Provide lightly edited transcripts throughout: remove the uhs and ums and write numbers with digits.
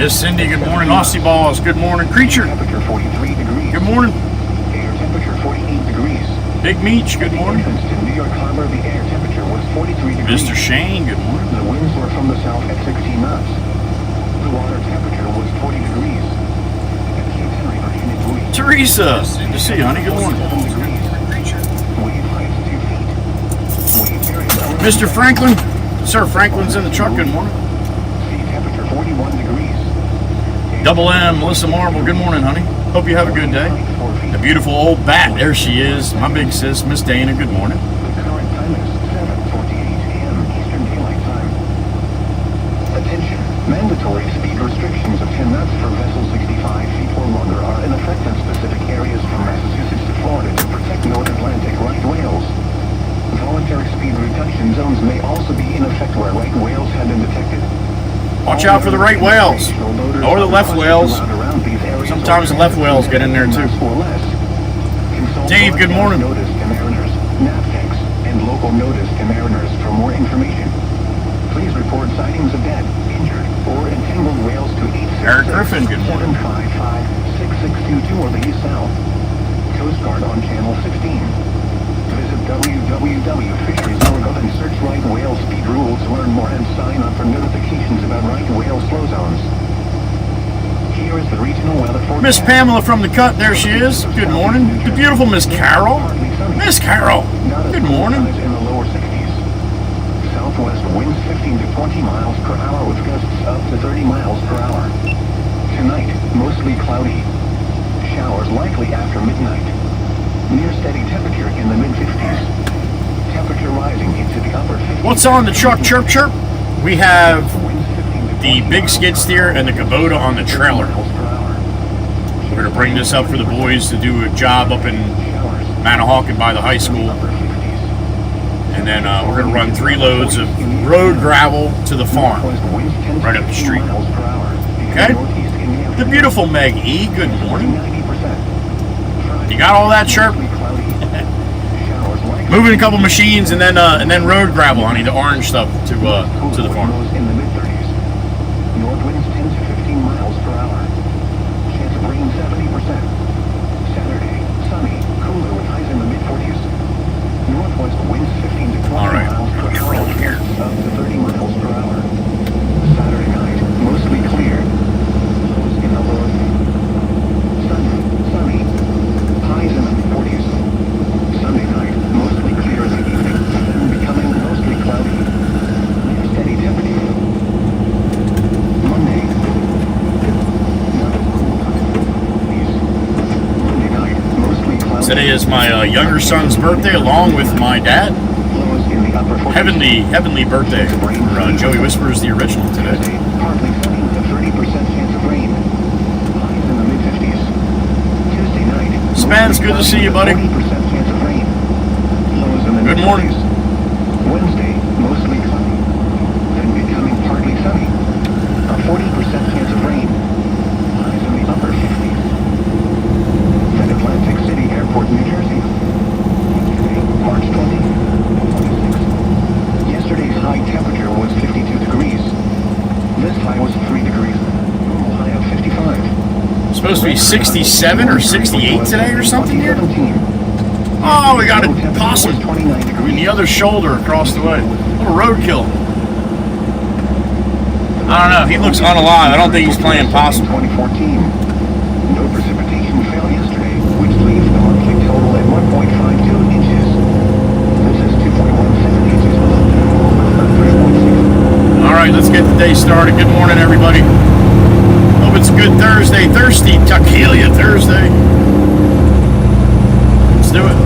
Miss Cindy, good morning. Aussie Balls, good morning. Creature, Temperature 43 degrees. good morning. Air temperature 48 degrees. Big Meech, good morning. Entrance to New York Harbor, the air temperature was 43 degrees. Mr. Shane, good morning. The winds were from the south at 16 knots. The water temperature was 40 degrees. At Cape Henry, Virginia Beach. Teresa, good to see you, honey. Good morning. 47 degrees. Wave height 2 feet. Wave area. Mr. Franklin, Sir Franklin's in the truck, good morning. Sea temperature 41 degrees. Double M, Melissa Marble, good morning, honey. Hope you have a good day. The beautiful old bat, there she is. My big sis, Miss Dana, good morning. The current time is 7:48 a.m. Eastern Daylight Time. Attention, mandatory speed restrictions of 10 knots for vessels 65 feet or longer are in effect in specific areas from Massachusetts to Florida to protect North Atlantic right whales. Voluntary speed reduction zones may also be in effect where right whales have been detected. Watch out for the right whales, or the left whales. Sometimes the left whales get in there too. Dave, good morning. Notice to mariners, NAVTEX, and local notice to mariners for more information. Please report sightings of dead, injured, or entangled whales to Eric Griffin, good morning. 755-6622 or the south. Coast Guard on Channel 16. Visit www.fisheries.gov and search right whale speed rules, learn more, and sign up for notifications about right whale slow zones. Here is the regional weather forecast. Miss Pamela from the cut, there she is. Good morning. The beautiful Miss Carol. Miss Carol, good morning. In the lower 60s. Southwest winds 15 to 20 miles per hour with gusts up to 30 miles per hour. Tonight, mostly cloudy. Showers likely after midnight. Near steady temperature in the mid-50s. Temperature rising into the upper 50s. What's on the truck, chirp chirp? We have the big skid steer and the Kubota on the trailer. We're going to bring this up for the boys to do a job up in Manahawkin by the high school. And then we're going to run 3 loads of road gravel to the farm, right up the street. Okay? The beautiful Meg E, good morning. You got all that, Chirp? Moving a couple machines and then road gravel, honey, the orange stuff to the farm. In the mid-30s. North winds 10 to 15 miles per hour. Chance of rain 70%. Saturday, sunny, cooler with highs in the mid-40s. Northwest winds 15 to 20 All right. miles per hour. Up to 30 miles per hour. Saturday night, mostly clear. Lows in the low 50s. Sunny. Highs in the mid-40s. Sunday night, mostly clear in the evening, then becoming mostly cloudy. Near steady temperature. Monday. Monday night, mostly cloudy. Today is my younger son's birthday, along with my dad. Lows in the upper 40s. Heavenly birthday for Joey Whispers, the original today. Thursday, partly sunny with 30% chance of rain. Highs in the mid-50s. Tuesday night. Spence, good to see you, buddy. 40% chance of rain. Lows in the Good morning. mid-50s. Wednesday, mostly cloudy. Then becoming partly sunny. A 40% chance of rain. Highs in the upper 50s. Then Atlantic City Airport, New Jersey. Wednesday, March 20. 26. Yesterday's high temperature was 52 degrees. This high was 3 degrees. Normal high of 55. It's supposed to be 67 or 68 today or something here. 17. Oh, we got a Temperature possum was 29 in degrees. the other shoulder across the way. Little roadkill. I don't know. He looks unalive. I don't think he's playing possum. 2014. No precipitation fell yesterday, which leaves the monthly total at 1.52 inches. This is 2.17 inches below the normal of 3.6. All right, let's get the day started. Good morning, everybody. Hope it's a good Thursday. Thirsty Tuckelia Thursday. Let's do it.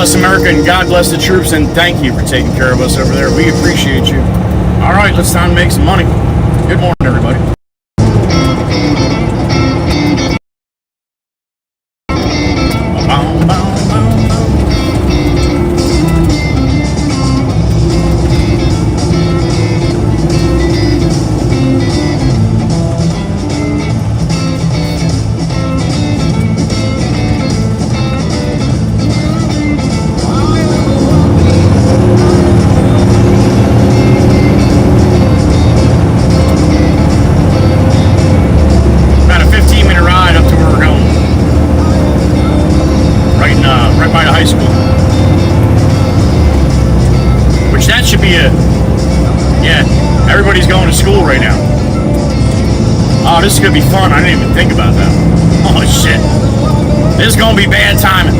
bless America and God bless the troops, and thank you for taking care of us over there. We appreciate you. All right, let's time to make some money. Good morning, everybody. School right now. Oh, this is gonna be fun. I didn't even think about that. Oh shit. This is gonna be bad timing.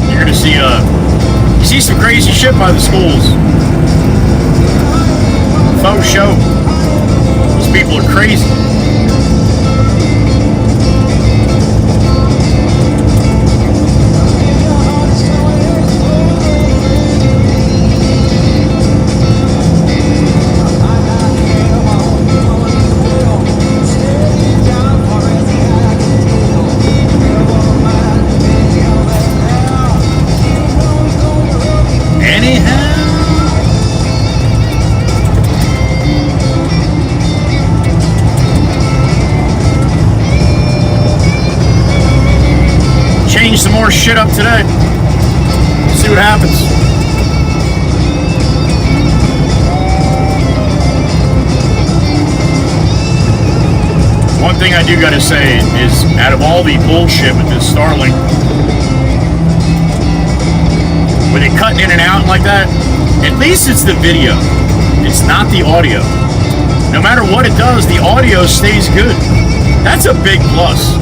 You're gonna see you see some crazy shit by the schools. Faux show. Those people are crazy. Some more shit up today. See what happens. One thing I do gotta say is, out of all the bullshit with this Starlink, with it cutting in and out like that, at least it's the video. It's not the audio. No matter what it does, the audio stays good. That's a big plus.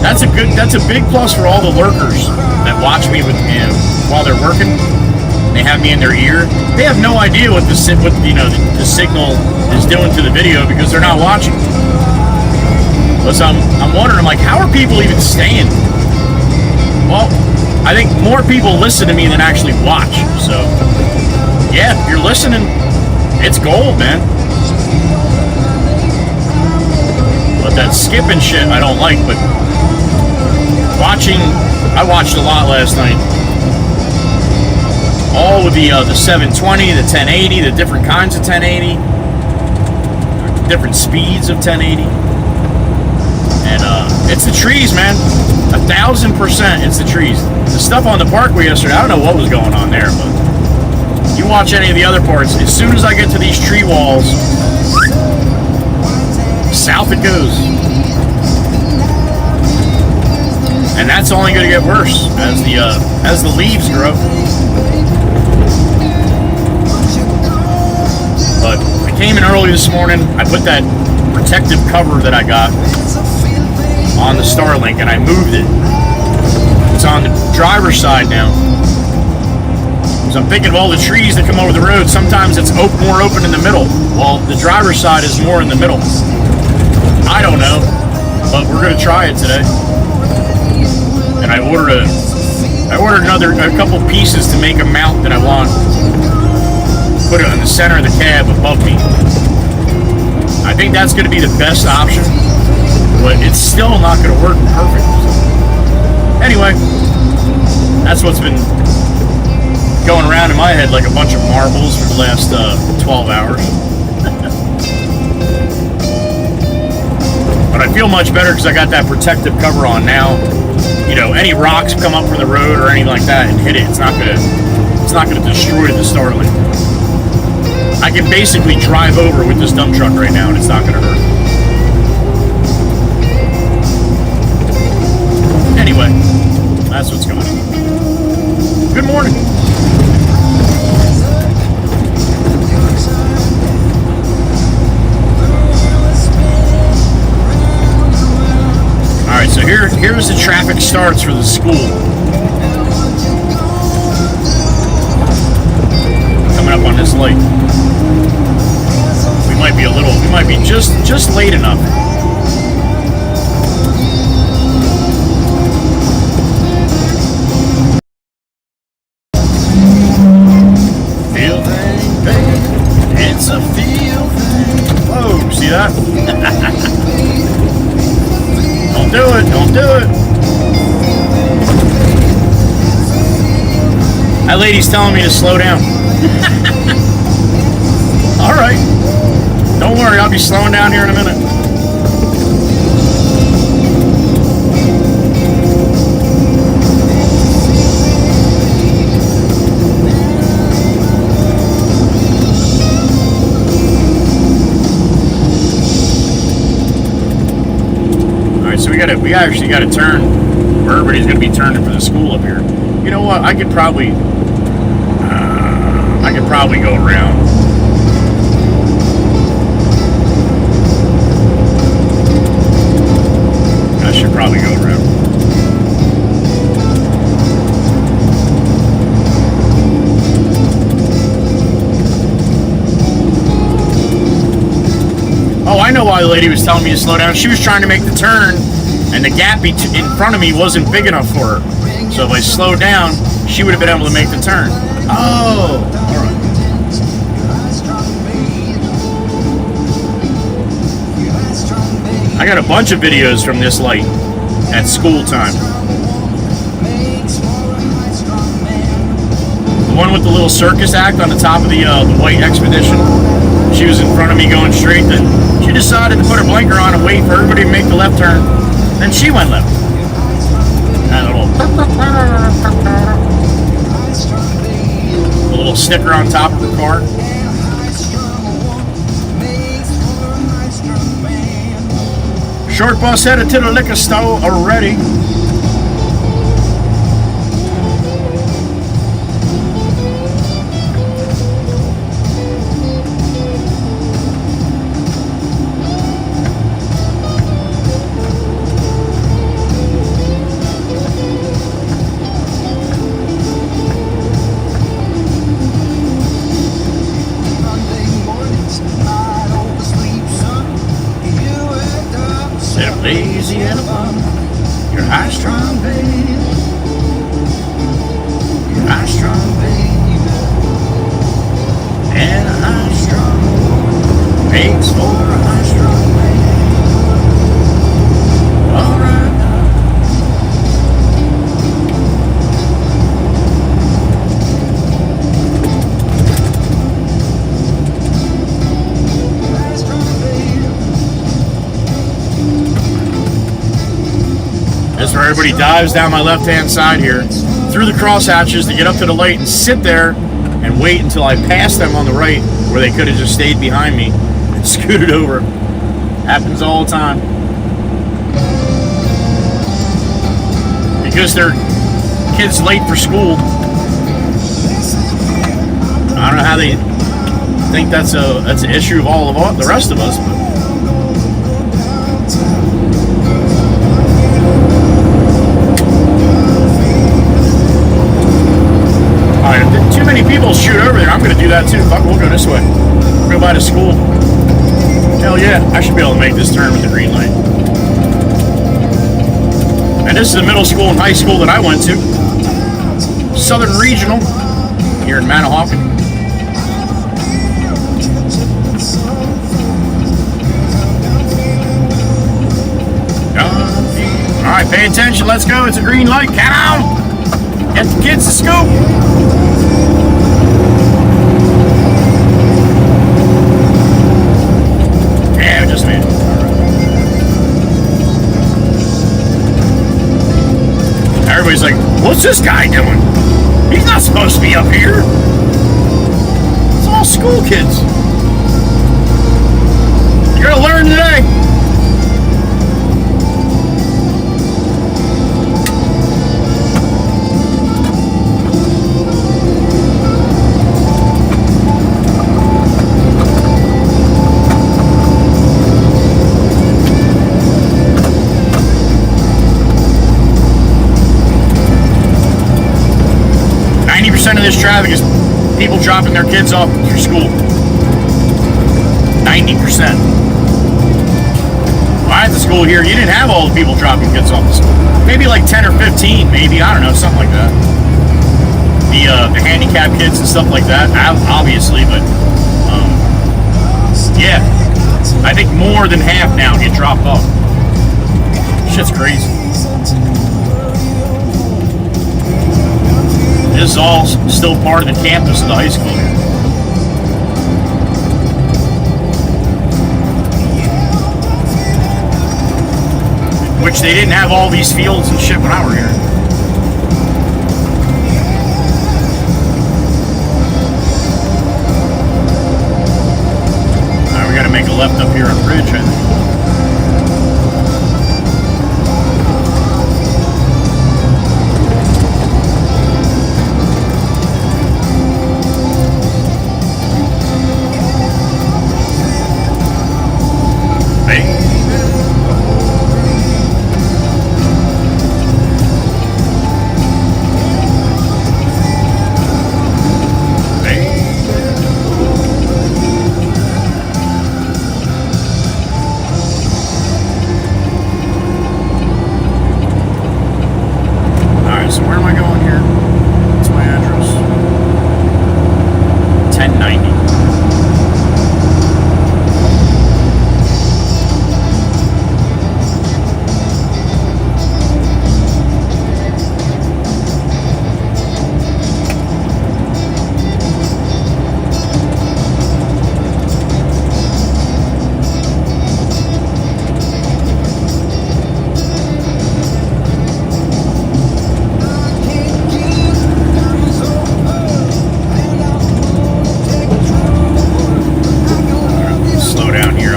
That's a big plus for all the lurkers that watch me with while they're working. They have me in their ear. They have no idea what the signal is doing to the video because they're not watching. But I'm wondering, I'm like, how are people even staying? Well, I think more people listen to me than actually watch. So, yeah, if you're listening, it's gold, man. But that skipping shit I don't like, but I watched a lot last night. All with the 720, the 1080, the different kinds of 1080, different speeds of 1080. And it's the trees, man. 1,000% it's the trees. The stuff on the parkway yesterday, I don't know what was going on there, but you watch any of the other parts, as soon as I get to these tree walls, south it goes. And that's only going to get worse as the leaves grow. But I came in early this morning. I put that protective cover that I got on the Starlink, and I moved it. It's on the driver's side now. So I'm thinking of all the trees that come over the road. Sometimes it's more open in the middle. Well, the driver's side is more in the middle. I don't know, but we're going to try it today. And I ordered a couple pieces to make a mount that I want. Put it in the center of the cab above me. I think that's going to be the best option, but it's still not going to work perfect. Anyway, that's what's been going around in my head like a bunch of marbles for the last 12 hours. But I feel much better because I got that protective cover on now. You know, any rocks come up from the road or anything like that and hit it, it's not gonna destroy the Starlink. I can basically drive over with this dump truck right now and it's not gonna hurt. Anyway, that's what's going on. Good morning. Alright, so here's the traffic starts for the school. Coming up on this light. We might be just late enough. do it. Don't do it. That lady's telling me to slow down. All right. Don't worry, I'll be slowing down here in a minute. All right, so we actually got to turn where everybody's going to be turning for the school up here. You know what? I could probably go around. I should probably go around. Oh, I know why the lady was telling me to slow down. She was trying to make the turn, and the gap in front of me wasn't big enough for her. So if I slowed down, she would have been able to make the turn. Oh, all right. I got a bunch of videos from this light at school time. The one with the little circus act on the top of the white Expedition. She was in front of me going straight. Then she decided to put her blinker on and wait for everybody to make the left turn. Then she went left. And a little sticker on top of the car. Short bus headed to the liquor store already. Lazy and a bum. You're high strong, babe. You're high strong, babe. And a high strong makes for a high strong babe. Alright now. This is where everybody dives down my left-hand side here, through the crosshatches to get up to the light and sit there and wait until I pass them on the right, where they could have just stayed behind me and scooted over. Happens all the time. Because their kids late for school. I don't know how they think that's an issue of all of the rest of us, but too many people shoot over there. I'm going to do that too. Fuck, we'll go this way. We'll go by the school. Hell yeah, I should be able to make this turn with the green light. And this is the middle school and high school that I went to. Southern Regional here in Manahawkin. Alright, pay attention. Let's go. It's a green light. Count on. Get the kids to school. Yeah, just made it. Everybody's like, what's this guy doing? He's not supposed to be up here. It's all school kids. You're gonna learn today. 90% of this traffic is people dropping their kids off through school. 90%. When I had the school here, you didn't have all the people dropping kids off to school. Maybe like 10 or 15, maybe, I don't know, something like that. The handicapped kids and stuff like that, obviously, but yeah, I think more than half now get dropped off. Shit's crazy. This is all still part of the campus of the high school here. Which they didn't have all these fields and shit when I were here. Alright, we gotta make a left up here on the bridge, I think.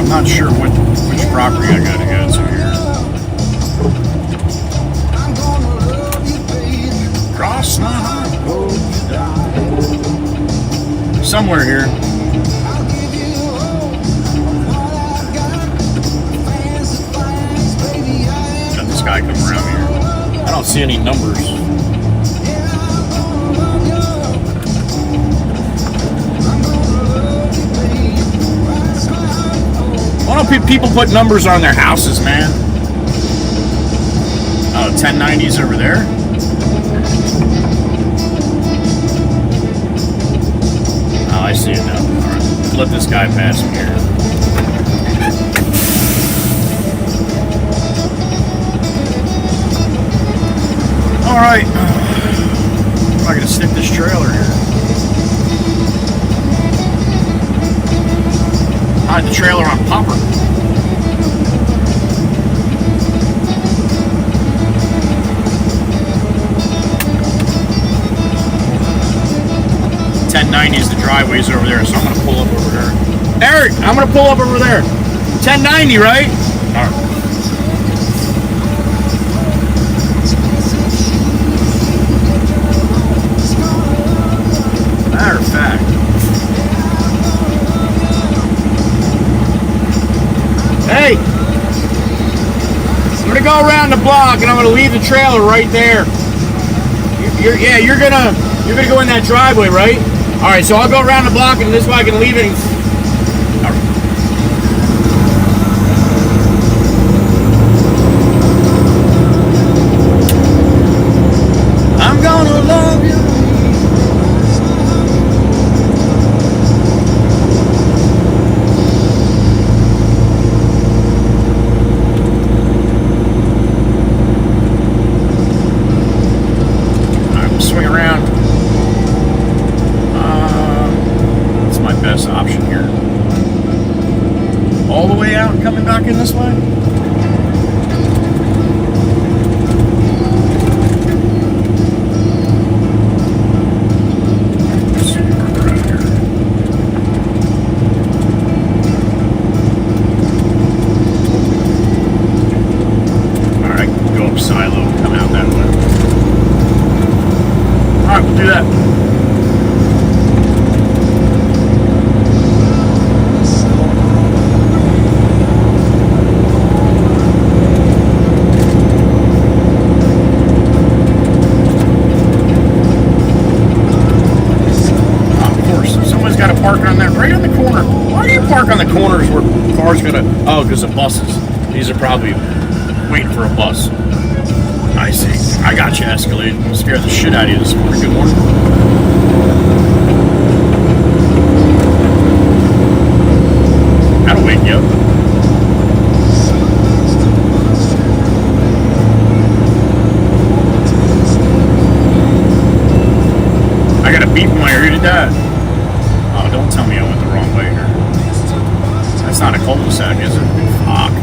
Not sure which property I gotta go to here. Cross my heart. Somewhere here. Got this guy coming around here. I don't see any numbers. Why don't people put numbers on their houses, man? Oh, 1090's over there. Oh, I see it now. All right, let this guy pass me here. All right, I'm not gonna stick this trailer here. Hide the trailer on popper. .1090 the driveway's over there, so I'm gonna pull up over there. Eric, I'm gonna pull up over there. 1090, right? All right. Matter of fact. Hey, I'm gonna go around the block and I'm gonna leave the trailer right there. You're gonna go in that driveway, right? All right, so I'll go around the block and this way I can leave it. All right. I'm gonna love you. Swing around. That's my best option here. All the way out and coming back in this way? Let's see where we're at here. Alright, go up Silo and come out that way. Alright, we'll do that. Of course, someone's got to park on that, right on the corner. Why do you park on the corners where cars gonna... Oh, because of buses. These are probably waiting for a bus. I see. I got you, Escalade. Scared the shit out of you this morning. Good morning. That'll wake you up. that? Oh, don't tell me I went the wrong way here. That's not a cul-de-sac, is it? Fuck.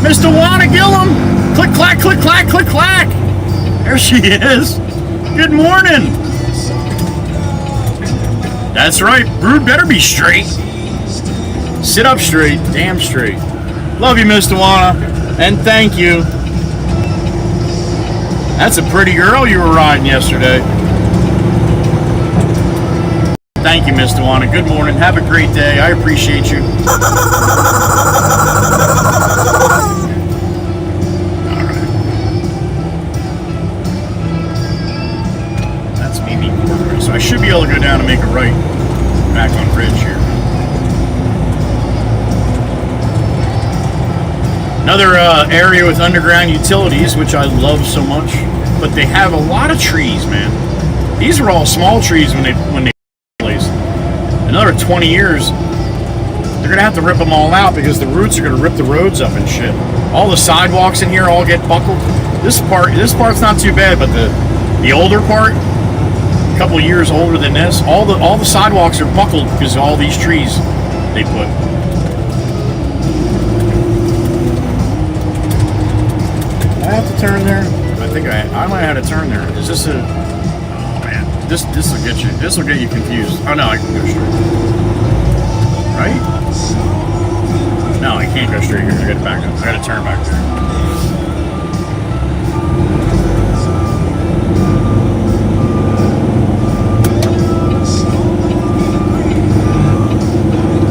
Mr. Wanna Gillum! Click, clack, click, clack, click, clack! There she is. Good morning. That's right. Brood better be straight. Sit up straight. Damn straight. Love you, Mr. Wanna. And thank you. That's a pretty girl you were riding yesterday. Thank you, Mr. Wanna. Good morning. Have a great day. I appreciate you. All right. That's me being corporate. So I should be able to go down and make a right back on Ridge here. Another area with underground utilities, which I love so much. But they have a lot of trees, man. These were all small trees when they placed. Another 20 years, they're gonna have to rip them all out because the roots are gonna rip the roads up and shit. All the sidewalks in here all get buckled. This part's not too bad, but the older part, a couple of years older than this, all the sidewalks are buckled because of all these trees they put. I have to turn there. I think I might have to turn there. Is this a? Oh man, this will get you. This will get you confused. Oh no, I can go straight. Right? No, I can't go straight here. I got to back up. I got to turn back there.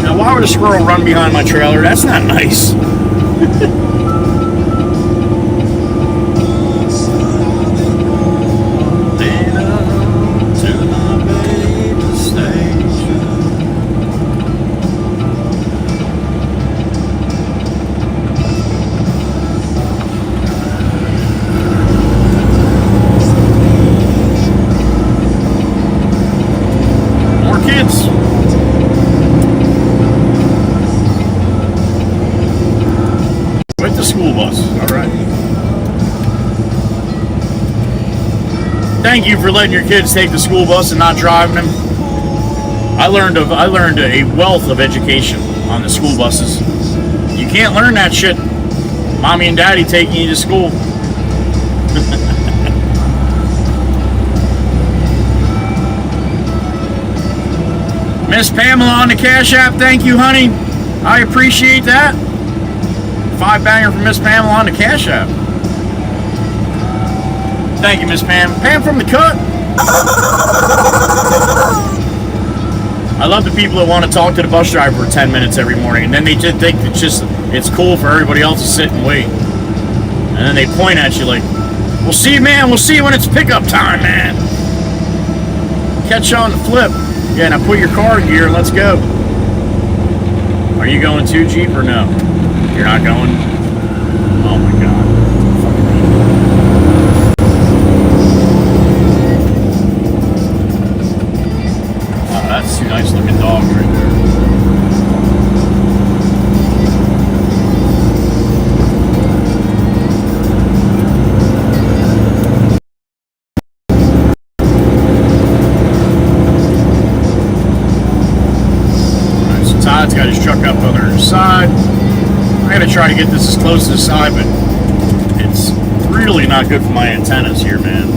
Now, why would a squirrel run behind my trailer? That's not nice. Thank you for letting your kids take the school bus and not driving them. I learned a wealth of education on the school buses. You can't learn that shit. Mommy and Daddy taking you to school. Miss Pamela on the Cash App, thank you, honey. I appreciate that. $5 from Miss Pamela on the Cash App. Thank you, Miss Pam. Pam from the cut. I love the people that want to talk to the bus driver for 10 minutes every morning, and then they just think it's cool for everybody else to sit and wait. And then they point at you like, "We'll see you, man. We'll see you when it's pickup time, man. Catch you on the flip. Yeah, now put your car in gear and let's go." Are you going too, Jeep, or no? You're not going? Oh my God. That's two nice looking dogs right there. Alright, so Todd's got his truck up on the other side. I'm gonna try to get this as close to the side, but it's really not good for my antennas here, man.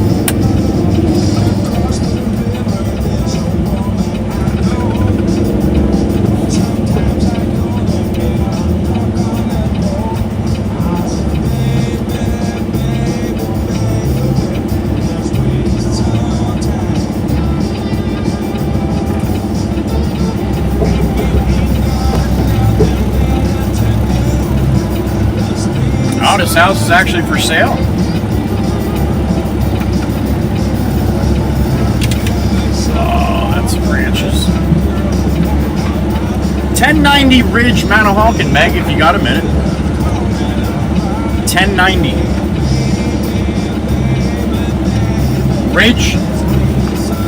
This house is actually for sale. Oh, that's branches. 1090 Ridge, Manahawkin, Meg, if you got a minute. 1090 Ridge.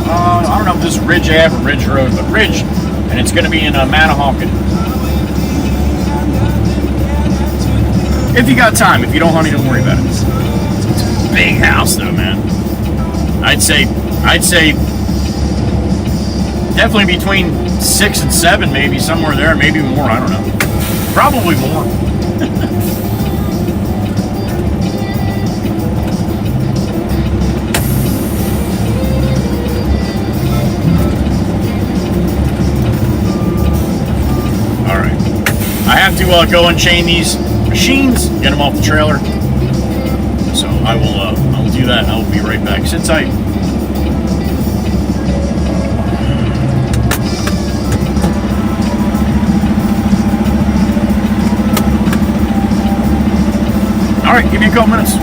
I don't know if this is Ridge Ave or Ridge Road, but Ridge, and it's going to be in Manahawkin. If you got time. If you don't, honey, don't worry about it. It's a big house, though, man. I'd say Definitely between 6 and 7, maybe somewhere there, maybe more. I don't know. Probably more. All right. I have to go and chain these machines, get them off the trailer. So I will do that. I'll be right back. Sit tight. All right, give me a couple minutes.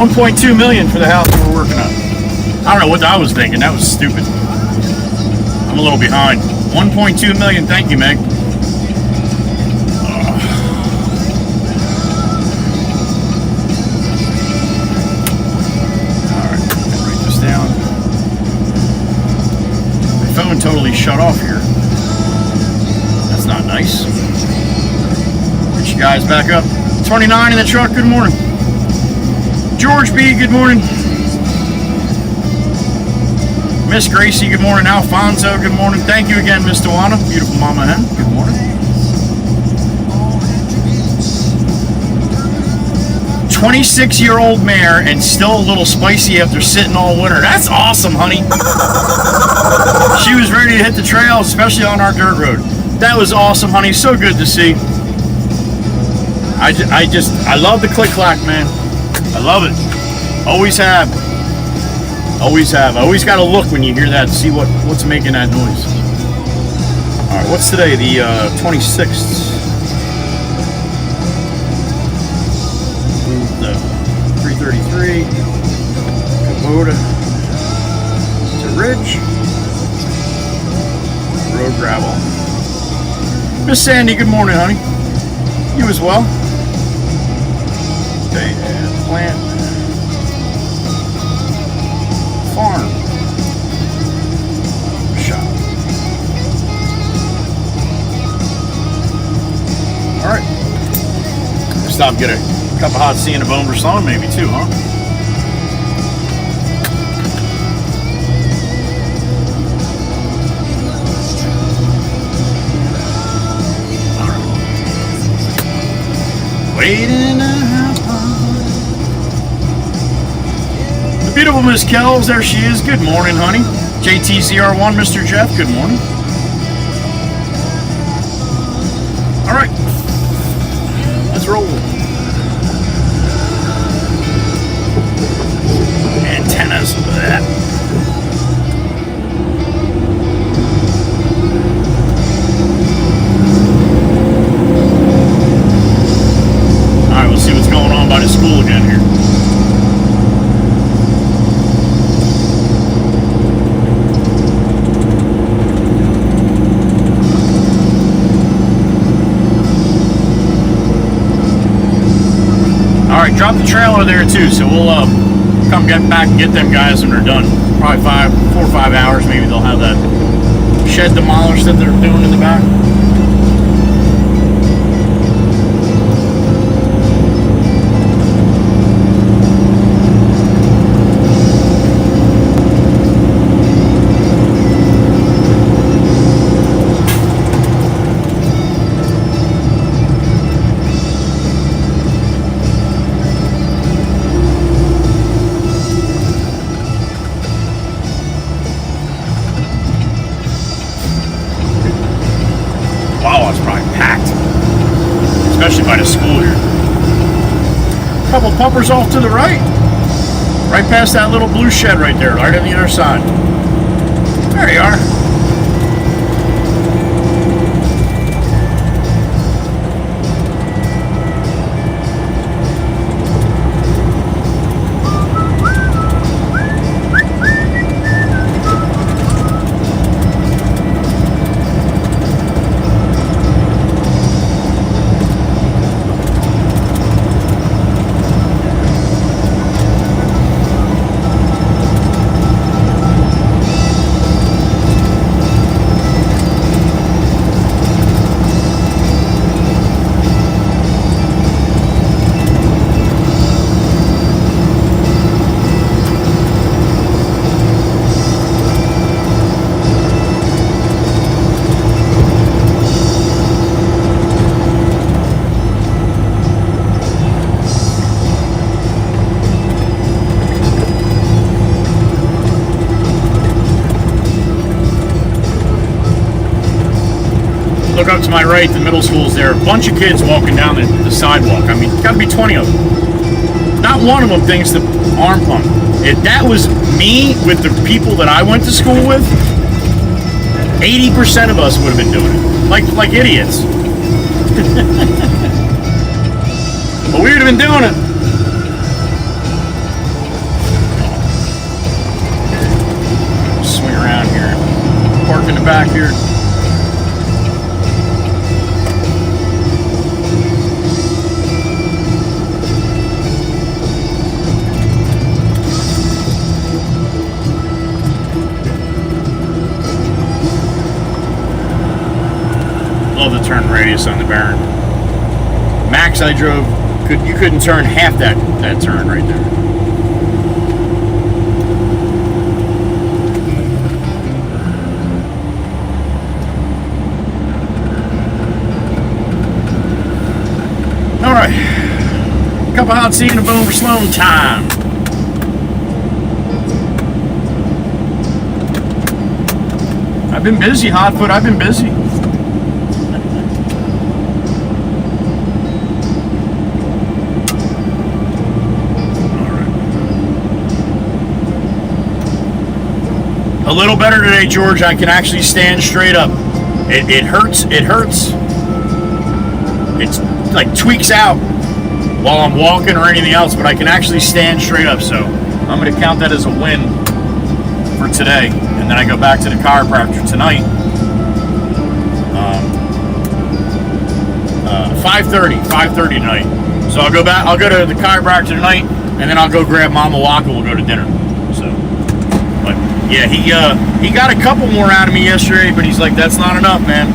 1.2 million for the house we're working on. I don't know what I was thinking. That was stupid. I'm a little behind. 1.2 million. Thank you, Meg. Phone totally shut off here. That's not nice. Get you guys back up. 29 in the truck, good morning. George B, good morning. Miss Gracie, good morning. Alfonso, good morning. Thank you again, Miss Dewana. Beautiful Mama Hen, good morning. 26-year-old mare and still a little spicy after sitting all winter. That's awesome, honey. She was ready to hit the trail, especially on our dirt road. That was awesome, honey. So good to see. I love the click-clack, man. I love it. Always have. Always have. I always got to look when you hear that to see what's making that noise. All right, what's today? The 26th. The 333 Kubota to Ridge road gravel. Miss Sandy, good morning, honey. You as well. Okay, and plant farm shop. All right. Stop and get a cup of hot tea and a bone for slowing, maybe too, huh? Waiting a half hour. The beautiful Miss Kells, there she is. Good morning, honey. JTCR1, Mr. Jeff, good morning. All right, let's roll. Antennas. Alright, we'll see what's going on by the school again here. Alright, drop the trailer there too, so we'll come get back and get them guys when they're done. Probably 4 or 5 hours, maybe they'll have that shed demolished that they're doing in the back. Especially by the school here. A couple pumpers off to the right. Right past that little blue shed right there, right on the other side. There you are. Look up to my right, the middle school's there. A bunch of kids walking down the sidewalk. I mean, gotta be 20 of them. Not one of them thinks the arm pump. If that was me with the people that I went to school with, 80% of us would have been doing it. Like idiots. But we would have been doing it. in the back here. Love the turn radius on the Baron. Max I drove, you couldn't turn half that turn right there. Alright. Cup of hot tea and a boom for Sloan time. I've been busy, Hotfoot, I've been busy. A little better today, George. I can actually stand straight up. It hurts. It hurts. It's like tweaks out while I'm walking or anything else, but I can actually stand straight up. So I'm going to count that as a win for today. And then I go back to the chiropractor tonight. 5:30 tonight. So I'll go back. I'll go to the chiropractor tonight, and then I'll go grab Mama Waka. We'll go to dinner. So, but yeah, he got a couple more out of me yesterday, but he's like, that's not enough, man.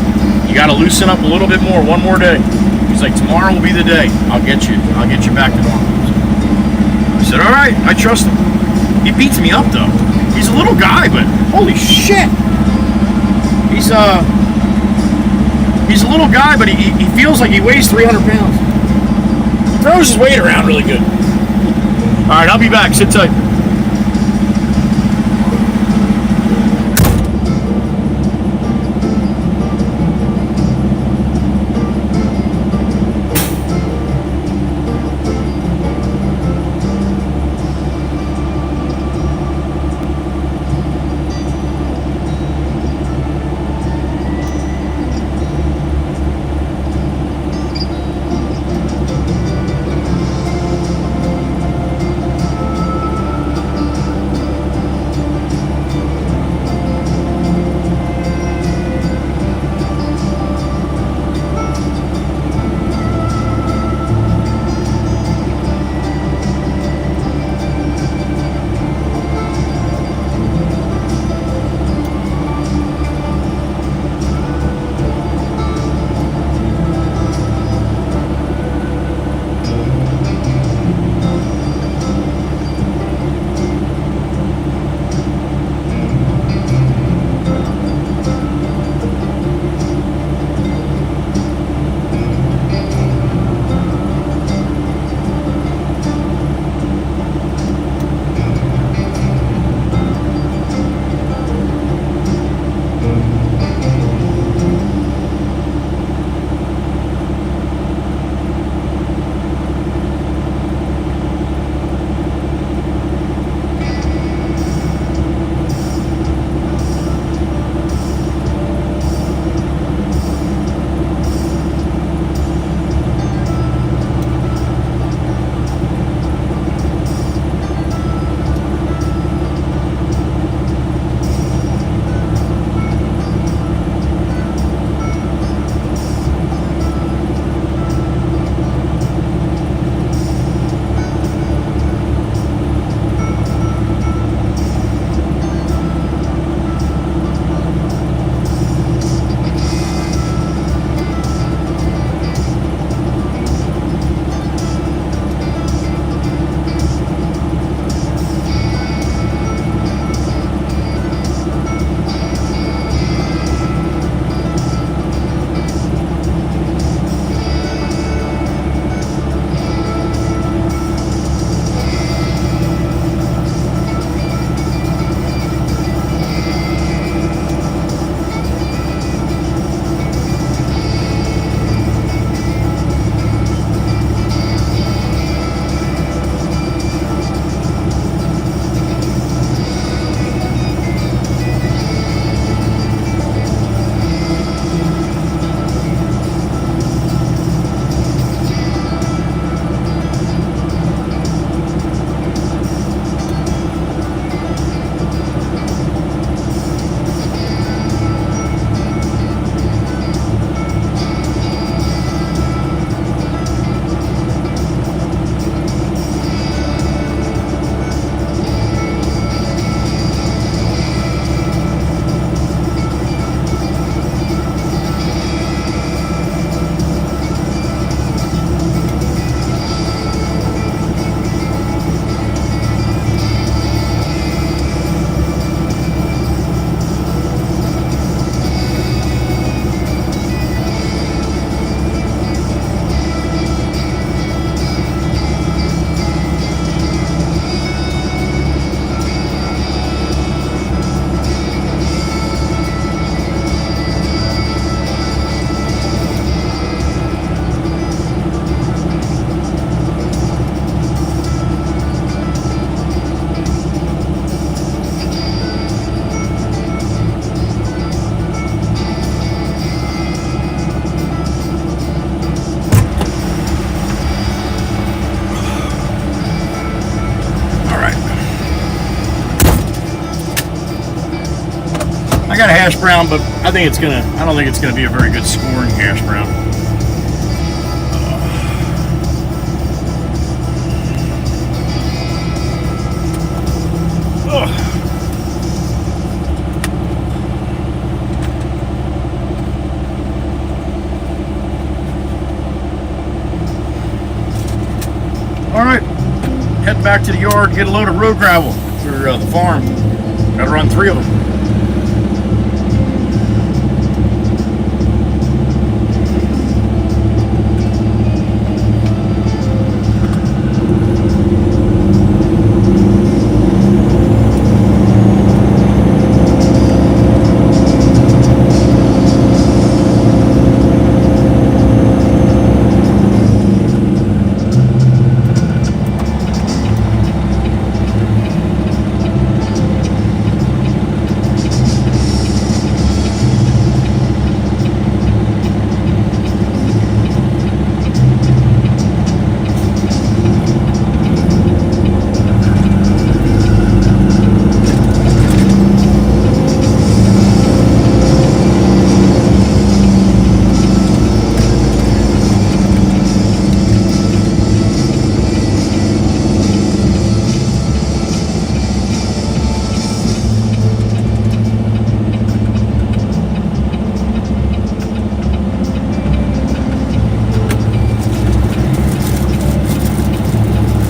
You got to loosen up a little bit more. One more day. He's like, tomorrow will be the day. I'll get you back to normal. I said, all right, I trust him. He beats me up though. He's a little guy, but holy shit. He's a little guy, but he feels like he weighs 300 pounds. He throws his weight around really good. All right, I'll be back. Sit tight. hash brown, but I think it's gonna. I don't think it's gonna be a very good scoring hash brown. All right, head back to the yard, get a load of road gravel for the farm. Got to run 3 of them.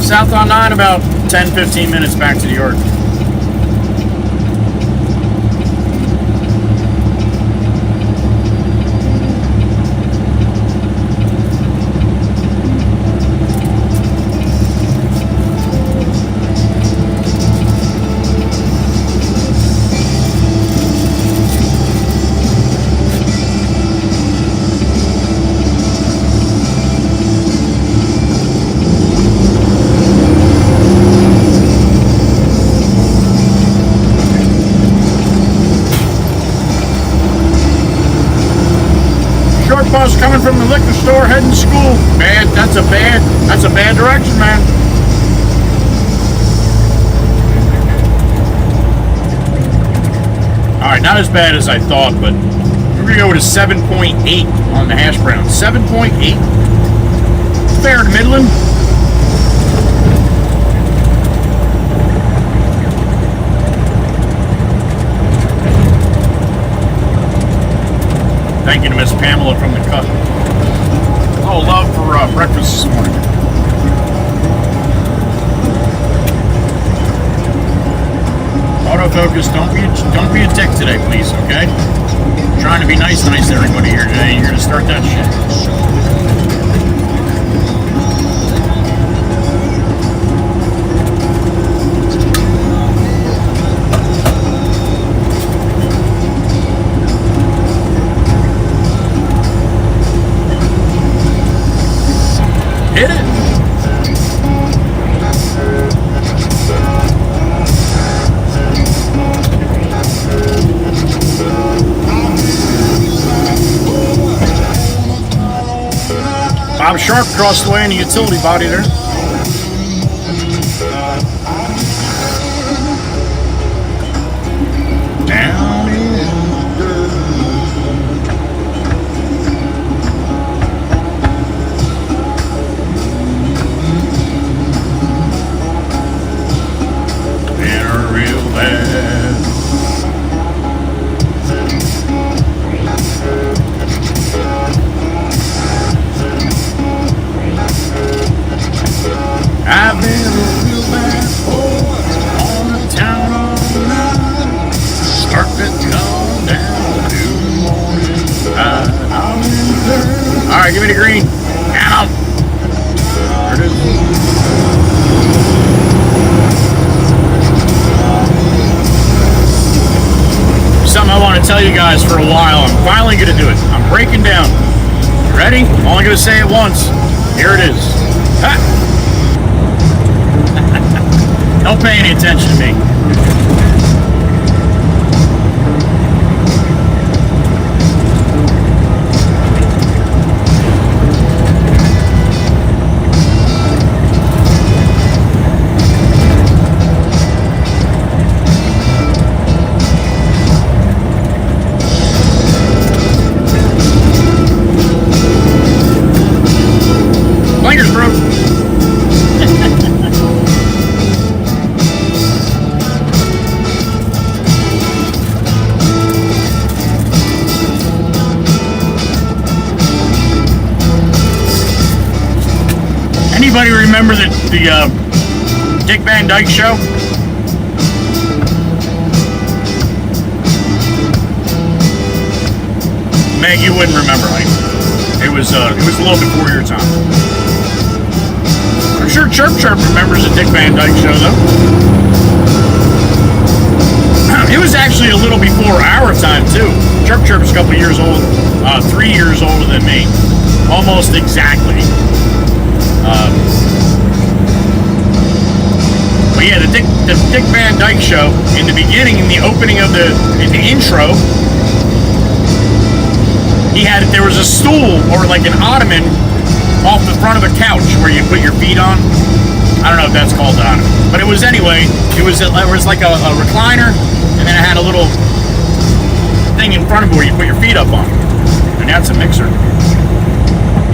South on 9, about 10-15 minutes back to the yard. Bus coming from the liquor store heading to school. Man, that's a bad direction, man. Alright, not as bad as I thought, but we're gonna go with a 7.8 on the hash brown. 7.8. Fair to Midland. Thank you to Miss Pamela from the cut. Oh, love for breakfast this morning. Autofocus, don't be a dick today, please, okay? I'm trying to be nice to everybody here today. You're gonna start that shit. Hit it. Bob Sharp crossed the way in the utility body there. Down in the dirt. Real bad. I've been a real bad boy on the town all night. Start getting on down to the morning tide. I'm in the dirt. All right, give me the green. Count 'em. There it is. Something I want to tell you guys for a while. I'm finally going to do it. I'm breaking down. You ready? I'm only going to say it once. Here it is. Ha! Don't pay any attention to me. Anybody remember the Dick Van Dyke Show? Meg, you wouldn't remember, right? It was a little before your time. I'm sure Chirp remembers the Dick Van Dyke Show, though. It was actually a little before our time, too. Chirp's a couple years old, 3 years older than me. Almost exactly. But yeah, the Dick Van Dyke Show, in the beginning, in the opening of in the intro, there was a stool, or like an ottoman, off the front of a couch where you put your feet on. I don't know if that's called an ottoman. But it was anyway, it was like a recliner, and then it had a little thing in front of it where you put your feet up on. And that's a mixer.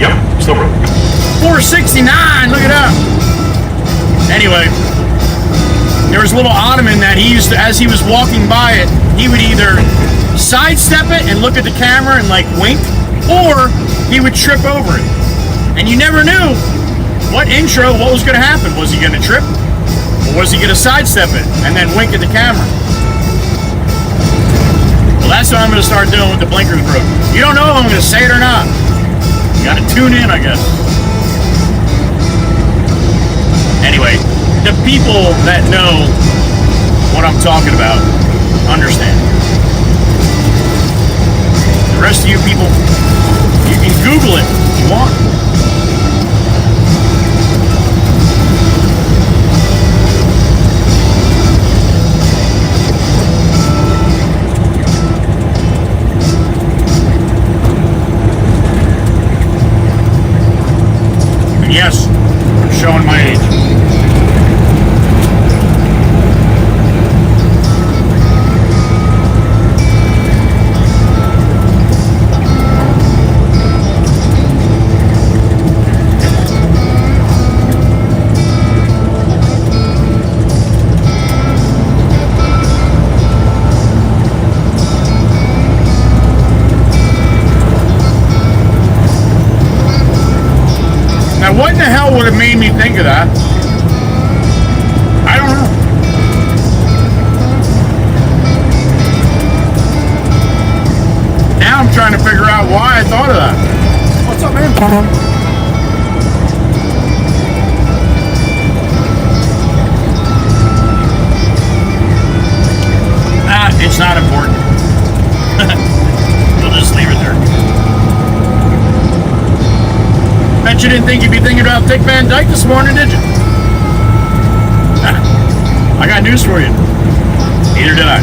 Yep, still broke. $469, look it up. Anyway, there was a little ottoman that he used to, as he was walking by it, he would either sidestep it and look at the camera and like wink, or he would trip over it. And you never knew what was going to happen. Was he going to trip? Or was he going to sidestep it and then wink at the camera? Well, that's what I'm going to start doing with the blinkers broke. You don't know if I'm going to say it or not. You got to tune in, I guess. Anyway, the people that know what I'm talking about understand. The rest of you people, you can Google it if you want. And yes, I'm showing my age. What in the hell would have made me think of that? I don't know. Now I'm trying to figure out why I thought of that. What's up, man? It's not important. We'll just leave it there. Bet you didn't think you'd be thinking about Dick Van Dyke this morning, did you? I got news for you. Neither did I.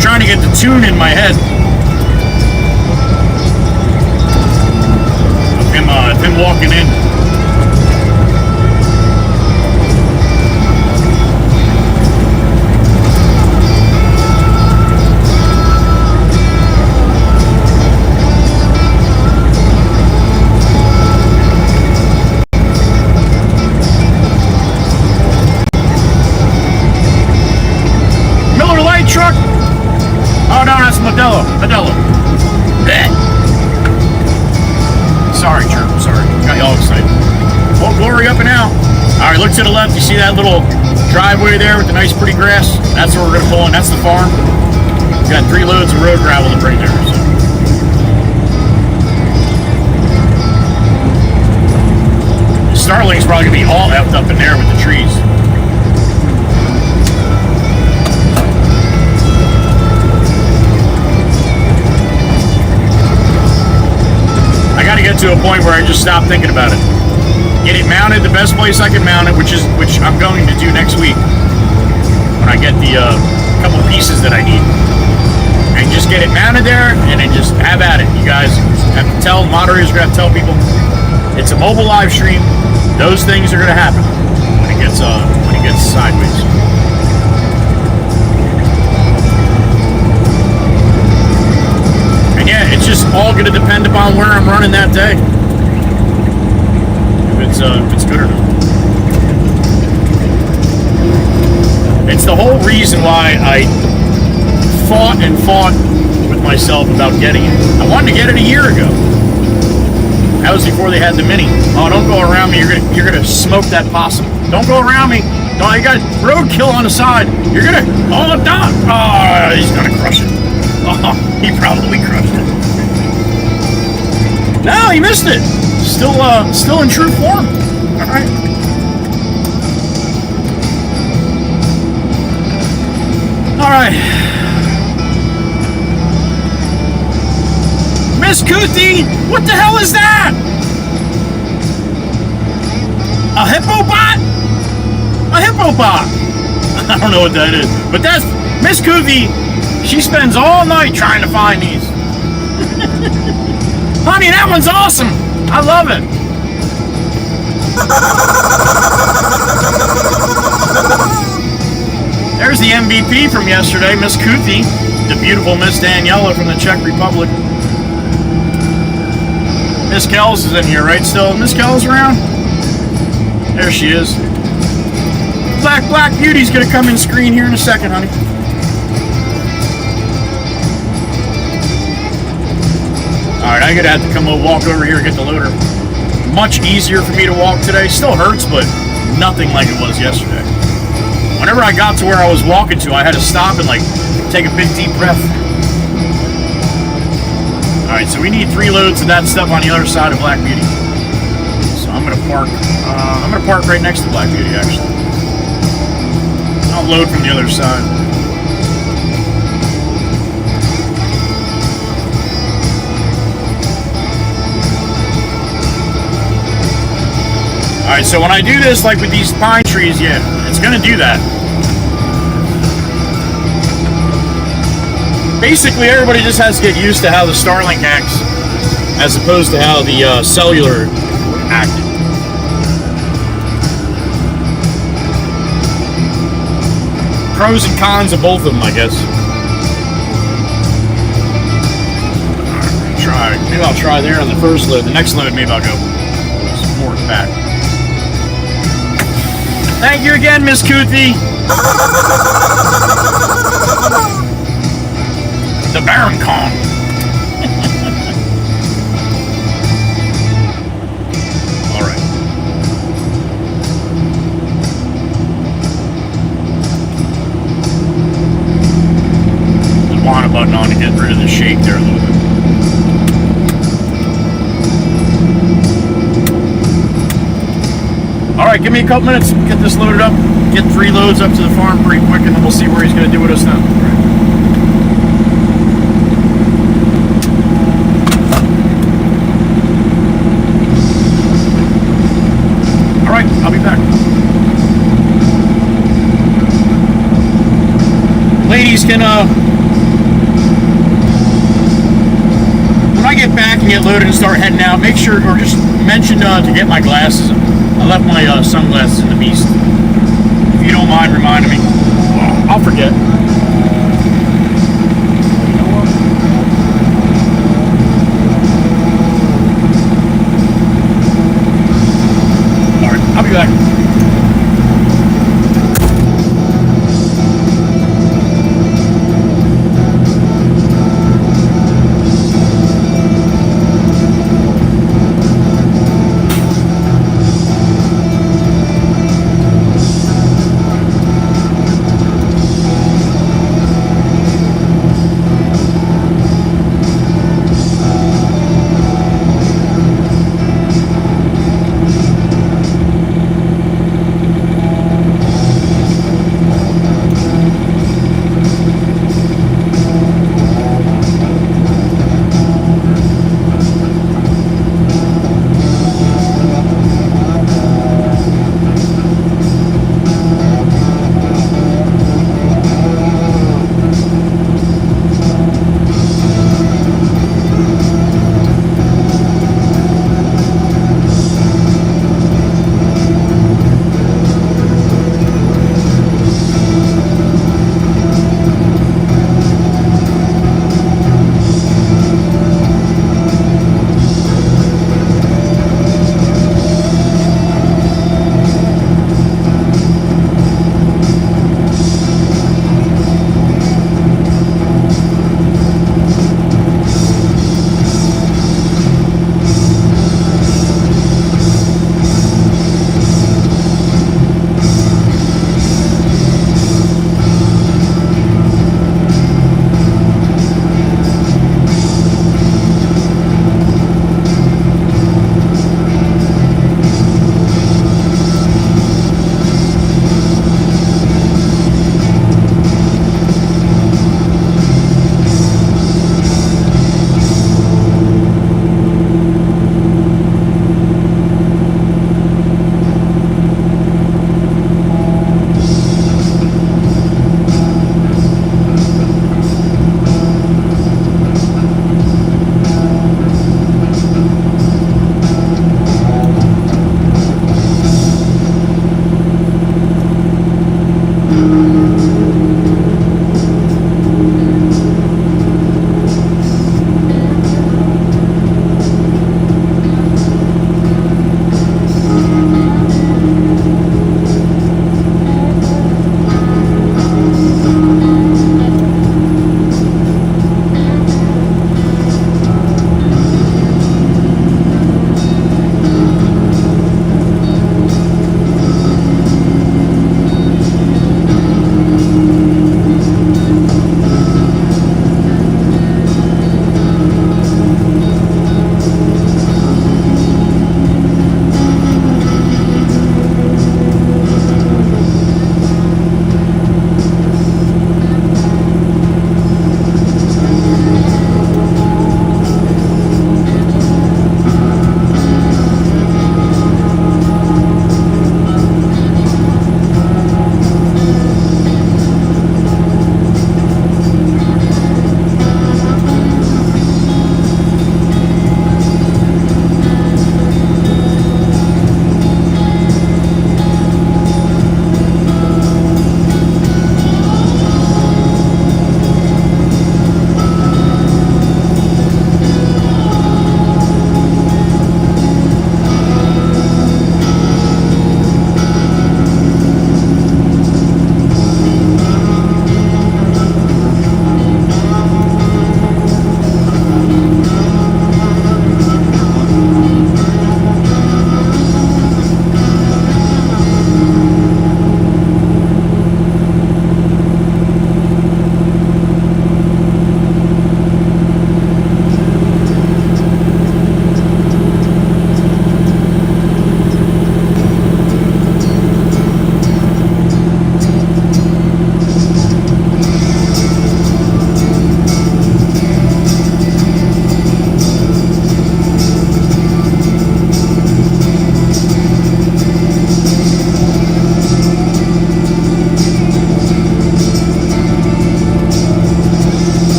Trying to get the tune in my head. Him walking in. Miller Lite truck? Oh no, that's Modelo. Sorry, Chirp. Sorry. Got you all excited. Well, glory up and out. All right, look to the left. You see that little driveway there with the nice, pretty grass? That's where we're going to pull in. That's the farm. We've got 3 loads of road gravel to bring there. So. The Starlink's probably going to be all effed up in there with the trees. I got to get to a point where I just stop thinking about it. Get it mounted the best place I can mount it, which I'm going to do next week when I get the couple pieces that I need. And just get it mounted there, and then just have at it. You guys have to tell moderators, are going to have to tell people it's a mobile live stream. Those things are going to happen when it gets sideways. And yeah, it's just all going to depend upon where I'm running that day. If it's good or not. It's the whole reason why I fought with myself about getting it. I wanted to get it a year ago. That was before they had the Mini. Oh, don't go around me. You're gonna smoke that possum. Don't go around me. No, you got roadkill on the side. You're gonna. Oh, Doc. Oh, he's gonna crush it. Oh, he probably crushed it. No, he missed it. Still in true form. All right. All right. Miss Kuthi, what the hell is that? A hippobot? A hippobot. I don't know what that is, but that's Miss Kuthi. She spends all night trying to find these. Honey, that one's awesome. I love it. There's the MVP from yesterday, Miss Kuthi, the beautiful Miss Daniela from the Czech Republic. Miss Kells is in here, right? Still, Miss Kells around? There she is. Black Beauty's gonna come in screen here in a second, honey. All right, I'm gonna have to come walk over here and get the loader. Much easier for me to walk today. Still hurts, but nothing like it was yesterday. Whenever I got to where I was walking to, I had to stop and take a big deep breath. All right, so we need 3 loads of that stuff on the other side of Black Beauty. So I'm gonna park. I'm gonna park right next to Black Beauty, actually. I'll load from the other side. All right, so when I do this, like with these pine trees, yeah, it's gonna do that. Basically, everybody just has to get used to how the Starlink acts, as opposed to how the cellular acted. Pros and cons of both of them, I guess. Maybe I'll try there on the first load. The next load, maybe I'll go some more back. Thank you again, Miss Kuthi. The Baron Kong. All right. The wanna button on to get rid of the shake there a little bit. All right, give me a couple minutes, get this loaded up, get 3 loads up to the farm pretty quick, and then we'll see where he's going to do with us now. All right, I'll be back. Ladies, when I get back and get loaded and start heading out, make sure, or just mention to get my glasses. I left my sunglasses in the Beast. If you don't mind reminding me, I'll forget. All right, I'll be back.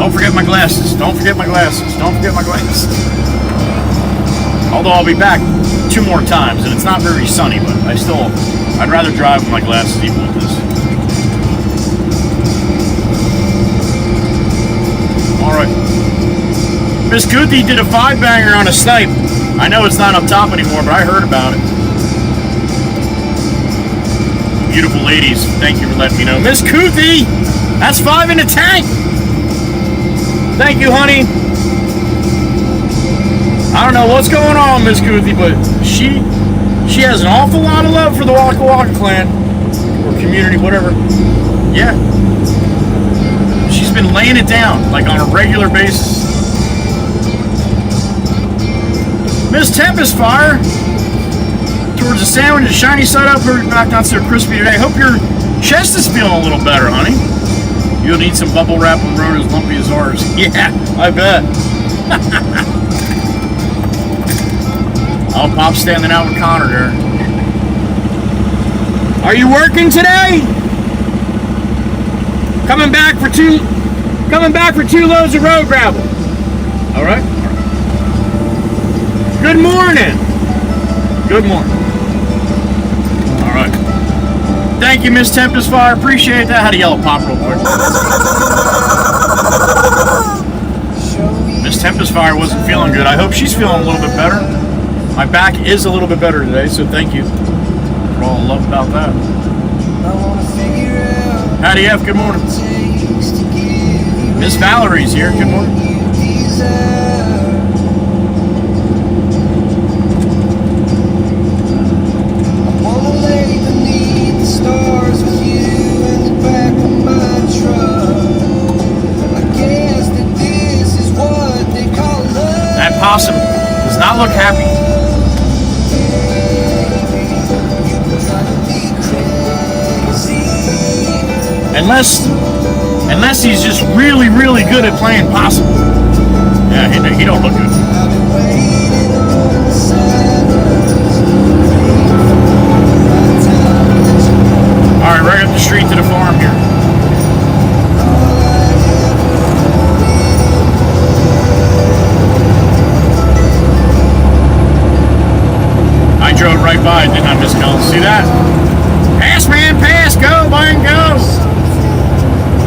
Don't forget my glasses. Don't forget my glasses. Don't forget my glasses. Although I'll be back 2 more times, and it's not very sunny, but I'd rather drive with my glasses even with this. All right. Miss Kuthi did a 5-banger on a snipe. I know it's not up top anymore, but I heard about it. Beautiful ladies, thank you for letting me know. Miss Kuthi, that's 5 in the tank. Thank you, honey. I don't know what's going on, Miss Kuthi, but she has an awful lot of love for the Waka Waka clan or community, whatever. Yeah. She's been laying it down like on a regular basis. Miss Tempest Fire, towards the sandwich, the shiny side up, or back not so crispy today. Hope your chest is feeling a little better, honey. You'll need some bubble wrap when the road as lumpy as ours. Yeah, I bet. Oh, Pop's standing out with Connor there. Are you working today? Coming back for two loads of road gravel. All right. Good morning. Good morning. All right. Thank you, Miss Tempest Fire. Appreciate that. Had to yell at Pop real quick. Miss Tempest Fire wasn't feeling good. I hope she's feeling a little bit better. My back is a little bit better today, so thank you for all the love about that. Hattie F, good morning. Miss Valerie's here. Good morning. That possum does not look happy. Unless he's just really, really good at playing possum. Yeah, he don't look good. All right, right up the street to the farm here. I drove right by, didn't I, Miss Kelly? See that? Pass, man, pass, go, man, go.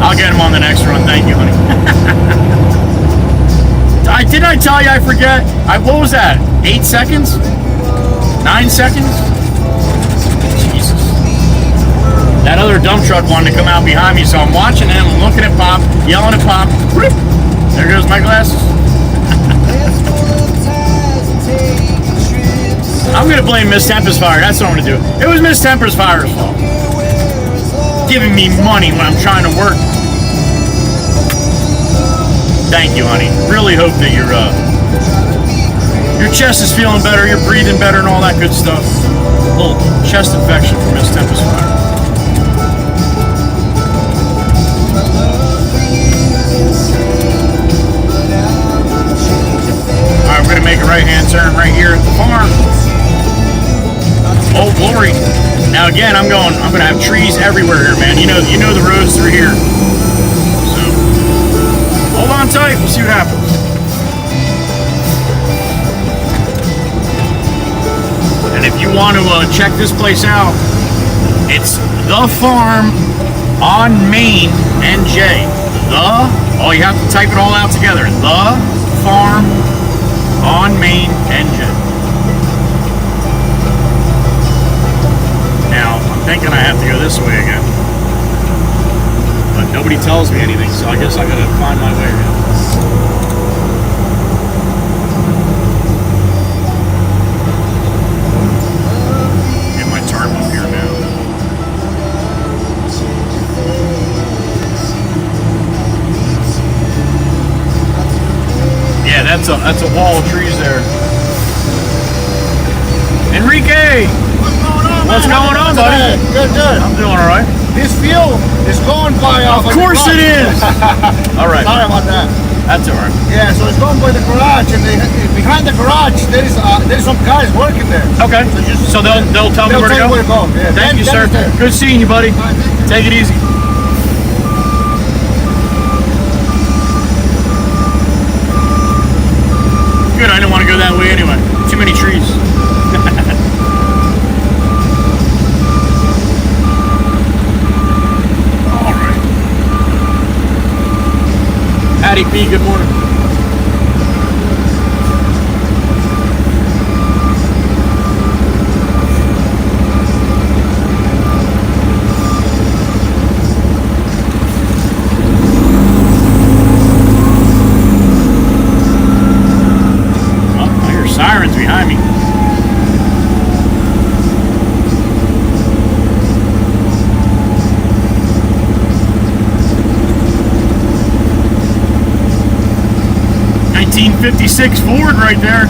I'll get him on the next run. Thank you, honey. Did I tell you I forget? What was that? 8 seconds? 9 seconds? Jesus. That other dump truck wanted to come out behind me, so I'm watching him, I'm looking at Pop, yelling at Pop. There goes my glasses. I'm going to blame Miss Tempest Fire. That's what I'm going to do. It was Miss Tempest Fire's fault. Giving me money when I'm trying to work. Thank you, honey. Really hope that your chest is feeling better, you're breathing better, and all that good stuff. A little chest infection from Miss Tempest Fire. All right, we're gonna make a right-hand turn right here at the farm. Oh, glory. Now again, I'm gonna have trees everywhere here, man. You know the roads through here. So hold on tight, we'll see what happens. And if you want to check this place out, it's The Farm on Main NJ. You have to type it all out together. The Farm on Main NJ. Now, I'm thinking I have to go this way again. But nobody tells me anything, so I guess I gotta find my way around. Get my tarp up here now. Yeah, that's a wall of trees there. Enrique! What's going on, buddy? Good. I'm doing all right. This field is going by off Of course it is. All right. Sorry about that. That's all right. Yeah, so it's going by the garage, and behind the garage there's some guys working there. Okay. So they'll tell me where to go. Yeah. Thank you, sir. Good seeing you, buddy. Take it easy. Patty P, good morning. Oh, I hear sirens behind me. '56 Ford right there.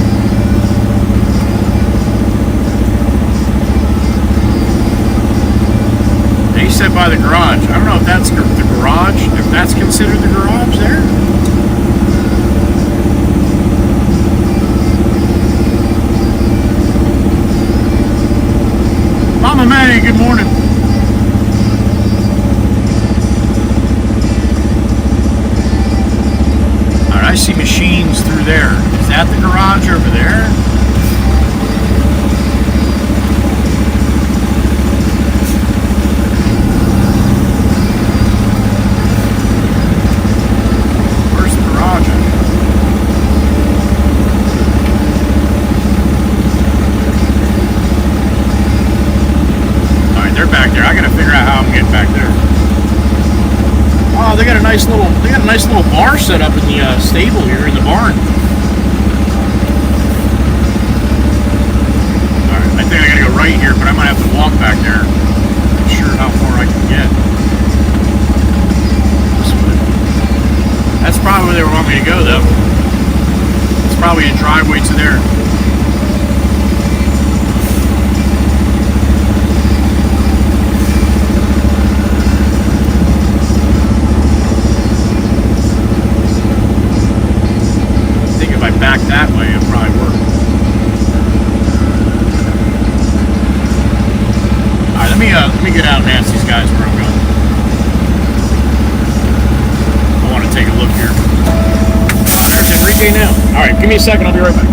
They said by the garage. I don't know if that's the garage, if that's considered the garage there. Mama May, good morning. I see machines through there. Is that the garage over there? Where's the garage at? Alright, they're back there. I gotta figure out how I'm getting back there. Oh, they got a nice little bar set up in the stable here in the barn. All right, I think I gotta go right here, but I might have to walk back there. Not sure how far I can get. That's probably where they want me to go, though. It's probably a driveway to there. Back that way, it'll probably work. Alright, let me get out and ask these guys where I'm going. I want to take a look here. Oh, there's Enrique now. Alright, give me a second, I'll be right back.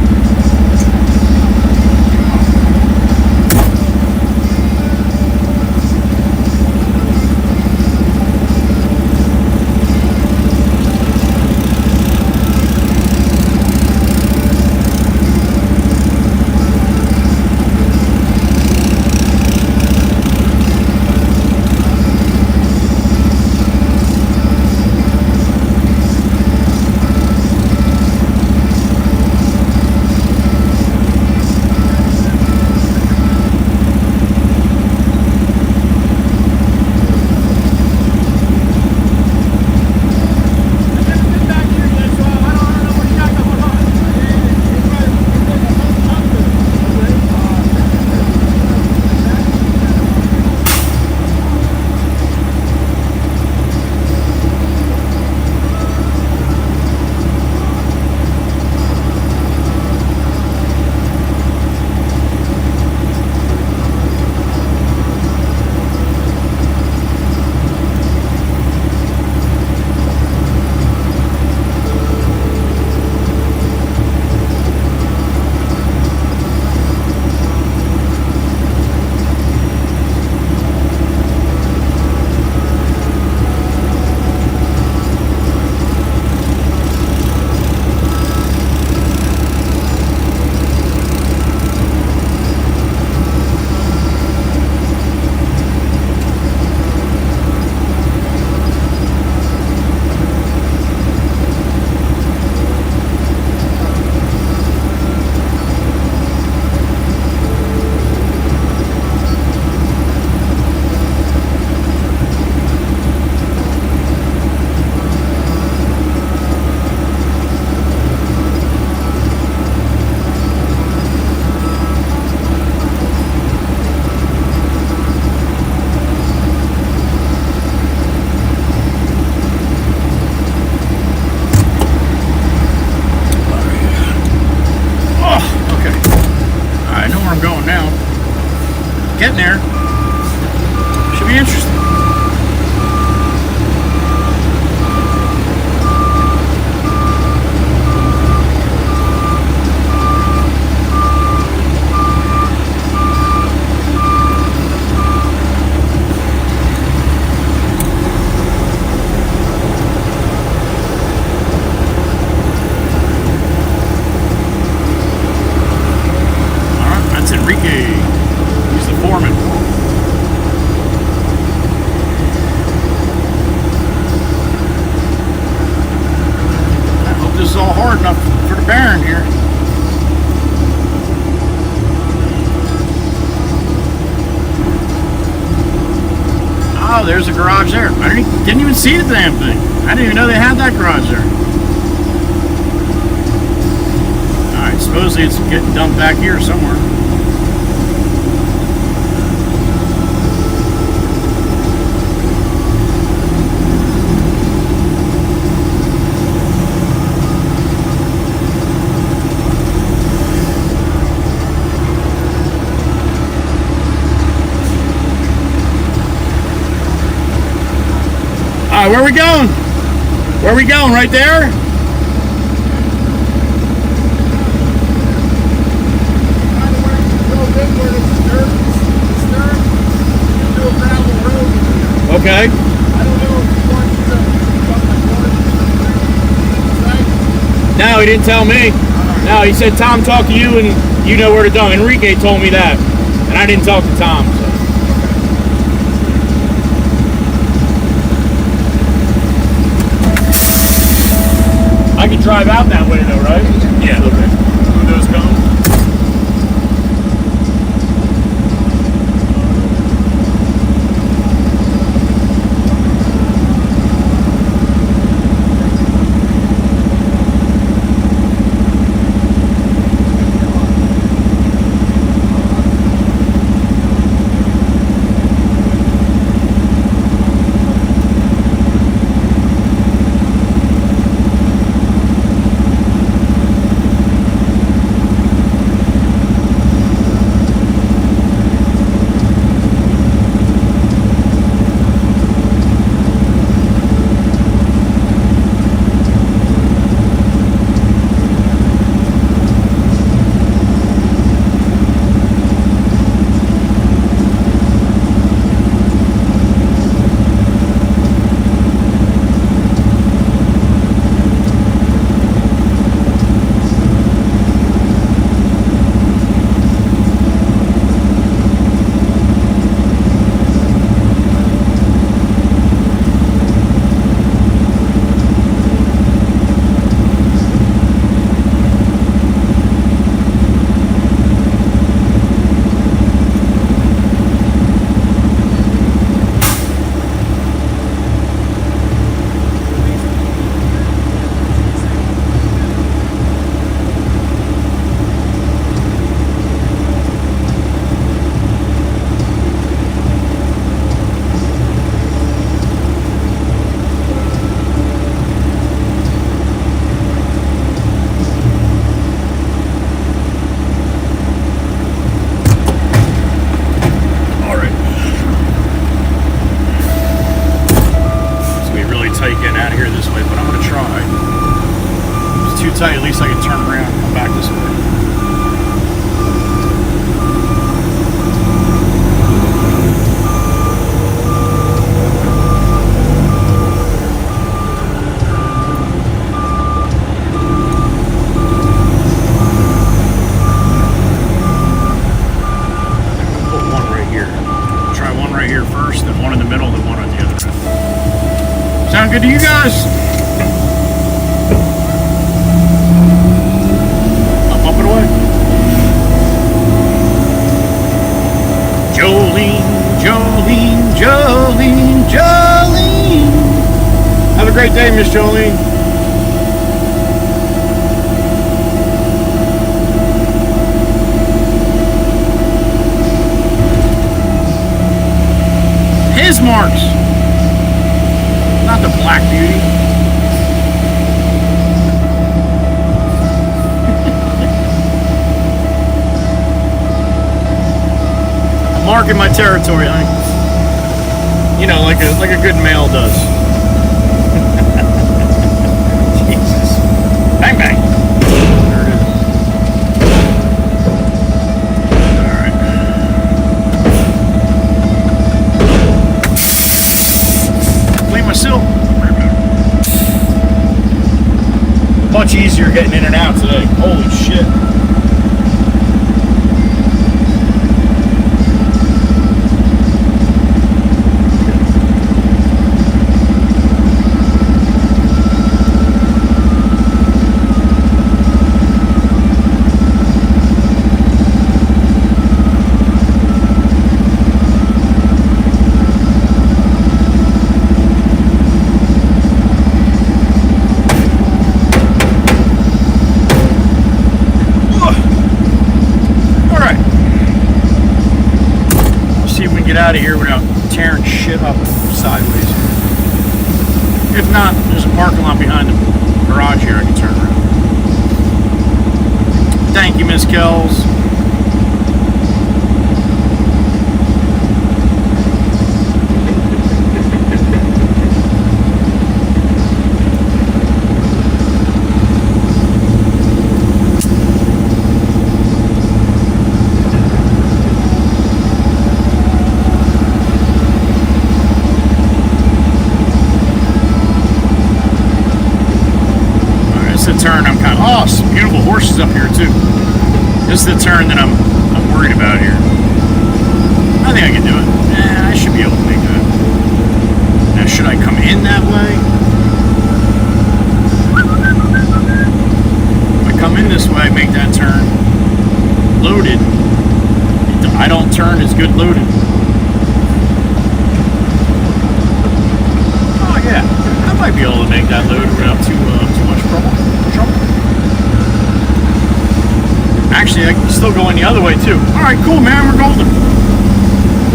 this is all hard enough for the Baron here. Oh, there's a garage there. I didn't even see the damn thing. I didn't even know they had that garage there. Alright, supposedly it's getting dumped back here somewhere. Alright, where are we going? Where are we going? Right there? Okay. No, he didn't tell me. No, he said Tom talked to you and you know where to go. Enrique told me that. And I didn't talk to Tom. So. I can drive out that way though, right? Yeah. Okay. Who those come? At least I can turn around and come back this way. Put one right here. Try one right here first, then one in the middle, then one on the other. Sound good to you guys? Jolene, Jolene, Jolene. Have a great day, Miss Jolene. His marks, not the Black Beauty. Marking my territory, you know, like a good male does. Jesus. Bang bang. There it is. Alright. Clean my seal. Much easier getting in and out today. Holy shit. get out of here without tearing shit up sideways. If not, there's a parking lot behind the garage here I can turn around. Thank you, Miss Kells. Turn I'm kind of, oh, some beautiful horses up here too. This is the turn that I'm worried about here. I think I can do it. I should be able to make that. Now should I come in that way? If I come in this way, make that turn loaded. I don't turn as good loaded. Oh yeah, I might be able to make that loaded without too much trouble. Actually, I can still go in the other way too. All right, cool, man. We're golden.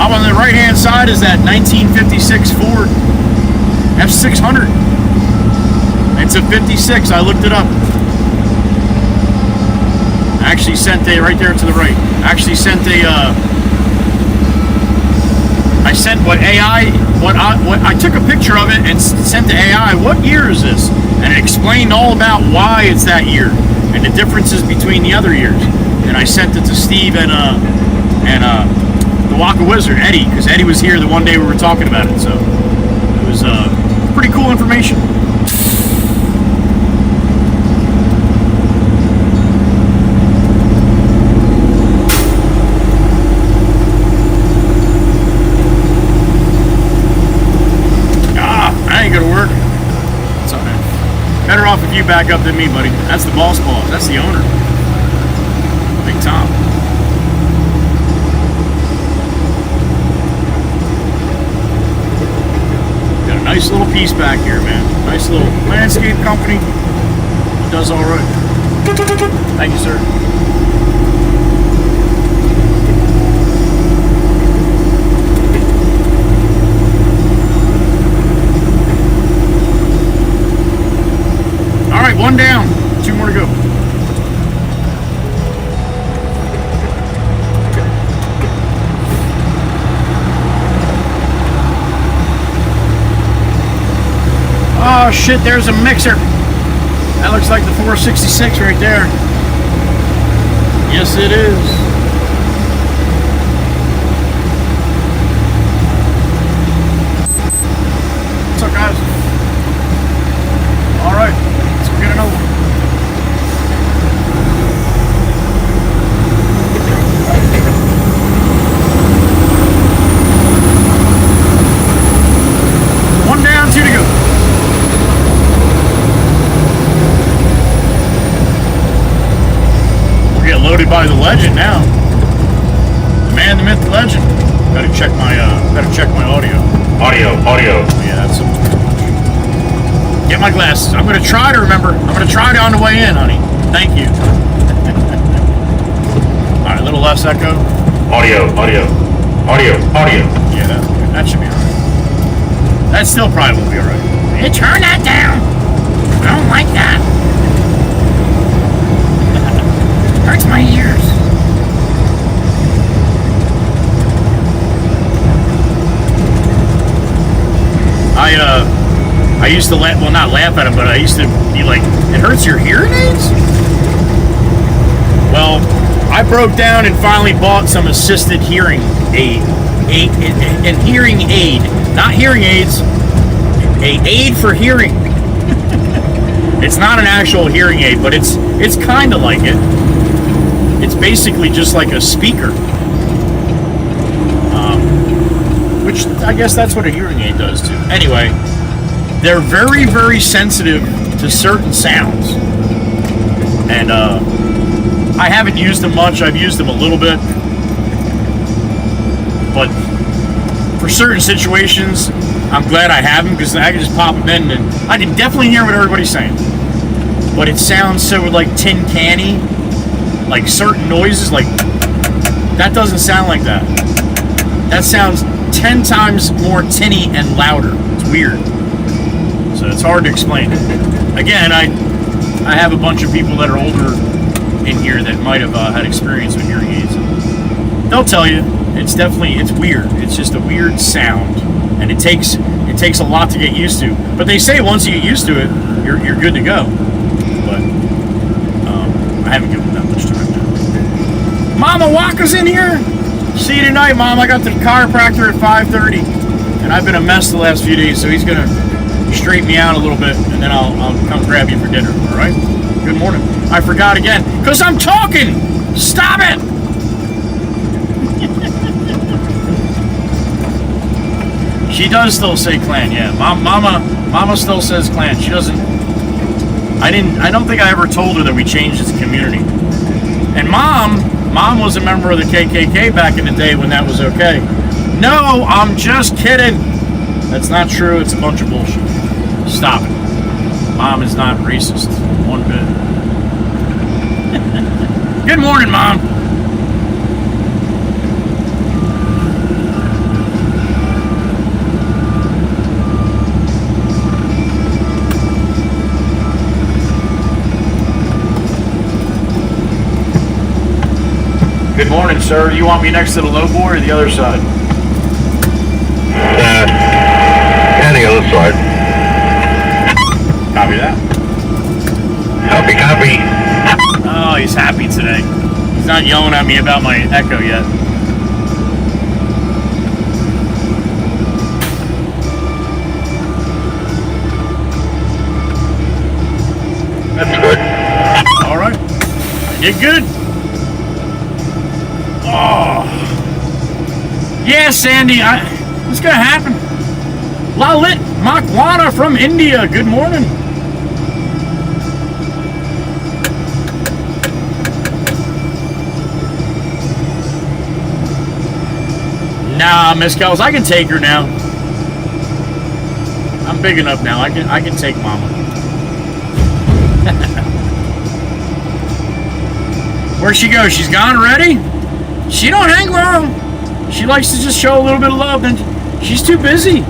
Up on the right-hand side is that 1956 Ford F600. It's a 56. I looked it up. Actually sent a right there to the right. Actually sent a. I sent what AI. What I took a picture of it and sent to AI. What year is this? And it explained all about why it's that year and the differences between the other years. And I sent it to Steve and the Waka Wizard, Eddie, because Eddie was here the one day we were talking about it. So it was pretty cool information. That ain't gonna work. It's all right. Better off if you back up than me, buddy. That's the boss. That's the owner. Big Tom. Got a nice little piece back here, man. Nice little landscape company. It does all right. Thank you, sir. All right, one down. 2 more to go. Oh shit, there's a mixer. That looks like the 466 right there. Yes, it is. What's up, guys? All right, let's go get another one. One down, 2 to go. Loaded by the legend now. The man, the myth, the legend. Better check my audio. Audio. Yeah, that's it. Get my glasses. I'm gonna try to remember. I'm gonna try it on the way in, honey. Thank you. Alright, a little less echo. Audio. Yeah, that should be alright. That still probably won't be alright. Hey, turn that down. I don't like that. Hurts my ears. I used to laugh, well, not laugh at him, but I used to be like, it hurts your hearing aids? Well, I broke down and finally bought some assisted hearing aid. An hearing aid, not hearing aids, a aid for hearing. It's not an actual hearing aid, but it's kind of like it. It's basically just like a speaker, which I guess that's what a hearing aid does too. Anyway, they're very, very sensitive to certain sounds, and I haven't used them much. I've used them a little bit, but for certain situations, I'm glad I have them because I can just pop them in and I can definitely hear what everybody's saying. But it sounds so like tin canny. Like certain noises, like that doesn't sound like that. that sounds 10 times more tinny and louder. It's weird. So it's hard to explain. Again, I have a bunch of people that are older in here that might have had experience with hearing aids. They'll tell you it's weird. It's just a weird sound, and it takes a lot to get used to. But they say once you get used to it, you're good to go. But I haven't given them that much time now. Mama Waka's in here. See you tonight, Mom. I got the chiropractor at 5:30, and I've been a mess the last few days, so he's gonna straighten me out a little bit, and then I'll come grab you for dinner. All right? Good morning. I forgot again, because I'm talking. Stop it. She does still say clan, yeah. Mama still says clan. She doesn't. I don't think I ever told her that we changed as a community. And Mom was a member of the KKK back in the day when that was okay. No, I'm just kidding. That's not true. It's a bunch of bullshit. Stop it. Mom is not racist one bit. Good morning, Mom. Good morning, sir. You want me next to the low boy or the other side? And the other side. Copy that. Copy. Oh, he's happy today. He's not yelling at me about my echo yet. That's good. All right. I did good. Oh. Yeah, Sandy, it's gonna happen. Lalit Makwana from India. Good morning. Nah, Miss Kels, I can take her now. I'm big enough now. I can take Mama. Where'd she go? She's gone already? She don't hang long. She likes to just show a little bit of love, and she's too busy.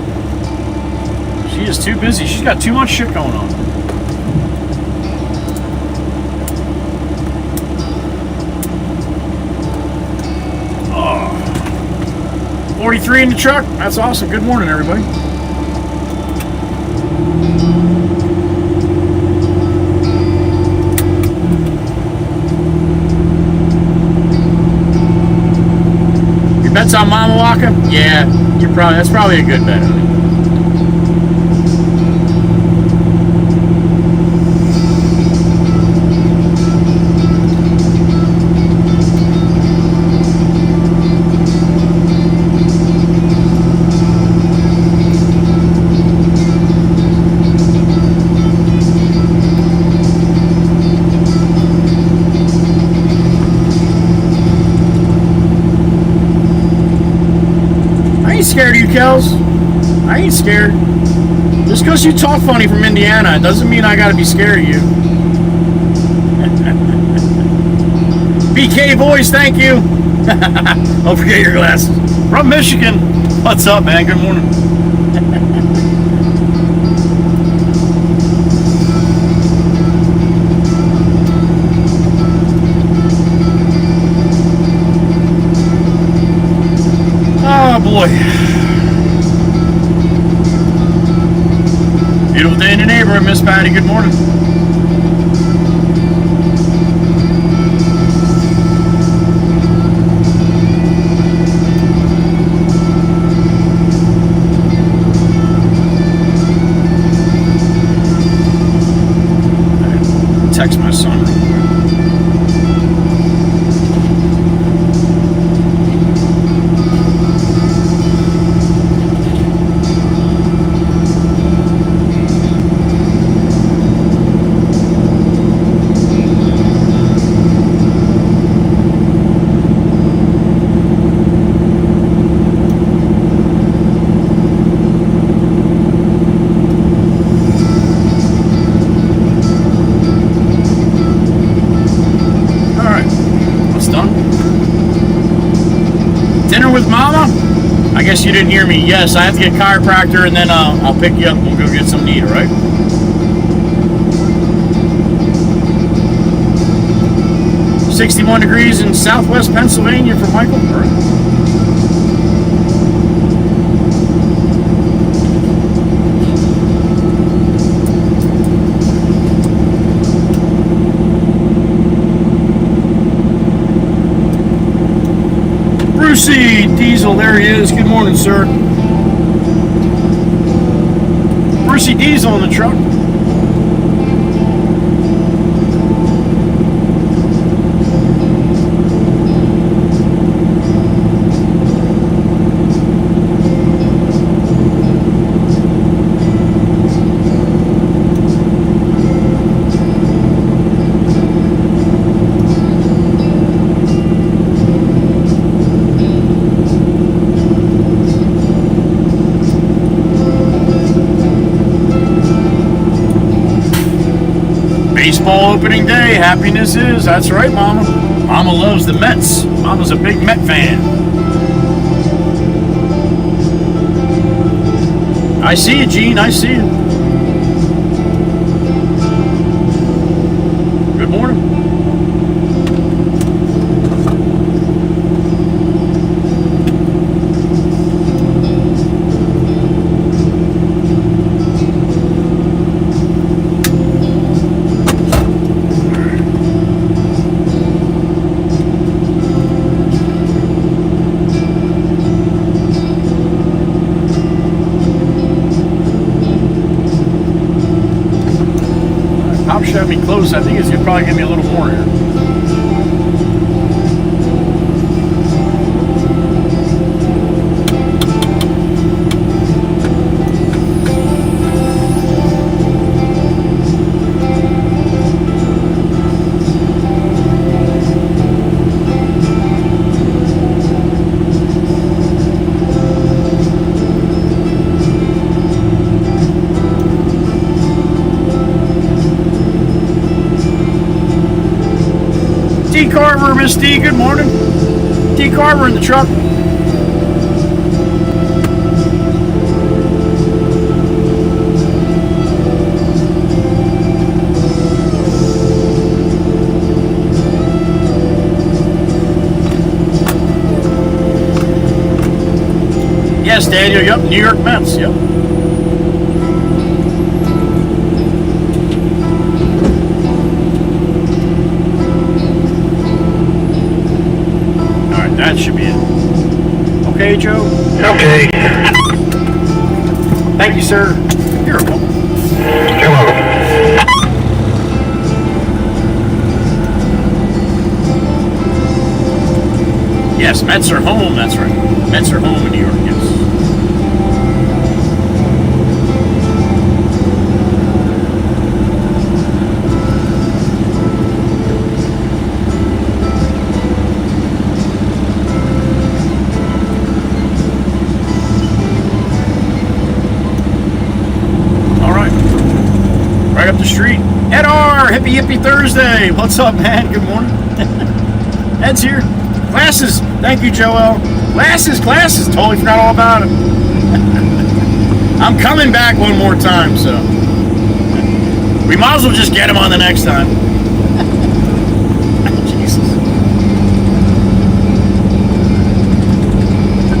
She is too busy. She's got too much shit going on. Oh. 43 in the truck. That's awesome. Good morning, everybody. That's on Mama Waka? Yeah, that's probably a good bet, honey. I ain't scared of you, Kels. I ain't scared. Just because you talk funny from Indiana, it doesn't mean I gotta be scared of you. BK boys, thank you. Don't forget your glasses. From Michigan. What's up, man? Good morning. Oh boy. Beautiful day in the neighborhood, Miss Patty. Good morning. Text my son real quick. guess you didn't hear me. Yes, I have to get a chiropractor, and then I'll pick you up and we'll go get something to eat, all right? $61 degrees in southwest Pennsylvania for Michael. All right. Brucey Diesel, there he is. Good morning, sir. Brucey Diesel in the truck. Baseball opening day, happiness is. That's right, Mama. Mama loves the Mets. Mama's a big Met fan. I see you, Gene. I see you. Good morning. Shot me close. I think he's gonna probably give me a little more here. D. Carver, Miss D, good morning. D. Carver in the truck. Yes, Daniel, yep, New York Mets, yep. That should be it. Okay, Joe? Okay. Thank you, sir. You're welcome. You're welcome. Yes, Mets are home, that's right. Mets are home in New York, yes. Right up the street. Ed R, hippie hippie Thursday. What's up, man? Good morning. Ed's here. Classes. Thank you, Joel. Classes. Totally forgot all about it. I'm coming back one more time, so we might as well just get him on the next time. Jesus.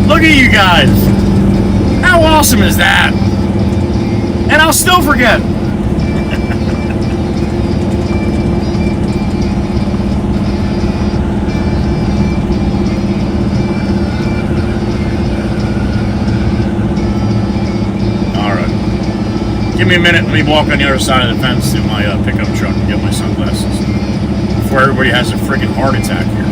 Look at you guys. How awesome is that? And I'll still forget. Give me a minute, let me walk on the other side of the fence to my pickup truck and get my sunglasses before everybody has a friggin' heart attack here.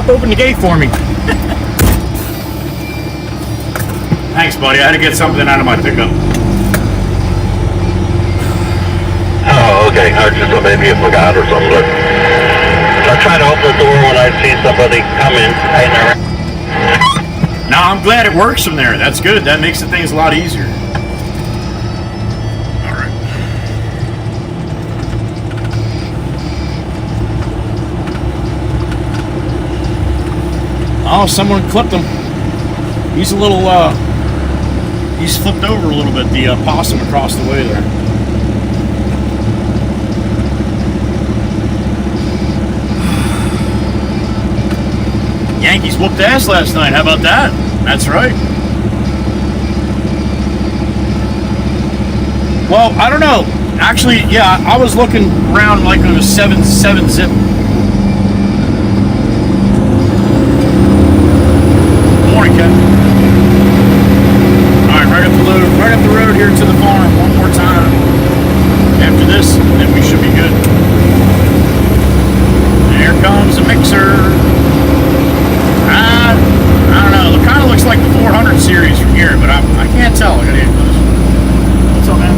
Pop open the gate for me. Thanks, buddy. I had to get something out of my pickup. Oh, okay. I just thought maybe you forgot or something. But I try to open the door when I see somebody come in. I never. No, I'm glad it works from there. That's good. That makes the things a lot easier. All right. Oh, someone clipped him. He's a little, he's flipped over a little bit, the possum across the way there. Yankees whooped ass last night. How about that? That's right. Well, I don't know. Actually, yeah, I was looking around like it was 7 zip. Morning, Ken. All right, right up the road here to the farm one more time. After this, then we should be good. There comes a mixer. I don't know. It kind of looks like the 400 series from here, but I can't tell. I gotta get close. What's up, man?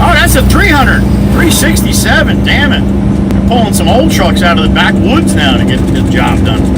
Oh, that's a 300. 367. Damn it. They're pulling some old trucks out of the backwoods now to get the job done.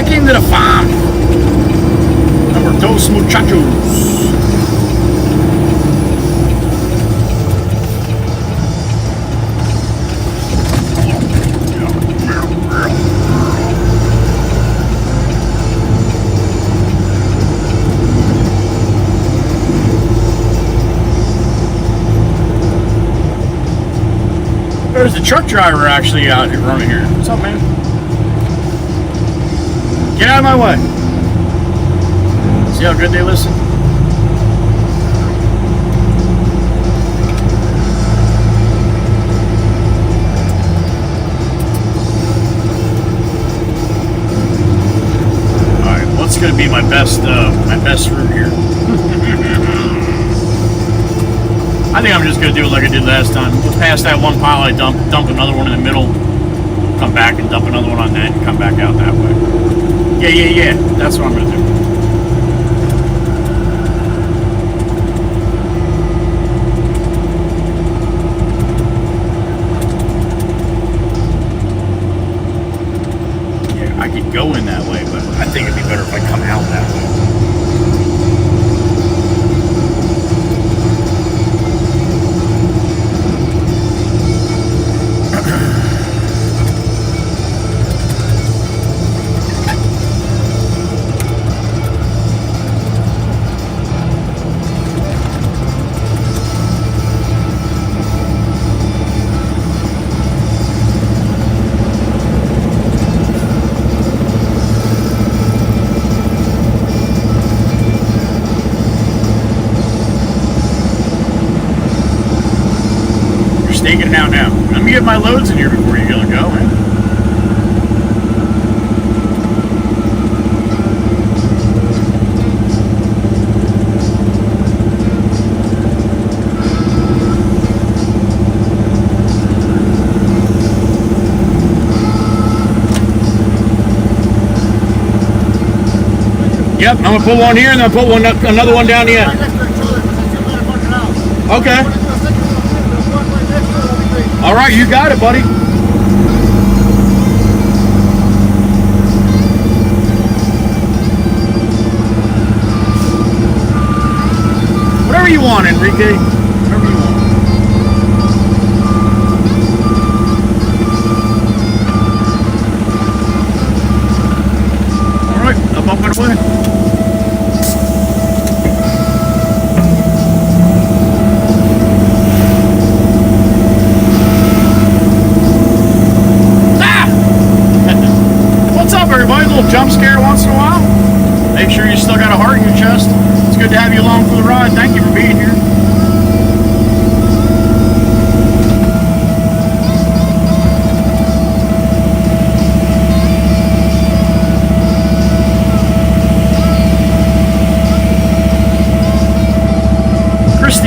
Into the farm. Number dos muchachos. There's the truck driver actually out here running here. What's up, man? Get out of my way. See how good they listen? Alright, what's gonna be my best route here? I think I'm just gonna do it like I did last time. We'll pass that one pile I dump another one in the middle, come back and dump another one on that and come back out that way. Yeah. That's what I'm gonna do. Yeah, I could go in that way, but I think it'd be better if I come out that way. Taking it out now. Let me get my loads in here before you go, man. Yep, I'm gonna put one here and then I'll put another one down the end. Okay. All right, you got it, buddy. Whatever you want, Enrique. Whatever you want.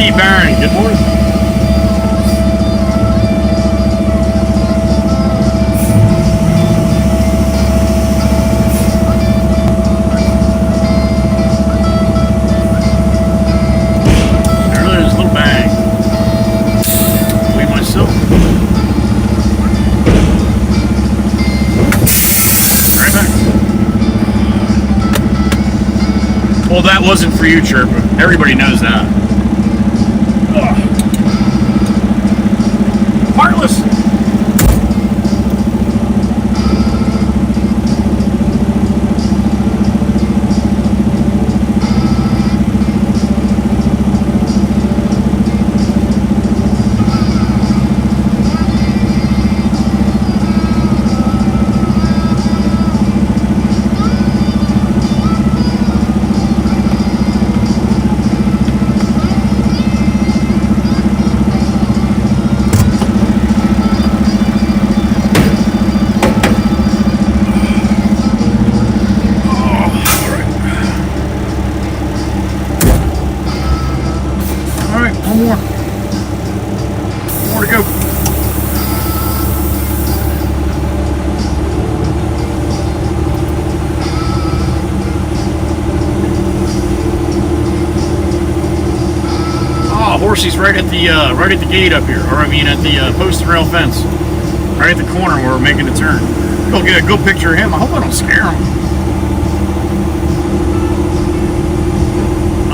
Steve Barron, good morning. There's a little bang. Believe myself. Right back. Well, that wasn't for you, Chirp. Everybody knows that. Heartless. More to go. Oh, Horsey's right at the gate up here, or I mean at the post and rail fence, right at the corner where we're making a turn. Go get a good picture of him. I hope I don't scare him.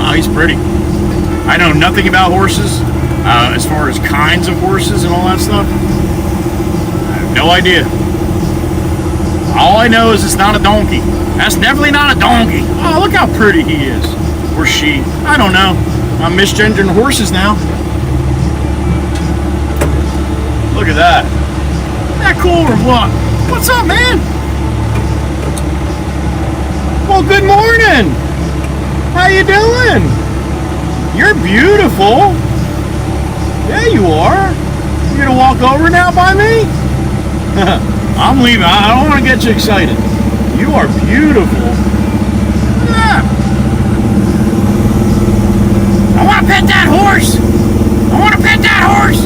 Oh, he's pretty. I know nothing about horses, as far as kinds of horses and all that stuff. I have no idea. All I know is it's not a donkey. That's definitely not a donkey. Oh, look how pretty he is. Or she. I don't know. I'm misgendering horses now. Look at that. Isn't that cool or what? What's up, man? Well, good morning. How you doing? You're beautiful. Yeah, you are. You gonna walk over now by me? I'm leaving. I don't want to get you excited. You are beautiful. Yeah. I want to pet that horse. I want to pet that horse.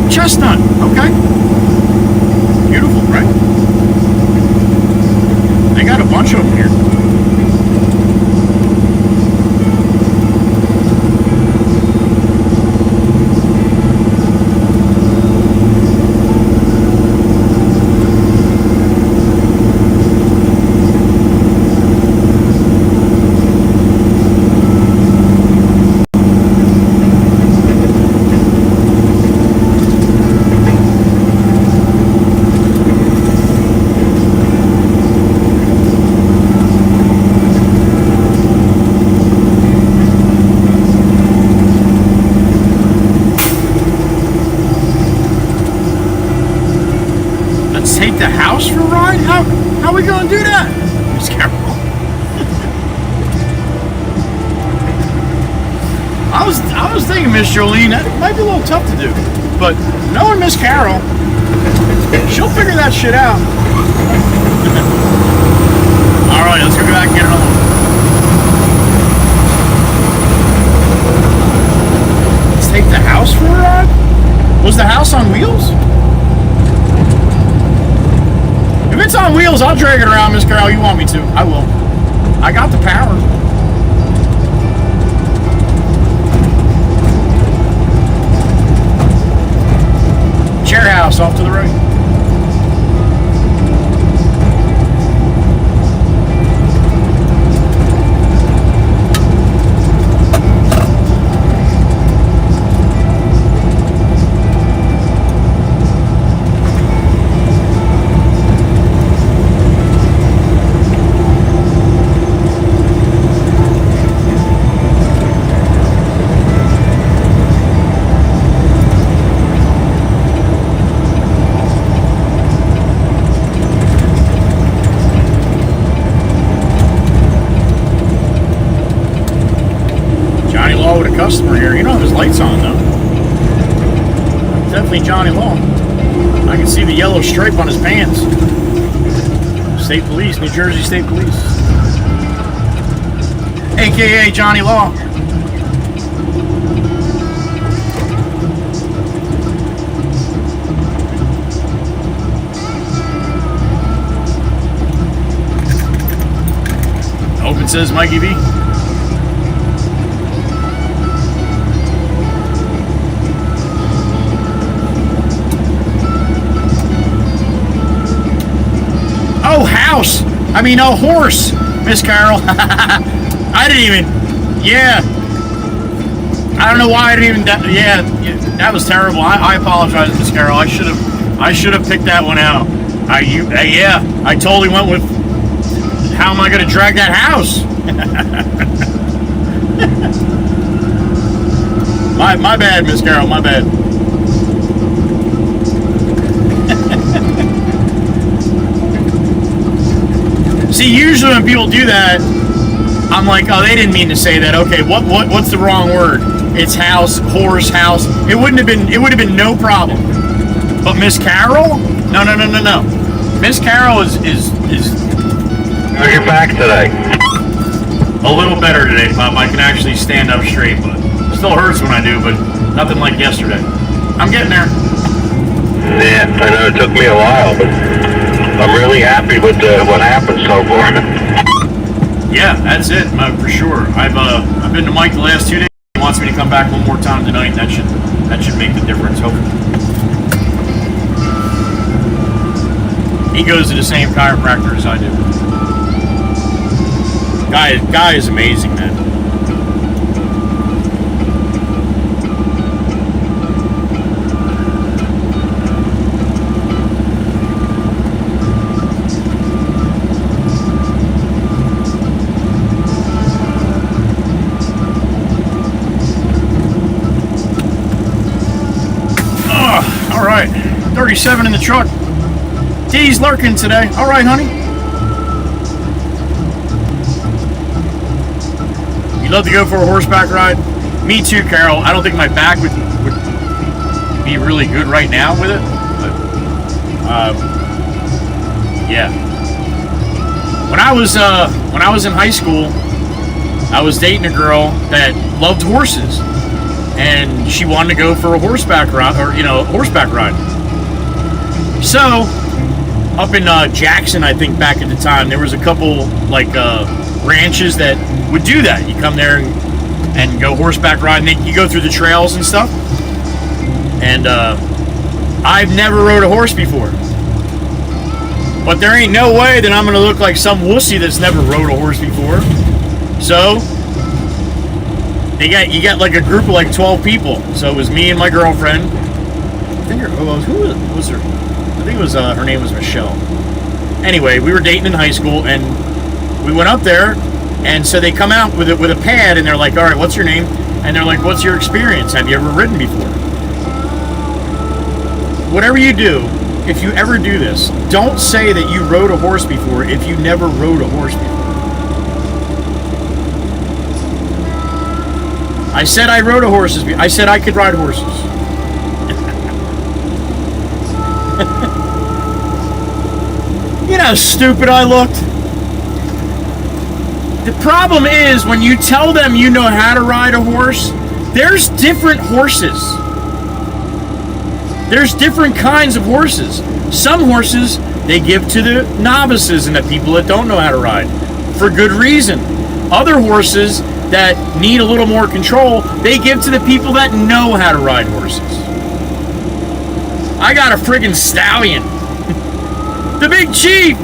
Chestnut, okay. Beautiful, right? They got a bunch of them here. Take the house for a ride? How are we going to do that? Miss Carol. I was thinking, Miss Jolene, that might be a little tough to do. But knowing Miss Carol, she'll figure that shit out. All right, let's go back and get another one. Let's take the house for a ride? Was the house on wheels? If it's on wheels, I'll drag it around, Miss Carol. You want me to? I will. I got the power. Chair house off to the right. Customer here. You don't have his lights on though. definitely Johnny Law. I can see the yellow stripe on his pants. State Police, New Jersey State Police. AKA Johnny Law. Hope it says Mikey V. Oh, house. I mean, oh, horse, Miss Carol. I didn't even. Yeah. I don't know why I didn't even. Yeah, that was terrible. I apologize, Miss Carol. I should have picked that one out. Yeah. I totally went with. How am I going to drag that house? my bad, Miss Carol. My bad. See, usually when people do that, I'm like, oh, they didn't mean to say that. Okay, what's the wrong word? It's house, horse, house. It would have been no problem. But Miss Carol? No. Miss Carol is How's your back today? a little better today, Pop. I can actually stand up straight, but it still hurts when I do, but nothing like yesterday. I'm getting there. Yeah, I know it took me a while, but I'm really happy with what happened so far. Yeah, that's it, for sure. I've been to Mike the last 2 days. He wants me to come back one more time tonight. That should make the difference, hopefully. He goes to the same chiropractor as I do. Guy is amazing, man. All right, 37 in the truck. D's lurking today. All right, honey. You love to go for a horseback ride? Me too, Carol. I don't think my back would be really good right now with it. But, yeah. When I was in high school, I was dating a girl that loved horses, and she wanted to go for a horseback ride, or horseback ride. So, up in Jackson, I think back at the time, there was a couple like ranches that would do that. You come there and go horseback riding. You go through the trails and stuff. And I've never rode a horse before, but there ain't no way that I'm gonna look like some wussy that's never rode a horse before. So you got like a group of like 12 people. So it was me and my girlfriend. I think who was her? I think it was her name was Michelle. Anyway, we were dating in high school, and we went up there, and so they come out with a pad, and they're like, all right, what's your name? And they're like, what's your experience? Have you ever ridden before? Whatever you do, if you ever do this, don't say that you rode a horse before if you never rode a horse before. I said I rode a horses. I said I could ride horses. You know how stupid I looked? The problem is when you tell them you know how to ride a horse, there's different horses. There's different kinds of horses. Some horses they give to the novices and the people that don't know how to ride for good reason. Other horses that need a little more control, they give to the people that know how to ride horses. I got a friggin' stallion. The Big Chief!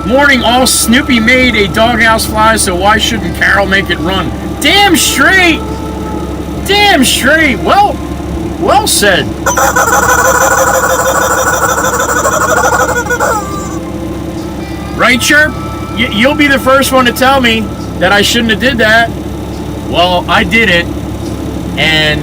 Morning, all Snoopy made a doghouse fly, so why shouldn't Carol make it run? Damn straight! Damn straight! Well said. Right, Chirp? You'll be the first one to tell me that I shouldn't have did that. Well, I did it, and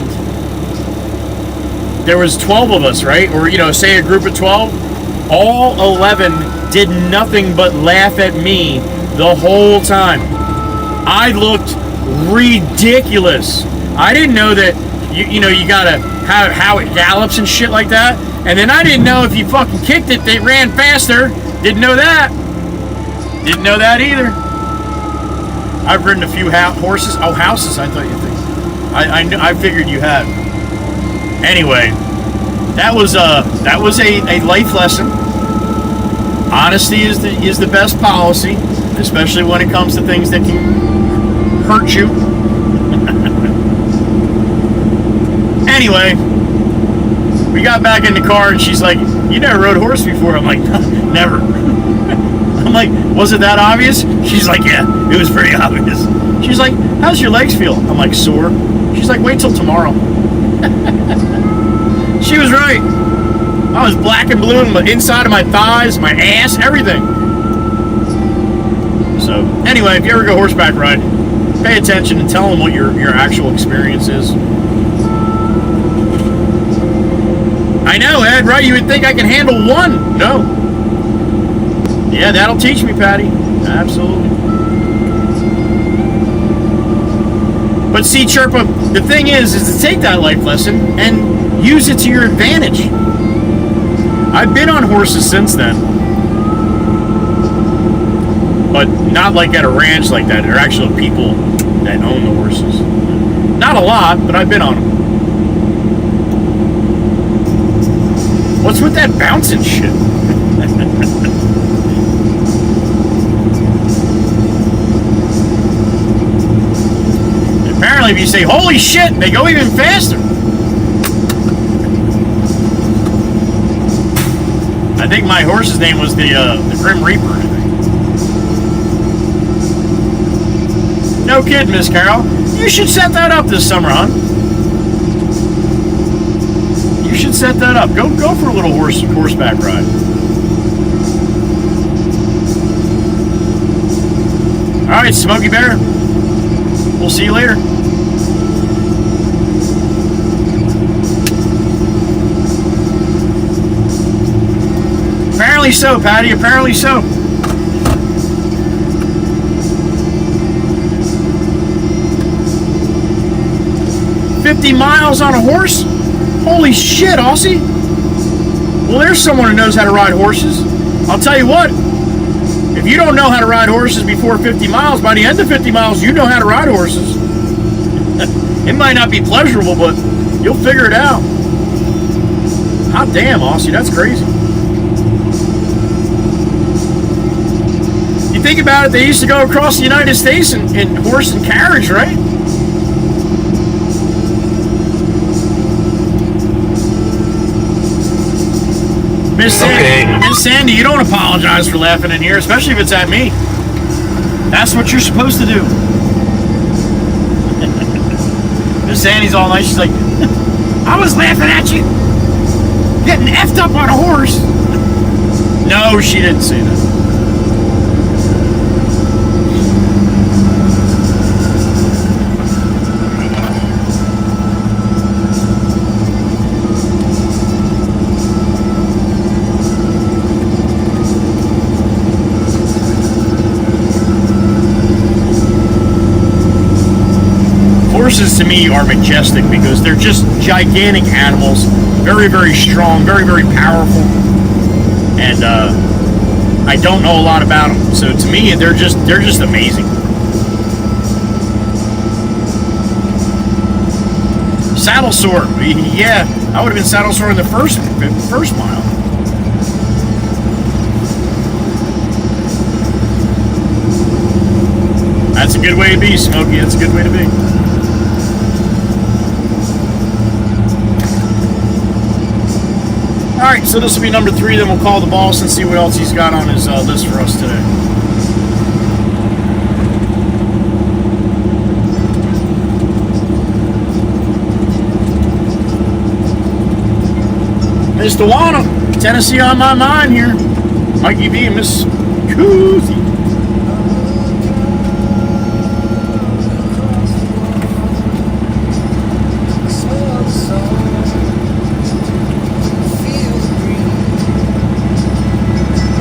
there was 12 of us, right? Or, say a group of 12. All 11 did nothing but laugh at me the whole time. I looked ridiculous. I didn't know that you know, you gotta how it gallops and shit like that. And then I didn't know if you fucking kicked it, they ran faster. Didn't know that. Didn't know that either. I've ridden a few horses. Oh, houses. I thought you think. I figured you had. Anyway, that was a life lesson. Honesty is the best policy, especially when it comes to things that can hurt you. Anyway, we got back in the car and she's like, "You never rode a horse before?" I'm like, "Never." I'm like, "Was it that obvious?" She's like, "Yeah, it was very obvious." She's like, "How's your legs feel?" I'm like, "Sore." She's like, "Wait till tomorrow." She was right. I was black and blue on the inside of my thighs, my ass, everything. So, anyway, if you ever go horseback riding, pay attention and tell them what your actual experience is. I know, Ed, right? You would think I can handle one. No. Yeah, that'll teach me, Patty. Absolutely. But see, Chirpa, the thing is to take that life lesson and use it to your advantage. I've been on horses since then. But not like at a ranch like that. There are actual people that own the horses. Not a lot, but I've been on them. What's with that bouncing shit? Apparently, if you say, "Holy shit," they go even faster. I think my horse's name was the Grim Reaper, I think. No kid, Miss Carol. You should set that up this summer, hon. You should set that up. Go for a little horseback ride. All right, Smokey Bear. We'll see you later. Apparently so, Patty. Apparently so. "50 miles on a horse? Holy shit, Aussie." Well, there's someone who knows how to ride horses. I'll tell you what. If you don't know how to ride horses before 50 miles, by the end of 50 miles, you know how to ride horses. It might not be pleasurable, but you'll figure it out. Hot damn, Aussie. That's crazy. You think about it, they used to go across the United States in horse and carriage, right? Miss Sandy, you don't apologize for laughing in here, especially if it's at me. That's what you're supposed to do. Miss Sandy's all nice. She's like, "I was laughing at you getting effed up on a horse." No, she didn't say that. Horses to me are majestic because they're just gigantic animals, very, very strong, very, very powerful, and I don't know a lot about them. So to me, they're just amazing. Saddle sore, yeah, I would have been saddle sore in the first mile. That's a good way to be, Smokey. That's a good way to be. All right, so this will be number 3. Then we'll call the boss and see what else he's got on his list for us today. Miss Dewana, Tennessee on my mind here. Mikey B and Miss Koozie.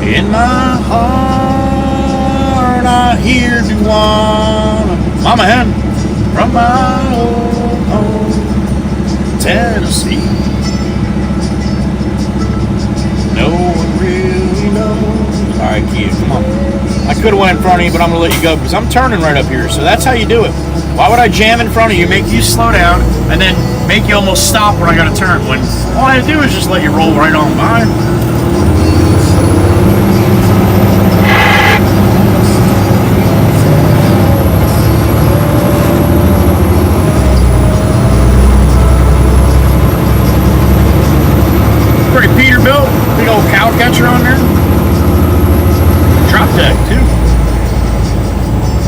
In my heart, I hear Dewana, Mama Hen, from my old home. Tennessee. No one really knows. All right, Kia, come on. I could have went in front of you, but I'm going to let you go because I'm turning right up here. So that's how you do it. Why would I jam in front of you, make you slow down, and then make you almost stop when I got to turn when all I had to do is just let you roll right on by? Pretty Peterbilt, big old cow catcher on there. Drop deck too.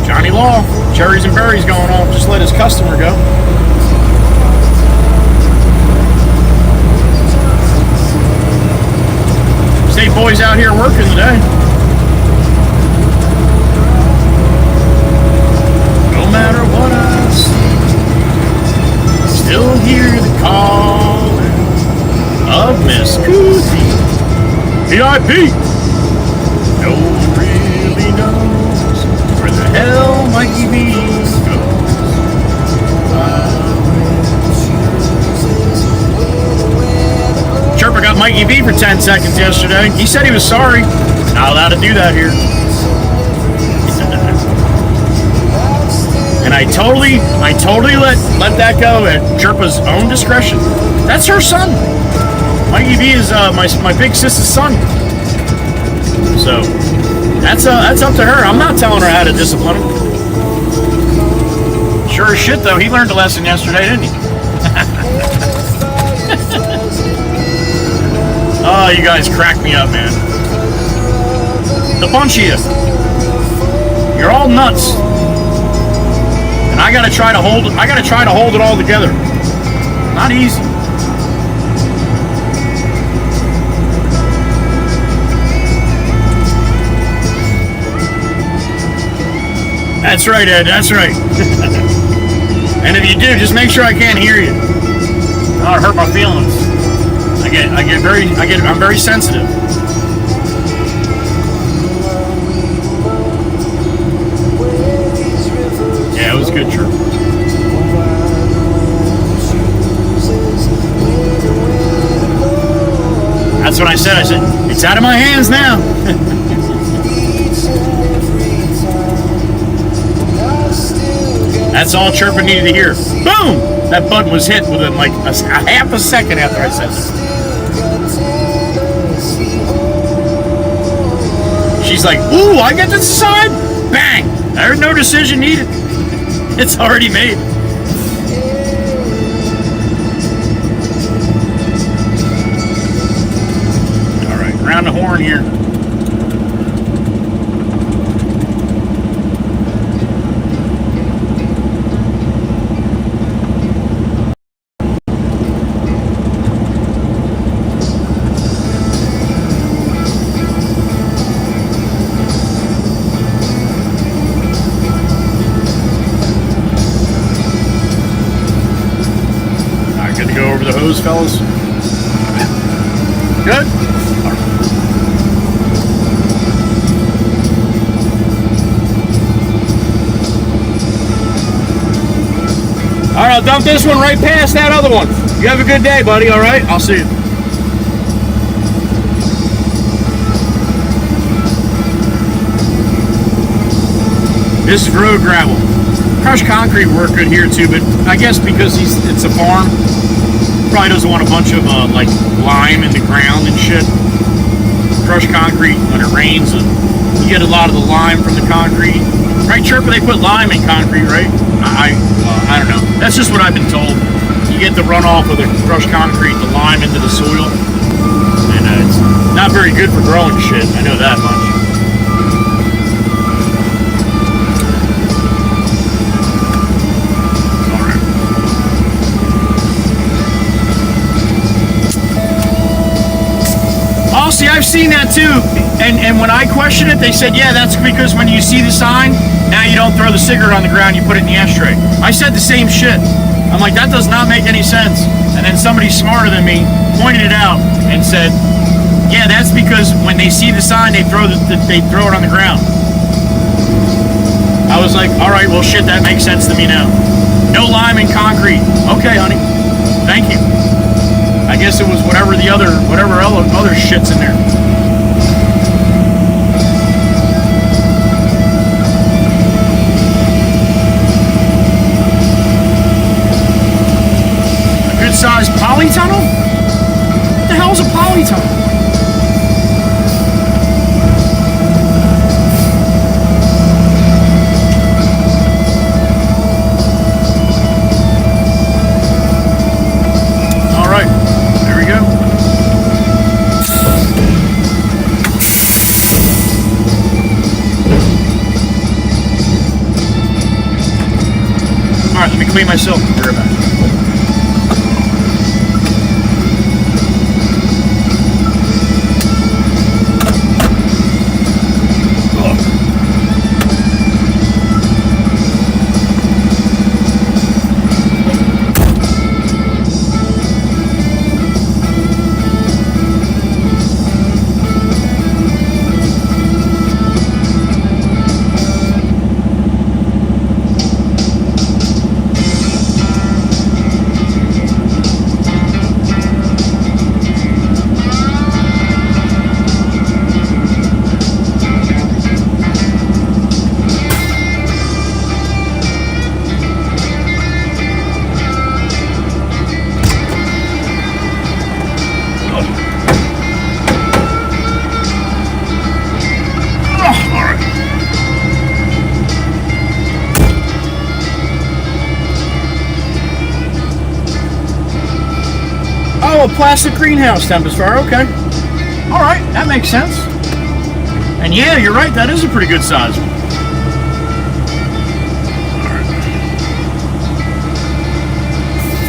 Johnny Law, cherries and berries going on. Just let his customer go. State boys out here working today. No matter what I see, still hear the calling of Miss Cootie. VIP. No one really knows where the hell Mikey B goes. Chirper got Mikey B for 10 seconds yesterday. He said he was sorry. Not allowed to do that here. And I totally let that go at Chirpa's own discretion. That's her son. Mikey B is my big sister's son. So that's up to her. I'm not telling her how to discipline him. Sure as shit though, he learned a lesson yesterday, didn't he? Oh, you guys crack me up, man. The bunch of you. You're all nuts. And I gotta try to hold it all together. Not easy. That's right, Ed. That's right. And if you do, just make sure I can't hear you. That'll hurt my feelings. I'm very sensitive. Yeah, it was good, true. That's what I said. I said, it's out of my hands now. That's all Chirpa needed to hear. Boom! That button was hit within like a half a second after I said it. She's like, ooh, I get to decide? Bang! There's no decision needed. It's already made. All right, around the horn here. Fellas, good. All right, I'll dump this one right past that other one. You have a good day, buddy. All right, I'll see you. This is road gravel. Crushed concrete work good here too, but I guess because it's a farm. Probably doesn't want a bunch of like lime in the ground and shit. Crushed concrete when it rains, and you get a lot of the lime from the concrete. Right, Chirpa? They put lime in concrete, right? I don't know. That's just what I've been told. You get the runoff of the crushed concrete, the lime into the soil, and it's not very good for growing shit. I know that much. See, I've seen that too, and when I questioned it, they said, yeah, that's because when you see the sign, now you don't throw the cigarette on the ground, you put it in the ashtray. I said the same shit. I'm like, that does not make any sense. And then somebody smarter than me pointed it out and said, yeah, that's because when they see the sign, they throw it on the ground. I was like, all right, well, shit, that makes sense to me now. No lime in concrete. Okay, honey. Thank you. I guess it was whatever other shit's in there. A good sized polytunnel? What the hell's a polytunnel? Let me clean myself. Be right back. Oh, a plastic greenhouse Tempest-Fire, okay. Alright, that makes sense. And yeah, you're right, that is a pretty good size one.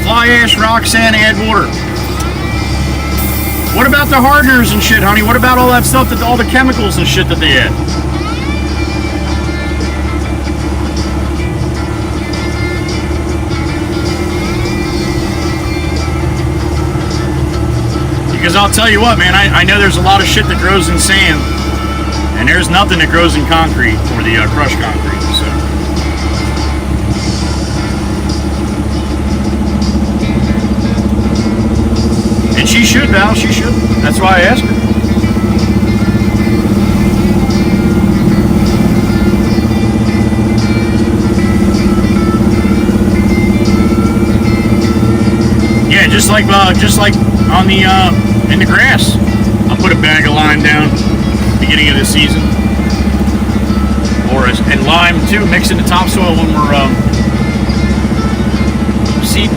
Fly ash, rock, sand, add water. What about the hardeners and shit, honey? What about all that stuff, all the chemicals and shit that they add? Because I'll tell you what, man, I know there's a lot of shit that grows in sand, and there's nothing that grows in concrete, or the crushed concrete, so. And she should, Val, she should. That's why I asked her. Yeah, just like on the in the grass. I'll put a bag of lime down beginning of the season, and lime too. Mix in the topsoil when we're seeding.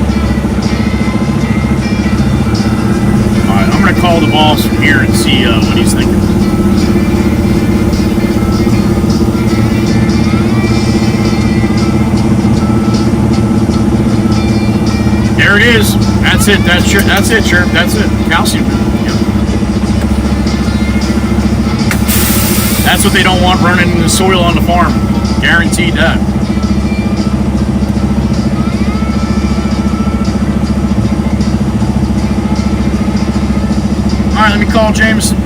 All right, I'm gonna call the boss from here and see what he's thinking. There it is. That's it. That's it, Chirp. That's it. Calcium. Yep. That's what they don't want running in the soil on the farm. Guaranteed that. All right, let me call Jameson.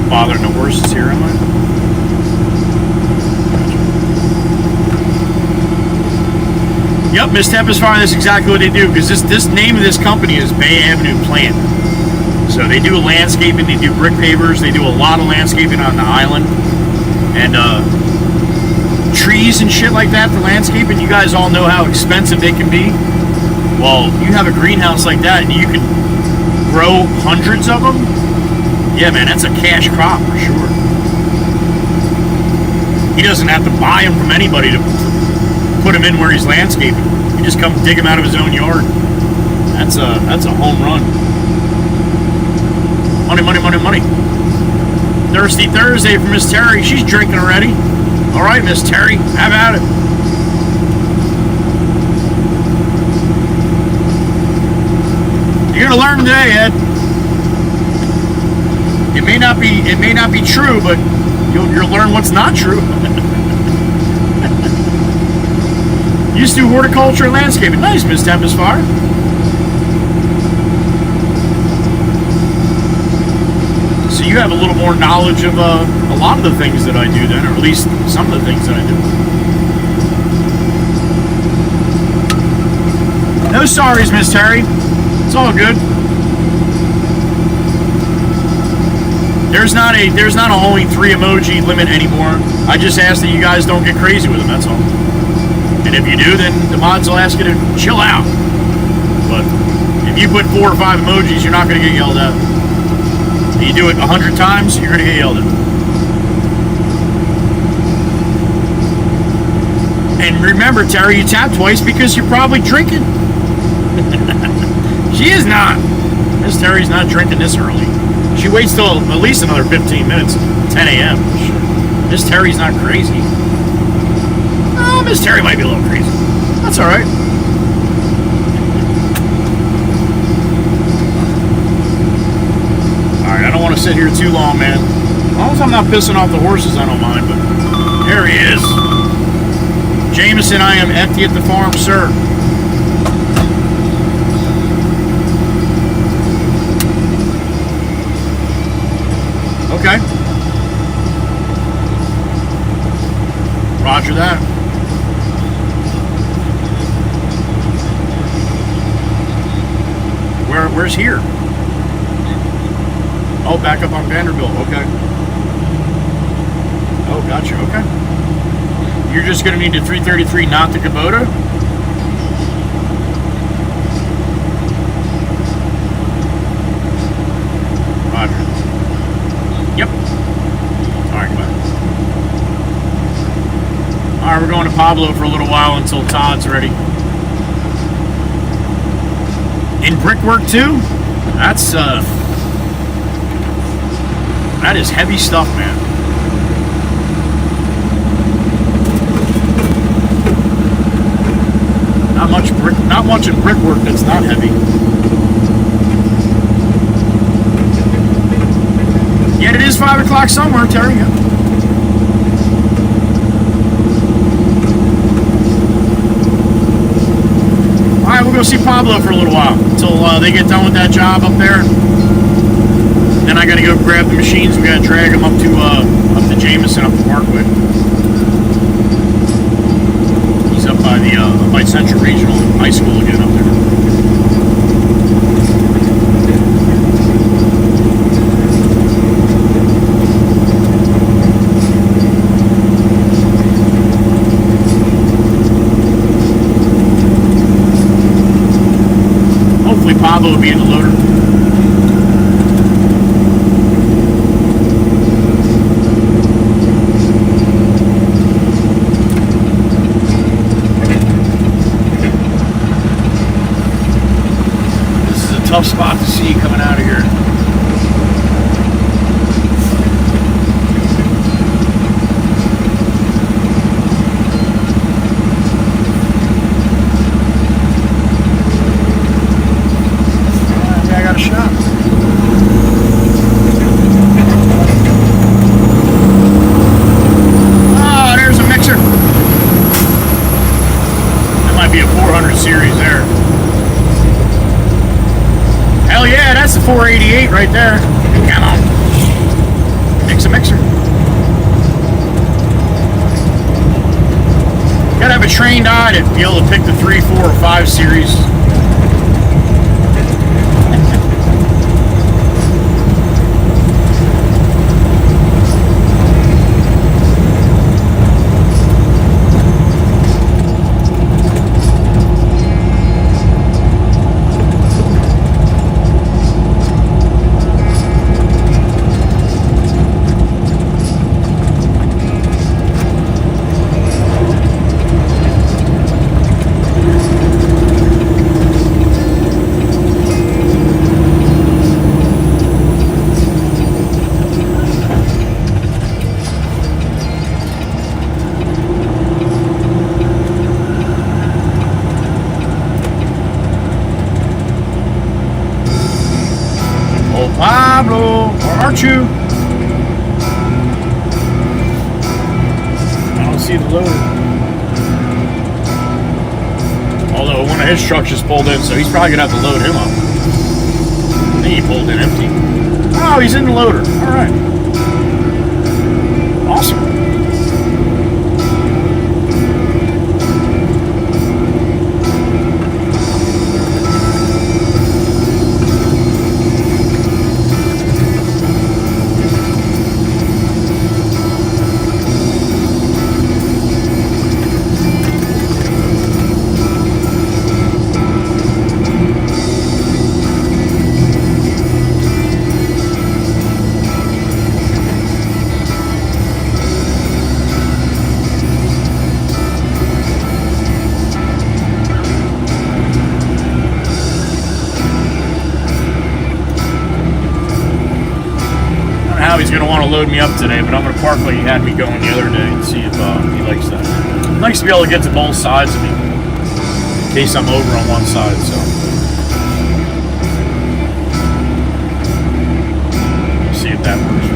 Bothering the horses here, am I? Gotcha. Yep, Miss Tempest-Fire, that's exactly what they do, because this name of this company is Bay Avenue Plant. So they do landscaping, they do brick pavers, they do a lot of landscaping on the island, and trees and shit like that for landscaping, you guys all know how expensive they can be. Well, you have a greenhouse like that and you can grow hundreds of them. Yeah, man, that's a cash crop for sure. He doesn't have to buy them from anybody to put them in where he's landscaping. You just come dig them out of his own yard. That's a home run. Money, money, money, money. Thirsty Thursday for Miss Terry. She's drinking already. All right, Miss Terry, have at it. You're gonna learn today, Ed. It may not be true, but you'll learn what's not true. Used to do horticulture and landscaping. Nice, Miss Tempest Fire. So you have a little more knowledge of a lot of the things that I do then, or at least some of the things that I do. No sorries, Miss Terry. It's all good. There's not a only 3 emoji limit anymore. I just ask that you guys don't get crazy with them, that's all. And if you do, then the mods will ask you to chill out. But if you put 4 or 5 emojis, you're not going to get yelled at. If you do it 100 times, you're going to get yelled at. And remember, Terry, you tap twice because you're probably drinking. She is not. Miss Terry's not drinking this early. She waits till at least another 15 minutes, 10 a.m. Miss Terry's not crazy. Oh, Miss Terry might be a little crazy. That's all right. All right, I don't want to sit here too long, man. As long as I'm not pissing off the horses, I don't mind, but there he is. Jameson, I am empty at the farm, sir. Okay. Roger that. Where's here? Oh, back up on Vanderbilt. Okay. Oh, gotcha. Okay. You're just going to need the 333, not the Kubota? Roger. Yep. Alright, goodbye. Alright, we're going to Pablo for a little while until Todd's ready. In brickwork too? That's that is heavy stuff, man. Not much in brickwork that's not heavy. Yet it is 5 o'clock somewhere, Terry. Yeah. Alright, we'll go see Pablo for a little while until they get done with that job up there. Then I gotta go grab the machines. We gotta drag them up to Jameson, up the Parkway. He's up by the by Central Regional High School again up there. Pablo will be in the loader. This is a tough spot to see coming out of here. Series there. Hell yeah, that's the 488 right there. Come on. Mix a mixer. Gotta have a trained eye to be able to pick the 3, 4, or 5 series. Archu. I don't see the loader. Although one of his trucks just pulled in, so he's probably gonna have to load him up. I think he pulled in empty. Oh, he's in the loader. All right. Awesome. He's going to want to load me up today, but I'm going to park like he had me going the other day and see if he likes that. He likes to be able to get to both sides of me in case I'm over on one side, so. See if that works.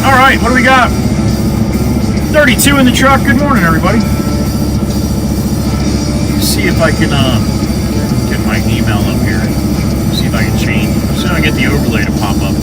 All right, what do we got? 32 in the truck. Good morning, everybody. See if I can get my email up here. See if I can change. See if I can get the overlay to pop up.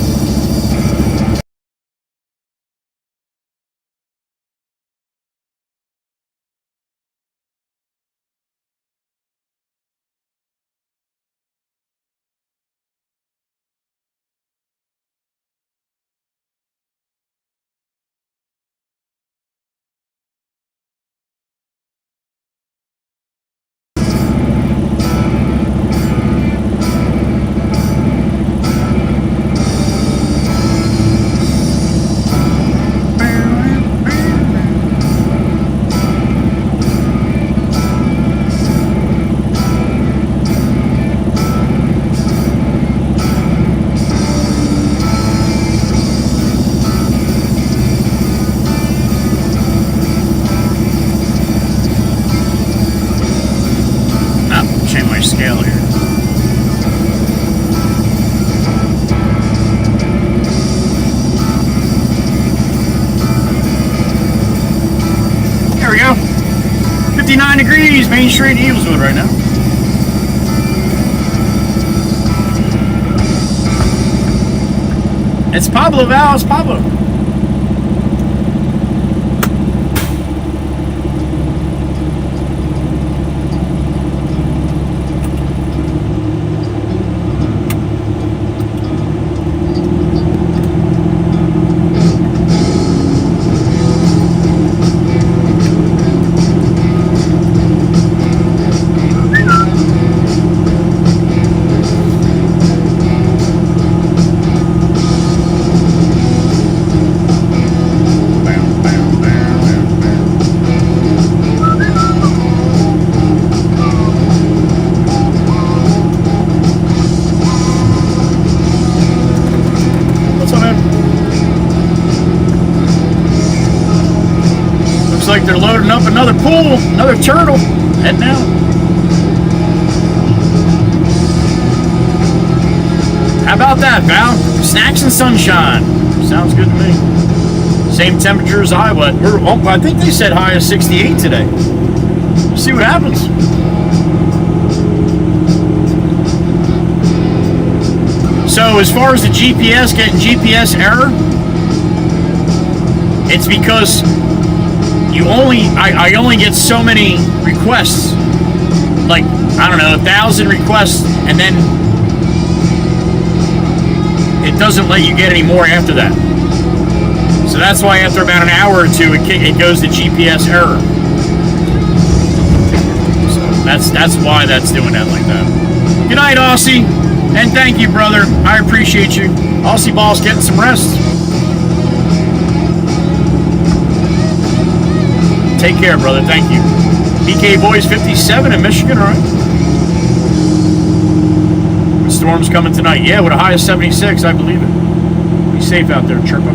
Scale here. There we go. 59 degrees, Main Street, Eagleswood right now. It's Pablo, Val. It's Pablo. Like they're loading up another pool, another turtle, heading out. How about that, Val? Snacks and sunshine. Sounds good to me. Same temperature as Iowa. I think they said high of 68 today. We'll see what happens. So as far as the GPS, getting GPS error, it's because I only get so many requests, like, I don't know, 1,000 requests, and then it doesn't let you get any more after that. So that's why after about an hour or two, it goes to GPS error. So that's why that's doing that like that. Good night, Aussie, and thank you, brother. I appreciate you. Aussie Ball's getting some rest. Take care, brother. Thank you. BK Boys 57 in Michigan, all right? The storm's coming tonight. Yeah, with a high of 76, I believe it. Be safe out there, Chirpa.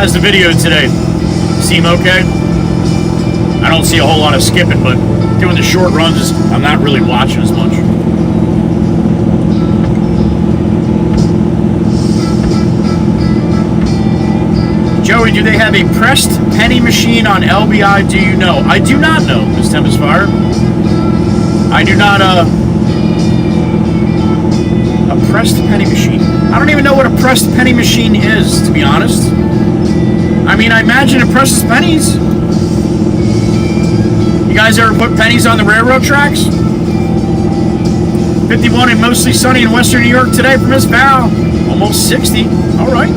How's the video today? Seem okay? I don't see a whole lot of skipping, but doing the short runs, I'm not really watching as much. Joey, do they have a pressed penny machine on LBI? Do you know? I do not know, Miss Tempest Fire. I do not, a pressed penny machine. I don't even know what a pressed penny machine is, to be honest. I mean, I imagine it presses pennies. You guys ever put pennies on the railroad tracks? 51 and mostly sunny in western New York today for Miss Val. Almost 60. All right.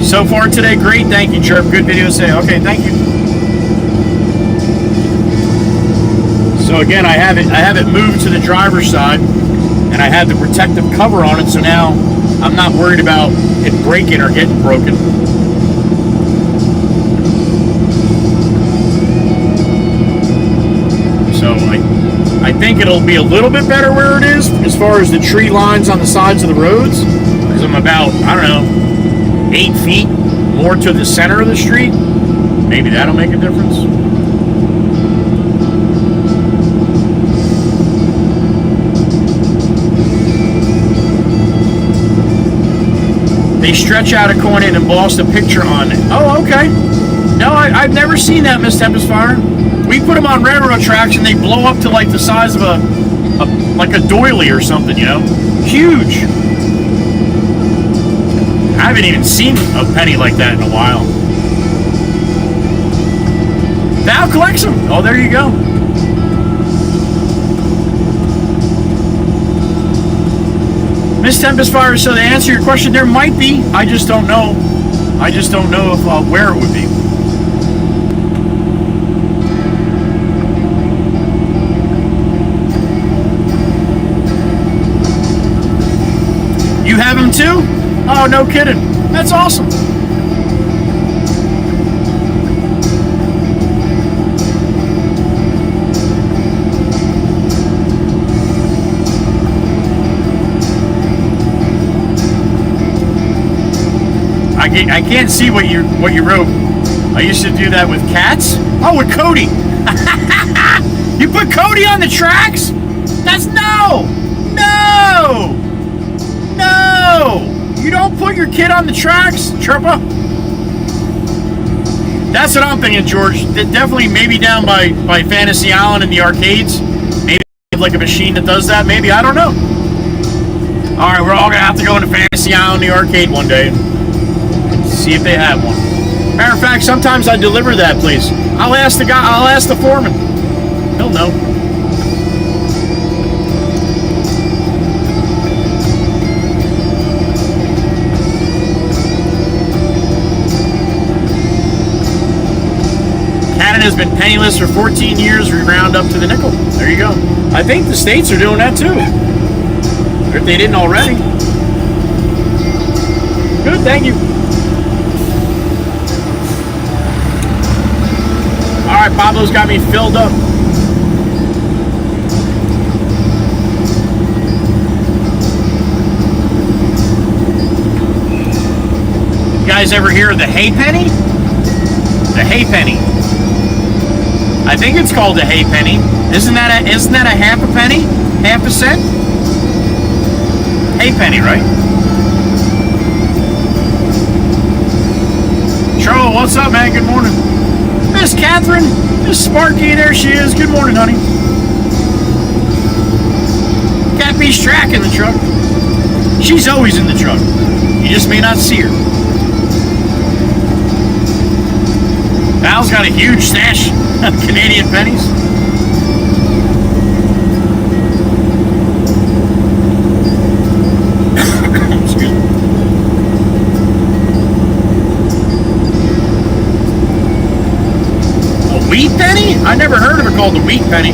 So far today, great. Thank you, Chirp. Good video to say. Okay, thank you. So again, I have it moved to the driver's side, and I have the protective cover on it. So now I'm not worried about it breaking or getting broken. So I think it'll be a little bit better where it is as far as the tree lines on the sides of the roads, because I'm about, I don't know, 8 feet more to the center of the street. Maybe that'll make a difference. They stretch out a coin and emboss a picture on it. Oh, okay. No, I've never seen that, Miss Tempest Fire. We put them on railroad tracks and they blow up to like the size of like a doily or something, you know? Huge. I haven't even seen a penny like that in a while. Val collects them. Oh, there you go. Miss Tempest Fire, so to answer your question, there might be. I just don't know. I just don't know if where it would be. You have them too? Oh, no kidding. That's awesome. I can't see what you wrote. I used to do that with cats. Oh, with Cody. You put Cody on the tracks? That's no. You don't put your kid on the tracks, Chirpa. That's what I'm thinking, George. Definitely maybe down by Fantasy Island in the arcades. Maybe like a machine that does that. Maybe, I don't know. All right, we're all gonna have to go into Fantasy Island, the arcade one day. See if they have one. Matter of fact, sometimes I deliver that place. I'll ask the guy. I'll ask the foreman. He'll know. Canada's been penniless for 14 years. We round up to the nickel. There you go. I think the states are doing that too. Or if they didn't already. Good, thank you. All right, Pablo's got me filled up. You guys ever hear of the hay penny? The hay penny. I think it's called a hay penny. Isn't that a half a penny? Half a cent? Hay penny, right? Charles, what's up, man? Good morning. Miss Catherine, Miss Sparky, there she is. Good morning, honey. Cappy's track in the truck. She's always in the truck. You just may not see her. Val's got a huge stash of Canadian pennies. Excuse me. Wheat penny? I never heard of it called the wheat penny.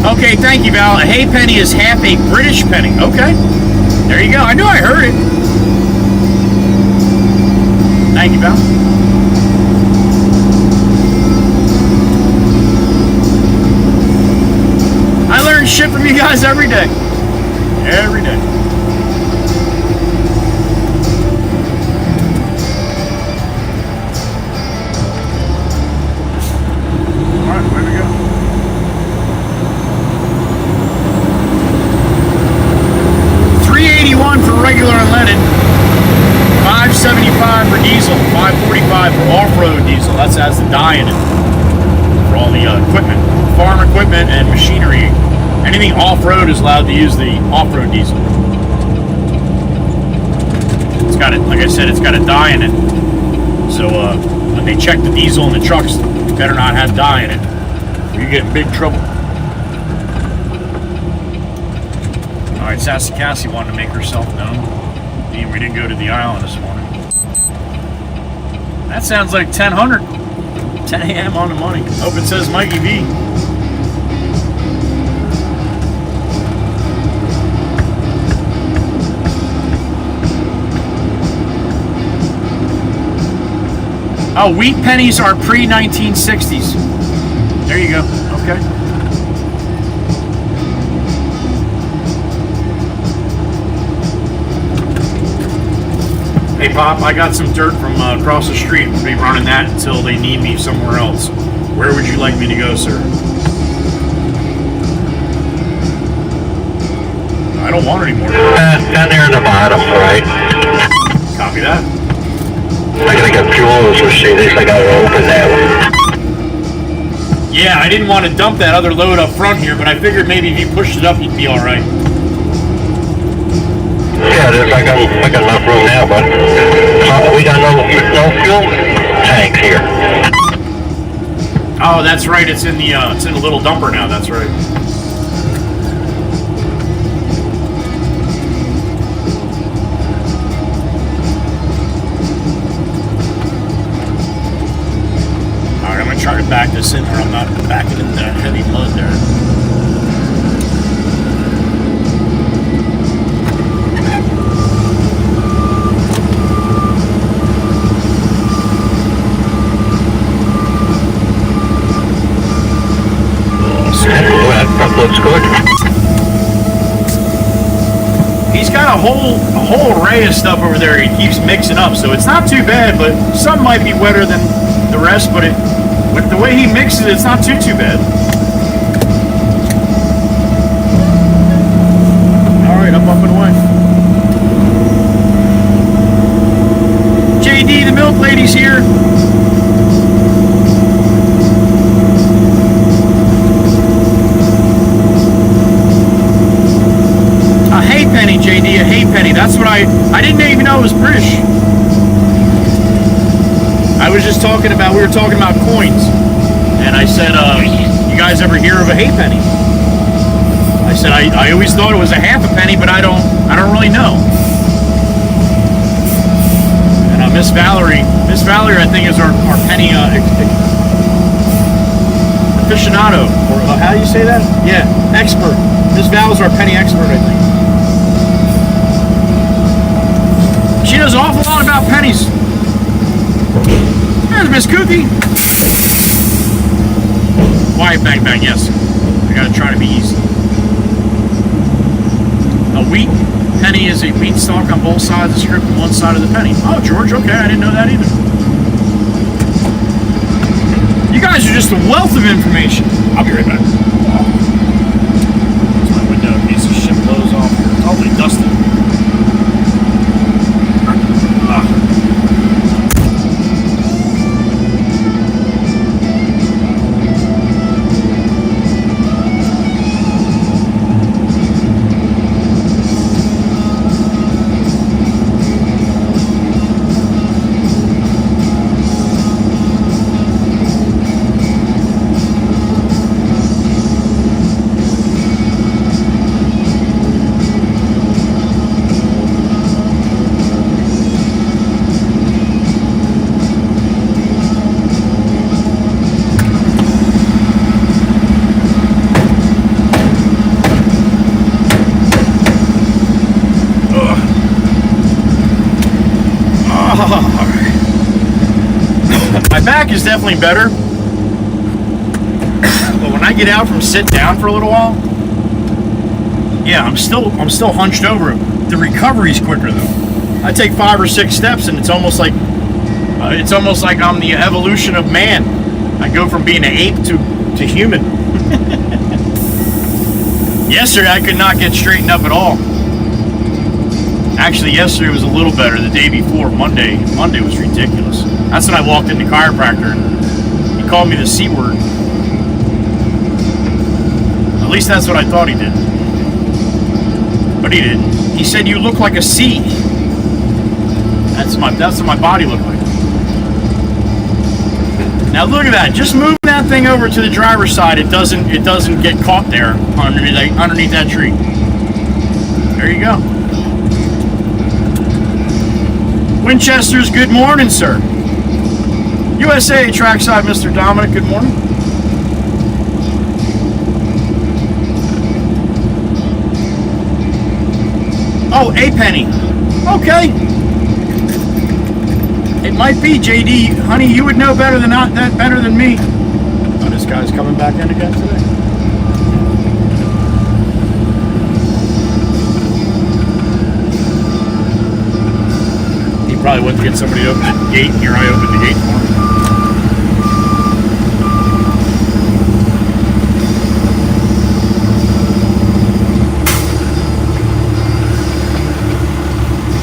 Okay, thank you, Val. A hay penny is half a British penny. Okay. There you go. I knew I heard it. Thank you, Val. I learned shit from you guys every day. Every day. Alright, where we go? $381 for regular unleaded. $575 for diesel. $545 for off-road diesel. That has the dye in it. For all the equipment. Farm equipment and machinery. Anything off-road is allowed to use the off-road diesel. It's got it, like I said, it's got a dye in it. So when they check the diesel in the trucks, it better not have dye in it. Or you get in big trouble. Alright, Sassy Cassie wanted to make herself known. We didn't go to the island this morning. That sounds like 1000. 10 a.m. on the money. Hope it says Mikey V. Oh, wheat pennies are pre-1960s. There you go. Okay. Hey, Pop, I got some dirt from across the street. We'll be running that until they need me somewhere else. Where would you like me to go, sir? I don't want any more. Down there in the bottom, right? Copy that. I gotta get fuel as Mercedes. I gotta open that one. Yeah, I didn't want to dump that other load up front here, but I figured maybe if you pushed it up, you'd be all right. Yeah, there's I got enough room now, but we got no fuel tanks here. Oh, that's right. It's in the little dumper now. That's right. All right, I'm gonna try to back this in, or I'm not backing in that heavy mud there. That looks good. He's got a whole array of stuff over there he keeps mixing up, so it's not too bad, but some might be wetter than the rest, but with the way he mixes it, it's not too bad. Alright, I'm up and away. JD, the milk lady's here. Penny, JD, a hay penny. That's what I didn't even know it was British. I was just talking about, we were talking about coins. And I said, you guys ever hear of a hay penny? I said, I always thought it was a half a penny, but I don't really know. And Miss Valerie, I think is our penny aficionado. Or how do you say that? Yeah, expert. Miss Val is our penny expert, I think. She knows an awful lot about pennies. There's Miss Cookie. Quiet bang bang, yes. I gotta try to be easy. A wheat penny is a wheat stalk on both sides of the script and one side of the penny. Oh, George, okay, I didn't know that either. You guys are just a wealth of information. I'll be right back. There's my window in case the shit blows off here. It's totally dusty. My back is definitely better, but when I get out from sitting down for a little while, Yeah, I'm still hunched over. The recovery's quicker though. I take 5 or 6 steps, and it's almost like I'm the evolution of man. I go from being an ape to human. Yesterday, I could not get straightened up at all. Actually, yesterday was a little better. The day before, Monday was ridiculous. That's when I walked in the chiropractor. He called me the C word. At least that's what I thought he did. But he didn't. He said, "You look like a C." That's what my body looked like. Now look at that. Just moving that thing over to the driver's side, it doesn't get caught there underneath that tree. There you go. Winchester's, good morning, sir. USA Trackside, Mr. Dominic, good morning. Oh, a penny. Okay. It might be, JD. Honey, you would know better than me. Oh, this guy's coming back in again today. He probably went to get somebody to open the gate. Here, I opened the gate for him.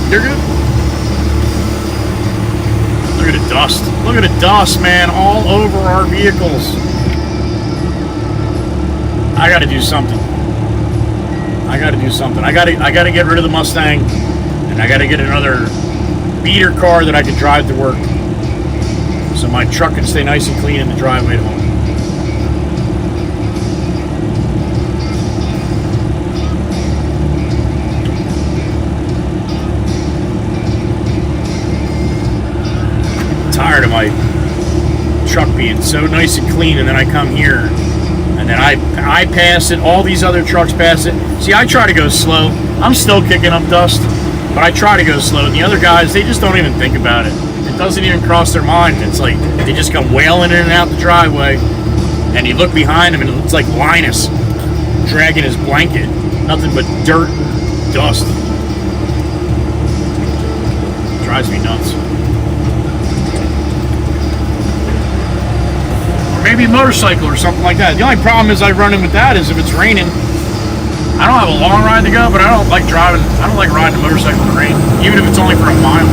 You're good. Look at the dust. Look at the dust, man, all over our vehicles. I got to do something. I got to get rid of the Mustang, and I got to get another beater car that I can drive to work, so my truck can stay nice and clean in the driveway at home. Tired of my truck being so nice and clean, and then I come here and then I pass it, all these other trucks pass it. See, I try to go slow. I'm still kicking up dust, but I try to go slow. And the other guys, they just don't even think about it. It doesn't even cross their mind. It's like they just come wailing in and out the driveway, and you look behind them and it looks like Linus dragging his blanket. Nothing but dirt and dust. Drives me nuts. Maybe a motorcycle or something like that. The only problem is I run in with that is if it's raining. I don't have a long ride to go, but I don't like riding a motorcycle in the rain, even if it's only for a mile.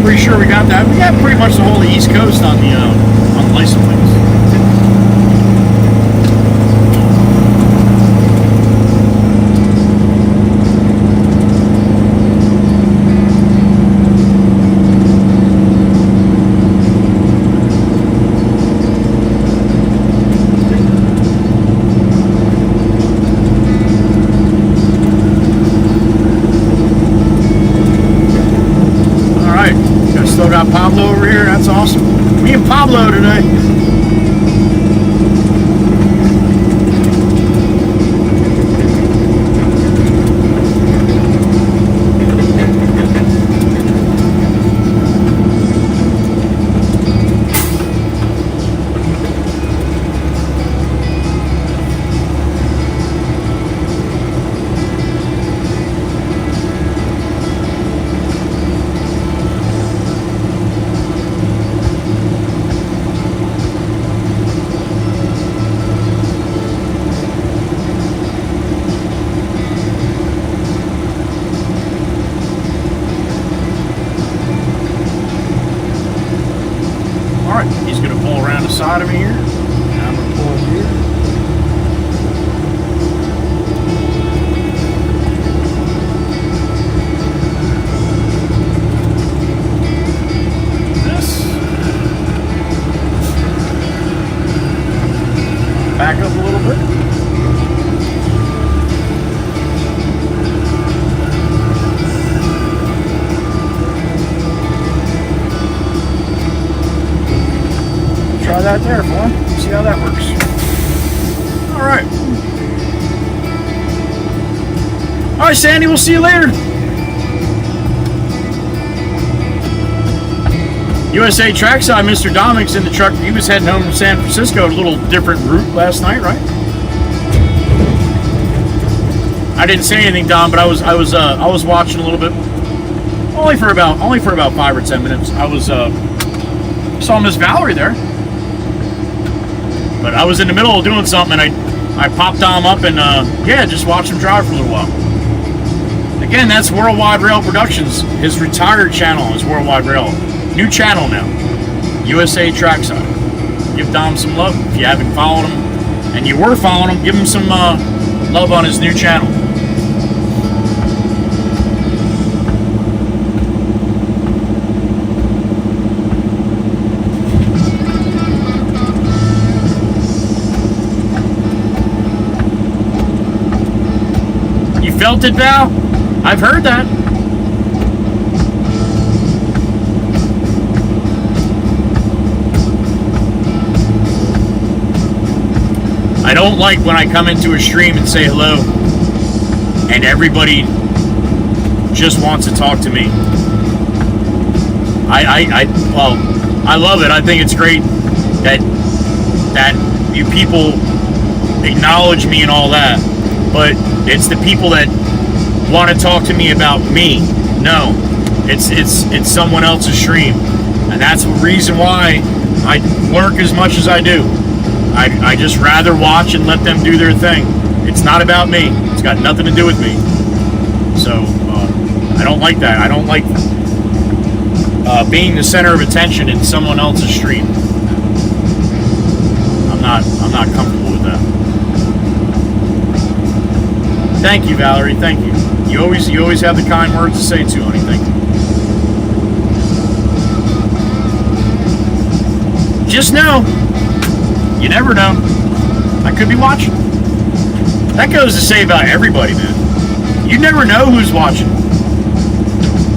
Pretty sure we got that. We got pretty much the whole East Coast on the license plates. Still got Pablo over here. That's awesome. Me and Pablo today. He's going to pull around the side of me here. And I'm going to pull up here. This. Back up a little bit. Try that there, boy. See how that works. All right. All right, Sandy, we'll see you later. USA Trackside, Mr. Dominick's in the truck. He was heading home from San Francisco, a little different route last night, right? I didn't say anything, Dom, but I was watching a little bit, only for about 5 or 10 minutes. I was saw Miss Valerie there, but I was in the middle of doing something, and I popped Dom up and yeah, just watched him drive for a little while. Again, that's Worldwide Rail Productions. His retired channel is Worldwide Rail. New channel now, USA Trackside. Give Dom some love if you haven't followed him, and you were following him. Give him some love on his new channel. You felt it, Val? I've heard that. I don't like when I come into a stream and say hello and everybody just wants to talk to me. Well, I love it. I think it's great that you people acknowledge me and all that, but it's the people that want to talk to me about me. No, it's someone else's stream, and that's the reason why I lurk as much as I do. I just rather watch and let them do their thing. It's not about me. It's got nothing to do with me. So I don't like that. I don't like being the center of attention in someone else's stream. I'm not comfortable with that. Thank you, Valerie. Thank you. You always have the kind words to say too, honey. Thank you. Just know. You never know. I could be watching. That goes to say about everybody, man. You never know who's watching.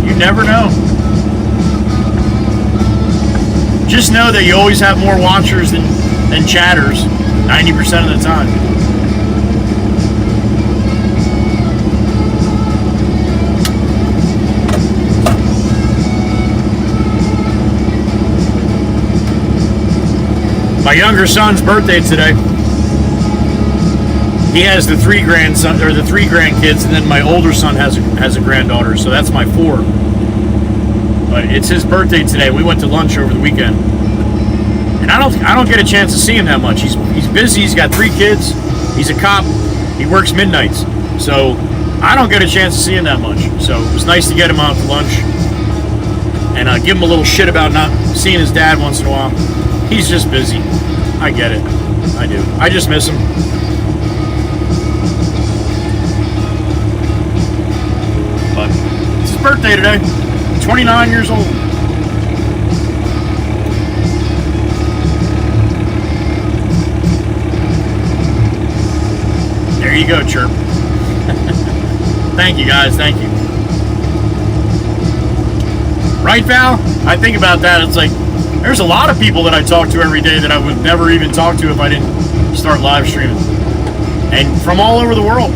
You never know. Just know that you always have more watchers than chatters 90% of the time. My younger son's birthday today. He has the three grandkids, and then my older son has a granddaughter, so that's my 4. But it's his birthday today. We went to lunch over the weekend, and I don't get a chance to see him that much. He's busy. He's got 3 kids. He's a cop. He works midnights, so I don't get a chance to see him that much. So it was nice to get him out to lunch and give him a little shit about not seeing his dad once in a while. He's just busy. I get it. I do. I just miss him. But it's his birthday today. 29 years old. There you go, Chirp. Thank you, guys. Thank you. Right, Val? I think about that. It's like, there's a lot of people that I talk to every day that I would never even talk to if I didn't start live streaming. And from all over the world.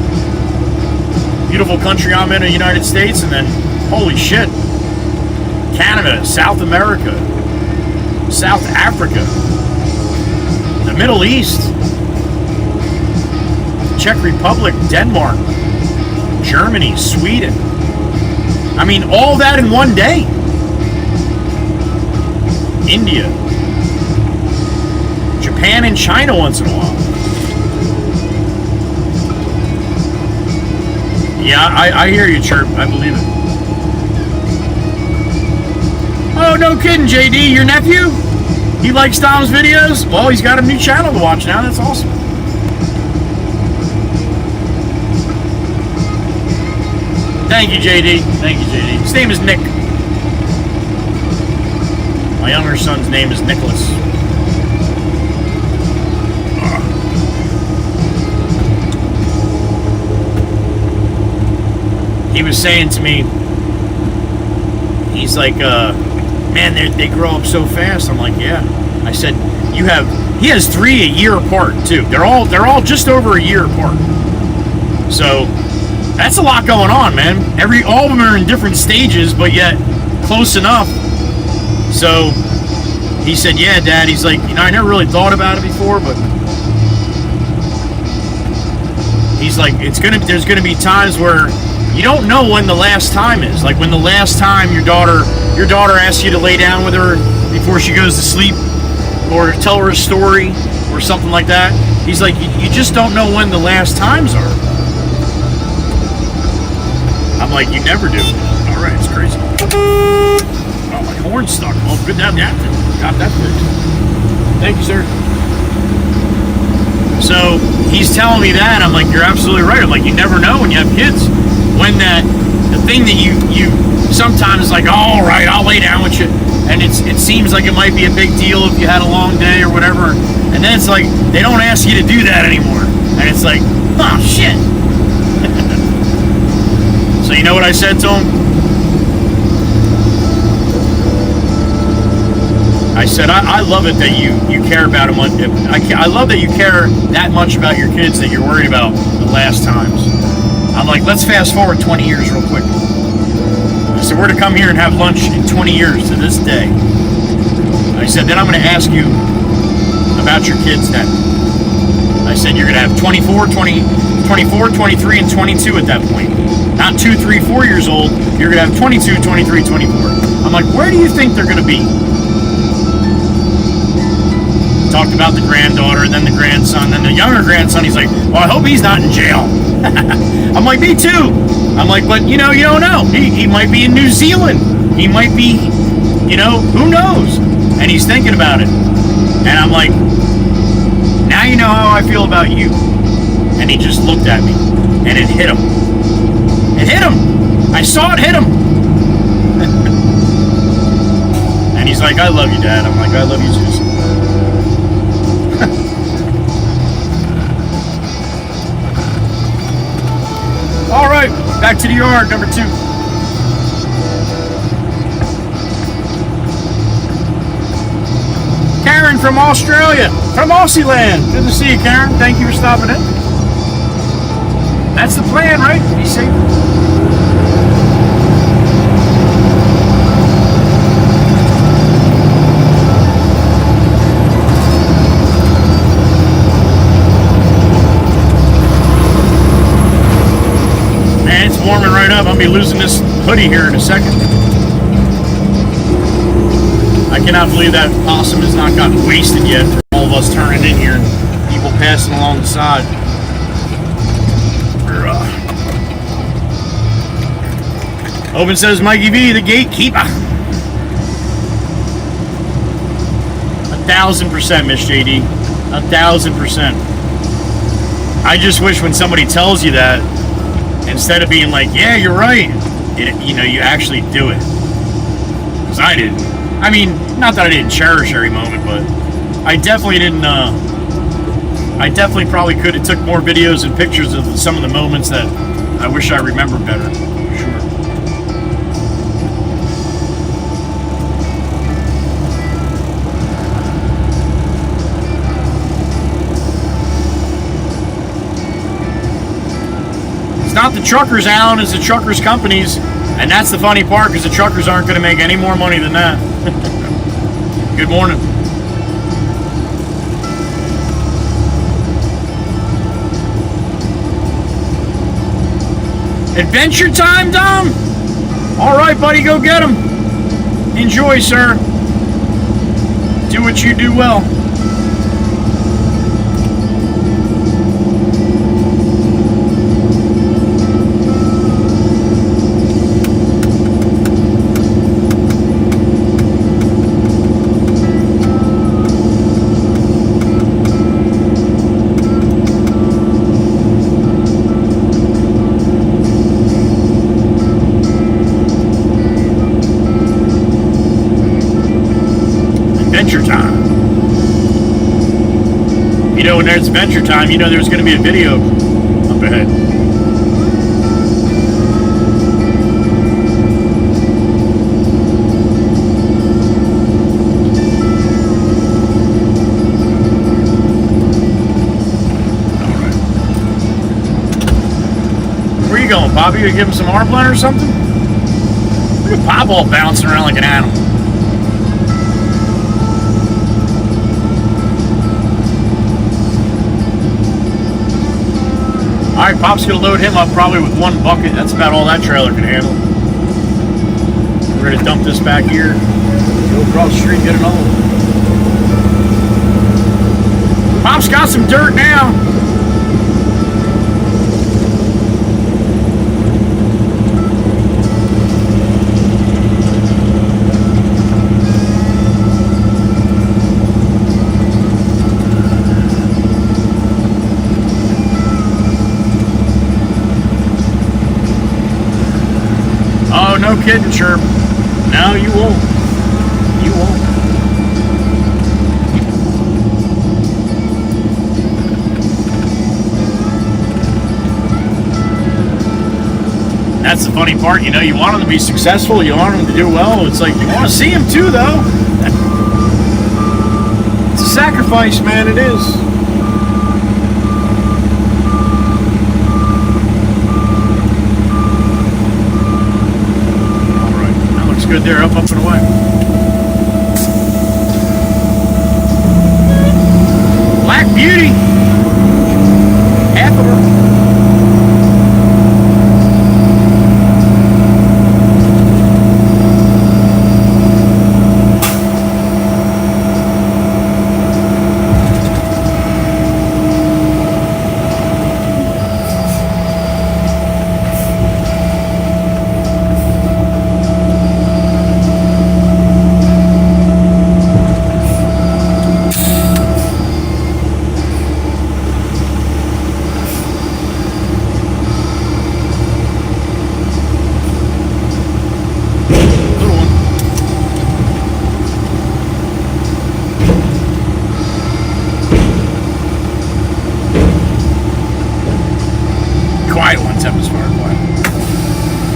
Beautiful country I'm in, the United States, and then, holy shit, Canada, South America, South Africa, the Middle East, Czech Republic, Denmark, Germany, Sweden. I mean, all that in one day. India, Japan, and China once in a while. Yeah, I hear you, Chirp. I believe it. Oh, no kidding, JD. Your nephew? He likes Dom's videos? Well, he's got a new channel to watch now. That's awesome. Thank you, JD. Thank you, JD. His name is Nick. My younger son's name is Nicholas. He was saying to me, he's like, man, they grow up so fast. I'm like, yeah. I said, he has 3 a year apart too. They're all just over a year apart. So that's a lot going on, man. All of them are in different stages, but yet close enough. So he said, yeah, Dad, he's like, I never really thought about it before, but he's like, there's gonna be times where you don't know when the last time is. Like when the last time your daughter asks you to lay down with her before she goes to sleep, or tell her a story, or something like that. He's like, you just don't know when the last times are. I'm like, you never do. All right, it's crazy. Oh, my horn's stuck. Oh, good, got that fixed. Thank you, sir. So he's telling me that. I'm like, you're absolutely right. I'm like, you never know when you have kids. When the thing that you sometimes like, oh, all right, I'll lay down with you. And it seems like it might be a big deal if you had a long day or whatever. And then it's like, they don't ask you to do that anymore. And it's like, oh, shit. So you know what I said to him? I said, I love it that you care about them. I love that you care that much about your kids that you're worried about the last times. I'm like, let's fast forward 20 years real quick. I said, we're to come here and have lunch in 20 years to this day. I said, then I'm going to ask you about your kids then. I said, you're going to have 24, 23, and 22 at that point. Not 2, 3, 4 years old. You're going to have 22, 23, 24. I'm like, where do you think they're going to be? Talked about the granddaughter, and then the grandson, then the younger grandson. He's like, well, I hope he's not in jail. I'm like, me too. I'm like, but you don't know. He might be in New Zealand. He might be, who knows? And he's thinking about it. And I'm like, now you know how I feel about you. And he just looked at me, and it hit him. It hit him. I saw it hit him. And he's like, I love you, Dad. I'm like, I love you too. All right, back to the yard, number 2. Karen from Australia, from Aussie land. Good to see you, Karen. Thank you for stopping in. That's the plan, right? Be safe. It's warming right up. I'll be losing this hoodie here in a second. I cannot believe that possum has not gotten wasted yet for all of us turning in here and people passing along the side. Open says Mikey V, the gatekeeper. 1000%, Miss JD. 1000%. I just wish when somebody tells you that, instead of being like, yeah, you're right, you actually do it. Because I didn't. I mean, not that I didn't cherish every moment, but I definitely didn't, I definitely probably could have took more videos and pictures of some of the moments that I wish I remembered better. For sure. Not the truckers, Alan, is the truckers companies, and that's the funny part, because the truckers aren't going to make any more money than that. Good morning. Adventure time, Dom? All right, buddy, go get them. Enjoy, sir. Do what you do well. When there's adventure time, there's going to be a video up ahead. you going, Pop? You gonna give him some arm blend or something? Look at Pop all bouncing around like an animal. Alright, Pop's gonna load him up probably with one bucket. That's about all that trailer can handle. We're gonna dump this back here. Go across the street and get another one. Pop's got some dirt now. Oh, no kidding, Chirp. No, you won't. You won't. That's the funny part, you know, you want them to be successful, you want them to do well. It's like, you want to see them too, though. It's a sacrifice, man, it is. All right, that looks good there, up and away. Black Beauty. Half of her.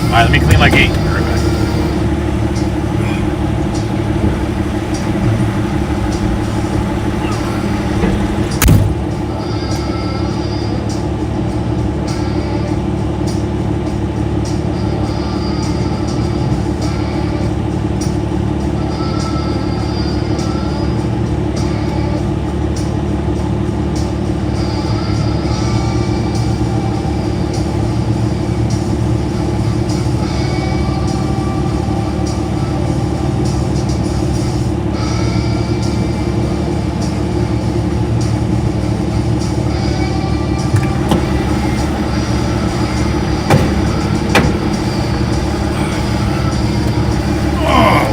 Alright, let me clean my gate. Be right back.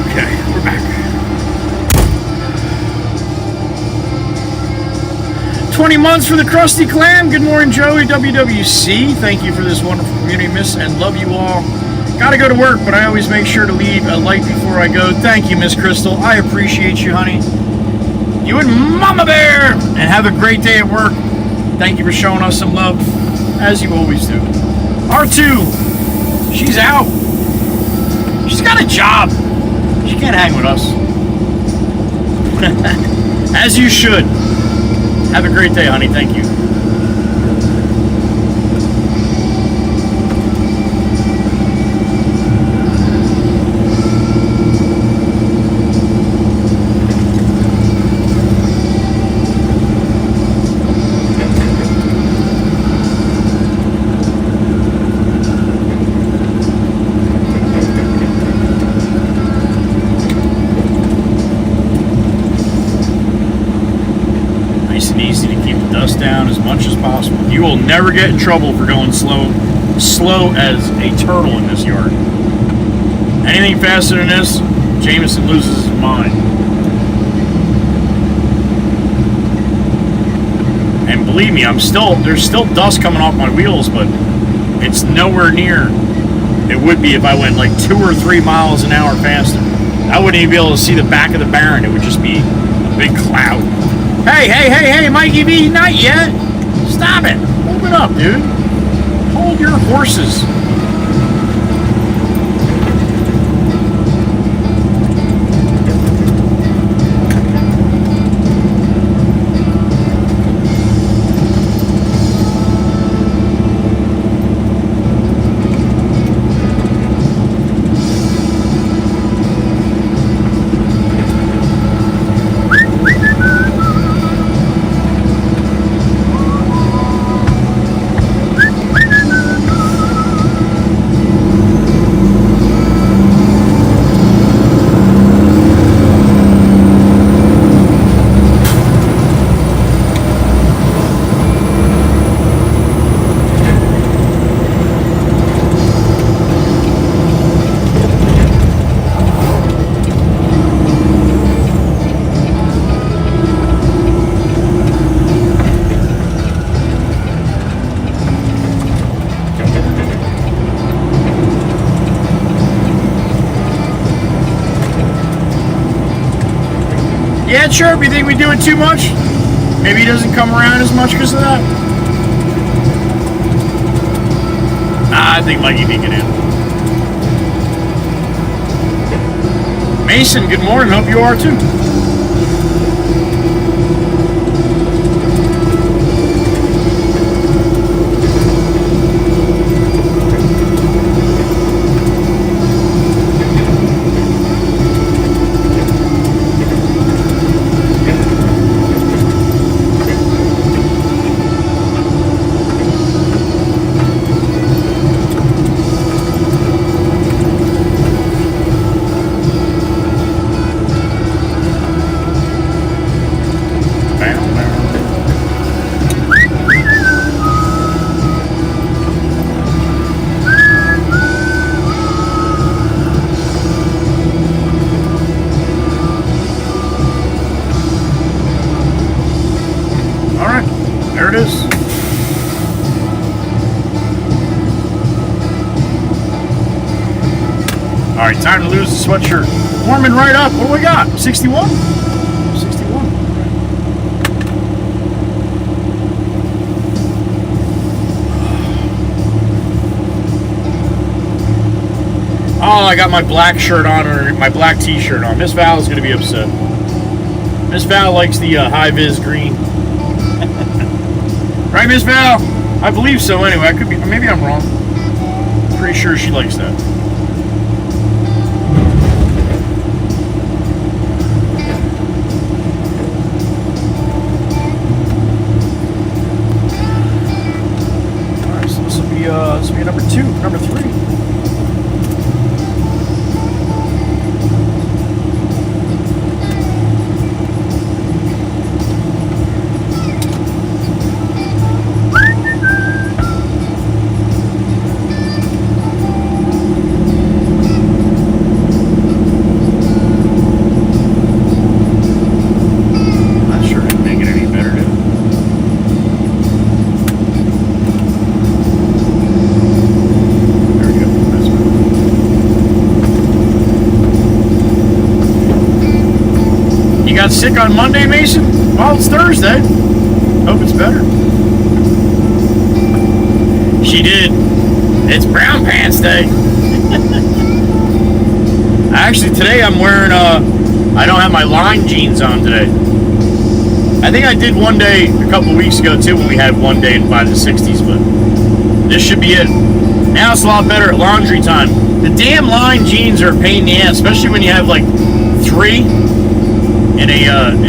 Okay, we're back. 20 months for the Krusty Clam. Good morning, Joey WWC. Thank you for this wonderful community, miss, and love you all. Gotta go to work, but I always make sure to leave a light before I go. Thank you, Miss Crystal. I appreciate you, honey. You and Mama Bear. And have a great day at work. Thank you for showing us some love, as you always do. R2, she's out. She's got a job. She can't hang with us. As you should. Have a great day, honey. Thank you. Nice and easy to keep the dust down as much as possible. You will never get in trouble for going slow as a turtle in this yard. Anything faster than this, Jameson loses his mind. And believe me, there's still dust coming off my wheels, but it's nowhere near it would be if I went like 2 or 3 miles an hour faster. I wouldn't even be able to see the back of the Baron. It would just be a big cloud. Hey, Mikey B, not yet. Stop it. Hold it up, dude. Hold your horses. Yeah, Chirp, you think we do it too much? Maybe he doesn't come around as much because of that? Nah, I think Mikey can get in. Mason, good morning. Hope you are too. Alright, time to lose the sweatshirt. Warming right up. What do we got? 61? 61. Oh, I got my black shirt on, or my black t-shirt on. Miss Val is going to be upset. Miss Val likes the high-vis green. Right, Miss Val? I believe so anyway. I could be, maybe I'm wrong. Pretty sure she likes that. Alright, so this will be number 2, number 3. Got sick on Monday, Mason? Well, it's Thursday. Hope it's better. She did. It's Brown Pants Day. Actually, today I'm wearing, I don't have my line jeans on today. I think I did one day a couple weeks ago, too, when we had one day in 5 to 60s, but this should be it. Now it's a lot better at laundry time. The damn line jeans are a pain in the ass, especially when you have, like, 3 in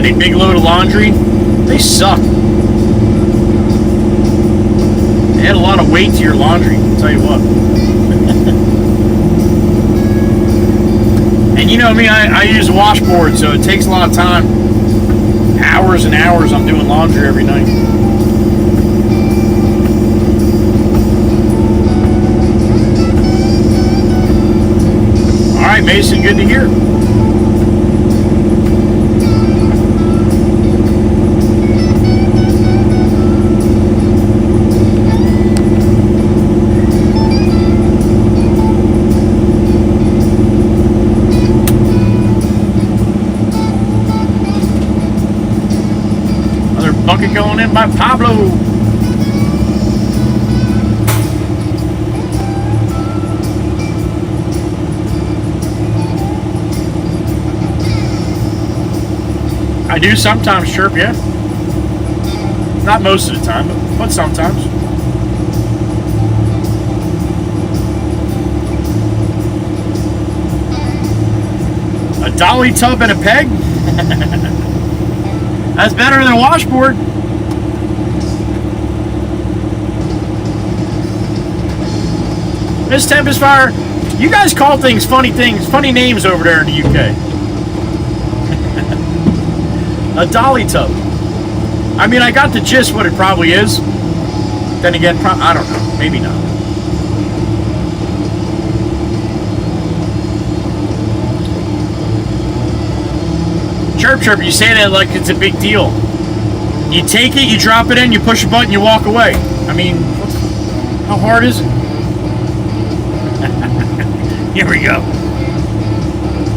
a big load of laundry. They suck. They add a lot of weight to your laundry, I'll tell you what. And you know me, I use a washboard, so it takes a lot of time. Hours and hours I'm doing laundry every night. Alright, Mason, good to hear. Bucket going in by Pablo. I do sometimes chirp, yeah. Not most of the time, but sometimes. A dolly tub and a peg? That's better than a washboard. Miss Tempest Fire, you guys call things, funny names over there in the UK. A dolly tub. I mean, I got the gist what it probably is. Then again, I don't know. Maybe not. Chirp, chirp, you say that like it's a big deal. You take it, you drop it in, you push a button, you walk away. I mean, how hard is it? Here we go.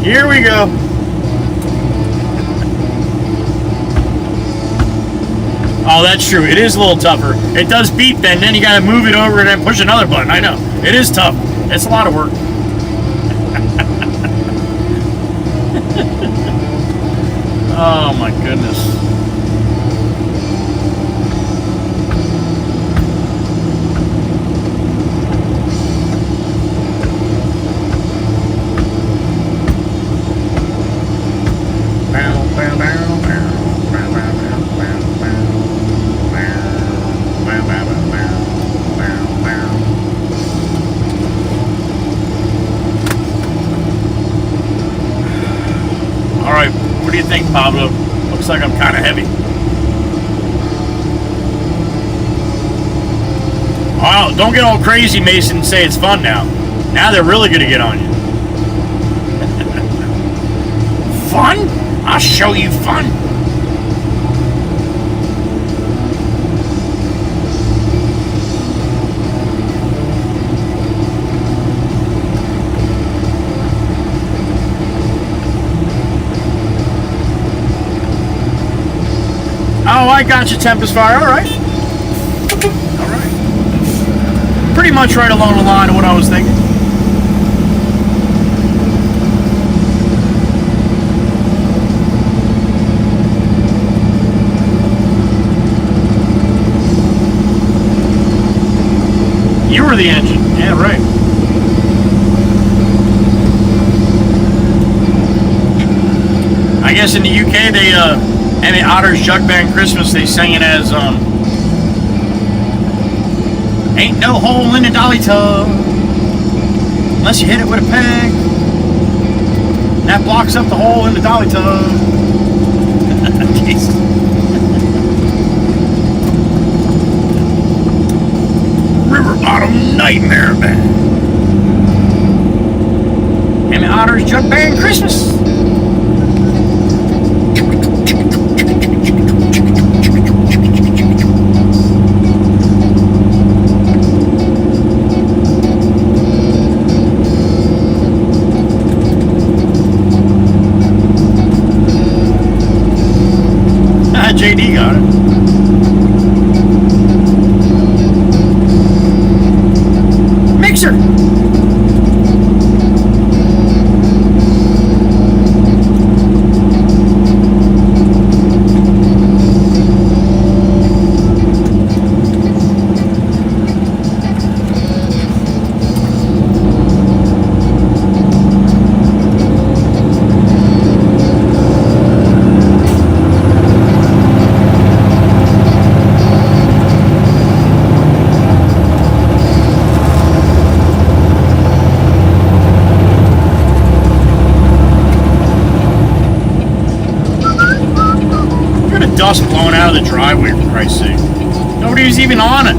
Here we go. Oh, that's true. It is a little tougher. It does beep then you gotta move it over and then push another button. I know. It is tough. It's a lot of work. Oh my goodness. Alright, what do you think, Pablo? Looks like I'm kind of heavy. Oh, don't get all crazy, Mason, and say it's fun now. Now they're really going to get on you. Fun? I'll show you fun. Oh, I got you, Tempest Fire. All right. All right. Pretty much right along the line of what I was thinking. You were the engine. Yeah, right. I guess in the UK they Emmett Otter's Jug Band Christmas, they sang it as ain't no hole in the dolly tub unless you hit it with a peg. That blocks up the hole in the dolly tub. River Bottom Nightmare Band. Emmett Otter's Jug Band Christmas. JD got it. Mixer. Dust blowing out of the driveway, for Christ's sake. Nobody was even on it.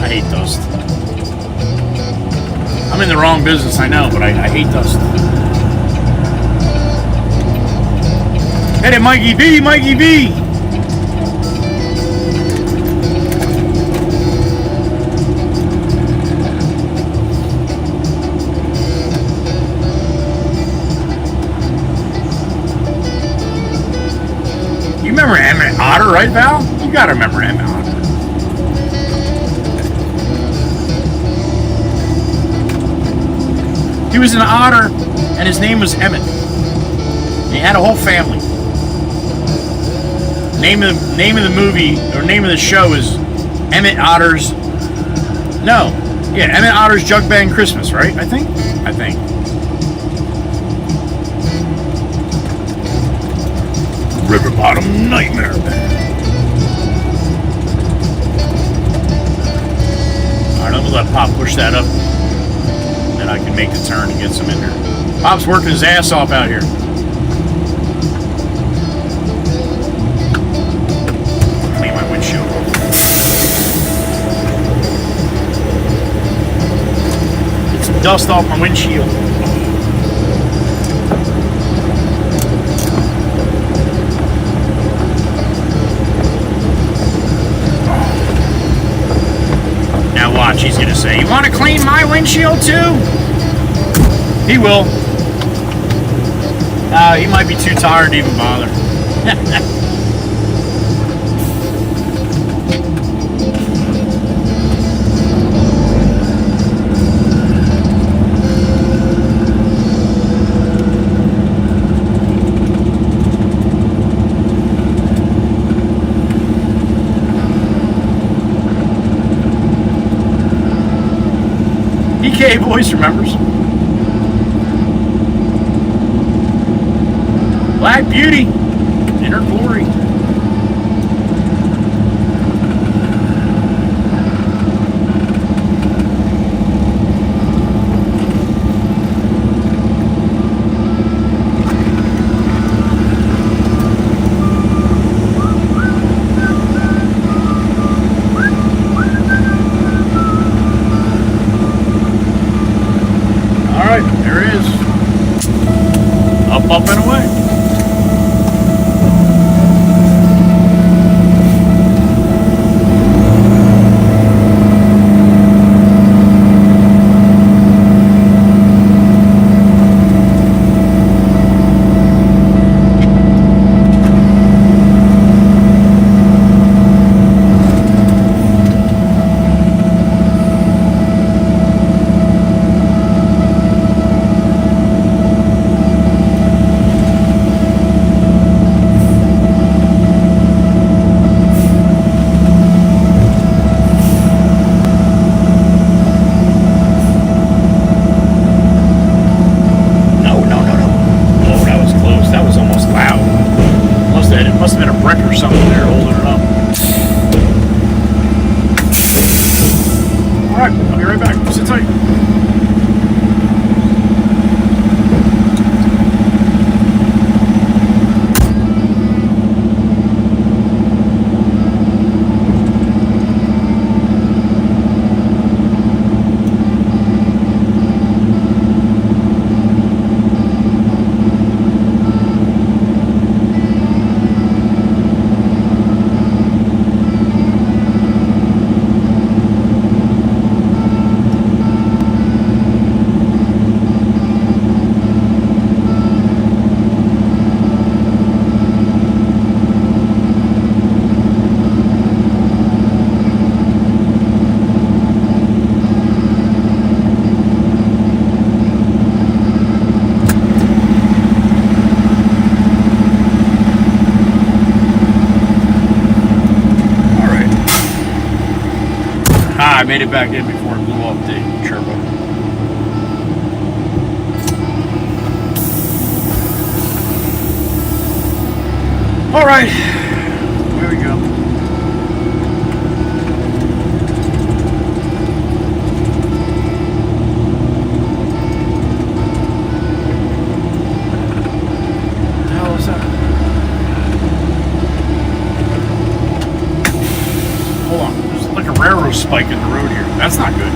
I hate dust. I'm in the wrong business, I know, but I hate dust. Hit it, Mikey B, Mikey B! You remember Emmett Otter, right, Val? You gotta remember Emmett Otter. He was an otter, and his name was Emmett. He had a whole family. Name of the movie, or name of the show is Emmett Otter's... No. Yeah, Emmett Otter's Jug Band Christmas, right? I think. River Bottom Nightmare Band. Alright, I'm gonna let Pop push that up. Then I can make the turn and get some in there. Pop's working his ass off out here. Clean my windshield. Get some dust off my windshield. Watch, he's gonna say, "You want to clean my windshield too?" He will. He might be too tired to even bother. EK voice remembers. Black Beauty in her glory. All right, there it is. Up and away. Must have been a brick or something there holding it up. Alright, I'll be right back. Sit tight. I made it back in before it blew off the turbo. All right, here we go. What the hell is that? Hold on. Like a railroad spike in the road here. That's not good.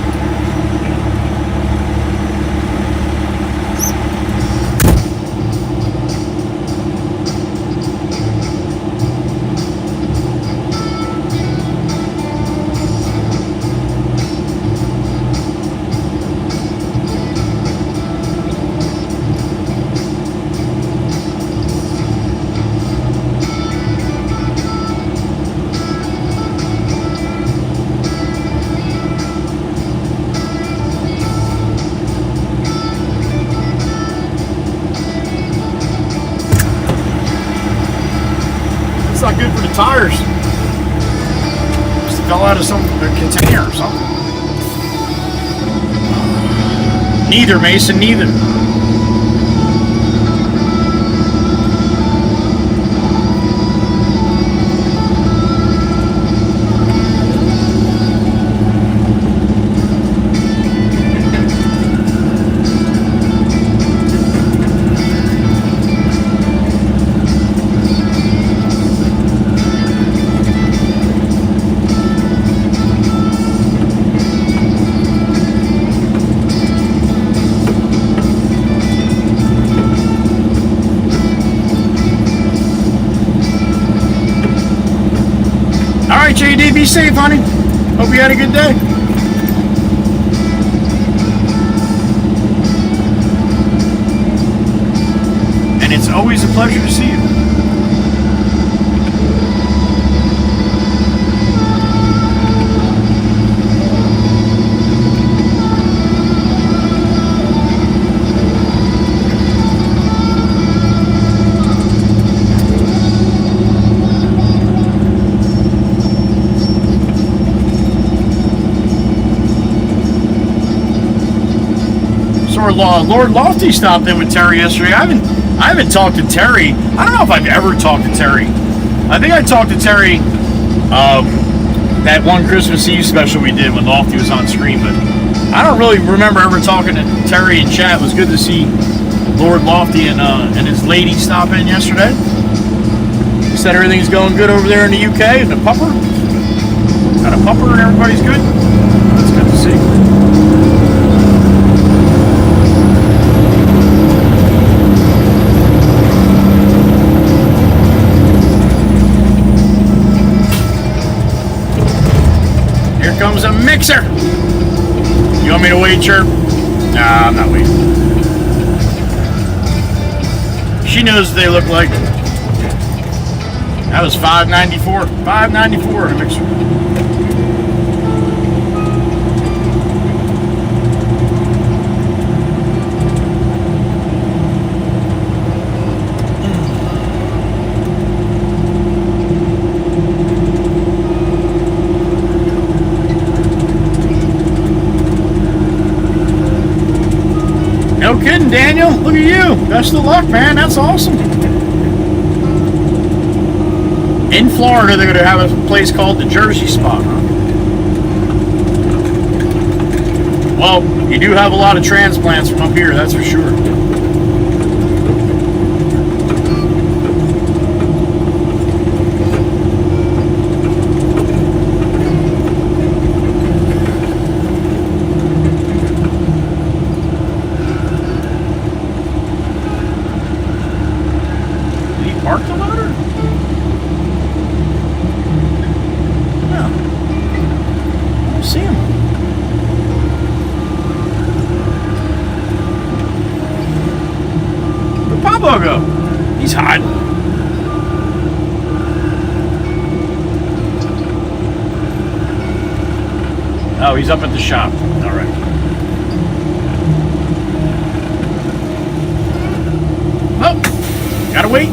Not good for the tires. Just fell out of some container or something. Neither, Mason, neither. Alright, JD, be safe, honey. Hope you had a good day. And it's always a pleasure to see you. Lord Lofty stopped in with Terry yesterday. I haven't talked to Terry. I don't know if I've ever talked to Terry. I think I talked to Terry that one Christmas Eve special we did when Lofty was on screen, but I don't really remember ever talking to Terry in chat. It was good to see Lord Lofty and his lady stop in yesterday. He said everything's going good over there in the UK. The pupper got a pupper and everybody's good. That's good to see. Comes a mixer. You want me to wait, Chirp? Nah, I'm not waiting. She knows what they look like. That was $5.94. $5.94 a mixer. No kidding, Daniel. Look at you. Best of luck, man. That's awesome. In Florida, they're going to have a place called the Jersey Spot, huh? Well, you do have a lot of transplants from up here, that's for sure. Park the loader? No. I don't see him. Where'd Pablo go? He's hiding. Oh, he's up at the shop. All right. Oh, gotta wait.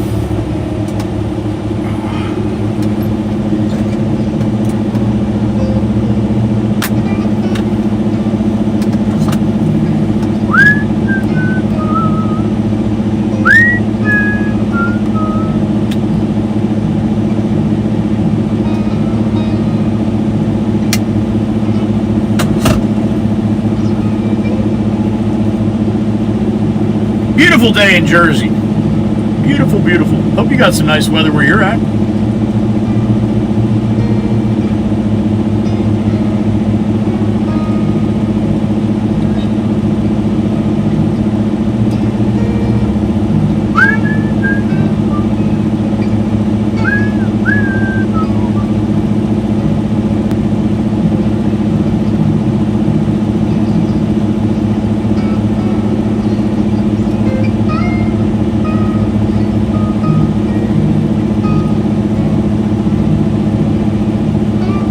Beautiful day in Jersey. Beautiful, beautiful. Hope you got some nice weather where you're at.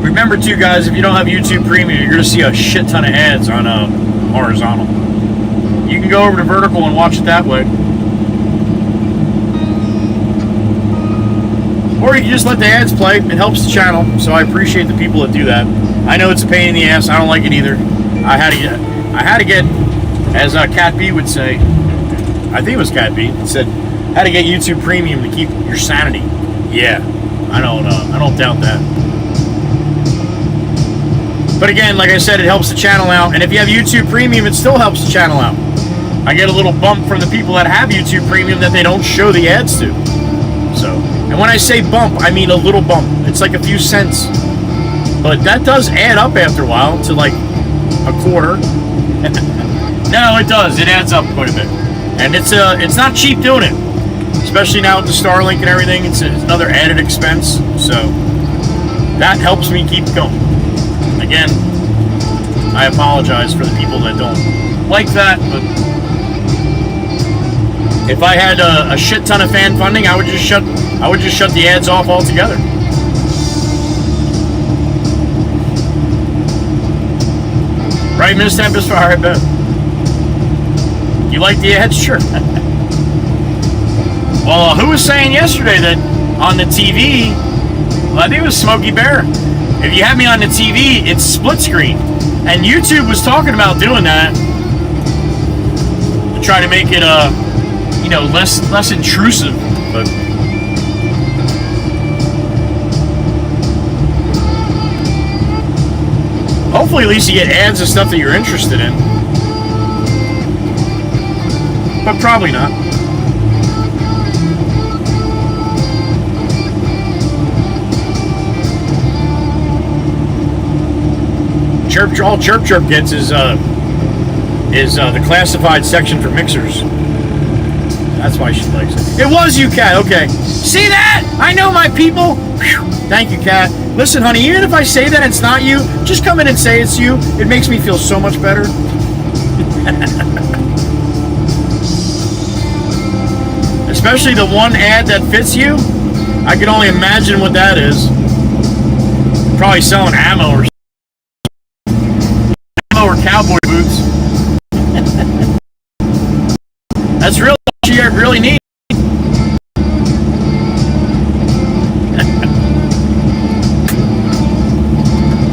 Remember too, guys, if you don't have YouTube Premium, you're going to see a shit ton of ads on horizontal. You can go over to vertical and watch it that way. Or you can just let the ads play. It helps the channel, so I appreciate the people that do that. I know it's a pain in the ass. I don't like it either. I had to get, as Cat B would say, I think it was Cat B, it said, had to get YouTube Premium to keep your sanity. Yeah, I don't doubt that. But again, like I said, it helps the channel out. And if you have YouTube Premium, it still helps the channel out. I get a little bump from the people that have YouTube Premium that they don't show the ads to. So, and when I say bump, I mean a little bump. It's like a few cents. But that does add up after a while to like a quarter. No, it does. It adds up quite a bit. And it's not cheap doing it. Especially now with the Starlink and everything. It's another added expense. So, that helps me keep going. Again, I apologize for the people that don't like that, but If I had a shit ton of fan funding, I would just shut the ads off altogether. Right, Miss Tempest? All right, Ben. You like the ads? Sure. Well, who was saying yesterday that on the TV, well, I think it was Smokey Bear, if you have me on the TV, it's split screen. And YouTube was talking about doing that to try to make it, you know, less intrusive. But hopefully at least you get ads of stuff that you're interested in. But probably not. All Chirp Chirp gets is the classified section for mixers. That's why she likes it. It was you, Kat. Okay. See that? I know my people. Whew. Thank you, Kat. Listen, honey, even if I say that it's not you, just come in and say it's you. It makes me feel so much better. Especially the one ad that fits you. I can only imagine what that is. Probably selling ammo or cowboy boots. That's really what you really need.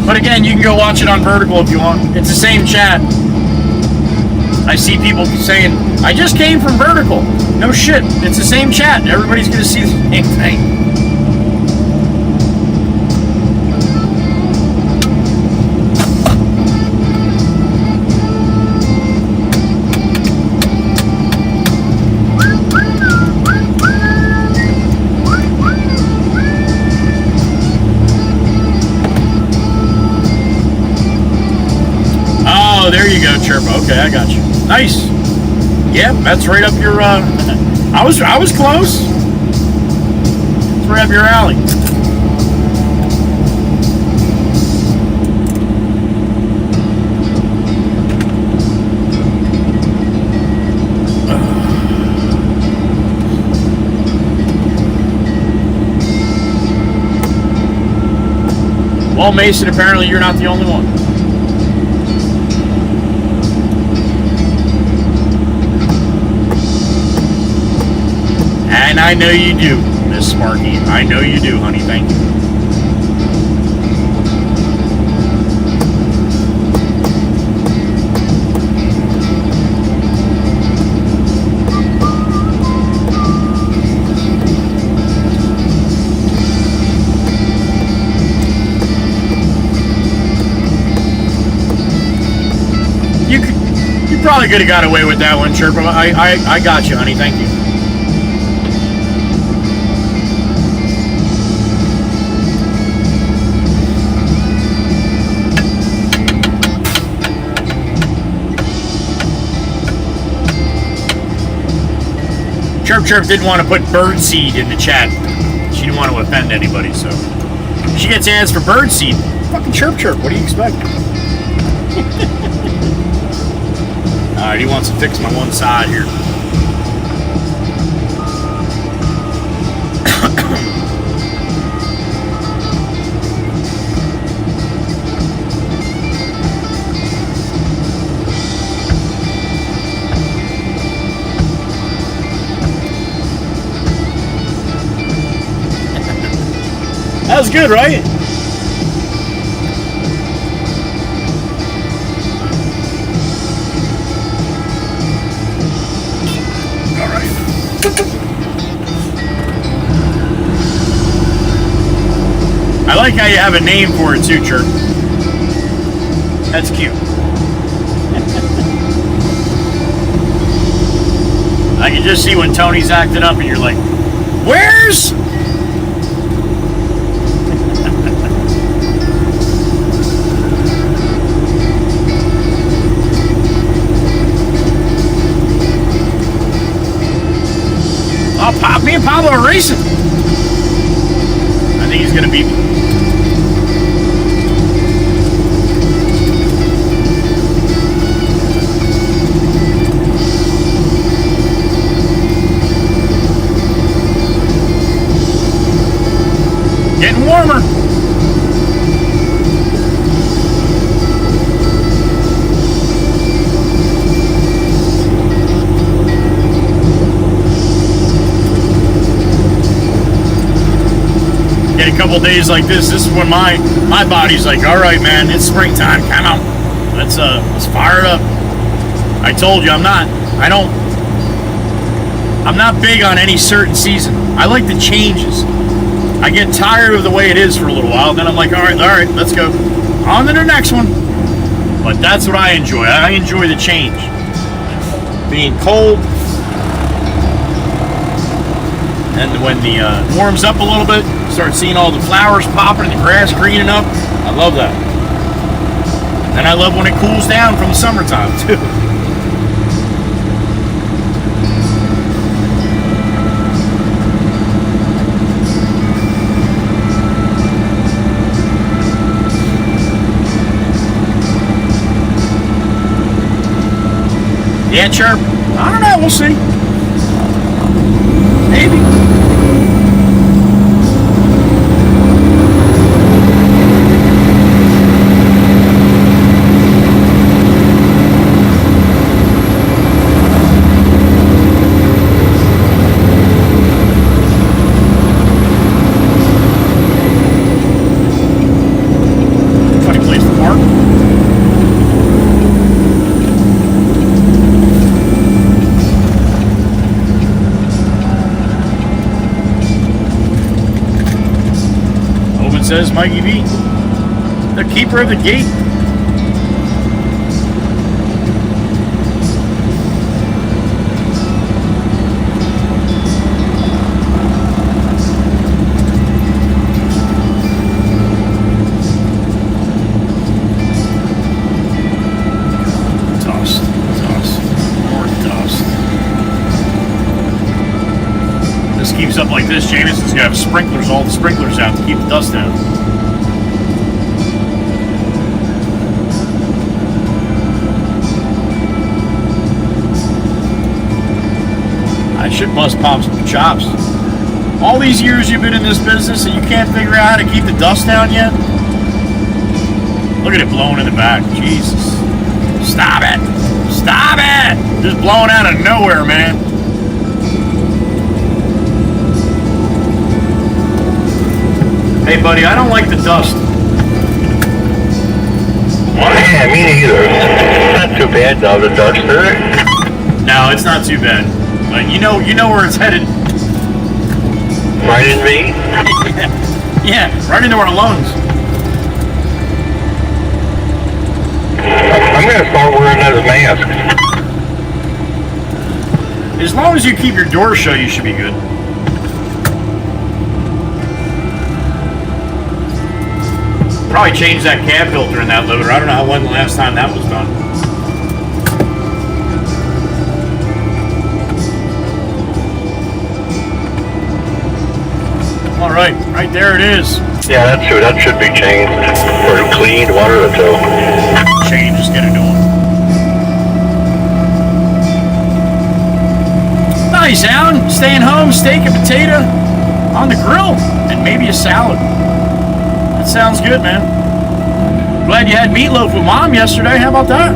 But again, you can go watch it on Vertical if you want. It's the same chat. I see people saying, I just came from Vertical. No shit, it's the same chat. Everybody's going to see the same thing. Oh, there you go, Chirpa. Okay, I got you. Nice. Yeah, that's right up your. I was close. It's right up your alley. Well, Mason, apparently you're not the only one. And I know you do, Miss Sparky. I know you do, honey. Thank you. You probably could have got away with that one, Chirpa. I got you, honey. Thank you. Chirp didn't want to put birdseed in the chat. She didn't want to offend anybody, so she gets ads for birdseed. Fucking Chirp. What do you expect? Alright, he wants to fix my one side here. That was good, right? All right. I like how you have a name for it too, Chirp. That's cute. I can just see when Tony's acting up and you're like, where's... Me and Pablo are racing. I think he's gonna beat me. get a couple days like this is when my body's like, all right, man, it's springtime. Come on, let's fire it up. I told you I'm not big on any certain season. I like the changes. I get tired of the way it is for a little while, then I'm like, all right, let's go on to the next one. But that's what I enjoy. I enjoy the change. Being cold, and when the warms up a little bit, start seeing all the flowers popping and the grass greening up. I love that. And I love when it cools down from the summertime too. Yeah, chirp. I don't know. We'll see. Maybe. Funny place to park. Says Mikey V, the keeper of the gate. Dust, more dust. This keeps up like this, Jameson's gonna have sprinklers, all the sprinklers out to keep the dust down. I should bust pop some chops. All these years you've been in this business and you can't figure out how to keep the dust down yet? Look at it blowing in the back. Jesus. Stop it! Stop it! Just blowing out of nowhere, man. Hey, buddy, I don't like the dust. Well, yeah, me neither. Not too bad, though, the dust there. No, it's not too bad. But you know where it's headed. Right in me? Yeah, right into our lungs. I'm going to start wearing those masks. As long as you keep your door shut, you should be good. Probably change that cab filter in that loader. I don't know when the last time that was done. All right there it is. Yeah, that's true. That should be changed or cleaned, one or the two. Change, just get it doing. Nice, Alan. Staying home, steak and potato on the grill, and maybe a salad. That sounds good, man. Glad you had meatloaf with Mom yesterday. How about that?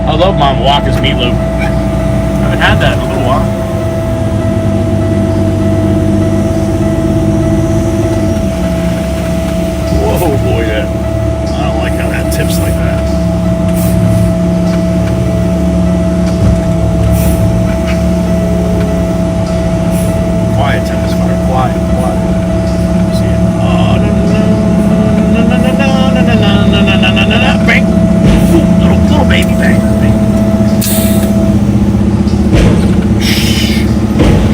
I love Mom Walker's meatloaf. I haven't had that in a little while. Whoa, boy, that. I don't like how that tips like that. Quiet, tennis fire. Quiet. See it. Oh, no. Bang. Ooh, little baby bang.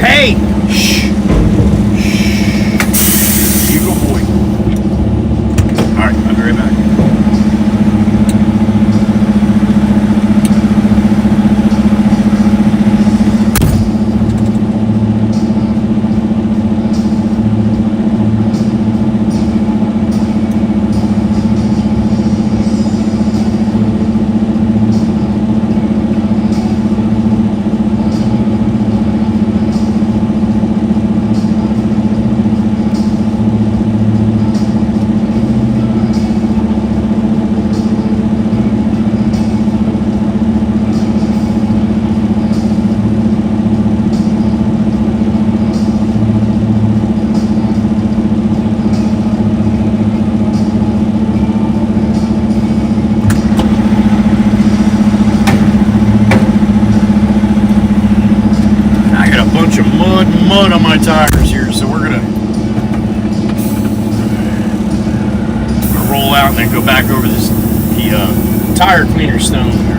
Hey! Shh! You go, boy. Alright, I'll be right back. mud on my tires here, so we're gonna roll out and then go back over the tire cleaner stone here.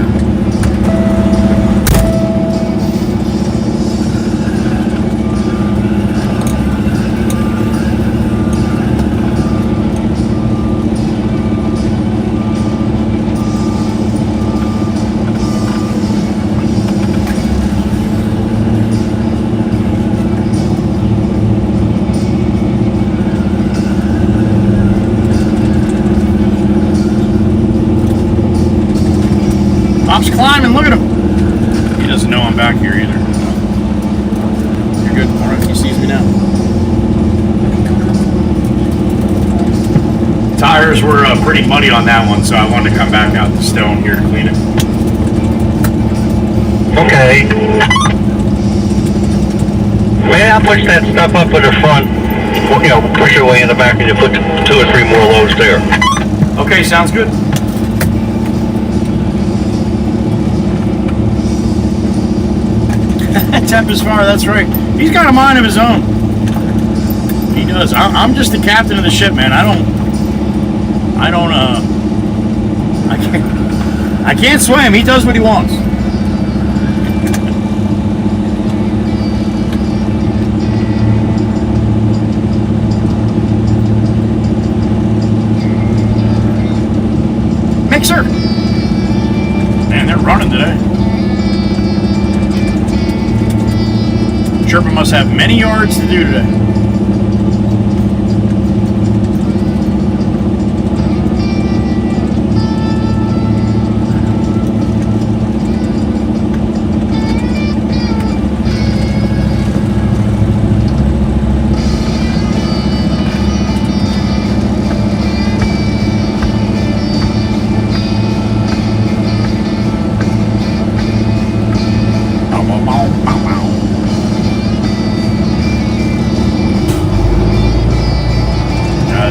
Pop's climbing, look at him. He doesn't know I'm back here either. You're good. All right, he sees me now. Tires were pretty muddy on that one, so I wanted to come back out the stone here to clean it. Okay. May I push that stuff up in the front? You know, push it away in the back and you put 2 or 3 more loads there. Okay, sounds good. Tempest Fire, that's right. He's got a mind of his own. He does. I'm just the captain of the ship, man. I can't swim. He does what he wants. Mixer. Man, they're running today. Sherpa must have many yards to do today.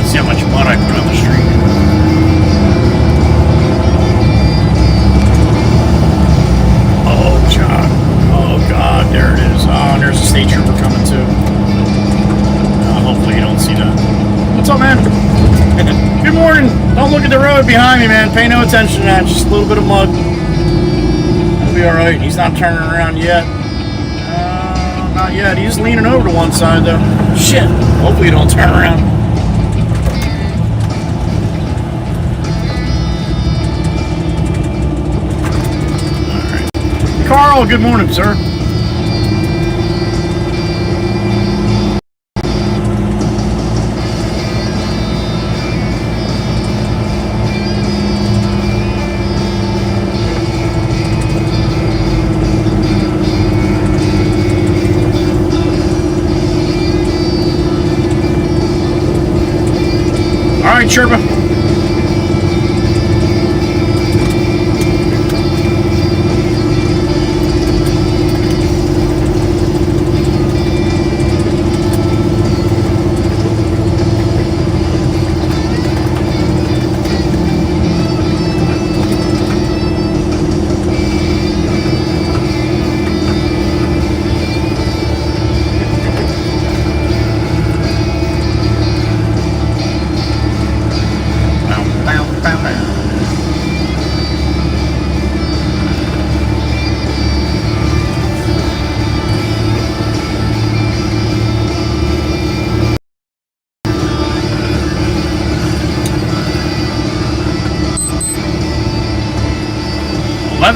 See how much mud I put on the street. Oh, God. Oh, God. There it is. Oh, and there's a state trooper coming, too. Hopefully you don't see that. What's up, man? Good morning. Don't look at the road behind me, man. Pay no attention to that. Just a little bit of mud. That'll be all right. He's not turning around yet. Not yet. He's leaning over to one side, though. Shit. Hopefully you don't turn around. Carl, good morning, sir. All right, Sherpa.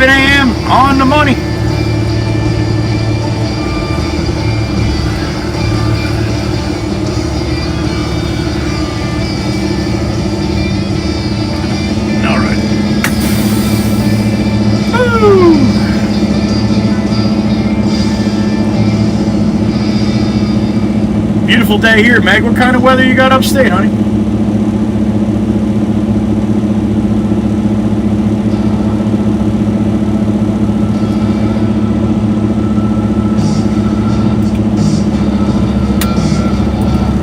A.m. on the money. All right. Woo! Beautiful day here, Meg. What kind of weather you got upstate, honey?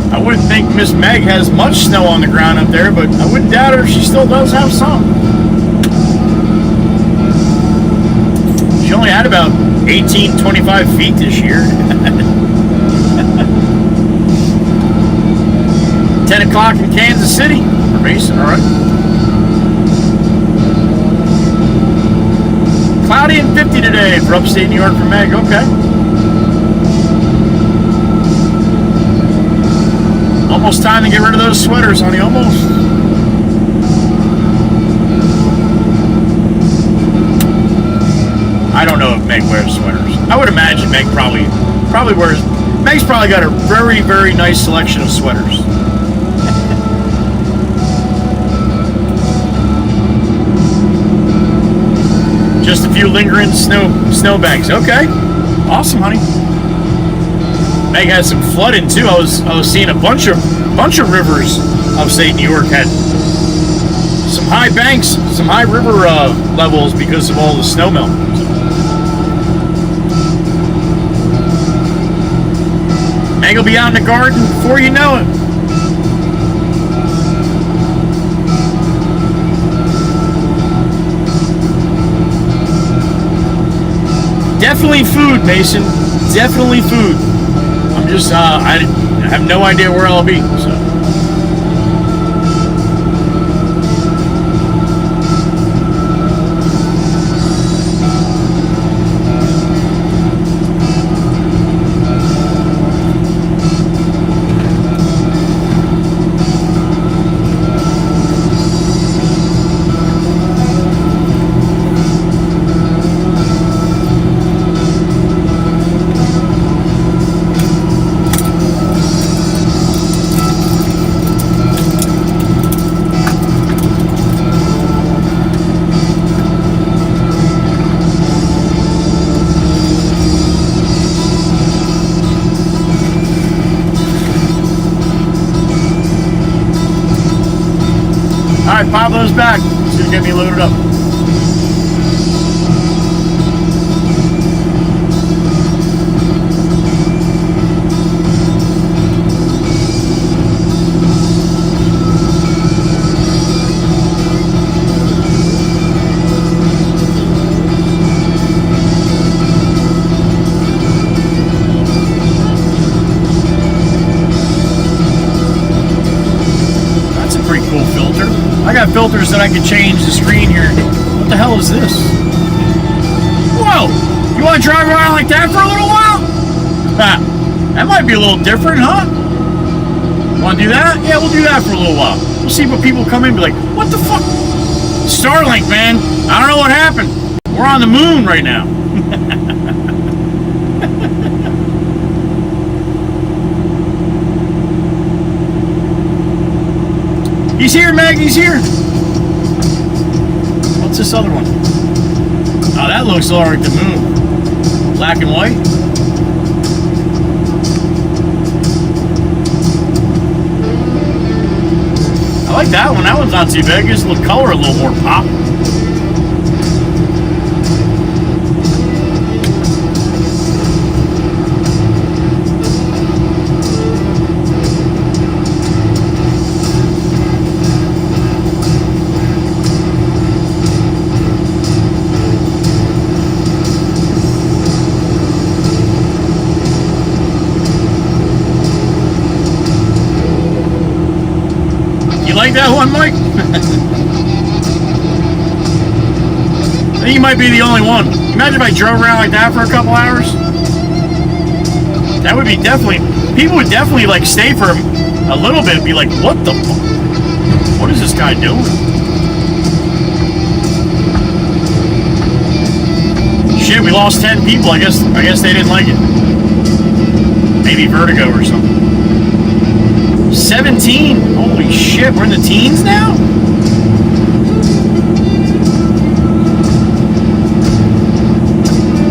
I wouldn't think Miss Meg has much snow on the ground up there, but I wouldn't doubt her if she still does have some. She only had about 18, 25 feet this year. 10 o'clock in Kansas City for Mason. All right. Cloudy and 50 today for upstate New York for Meg. Okay. Almost time to get rid of those sweaters, honey. Almost. I don't know if Meg wears sweaters. I would imagine Meg probably wears. Meg's probably got a very, very nice selection of sweaters. Just a few lingering snowbanks. Okay, awesome, honey. Meg had some flooding too. I was seeing a bunch of rivers upstate New York had some high banks, some high river levels because of all the snow melt. Meg will be out in the garden before you know it. Definitely food, Mason. Definitely food. I'm just, I have no idea where I'll be, so. Alright, Pablo's back. He's gonna get me loaded up. That's a pretty cool filter. I got filters that I can change the screen here. What the hell is this? Whoa! You want to drive around like that for a little while? That might be a little different, huh? Want to do that? Yeah, we'll do that for a little while. We'll see what people come in and be like, what the fuck? Starlink, man. I don't know what happened. We're on the moon right now. He's here, Meg, he's here. What's this other one? Oh, that looks all like the moon. Black and white. I like that one. That one's not too bad. Gives a little color, a little more pop. Like that one, Mike? I think you might be the only one. Imagine if I drove around like that for a couple hours. That would be definitely, people would definitely like stay for a little bit and be like, what the fuck? What is this guy doing? Shit, we lost 10 people. I guess they didn't like it. Maybe vertigo or something. 17. Holy shit, we're in the teens now?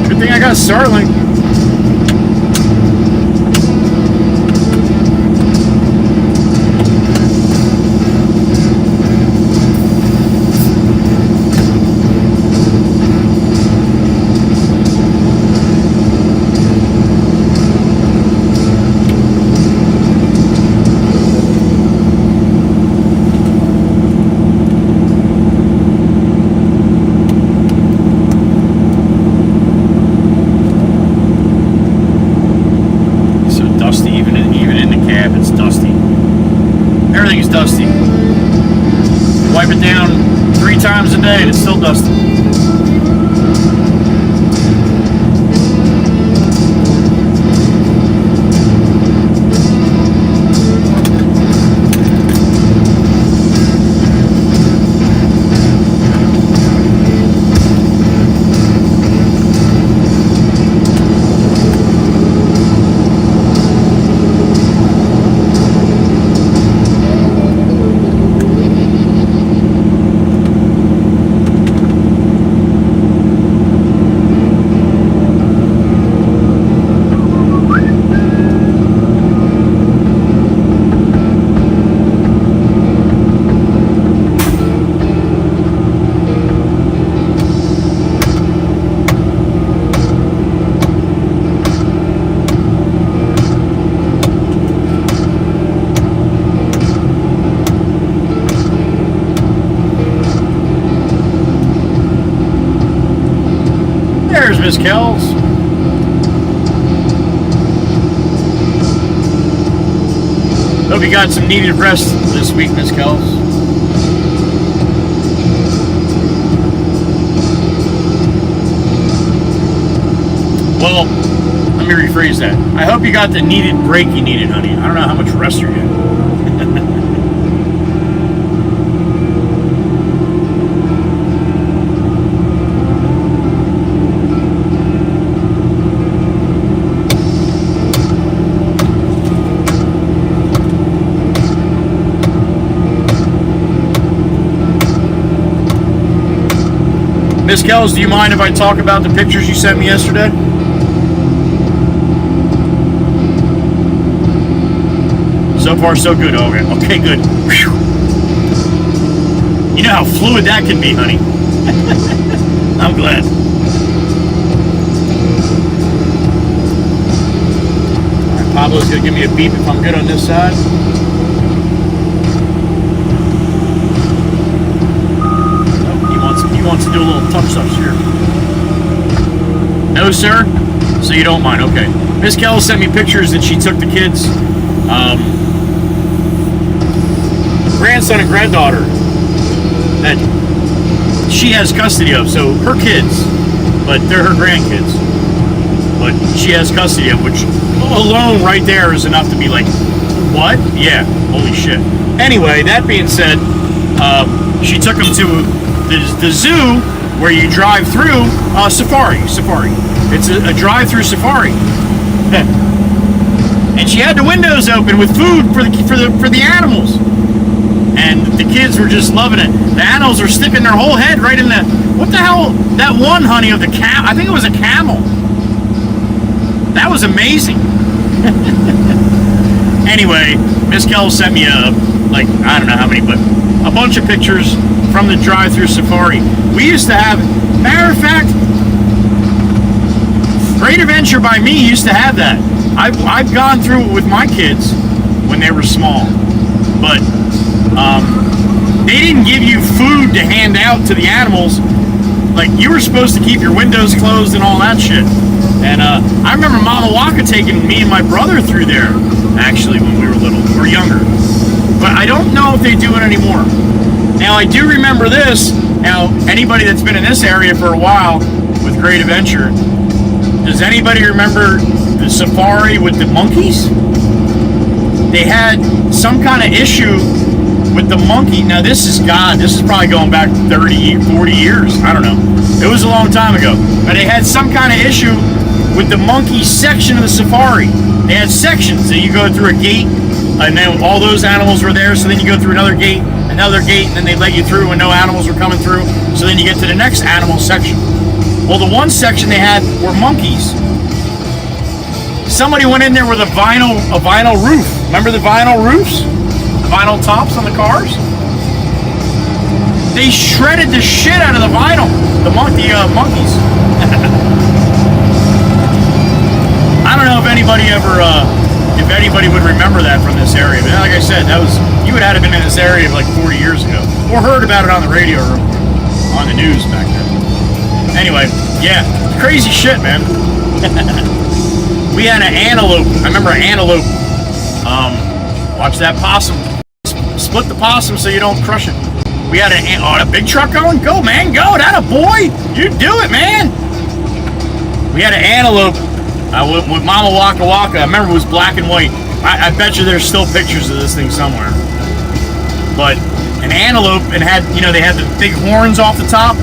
Good thing I got Starlink. Everything's dusty. Wipe it down 3 times a day and it's still dusty. There's Miss Kells. Hope you got some needed rest this week, Miss Kells. Well, let me rephrase that. I hope you got the needed break you needed, honey. I don't know how much rest you're getting. Miss Kells, do you mind if I talk about the pictures you sent me yesterday? So far, so good. Okay, good. Whew. You know how fluid that can be, honey. I'm glad. All right, Pablo's gonna give me a beep if I'm good on this side. He wants to do a little touch-ups here. No, sir? So you don't mind, okay. Miss Kells sent me pictures that she took the kids, grandson and granddaughter, that she has custody of. So her kids, but they're her grandkids. But she has custody of, which alone right there is enough to be like, what? Yeah, holy shit. Anyway, that being said, she took them to the zoo where you drive through safari. It's a drive-through safari, and she had the windows open with food for the animals, and the kids were just loving it. The animals are sticking their whole head right in the what the hell? That one, honey, of the I think it was a camel. That was amazing. Anyway, Miss Kells sent me I don't know how many, but a bunch of pictures from the drive-through safari. We used to have, matter of fact, Great Adventure by me used to have that. I've gone through it with my kids when they were small, but they didn't give you food to hand out to the animals. Like, you were supposed to keep your windows closed and all that shit. And I remember Mama Waka taking me and my brother through there, actually, when we were little or younger. But I don't know if they do it anymore. Now, I do remember this. Now, anybody that's been in this area for a while with Great Adventure, does anybody remember the safari with the monkeys? They had some kind of issue with the monkey. Now, this is probably going back 30, 40 years. I don't know. It was a long time ago. But they had some kind of issue with the monkey section of the safari. They had sections that you go through a gate, and then all those animals were there, so then you go through another gate, and then they let you through when no animals were coming through, so then you get to the next animal section. Well, the one section they had were monkeys. Somebody went in there with a vinyl roof. Remember the vinyl roofs? The vinyl tops on the cars? They shredded the shit out of the vinyl. The monkeys. I don't know if anybody would remember that from this area. But like I said, you would have been in this area like 40 years ago, or heard about it on the radio or on the news back then. Anyway, yeah, crazy shit, man. We had an antelope. I remember an antelope. Watch that possum split the possum so you don't crush it. We had a big truck going. Go, man, go. That a boy. You do it, man. We had an antelope with Mama Waka Waka. I remember it was black and white. I bet you there's still pictures of this thing somewhere. But an antelope, and had, you know, they had the big horns off the top,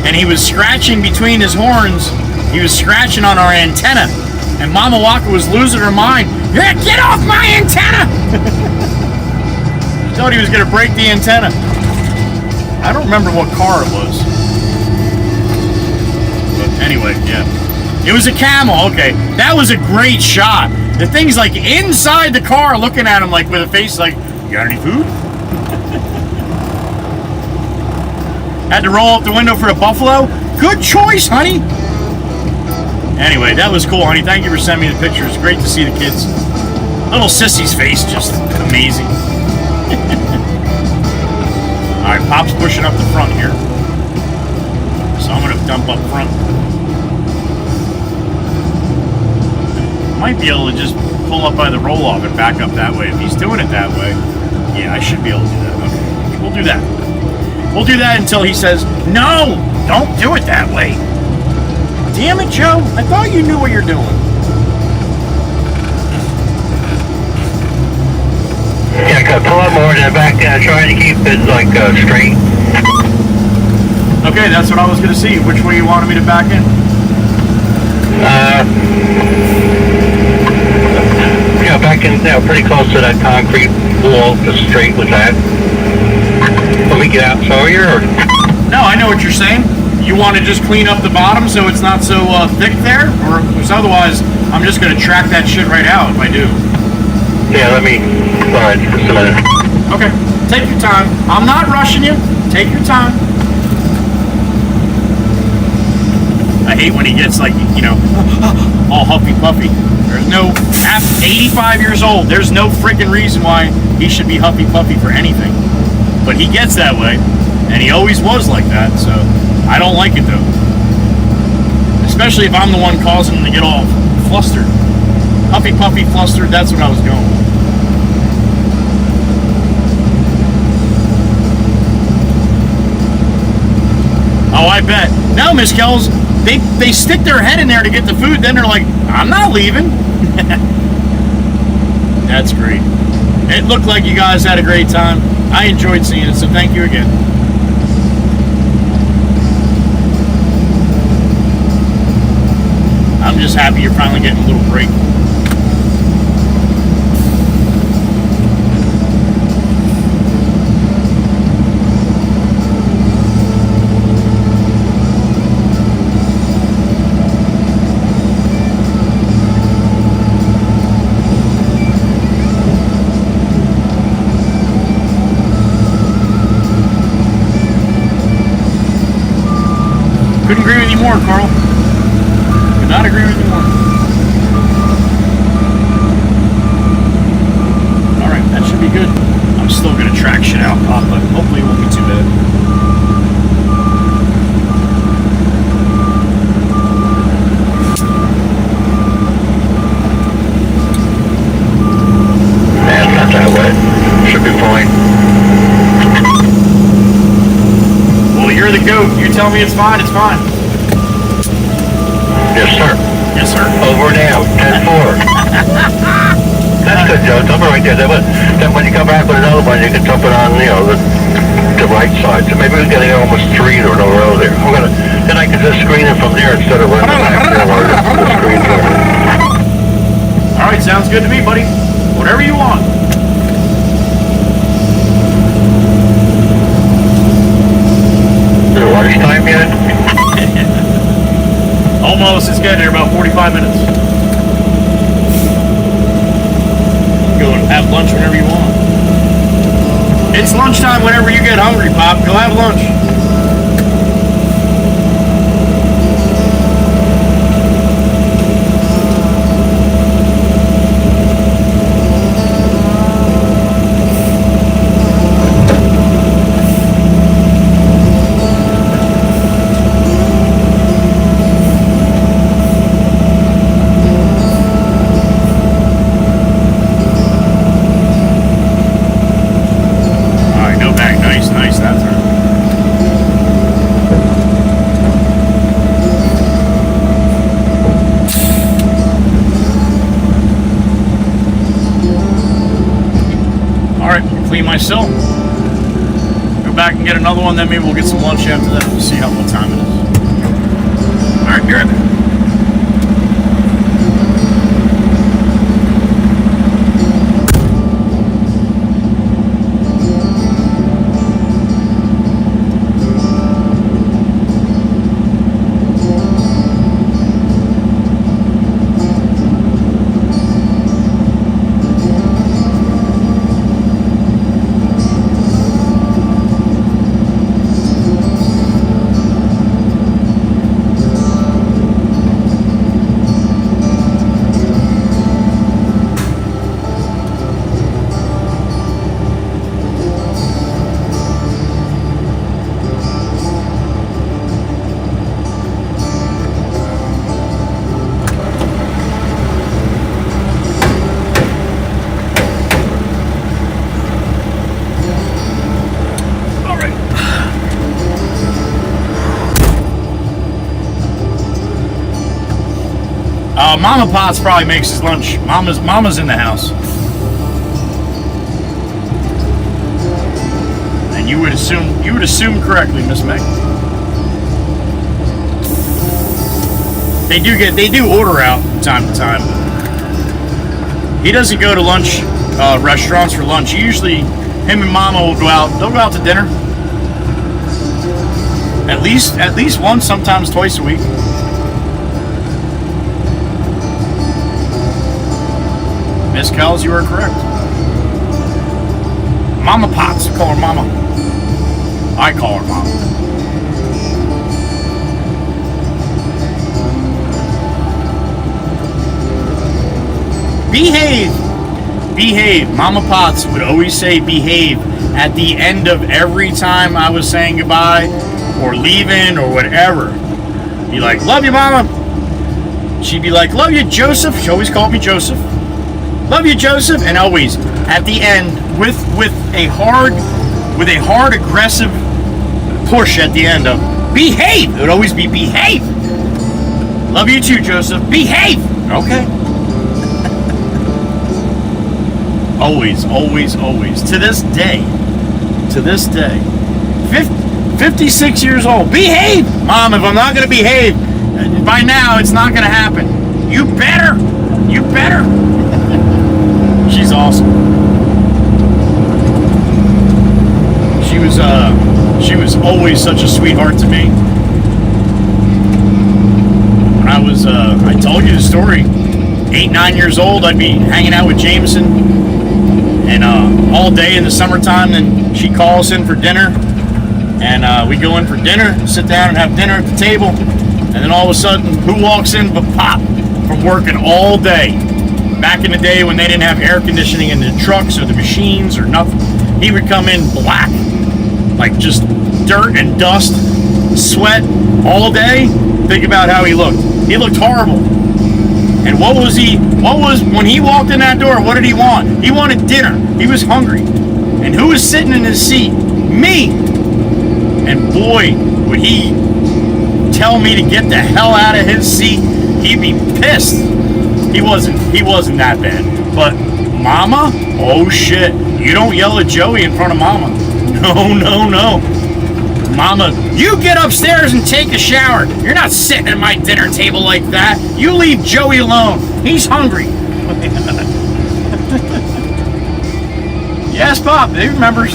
and he was scratching between his horns. He was scratching on our antenna, and Mama Waka was losing her mind. Yeah, get off my antenna! She thought he was gonna break the antenna. I don't remember what car it was. But anyway, yeah. It was a camel, okay. That was a great shot. The thing's like inside the car looking at him like with a face like, you got any food? Had to roll up the window for the buffalo. Good choice, honey. Anyway, that was cool, honey. Thank you for sending me the pictures. Great to see the kids. Little Sissy's face, just amazing. All right, Pop's pushing up the front here. So I'm gonna dump up front. Might be able to just pull up by the roll-off and back up that way. If he's doing it that way, yeah, I should be able to do that. Okay, we'll do that. We'll do that until he says, no, don't do it that way. Damn it, Joe. I thought you knew what you're doing. Yeah, got pull up more than back down, trying to keep it like straight. Okay, that's what I was going to see. Which way you wanted me to back in? Yeah, back in, pretty close to that concrete wall, just straight with that. Let me get out so here, or? No, I know what you're saying. You want to just clean up the bottom so it's not so thick there? Or because otherwise, I'm just going to track that shit right out if I do. Yeah, let me, alright, just a minute. Okay, take your time. I'm not rushing you. Take your time. I hate when he gets like, you know, all huffy puffy. There's no, at 85 years old, there's no freaking reason why he should be huffy puffy for anything. But he gets that way, and he always was like that, so I don't like it though. Especially if I'm the one causing him to get all flustered. Huffy puffy flustered, that's what I was going with. Oh, I bet. No, Miss Kells, they stick their head in there to get the food, then they're like, I'm not leaving. That's great. It looked like you guys had a great time. I enjoyed seeing it, so thank you again. I'm just happy you're finally getting a little break. Couldn't agree with you more, Carl. Could not agree with you more. Alright, that should be good. I'm still going to track shit out, Pop, but hopefully it won't be too bad. Man, it's not that wet. Should be fine. Well, you're the goat. You tell me it's fine, it's fine. Yes, sir. Yes, sir. Over now, 10-4. That's good, Joe. Dump it right there. Then when you come back with another one, you can dump it on, you know, the right side. So maybe we're getting almost 3 or in a row there. Then I can just screen it from there instead of running back there while the screen's there. All right, sounds good to me, buddy. Whatever you want. Is it lunchtime yet? Almost. It's getting there, about 45 minutes. Go and have lunch whenever you want. It's lunchtime whenever you get hungry, Pop. Go have lunch. me myself. Go back and get another one, then maybe we'll get some lunch after that. We'll see what time it is. All right, be right back. Mama Potts probably makes his lunch. Mama's in the house. And you would assume correctly, Miss Meg. They do order out from time to time. He doesn't go to lunch restaurants for lunch. Usually him and Mama will go out. They'll go out to dinner. At least once, sometimes twice a week. Miss Kells, you are correct. Mama Potts, call her Mama. I call her Mama. Behave. Mama Potts would always say behave at the end of every time I was saying goodbye or leaving or whatever. Be like, love you, Mama. She'd be like, love you, Joseph. She always called me Joseph. Love you, Joseph. And always at the end with a hard aggressive push at the end of behave. It would always be behave. Love you too, Joseph. Behave. Okay. Always. To this day. 56 years old. Behave! Mom, if I'm not going to behave, by now it's not going to happen. You better. She's awesome. She was always such a sweetheart to me. When I told you the story, 8-9 years old, I'd be hanging out with Jameson, and all day in the summertime. Then she calls in for dinner, and we go in for dinner, sit down and have dinner at the table, and then all of a sudden, who walks in but Pop from working all day? Back in the day when they didn't have air conditioning in the trucks or the machines or nothing, he would come in black, like just dirt and dust, sweat all day. Think about how he looked. He looked horrible. And when he walked in that door, what did he want? He wanted dinner. He was hungry. And who was sitting in his seat? Me. And boy, would he tell me to get the hell out of his seat. He'd be pissed. He wasn't that bad. But Mama? Oh shit. You don't yell at Joey in front of Mama. No. Mama, you get upstairs and take a shower. You're not sitting at my dinner table like that. You leave Joey alone. He's hungry. Yes, Pop. He remembers.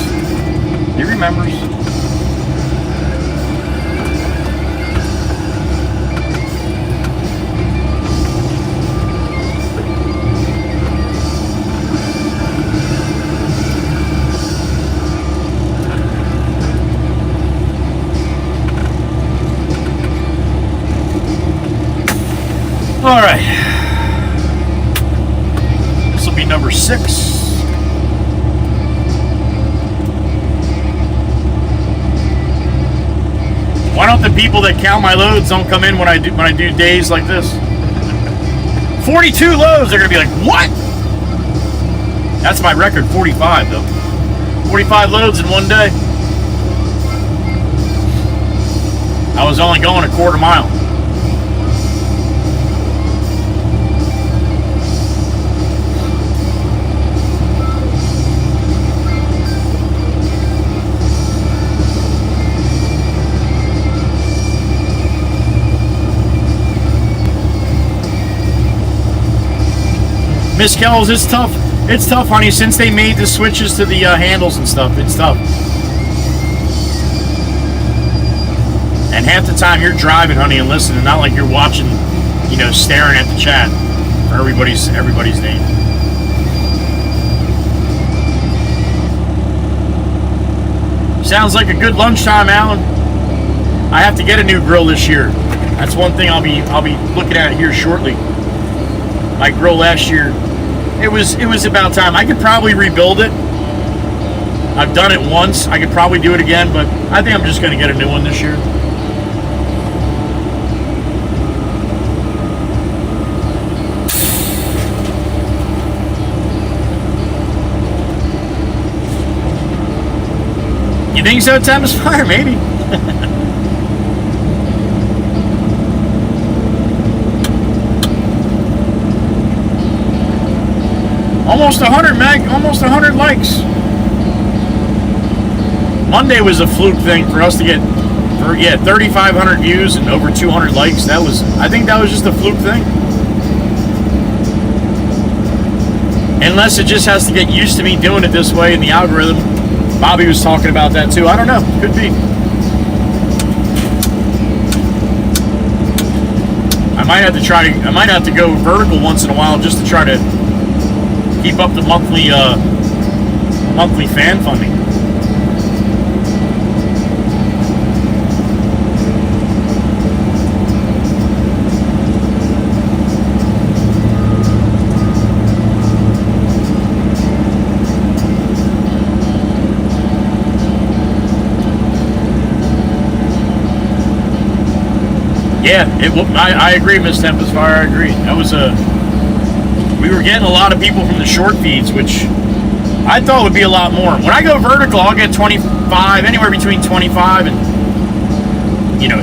All right, this will be number 6. Why don't the people that count my loads don't come in when I do days like this? 42 loads. They're gonna be like, what? That's my record, 45 though. 45 loads in one day. I was only going a quarter mile. Miss Kells, it's tough. It's tough, honey. Since they made the switches to the handles and stuff, it's tough. And half the time you're driving, honey, and listening, not like you're watching, you know, staring at the chat for everybody's name. Sounds like a good lunchtime, Alan. I have to get a new grill this year. That's one thing I'll be looking at here shortly. My grill last year, it was about time. I could probably rebuild it. I've done it once. I could probably do it again, but I think I'm just going to get a new one this year. You think so, Tempest Fire? Maybe. Almost 100, Meg. Almost 100 likes. Monday was a fluke thing for us to get, 3,500 views and over 200 likes. I think that was just a fluke thing. Unless it just has to get used to me doing it this way in the algorithm. Bobby was talking about that too. I don't know. Could be. I might have to go vertical once in a while just to try to keep up the monthly fan funding. Yeah, I agree, Miss Tempest Fire. I agree. That was we were getting a lot of people from the short feeds, which I thought would be a lot more. When I go vertical, I'll get 25, anywhere between 25 and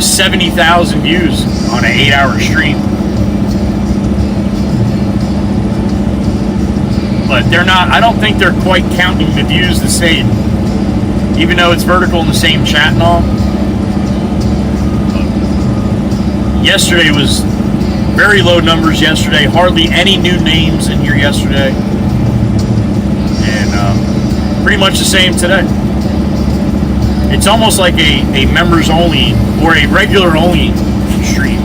70,000 views on an 8-hour stream. But they're not. I don't think they're quite counting the views the same, even though it's vertical in the same chat and all. Yesterday was very low numbers yesterday. Hardly any new names in here yesterday. And pretty much the same today. It's almost like a members only or a regular only stream.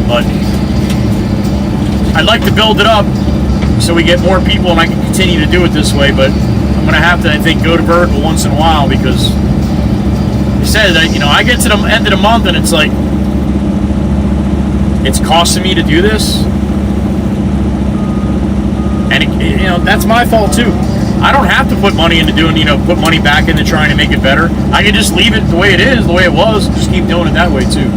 But I'd like to build it up so we get more people and I can continue to do it this way. But I'm going to have to, I think, go to vertical once in a while because said that I get to the end of the month and it's like it's costing me to do this, and that's my fault too. I don't have to put money into doing put money back into trying to make it better. I can just leave it the way it is, the way it was, just keep doing it that way too.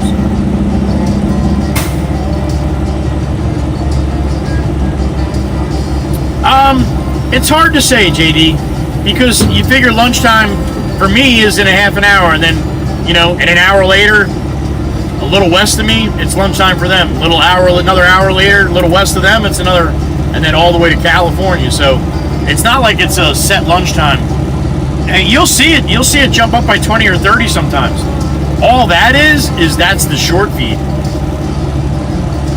It's hard to say, JD, because you figure lunchtime for me is in a half an hour, and then, in an hour later, a little west of me, it's lunchtime for them. Another hour later, a little west of them, it's another, and then all the way to California. So it's not like it's a set lunchtime. And you'll see it jump up by 20 or 30 sometimes. All that that's the short feed.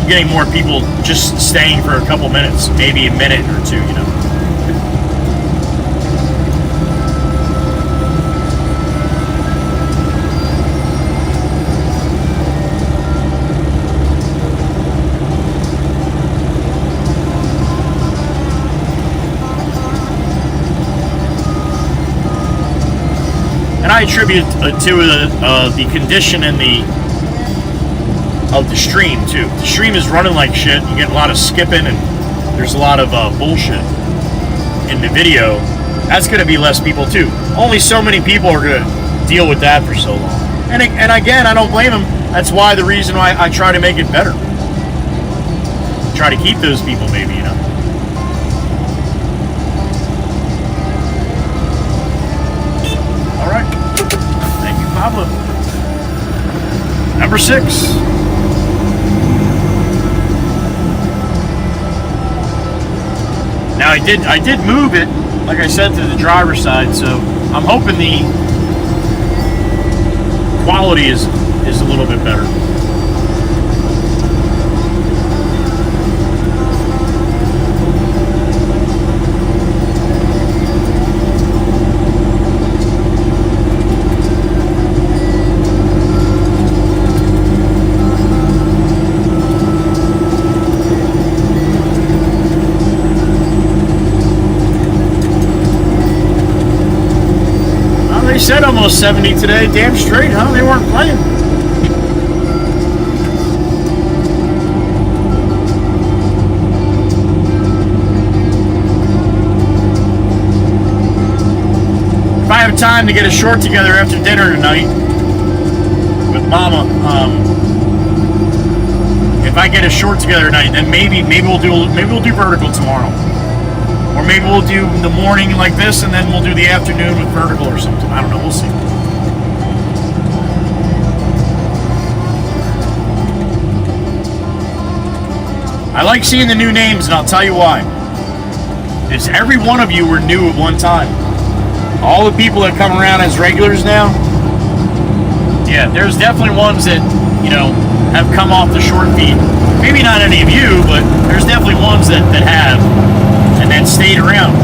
I'm getting more people just staying for a couple minutes, maybe a minute or two, I attribute to the condition and of the stream too. The stream is running like shit. You get a lot of skipping and there's a lot of bullshit in the video. That's going to be less people too. Only so many people are going to deal with that for so long. And again, I don't blame them. That's why the reason why I try to make it better. Try to keep those people, maybe, All right. Thank you, Pablo. Number 6. Now I did move it, like I said, to the driver's side, so I'm hoping the quality is a little bit better. said almost 70 today. Damn straight, huh? They weren't playing. If I have time to get a short together after dinner tonight with Mama, if I get a short together tonight, then maybe we'll do vertical tomorrow. Or maybe we'll do the morning like this, and then we'll do the afternoon with vertical or something. I don't know. We'll see. I like seeing the new names, and I'll tell you why. It's every one of you were new at one time. All the people that come around as regulars now, yeah, there's definitely ones that, you know, have come off the short feed. Maybe not any of you, but there's definitely ones that have. And then stayed around.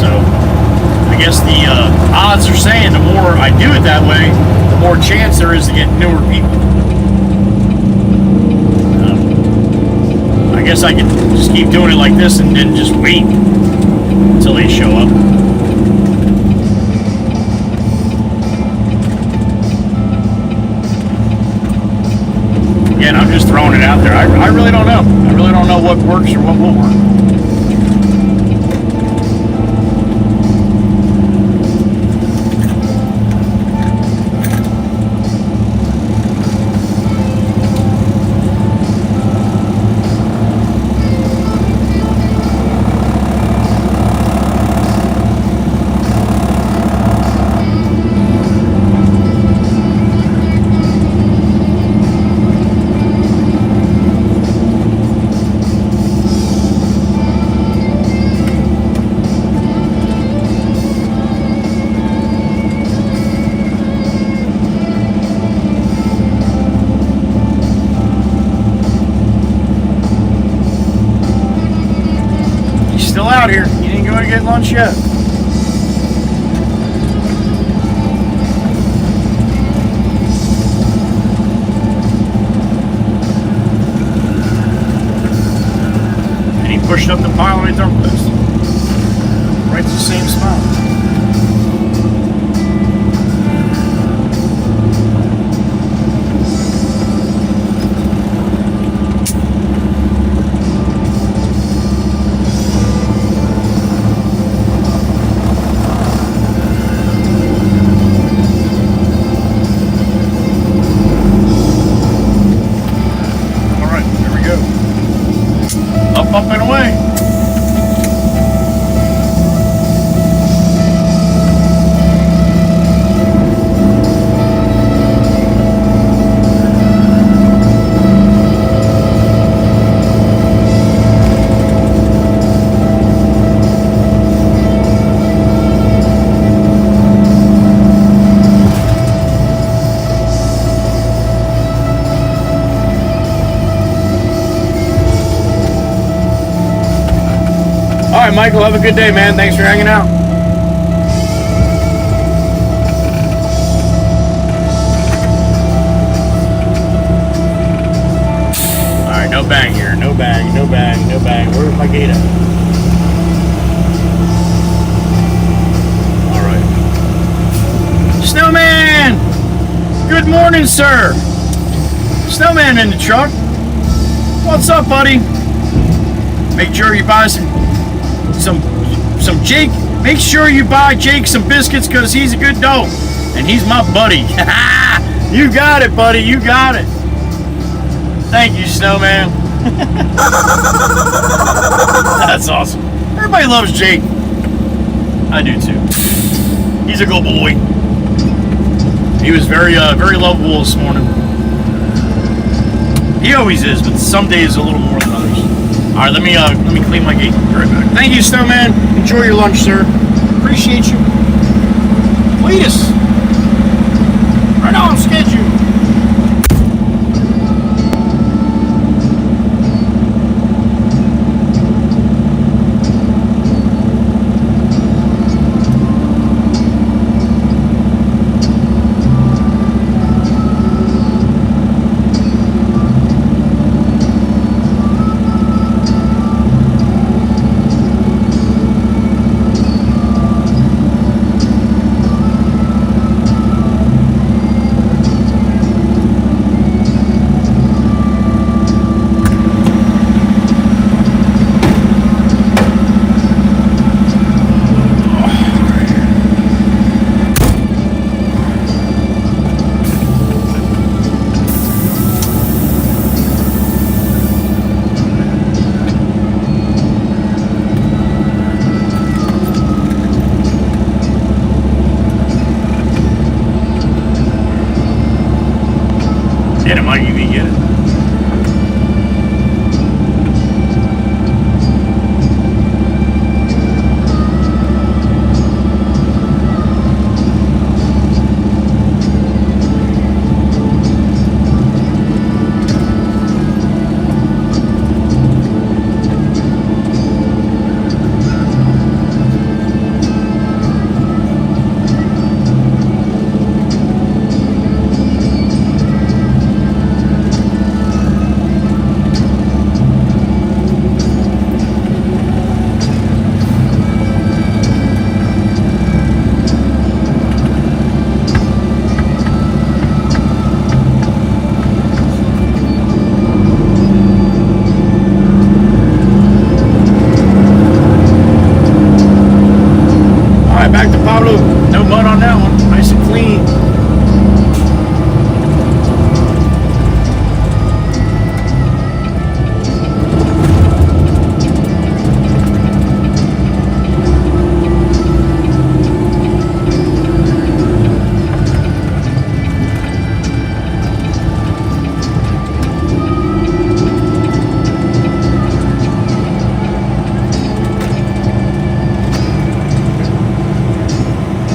So I guess the odds are saying the more I do it that way, the more chance there is to get newer people. I guess I can just keep doing it like this and then just wait until they show up. Again, I'm just throwing it out there. I really don't know. I really don't know what works or what won't work. Out here. You didn't go to get lunch yet. And he pushed up the pile right there. Right to the same spot. Up and away. All right, Michael, have a good day, man. Thanks for hanging out. All right, no bang here. No bang, no bang, no bang. Where's my gate at? All right. Snowman! Good morning, sir. Snowman in the truck. What's up, buddy? Make sure you buy some Jake. Make sure you buy Jake some biscuits because he's a good dog and he's my buddy. You got it, buddy. You got it. Thank you, Snowman. That's awesome. Everybody loves Jake. I do too. He's a good boy. He was very lovable this morning. He always is, but some days a little more than others. All right, let me clean my gate. Be right back. Thank you, Snowman. Enjoy your lunch, sir. Appreciate you. Cletus. Right on schedule.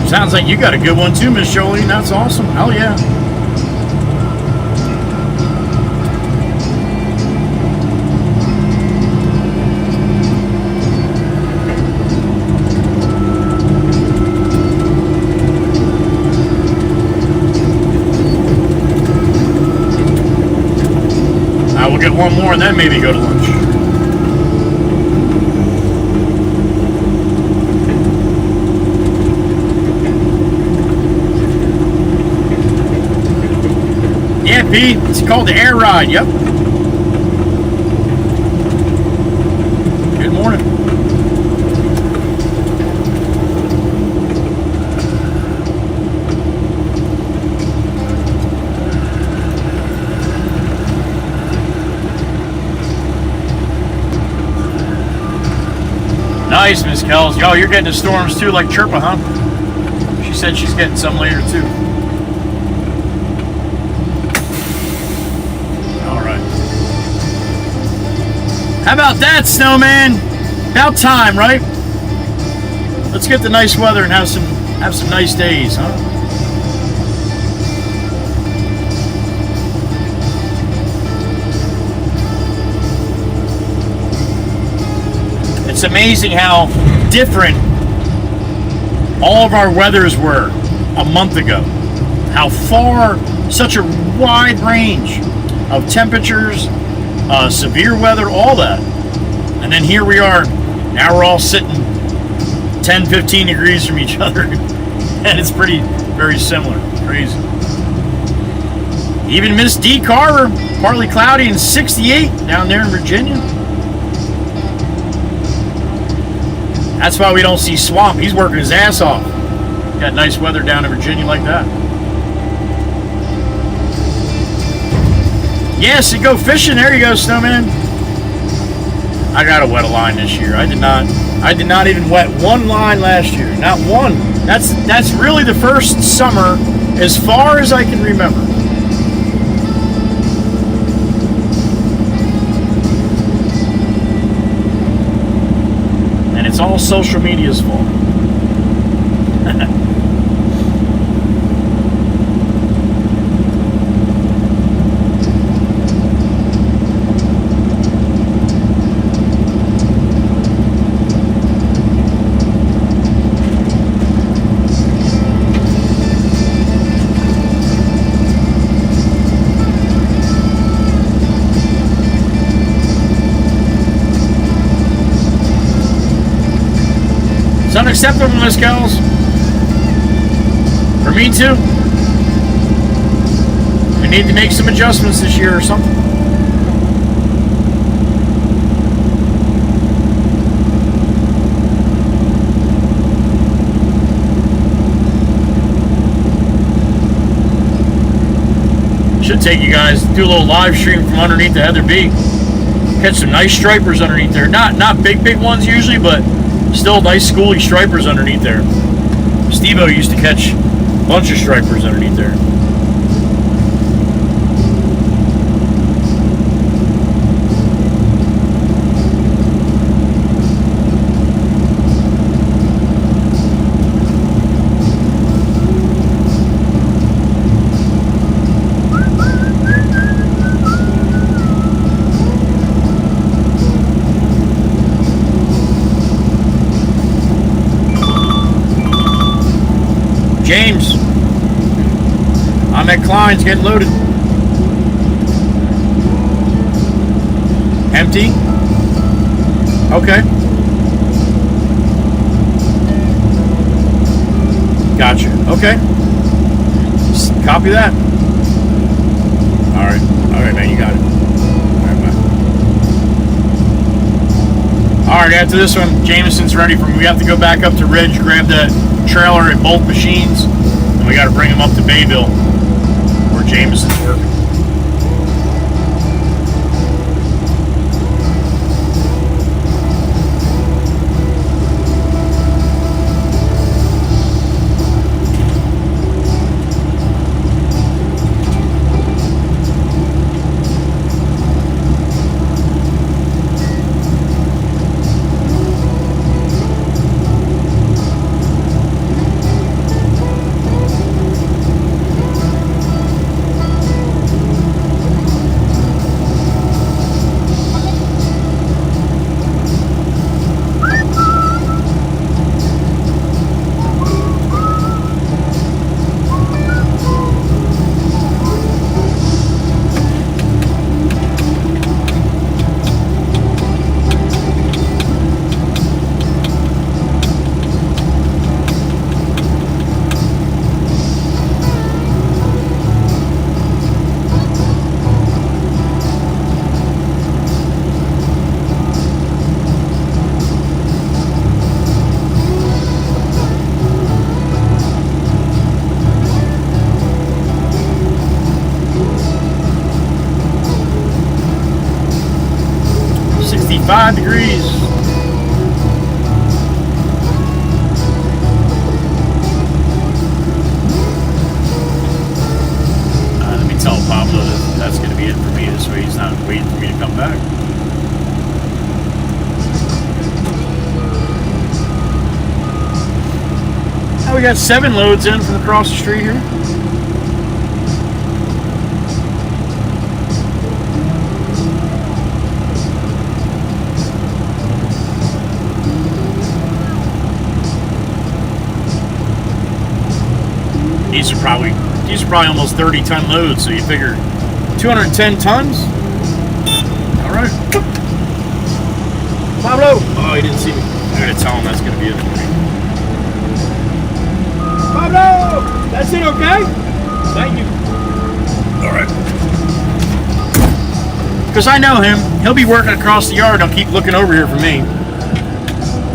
Sounds like you got a good one too, Miss Jolene. That's awesome. Hell yeah. I will get one more and then maybe go to lunch. Yeah, Pete, it's called the air ride. Yep. Good morning. Nice, Miss Kells. Yo, you're getting the storms too, like Chirpa, huh? She said she's getting some later too. How about that, snowman? About time, right? Let's get the nice weather and have some nice days, huh? It's amazing how different all of our weathers were a month ago. How far, such a wide range of temperatures, severe weather, all that. And then here we are. Now we're all sitting 10, 15 degrees from each other. And it's very similar. Crazy. Even Miss D. Carver, partly cloudy and 68 down there in Virginia. That's why we don't see Swamp. He's working his ass off. Got nice weather down in Virginia like that. Yes, you go fishing. There you go, snowman. I got to wet a line this year. I did not even wet one line last year. Not one. That's really the first summer as far as I can remember. And it's all social media's fault. It's unacceptable, Miss Kells. For me too. We need to make some adjustments this year or something. Should take you guys to do a little live stream from underneath the Heather B. Catch some nice stripers underneath there. Not big ones usually, but still nice schooly stripers underneath there. Steve-O used to catch a bunch of stripers underneath there. James, I'm at Klein's getting loaded. Empty? Okay. Gotcha. Okay. Copy that. Alright. Alright, man, you got it. Alright, after this one, Jameson's ready for me. We have to go back up to Ridge, grab the trailer at both machines, and we got to bring him up to Bayville where Jameson's working. 65 degrees. Let me tell Pablo that that's going to be it for me this way. He's not waiting for me to come back. We got 7 loads in from across the street here. These are probably almost 30-ton loads, so you figure 210 tons. All right. Pablo. Oh, he didn't see me. I'm gonna tell him that's gonna be it for me. Pablo! That's it, okay? Thank you. Alright. Because I know him. He'll be working across the yard. He'll keep looking over here for me.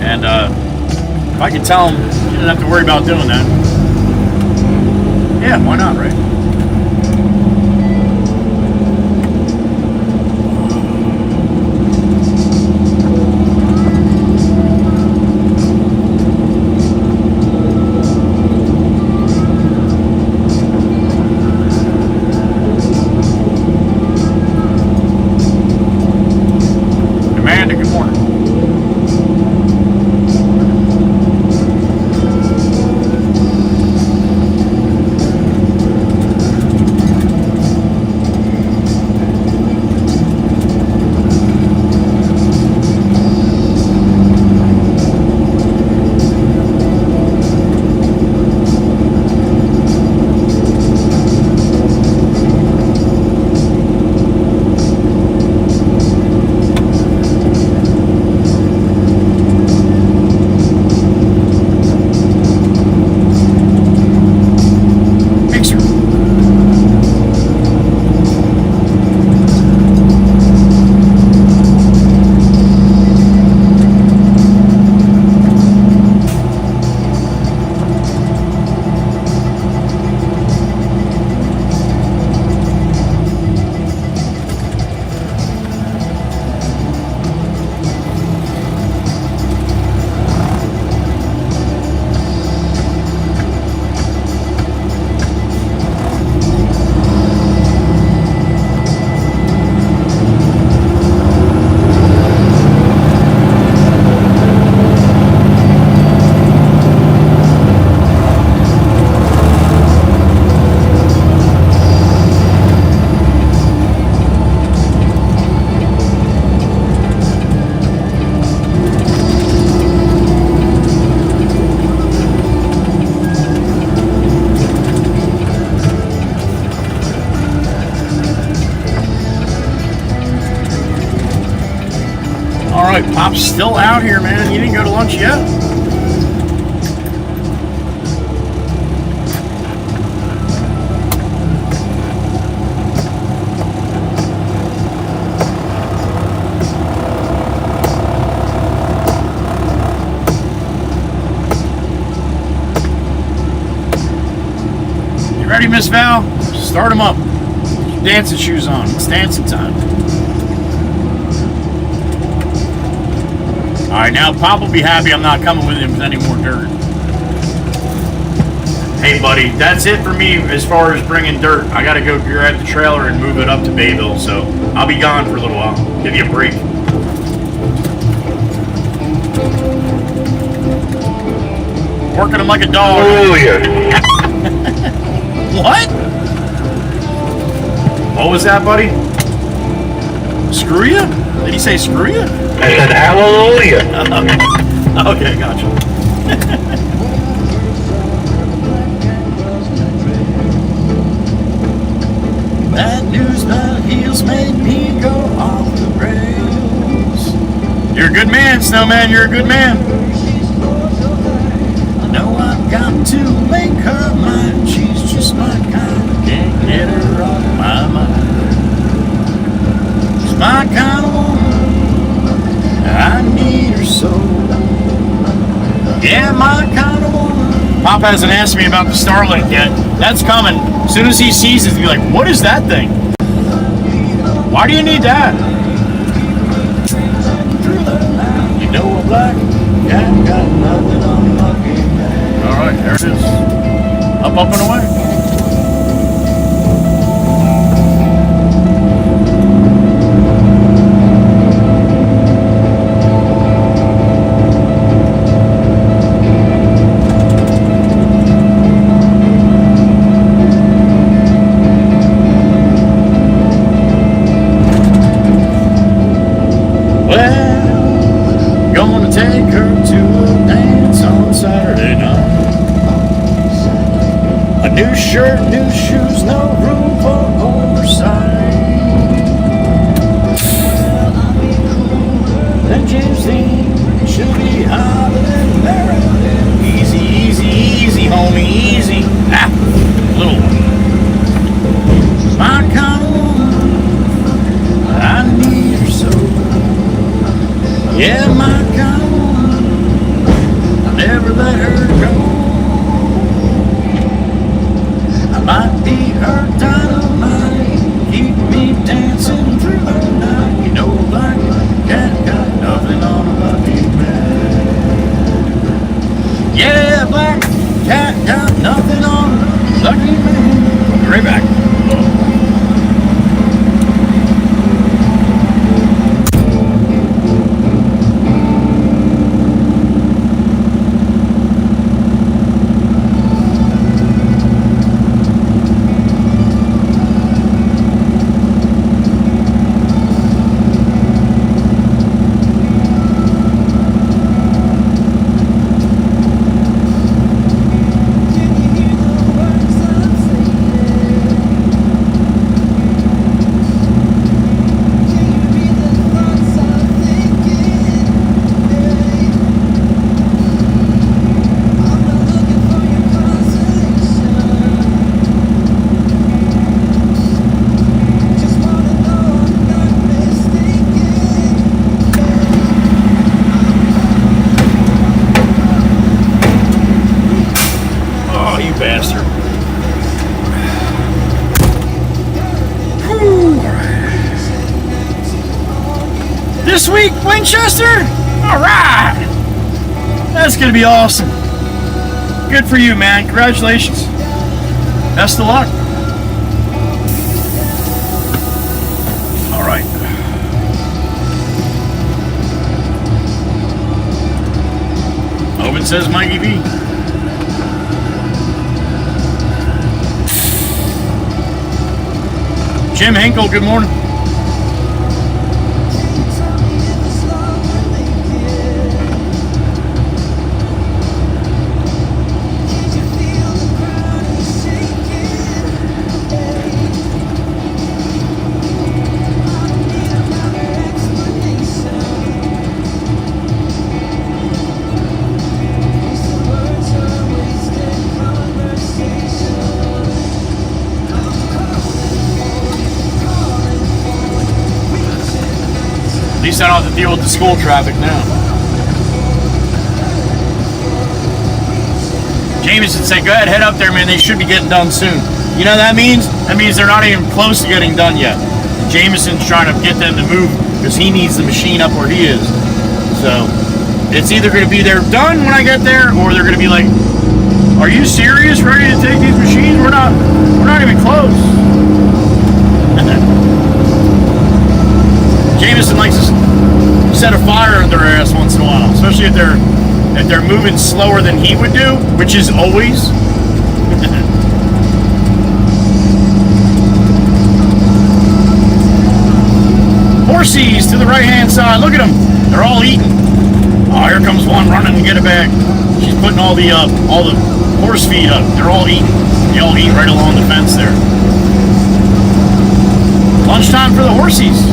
And if I could tell him, he doesn't have to worry about doing that. Yeah, why not, right? Pop's still out here, man. You didn't go to lunch yet? You ready, Miss Val? Start him up. Dancing shoes on. It's dancing time. Alright, now Pop will be happy I'm not coming with him with any more dirt. Hey buddy, that's it for me as far as bringing dirt. I gotta go grab the trailer and move it up to Bayville, so I'll be gone for a little while. Give you a break. Working him like a dog. Oh yeah. What? What was that, buddy? Screw you? Did he say screw you? I said hallelujah. Okay, gotcha. Bad news, my heels made me go off the rails. You're a good man, Snowman, you're a good man. I know I've got to make her mine. She's just my kind. Can't get her off my mind. She's my kind of woman. I need her so. Yeah, my kind of woman. Pop hasn't asked me about the Starlink yet. That's coming. As soon as he sees it, he'll be like, what is that thing? Why do you need that? Well, gonna take her to a dance on Saturday night. A new shirt, new shoes, no room for oversight. Then James Dean should be hotter than Maryland. Easy, easy, easy, homie, easy. Ah, little one. My kind of woman, I need her so. Yeah, my kind of woman, I'll never let her go. I might be her dynamite, keep me dancing through the night. You know, black cat got nothing on a lucky man. Yeah, black cat got nothing on a lucky man. I'll be right back. Bastard. Whew. This week, Winchester? Alright! That's gonna be awesome. Good for you, man. Congratulations. Best of luck. Alright. Owen says Mikey V. Jim Hinkle, good morning. At least I don't have to deal with the school traffic now. Jameson said, go ahead, head up there, man. They should be getting done soon. You know what that means? That means they're not even close to getting done yet. Jameson's trying to get them to move because he needs the machine up where he is. So it's either going to be they're done when I get there, or they're going to be like, are you serious? Ready to take these machines? We're not even close. Jameson likes to set a fire under their ass once in a while, especially if they're moving slower than he would do, which is always. Horsies to the right-hand side. Look at them. They're all eating. Oh, here comes one running to get it back. She's putting all the horse feed up. They're all eating. They all eat right along the fence there. Lunchtime for the horsies.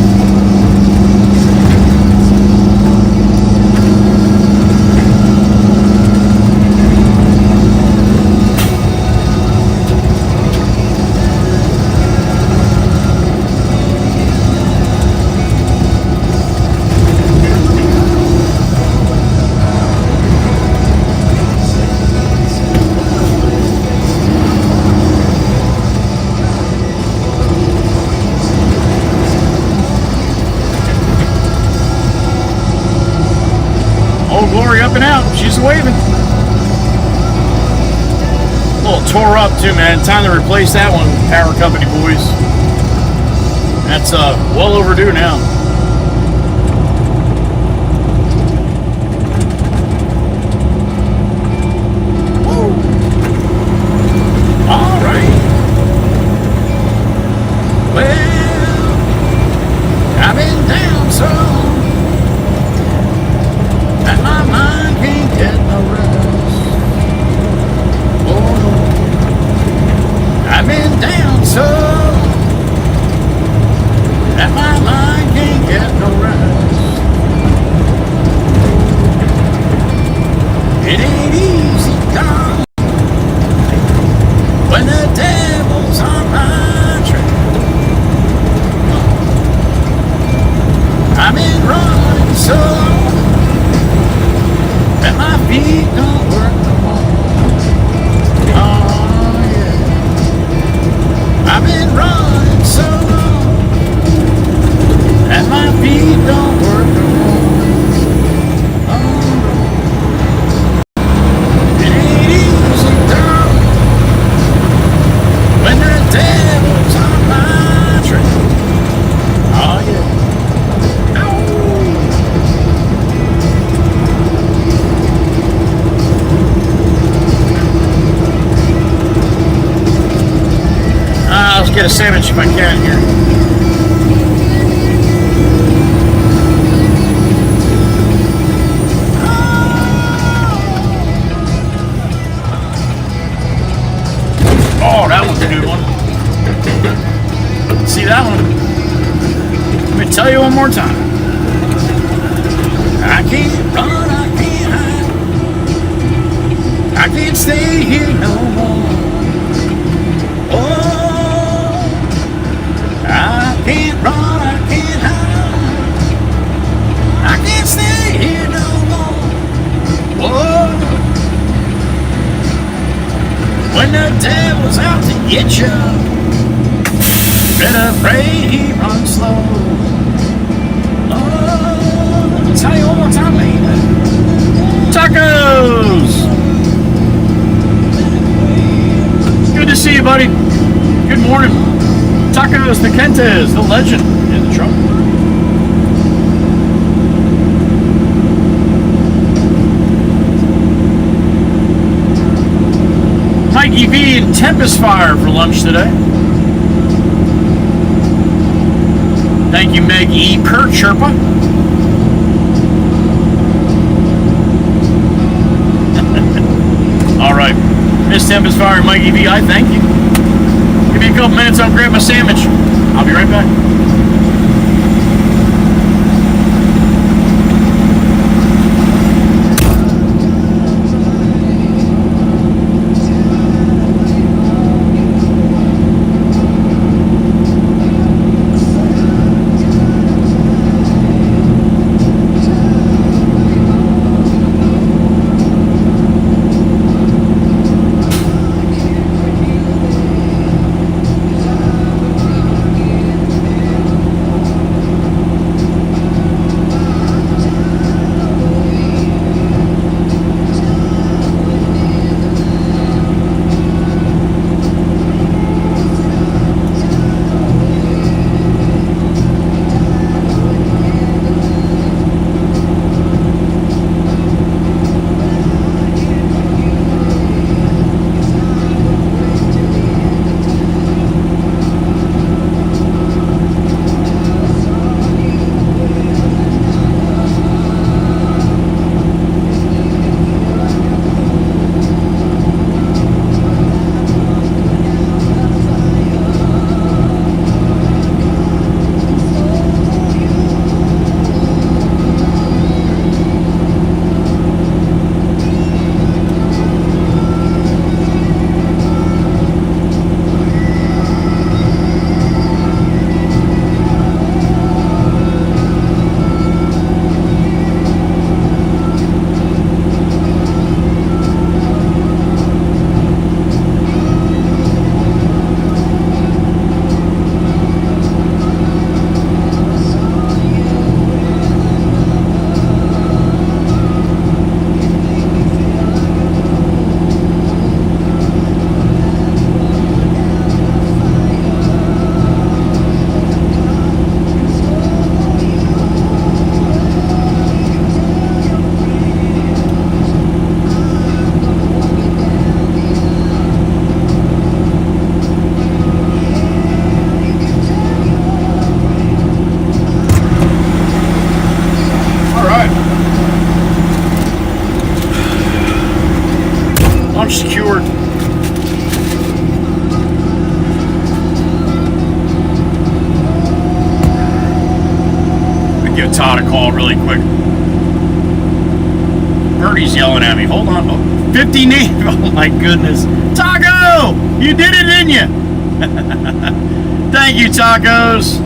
Glory up and out. She's waving. A little tore up too, man. Time to replace that one, Power Company boys. That's well overdue now. Woo. All right. Well, I've been down some. so long, and my feet don't work no more. Oh yeah, I've been running so long, and my feet don't work no more. Oh no, it ain't easy, girl, when the devil's on my trail. Oh yeah. Let's get a sandwich if I can here. Oh, that was a good one. See that one? Let me tell you one more time. I can't run, I can't hide. I can't stay here no more. Oh, I can't run, I can't hide. I can't stay here no more. Whoa. When the devil's out to get you, better pray he runs slow. Oh, let me tell you one more time, man. Tacos! Good to see you, buddy. Good morning. Tacos the Kentes, the legend in the truck. Mikey V and Tempest Fire for lunch today. Thank you, Meg E. Per Sherpa. All right. Miss Tempest Fire and Mikey V, I thank you. Give me a couple minutes, I'll grab my sandwich. I'll be right back. Secured. I give Todd a call really quick. Bertie's yelling at me. Hold on. Oh, 50 names. Oh my goodness. Taco! You did it, didn't you? Thank you, Tacos.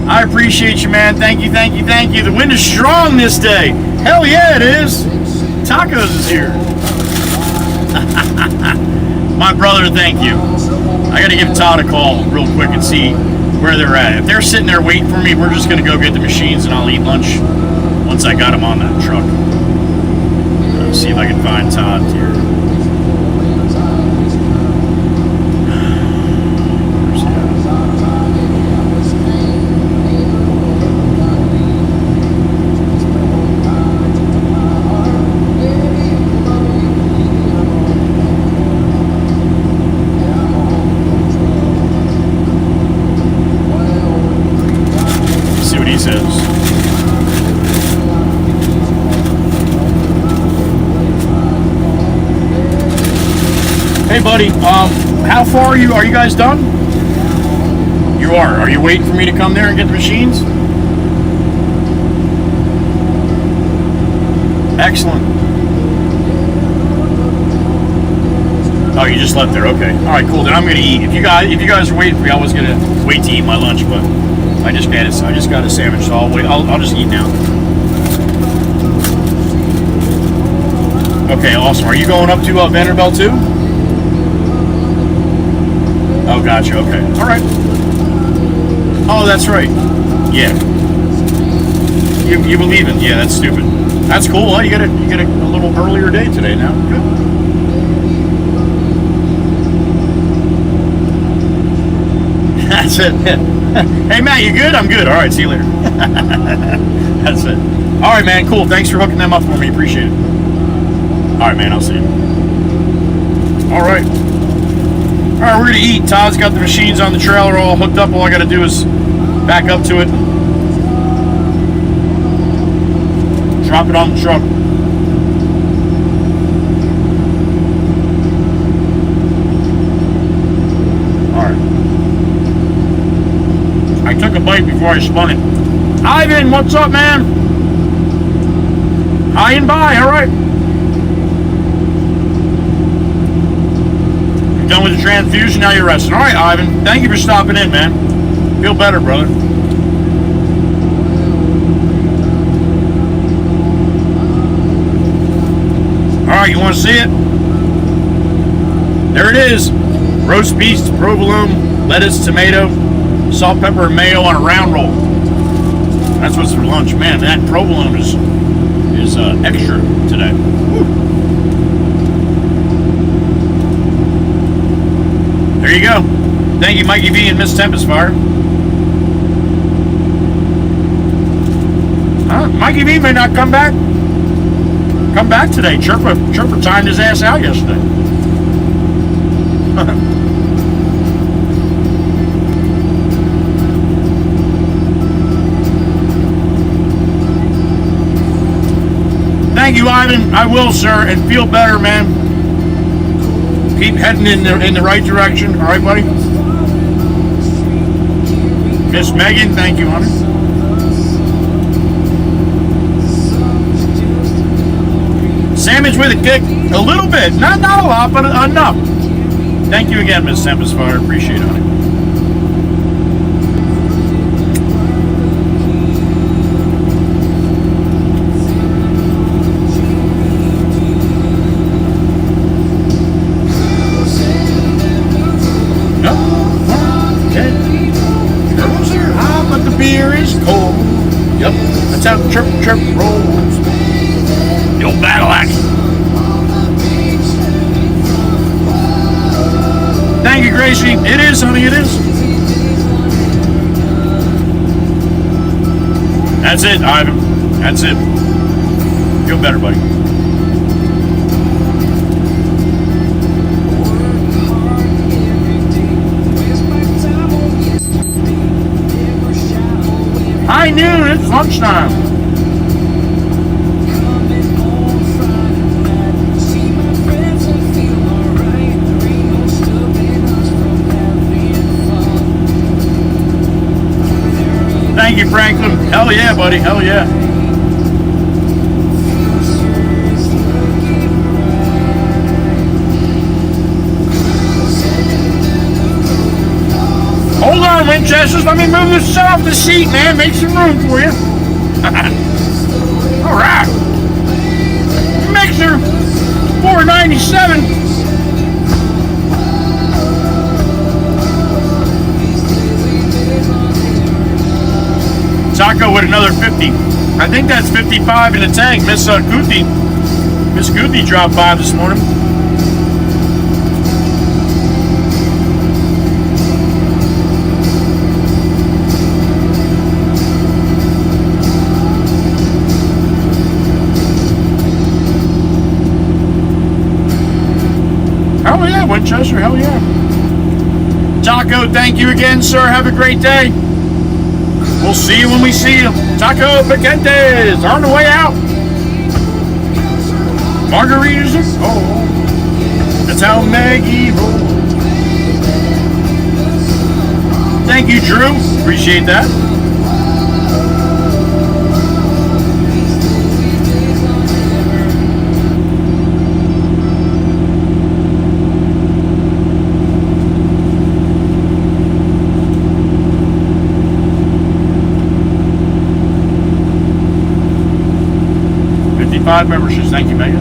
I appreciate you, man. Thank you, thank you, thank you. The wind is strong this day. Hell yeah, it is. Tacos is here. My brother, thank you. I got to give Todd a call real quick and see where they're at. If they're sitting there waiting for me, we're just going to go get the machines and I'll eat lunch once I got them on that truck. Let's see if I can find Todd here. Hey buddy, how far are you? Are you guys done? You are. Are you waiting for me to come there and get the machines? Excellent. Oh, you just left there. Okay. All right, cool. Then I'm gonna eat. If you guys are waiting for me, I was gonna wait to eat my lunch, but I just got a sandwich, so I'll wait. I'll just eat now. Okay, awesome. Are you going up to Vanderbilt too? Oh, gotcha. Okay. All right. Oh, that's right. Yeah. You believe in? Yeah, that's stupid. That's cool. Well, you get a little earlier day today now. Good. That's it. Hey, Matt, you good? I'm good. All right. See you later. That's it. All right, man. Cool. Thanks for hooking them up for me. Appreciate it. All right, man. I'll see you. All right. All right, we're going to eat. Todd's got the machines on the trailer all hooked up. All I got to do is back up to it. Drop it on the truck. All right. I took a bite before I spun it. Ivan, what's up, man? Hi and bye. All right. Done with the transfusion, now you're resting. All right, Ivan. Thank you for stopping in, man. Feel better, brother. All right, you want to see it? There it is. Roast beef, provolone, lettuce, tomato, salt, pepper, and mayo on a round roll. That's what's for lunch. Man, that provolone is extra today. Woo. There you go. Thank you, Mikey V and Miss Tempest Fire. Mikey V may not come back today. Chirper timed his ass out yesterday. Thank you, Ivan. I will, sir, and feel better, man. Keep heading in the right direction. All right, buddy? Miss Megan, thank you, honey. Sandwich with a kick. A little bit. Not a lot, but enough. Thank you again, Miss Tempest Fire. Appreciate it, honey. That's how chirp rolls. The old battle axe. Thank you, Gracie. It is, honey, it is. That's it, Ivan. That's it. Feel better, buddy. High noon, it's lunchtime. Thank you, Franklin. Hell yeah, buddy. Hell yeah. Hold on, wait Winchesters, let me move this off the seat, man. Make some room for you. All right. Mixer, $4.97. Taco with another 50. I think that's 55 in the tank. Miss Guthi dropped by this morning. Hell yeah, Winchester, hell yeah. Taco, thank you again, sir. Have a great day. We'll see you when we see you. Taco Picantes on the way out. Margaritas. Oh, that's how Maggie rolls. Thank you, Drew. Appreciate that. Five memberships. Thank you, Megan.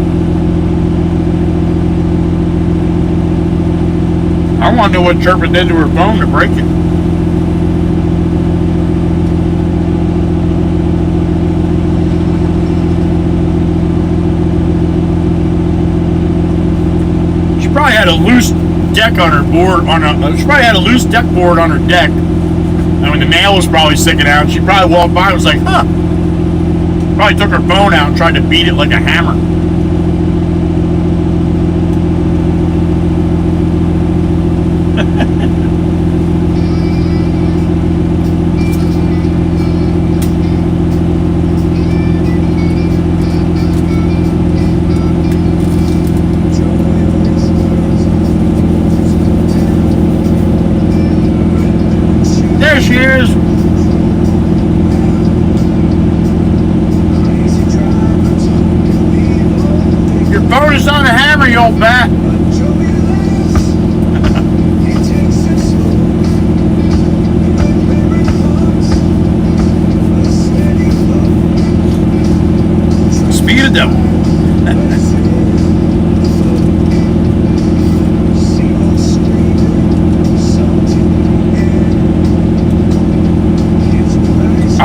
I want to know what Chirpa did to her phone to break it. She probably had a loose deck on her board. She probably had a loose deck board on her deck. And when the nail was probably sticking out, she probably walked by and was like, huh. Probably took her phone out and tried to beat it like a hammer. There she is. Bonus on the hammer, you old bat. Speed of devil.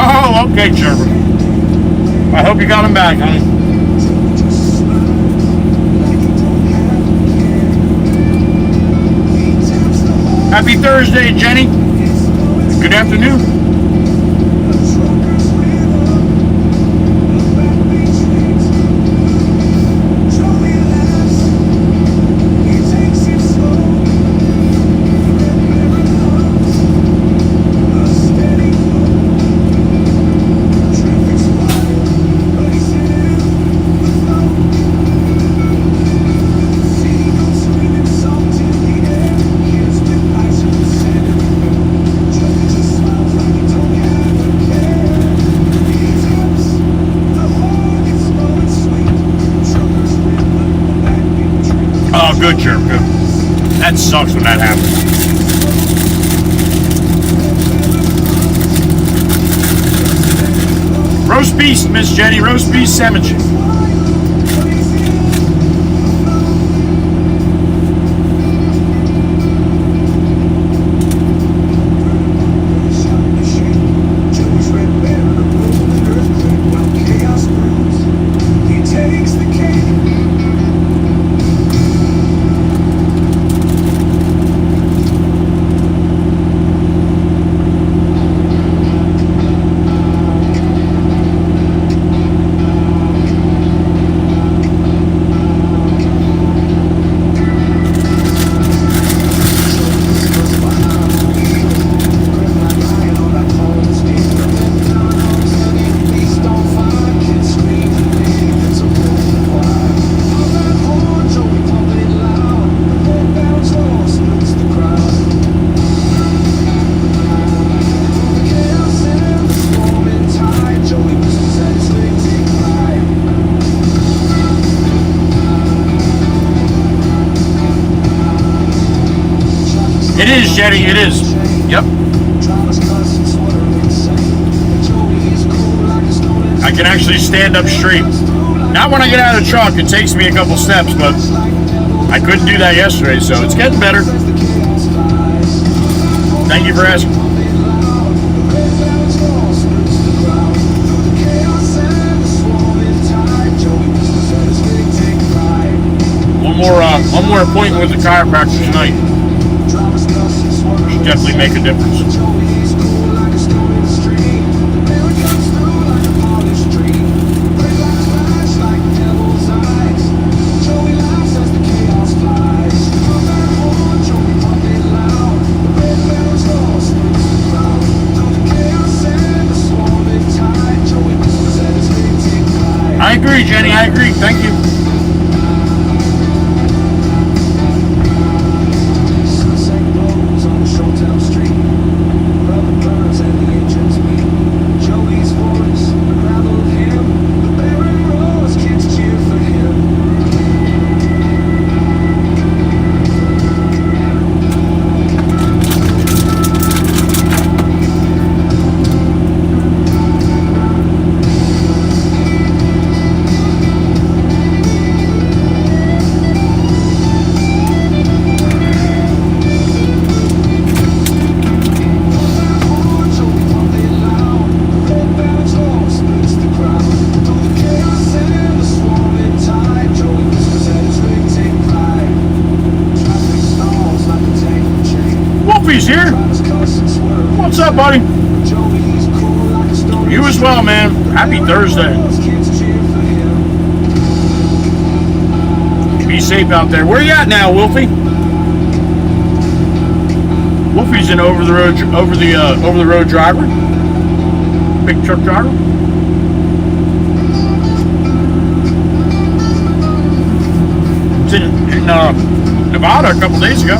Oh, okay, Sherman. I hope you got him back, honey. Happy Thursday, Jenny. Good afternoon. Good, Jerm, good. That sucks when that happens. Roast beef, Miss Jenny. Roast beef sandwich. It is, Jenny, it is. Yep. I can actually stand up straight. Not when I get out of the truck. It takes me a couple steps, but I couldn't do that yesterday, so it's getting better. Thank you for asking. One more appointment with the chiropractor tonight. Should definitely make a difference. I agree, Jenny. I agree. Thank you. Here. What's up, buddy? You as well, man. Happy Thursday. Be safe out there. Where you at now, Wolfie? Wolfie's an over the road driver. Big truck driver. It's in Nevada a couple days ago.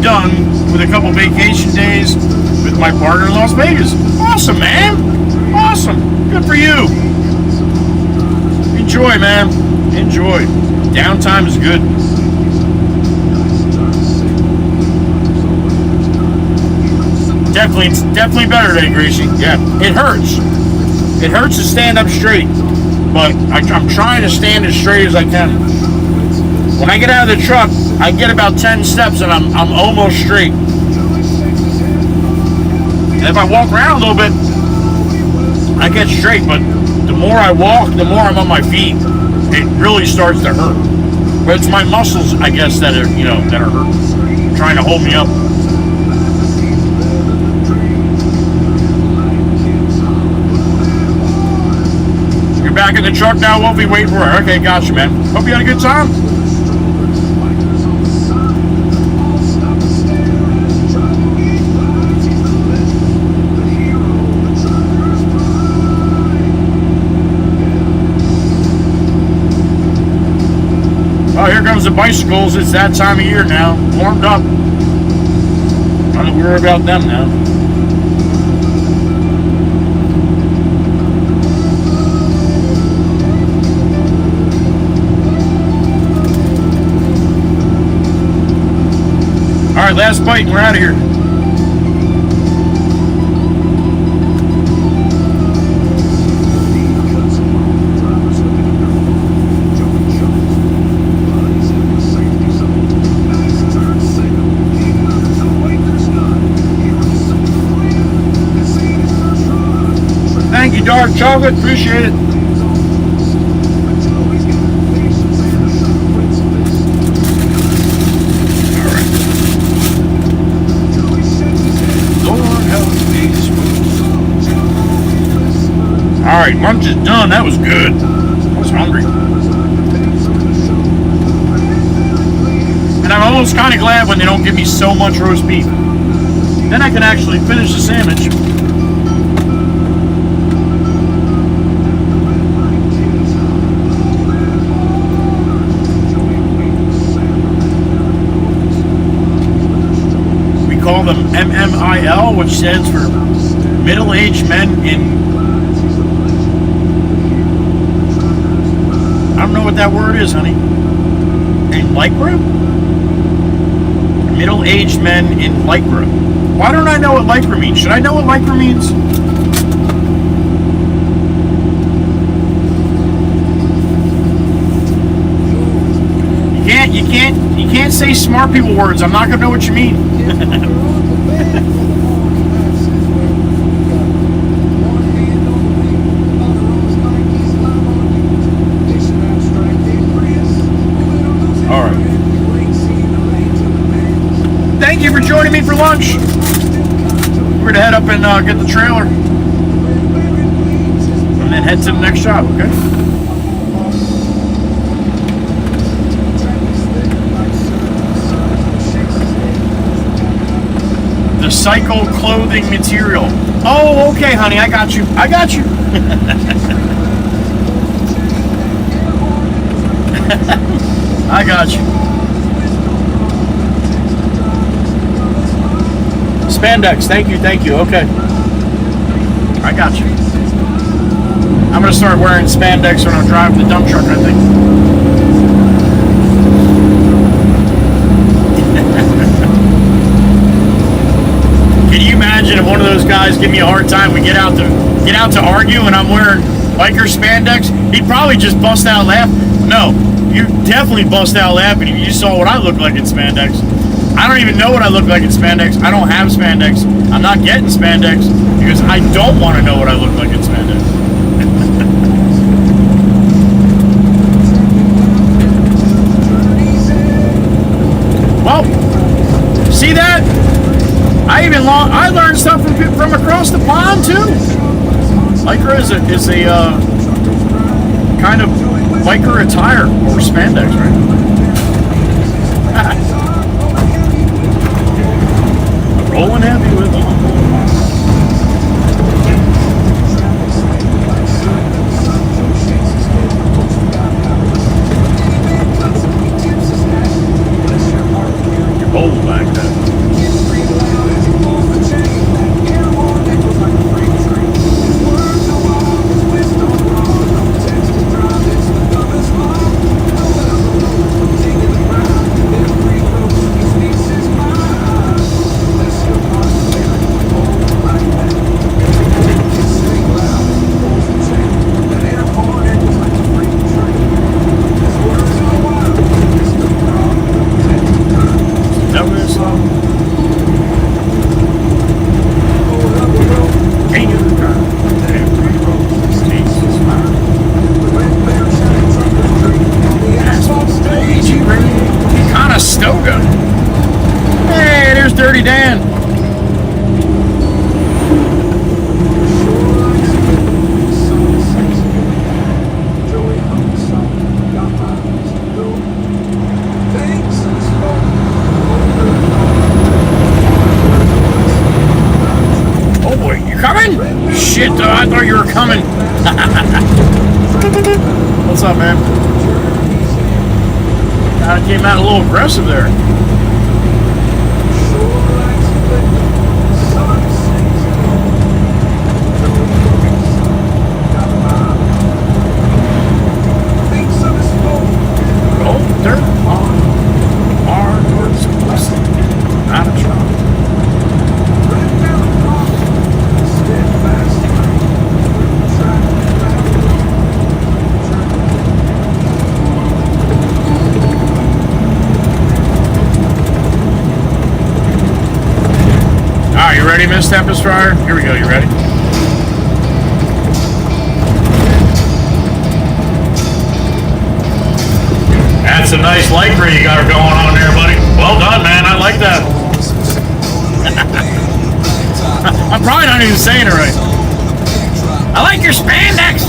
Done with a couple vacation days with my partner in Las Vegas. Awesome, man. Awesome. Good for you. Enjoy, man. Enjoy. Downtime is good. Definitely better today, Gracie. Yeah, it hurts. It hurts to stand up straight, but I'm trying to stand as straight as I can. When I get out of the truck, I get about 10 steps and I'm almost straight. And if I walk around a little bit, I get straight, but the more I walk, the more I'm on my feet. It really starts to hurt. But it's my muscles, I guess, that are hurt, trying to hold me up. You're back in the truck now, Wolfie, waiting for her. Okay, gotcha, man. Hope you had a good time. Oh, here comes the bicycles. It's that time of year now. Warmed up. I don't worry about them now. All right, last bite and we're out of here. Thank you, Dark Chocolate. Appreciate it. All right, lunch is done. That was good. I was hungry. And I'm almost kind of glad when they don't give me so much roast beef. Then I can actually finish the sandwich MMIL, which stands for middle-aged men in... I don't know what that word is, honey. In Lycra? Middle-aged men in Lycra. Why don't I know what Lycra means? Should I know what Lycra means? You can't say smart people words. I'm not gonna know what you mean. All right. Thank you for joining me for lunch. We're gonna head up and get the trailer, and then head to the next job. Okay. The cycle clothing material. Oh, okay, honey, I got you. I got you. I got you. Spandex, thank you, okay. I got you. I'm gonna start wearing spandex when I'm driving the dump truck, I think. Can you imagine if one of those guys give me a hard time, we get out to argue and I'm wearing biker spandex? He'd probably just bust out laughing. No, you definitely bust out laughing if you saw what I look like in spandex. I don't even know what I look like in spandex. I don't have spandex. I'm not getting spandex because I don't want to know what I look like in spandex. Well, see that? I learned stuff from across the pond too. Lycra is a kind of biker attire or spandex, right? Rolling heavy with them. You're bold like that. Dirty Dan. Oh boy, you coming? Shit, I thought you were coming. What's up, man? I came out a little aggressive there. Ready, Miss Tempest Fryer? Here we go, you ready? That's a nice Lycra you got going on there, buddy. Well done, man. I like that. I'm probably not even saying it right. I like your spandex.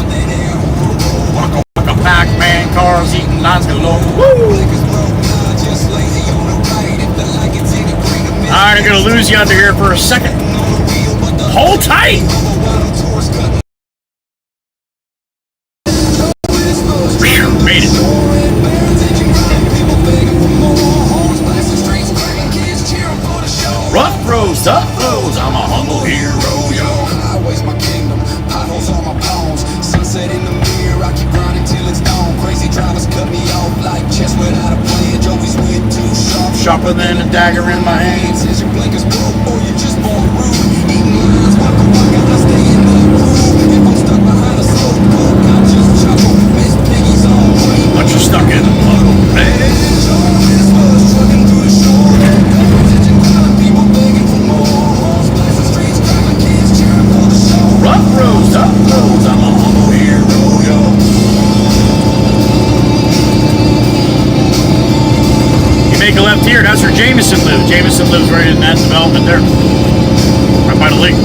Waka pack, man. Cars eating lots of low. Woo! Alright, I'm gonna lose you under here for a second. Hold tight! Made it. Rough rose up. humble hero, yo. Highways my kingdom, potholes on my bones. Sunset in the mirror, I keep running till it's dawn. Crazy drivers cut me off like chess without a plan. Joey's went too sharp, Sharper than a dagger in my hand. Says your blinkers broke or you're just born rude. Eating lines, walk a walk, I stay in the groove. If I'm stuck behind a slow book, I just chuckle. Miss Piggy's on point. But you're stuck in the puddle, man. Trucking through the shore. Attention crowd, people begging for more. Blasting streets, crowding kids, cheering for the show. Rough roads, up roads, I'm a humble hero, yo. You make a left here, that's where Jameson lives. Jameson lives right in that development there. Right by the lake.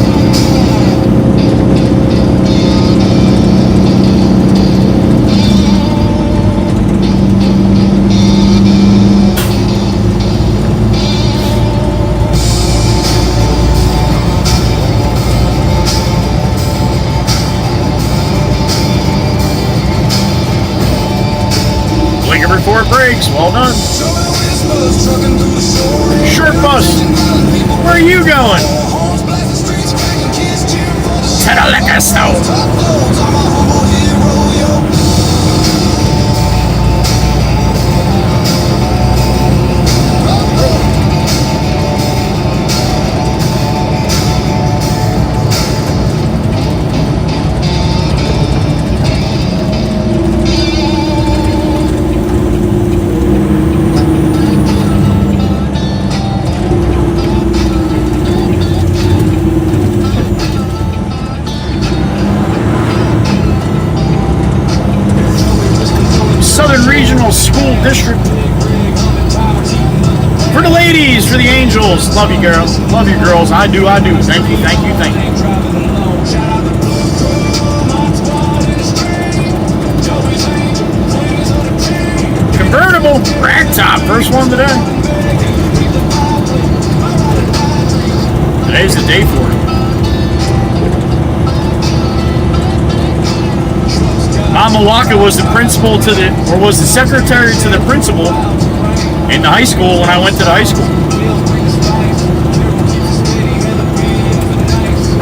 Before it breaks. Well done. Short bus. Where are you going? To the liquor store. Regional School District. For the ladies, for the angels. Love you, girls. Love you, girls. I do. Thank you, thank you, thank you. Convertible, ragtop, first one today. Today's the day for it. Mama Waka was the principal to the, or was the secretary to the principal in the high school when I went to the high school.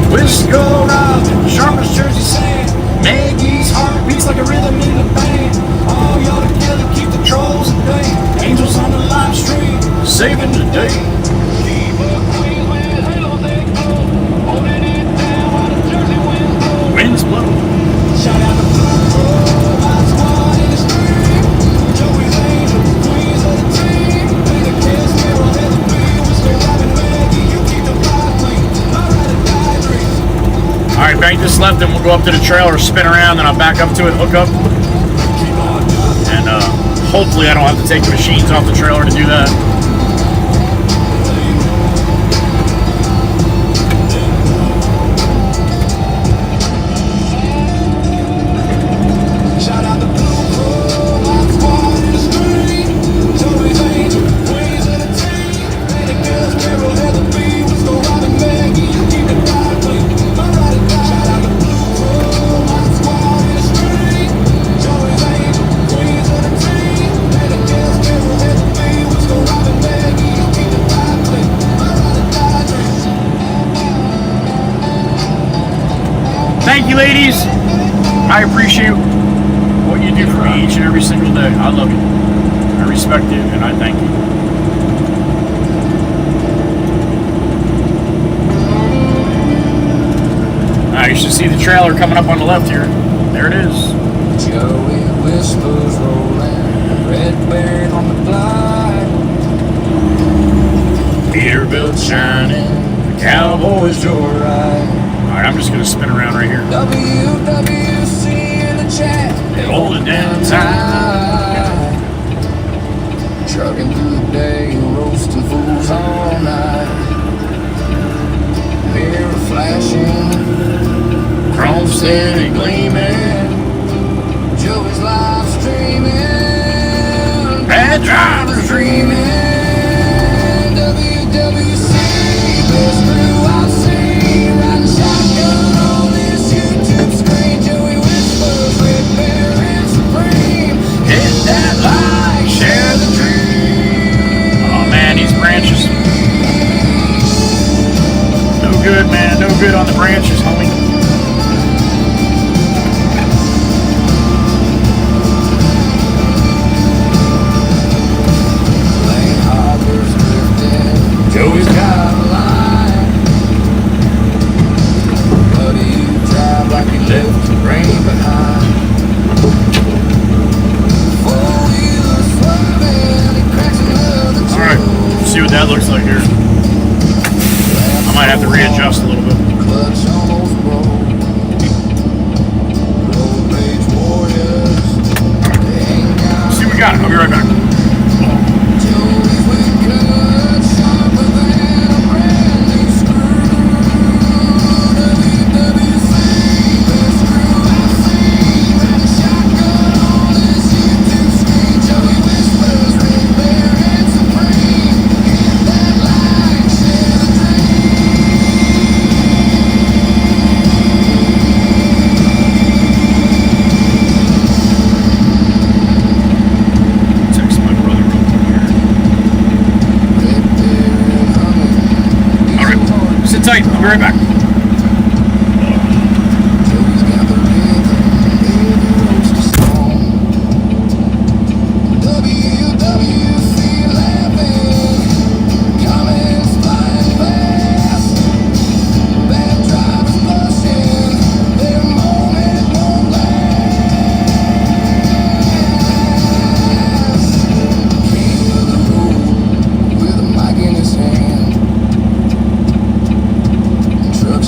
Wisco Robin, sharpest Jersey sand. Maggie's heart beats like a rhythm in the band. All y'all together keep the trolls at bay. Angels on the live stream, saving the day. Winds blow. Shout out to Alright, bank this left and we'll go up to the trailer, spin around, then I'll back up to it, hook up. And hopefully I don't have to take the machines off the trailer to do that. Thank you, ladies. I appreciate what you do for me each and every single day. I love you. I respect you, and I thank you. Now you should see the trailer coming up on the left here. There it is. Joey whispers rolling, red band on the block. Peterbilt shining, the Cowboys joyride. Alright, I'm just going to spin around right here. WWC in the chat. They hold it down tight. Trucking through the day, roasting fools all night. Mirror flashing, Chrome steady gleaming. Joey's live streaming. Bad drivers dreaming. WWC, best crew I've seen. Riding shotgun on this YouTube screen. Joey whispers, red bear and supreme. Hit that like, share the dream. Oh man, these branches. No good, man. on the branches, homie. Lane hoppers drifting. Joey's got a line. Buddy, you drive like you left the rain behind. Four-wheeler swerving, he cracks another toe. Alright, see what that looks like here. I might have to readjust a little bit. Clutch almost broke. Road rage warriors. They ain't got See what we got. I'll be right back. Joey's with good, sharper than a brand new screw. WWC, best screw I've seen. Riding shotgun on this YouTube screen. Joey whispers, red bear and supreme. Hit that like, share the Text my brother real quick here. red bear humming. Alright, sit tight. I'll be right back. Joey's got the rhythm, baby roast a song. WWC laughing, comments flying past. Bad drivers blushing, their moment won't last. King of the road, with a mic in his hand. Truck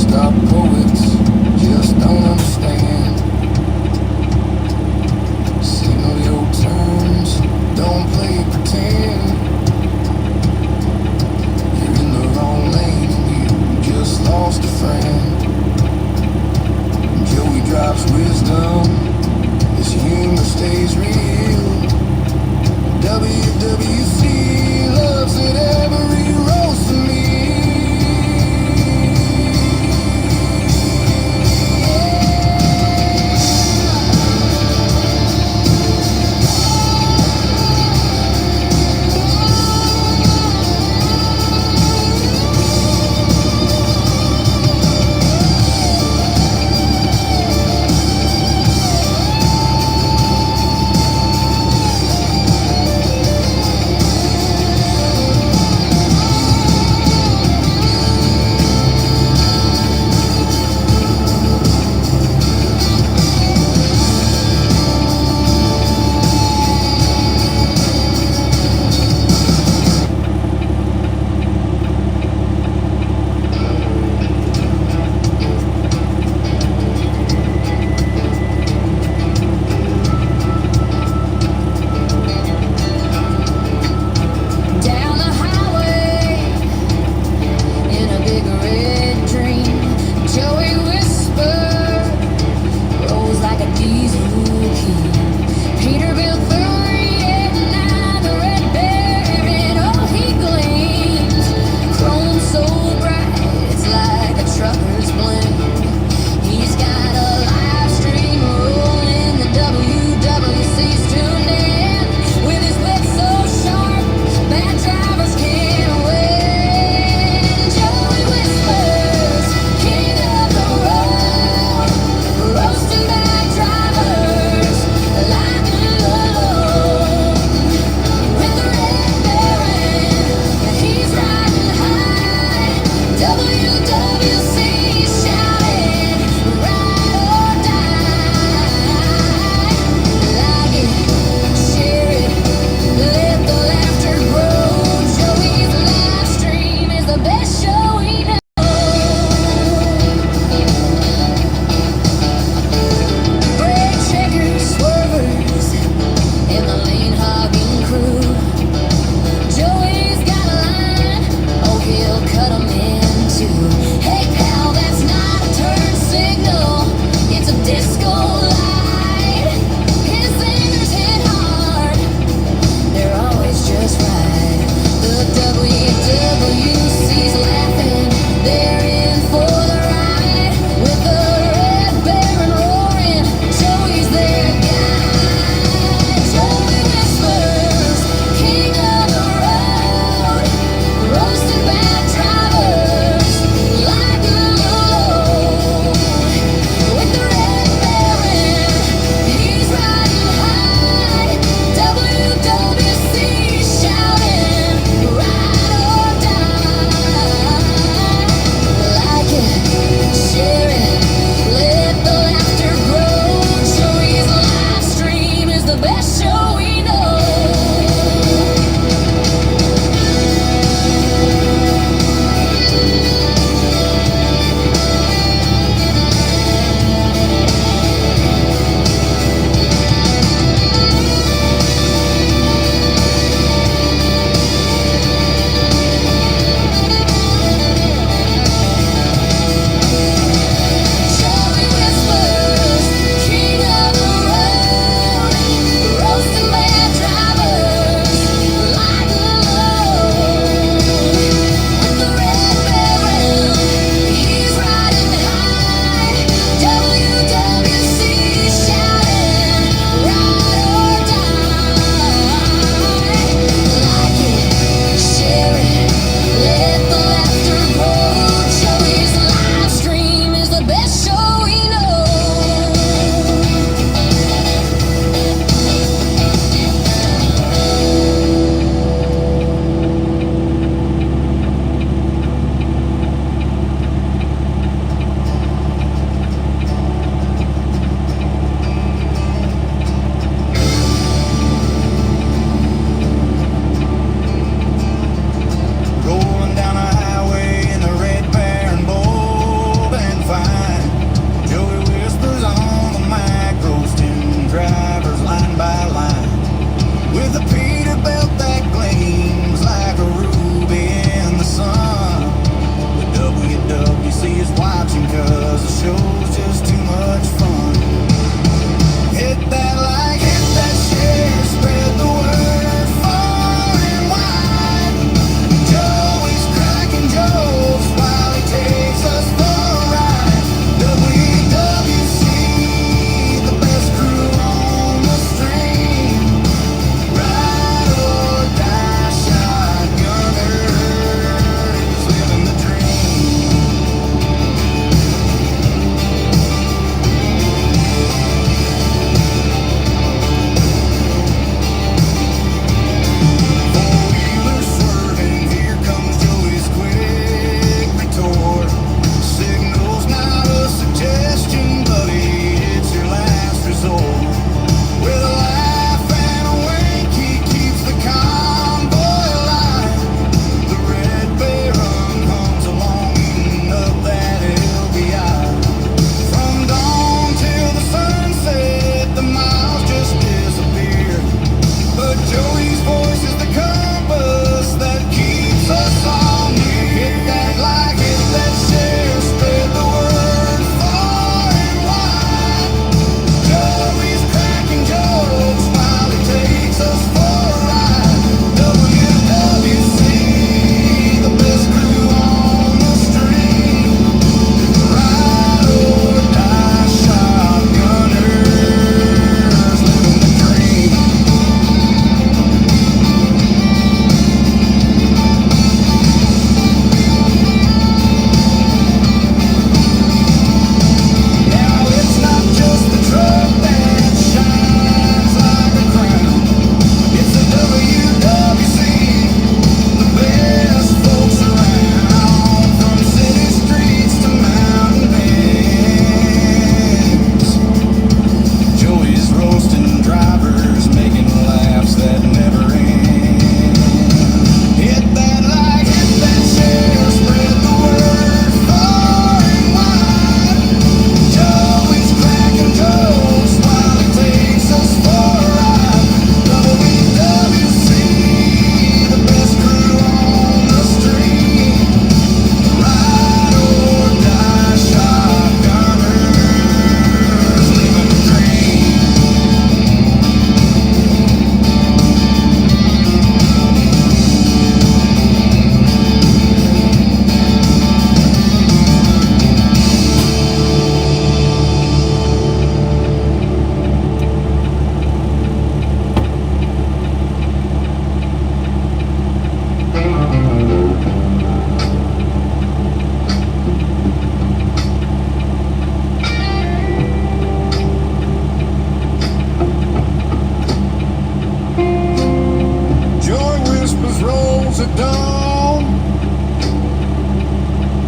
dawn.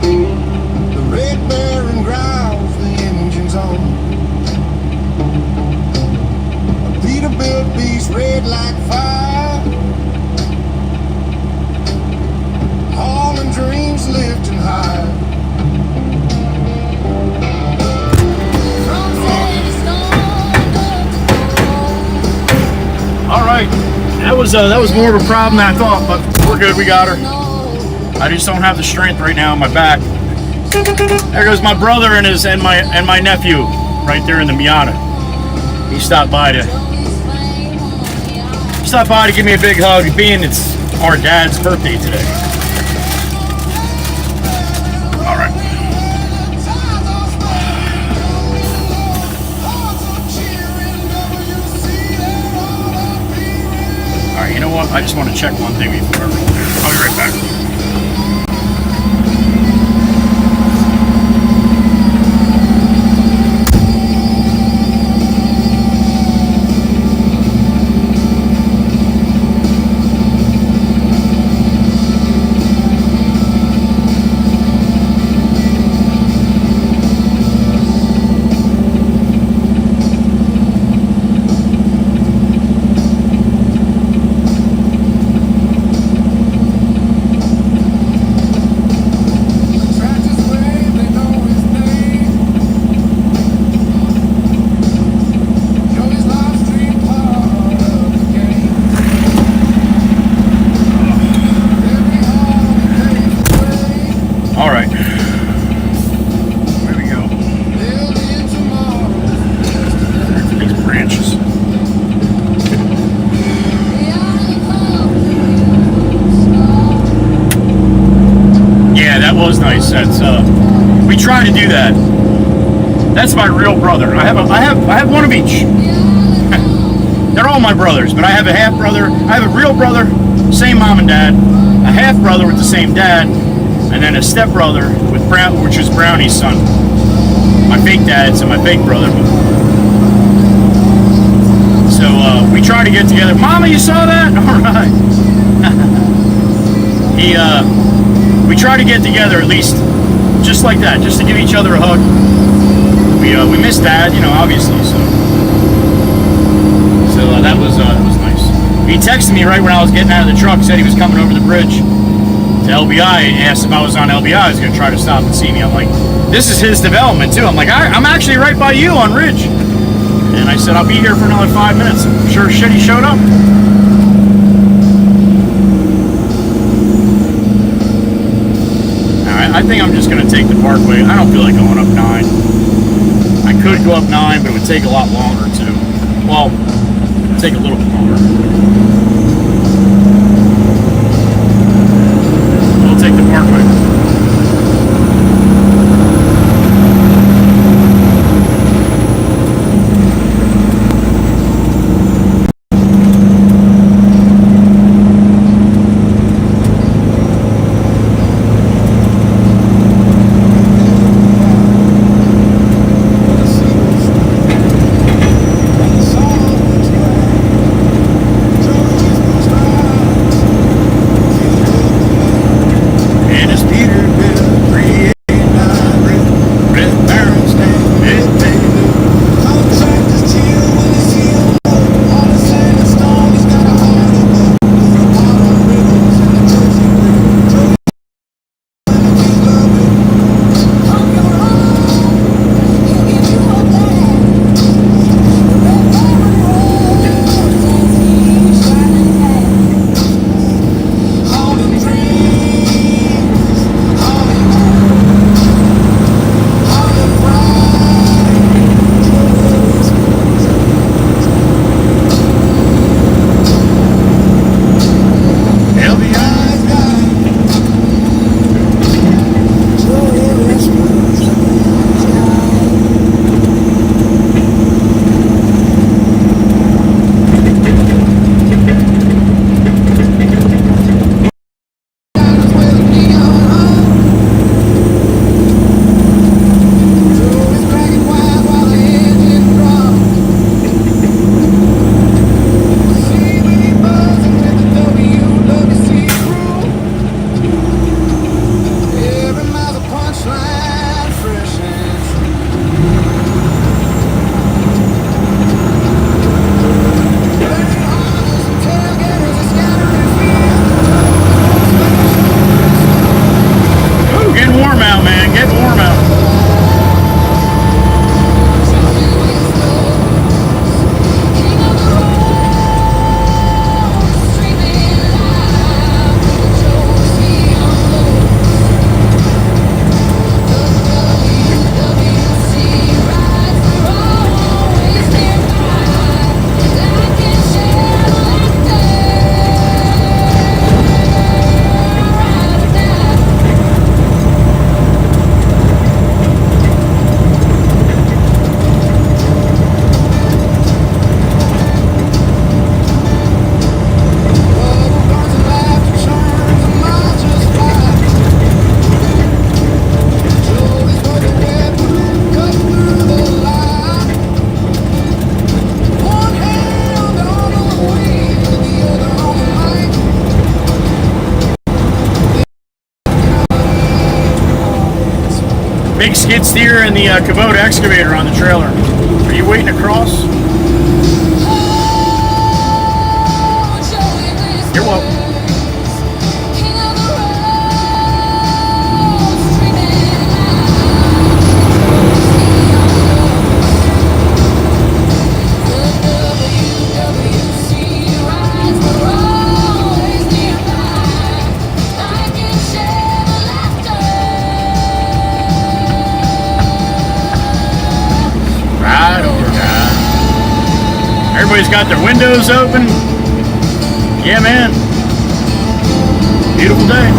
The red baron growls, the engine's on. A Peterbilt beast red like fire, hauling dreams lifting high. All right, that was more of a problem than I thought, but we're good. We got her. I just don't have the strength right now in my back. There goes my brother and my nephew right there in the Miata. He stopped by to give me a big hug, being it's our dad's birthday today. All right. All right, you know what? I just want to check one thing before I roll here. I'll be right back. Was nice. That's we try to do that. That's my real brother. I have one of each. They're all my brothers, but I have a half brother. I have a real brother, same mom and dad, a half brother with the same dad, and then a step brother with which is Brownie's son. My fake dad's and my fake brother. So we try to get together. Mama, you saw that? All right. We try to get together at least just like that, just to give each other a hug. We miss Dad, obviously. So that was nice. He texted me right when I was getting out of the truck, said he was coming over the bridge to LBI, and asked if I was on LBI. He was going to try to stop and see me. I'm like, this is his development too. I'm like, I'm actually right by you on Ridge. And I said, I'll be here for another 5 minutes. Sure as shit, he showed up. I think I'm just going to take the Parkway. I don't feel like going up 9. I could go up 9, but it would take a lot longer too. Well, it would take a little bit longer. We'll take the Parkway. skid steer and the Kubota excavator on the trailer. Are you waiting to cross? You're welcome. Right over time. Everybody's got their windows open. Yeah, man. Beautiful day.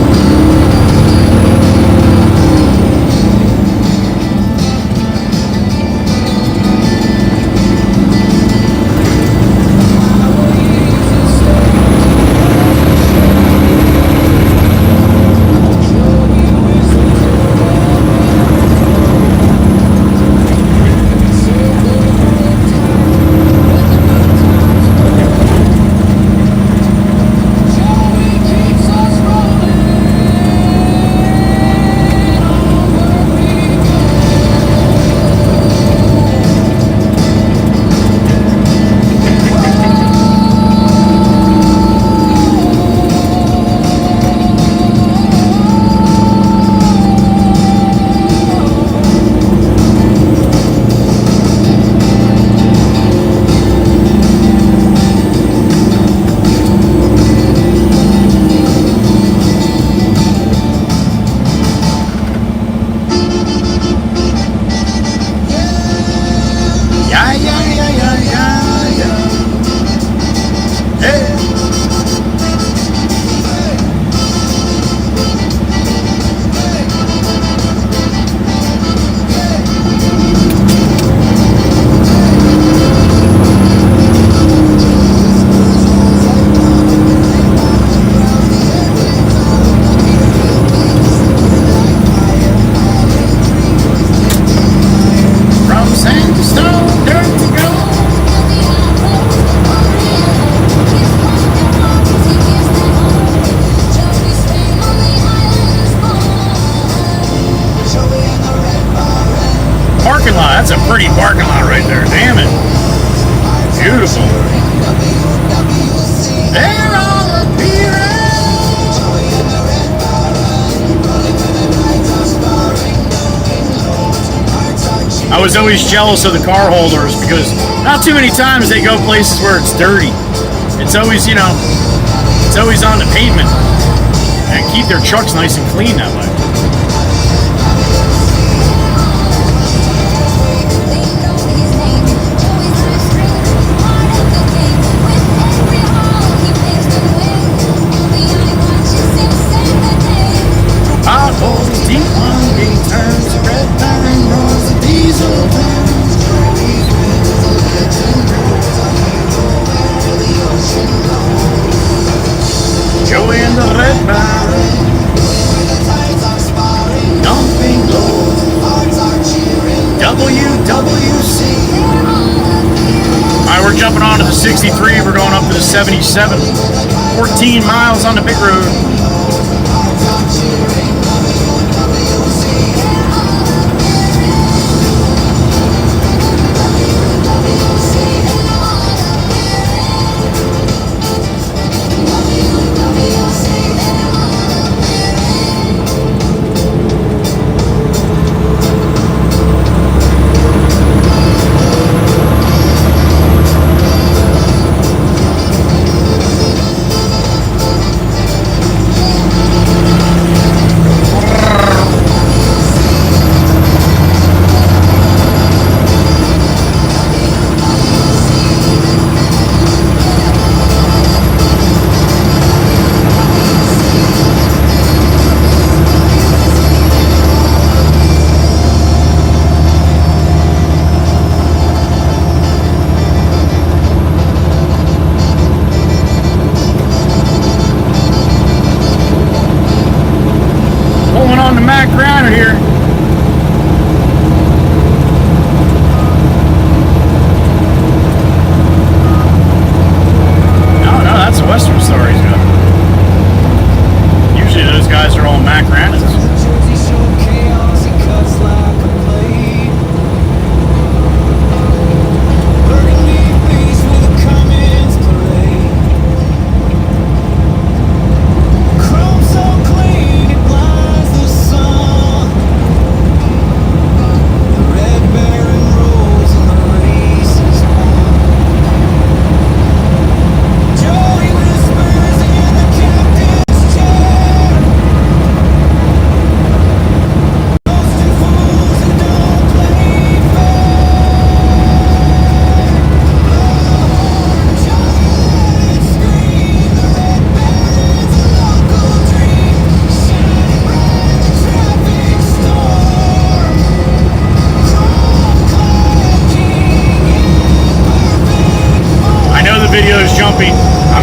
Parking lot. That's a pretty parking lot right there. Damn it. Beautiful. They're all appearing. I was always jealous of the car holders because not too many times they go places where it's dirty. It's always, you know, it's always on the pavement. And keep their trucks nice and clean that way. Potholes, deep winding turns, red line roars, the diesel turns. Joey and the red barrel, dumping low, WWC. Alright, we're jumping on to the 63, we're going up to the 77. 14 miles on the big road.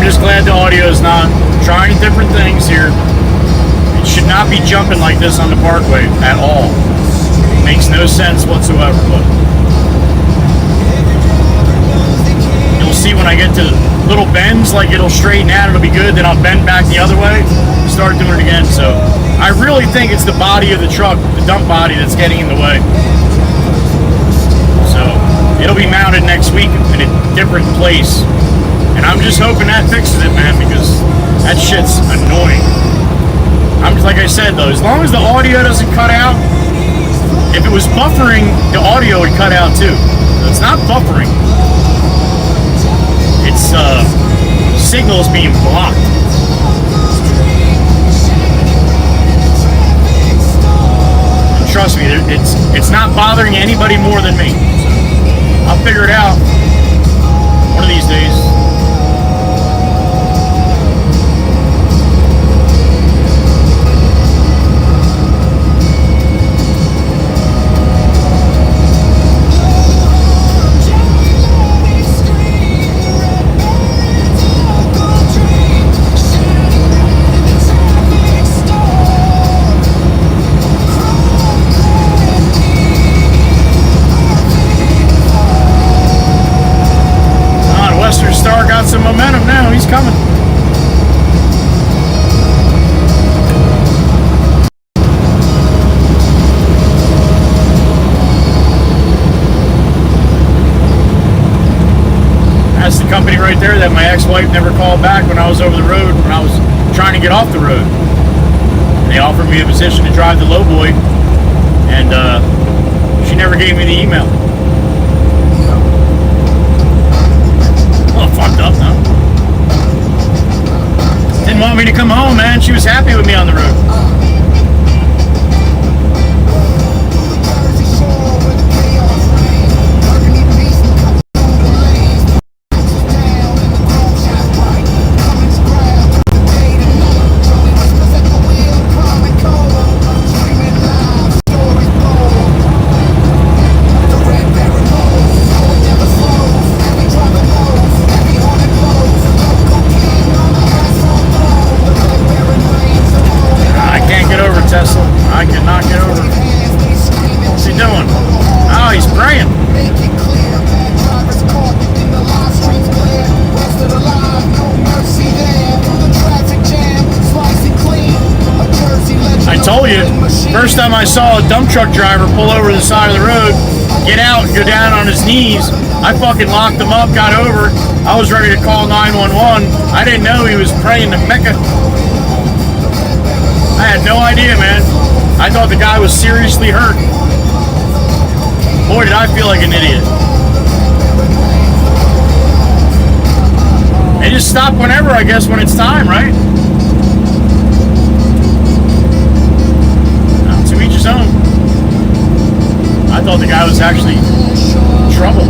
just glad the audio is not trying different things here. It should not be jumping like this on the parkway at all. Makes no sense whatsoever, but you'll see when I get to little bends, like it'll straighten out, it'll be good, then I'll bend back the other way, start doing it again. So I really think it's the body of the truck, the dump body, that's getting in the way. So it'll be mounted next week in a different place. And I'm just hoping that fixes it, man, because that shit's annoying. I'm just, like I said though, as long as the audio doesn't cut out, if it was buffering, the audio would cut out too. So it's not buffering. It's signals being blocked. And trust me, it's not bothering anybody more than me. So I'll figure it out one of these days. Star got some momentum now. He's coming. That's the company right there that my ex-wife never called back when I was over the road, when I was trying to get off the road. They offered me a position to drive the lowboy, and she never gave me the email. Fucked up, no? Didn't want me to come home, man. She was happy with me on the road. Tesla. I cannot get over. What's he doing? Oh, he's praying. I told you, first time I saw a dump truck driver pull over the side of the road, get out and go down on his knees, I fucking locked him up, got over. I was ready to call 911. I didn't know he was praying to Mecca. I had no idea, man. I thought the guy was seriously hurt. Boy, did I feel like an idiot. They just stop whenever, I guess, when it's time, right? Now, to each his own. I thought the guy was actually in trouble.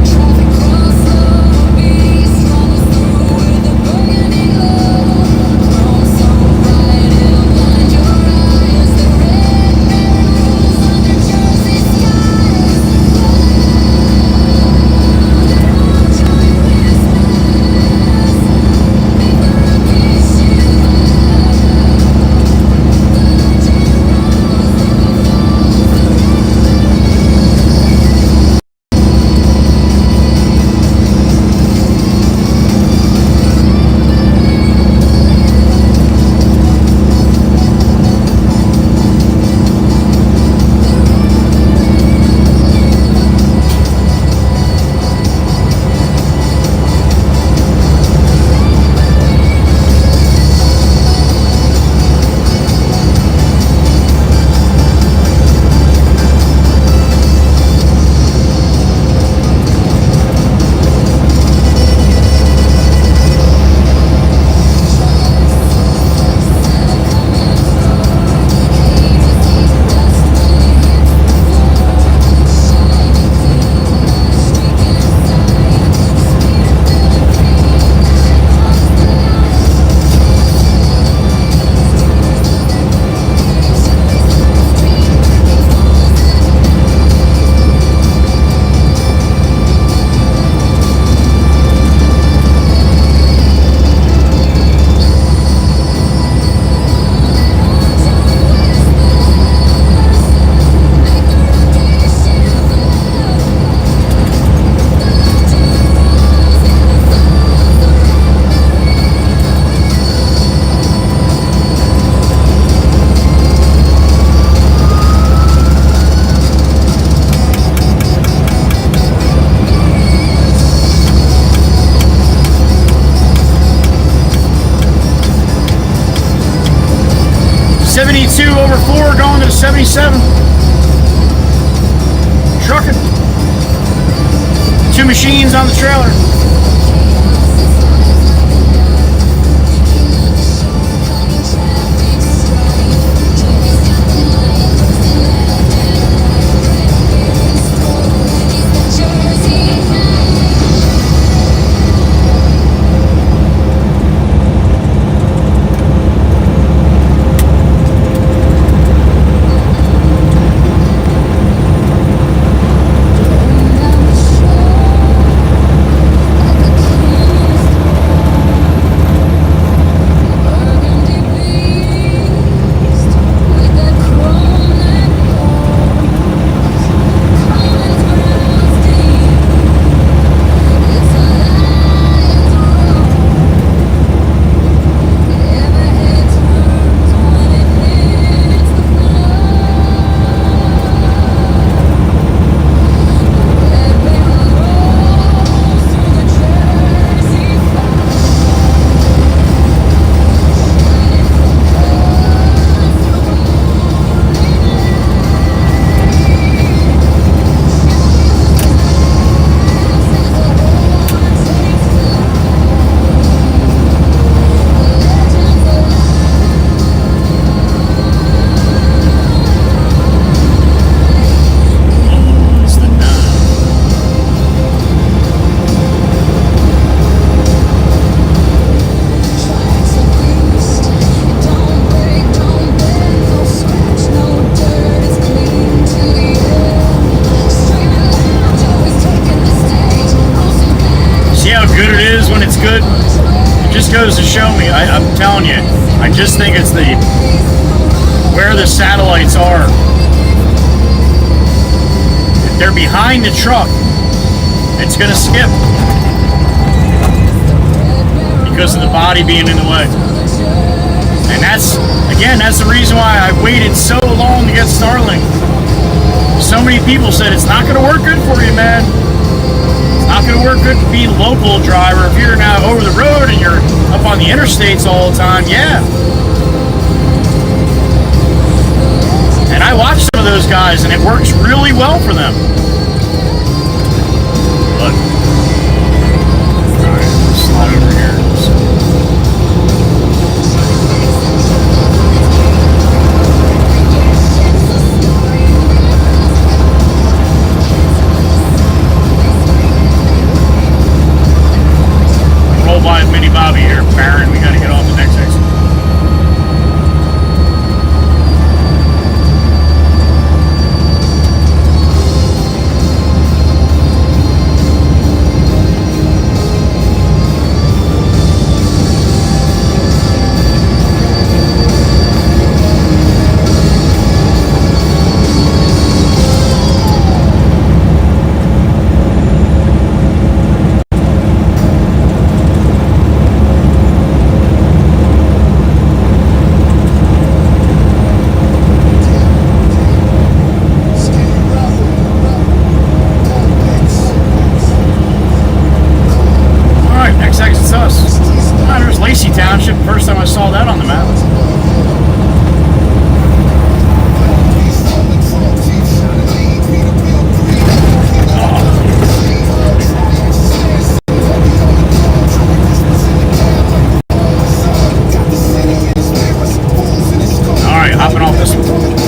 72/4 going to the 77. Trucking. 2 machines on the trailer. Good. It just goes to show me, I'm telling you, I just think it's where the satellites are. If they're behind the truck, it's going to skip because of the body being in the way. And that's the reason why I waited so long to get Starlink. So many people said it's not going to work good for you, man. Not going to work good to be a local driver. If you're now over the road and you're up on the interstates all the time, yeah. And I watch some of those guys and it works really well for them. Look. Alright, let's slide over here. By Mini Bobby here, Baron. We got to get off the next exit. Township, first time I saw that on the map. Alright, hopping off this one.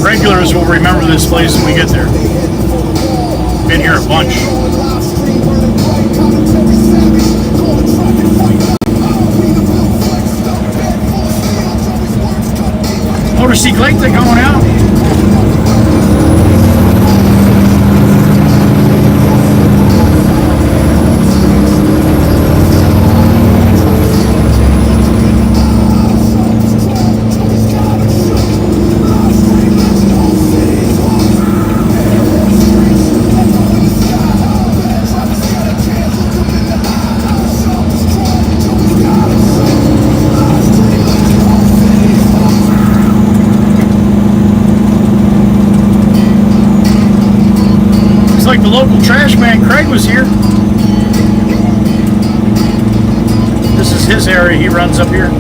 Regulars will remember this place when we get there. Been here a bunch. Motorcycleta going out. local trash man, Craig, was here. This is his area. He runs up here.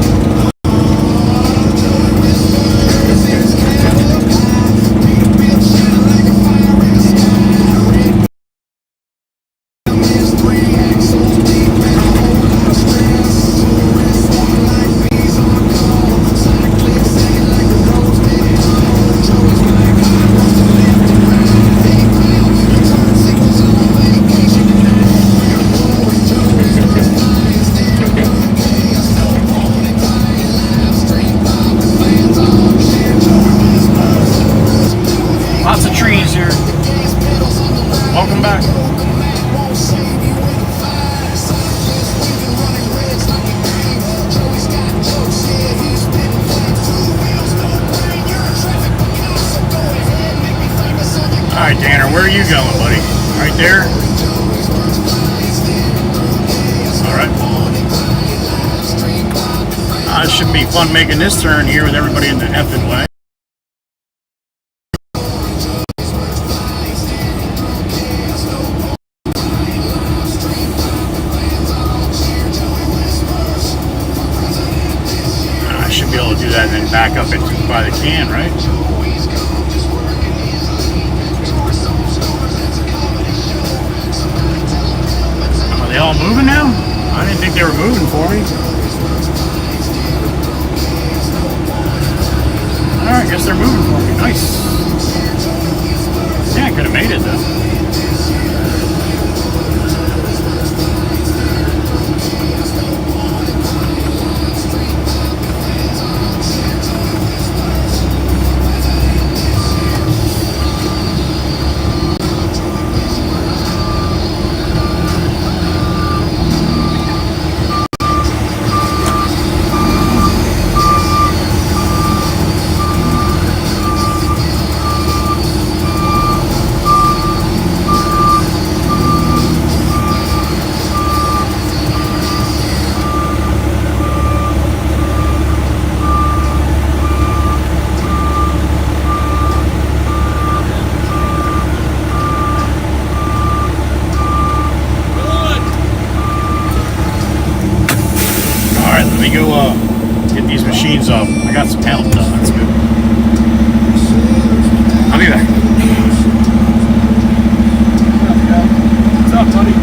Lots of trees here. Welcome back. All right, Danner, where are you going, buddy? Right there? All right. It should be fun making this turn here with everybody in the effing way. I should be able to do that and then back up and by the can, right? Are they all moving now? I didn't think they were moving for me. Alright, I guess they're moving for me. Nice. Yeah, I could have made it though. Let me go get these machines off. I got some help done. That's good. I'll be back. What's up, buddy?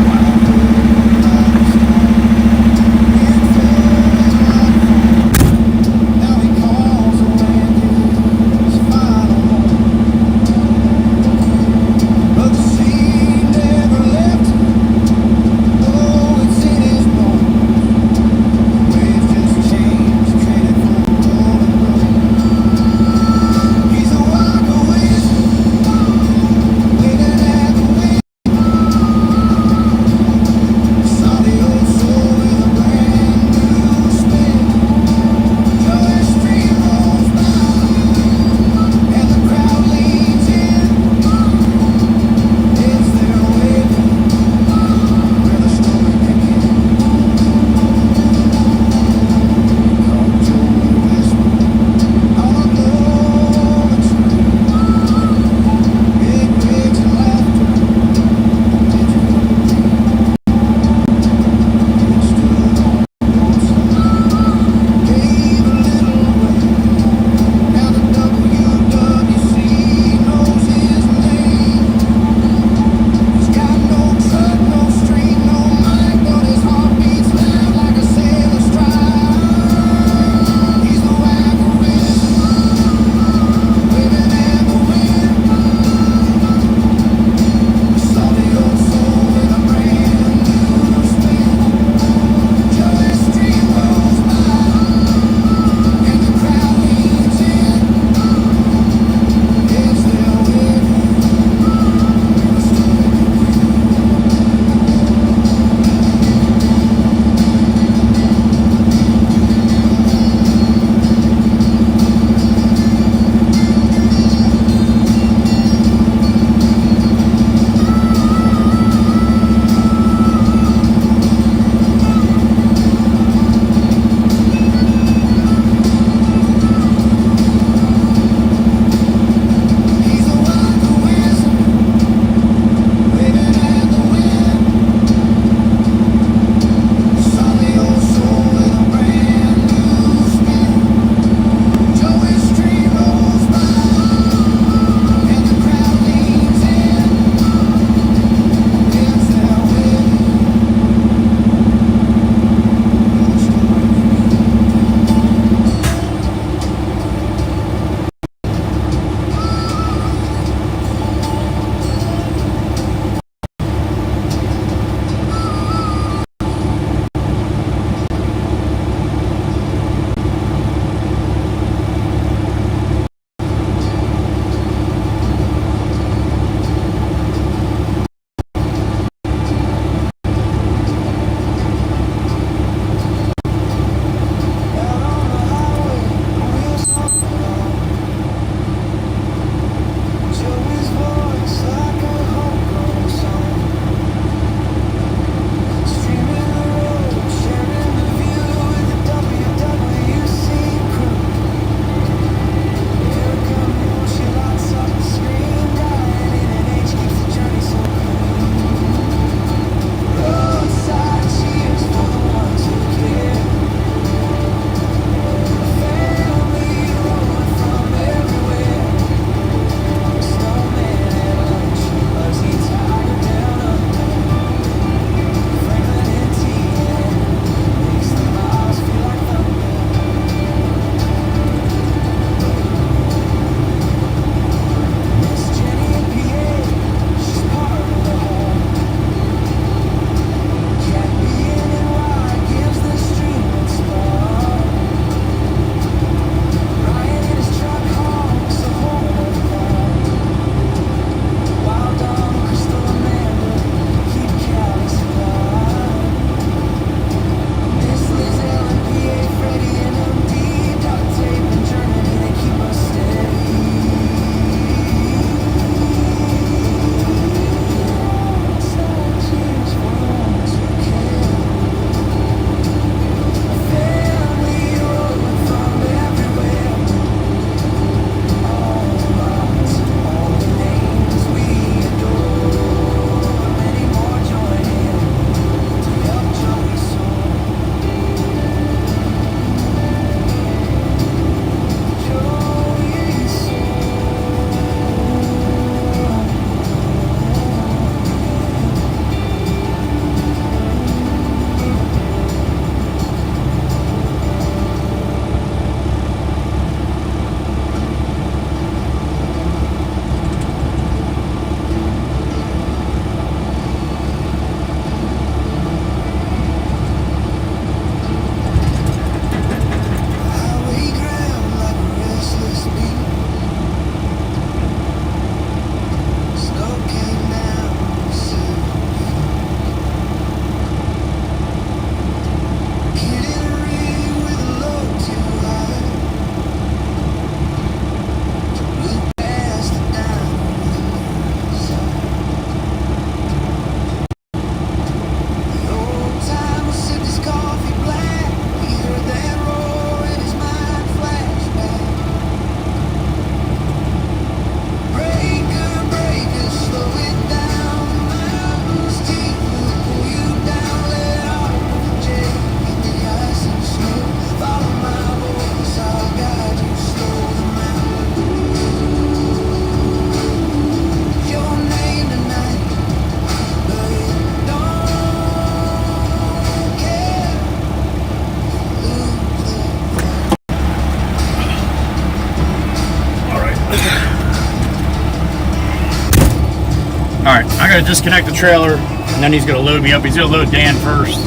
going to disconnect the trailer, and then he's going to load me up. He's going to load Dan first.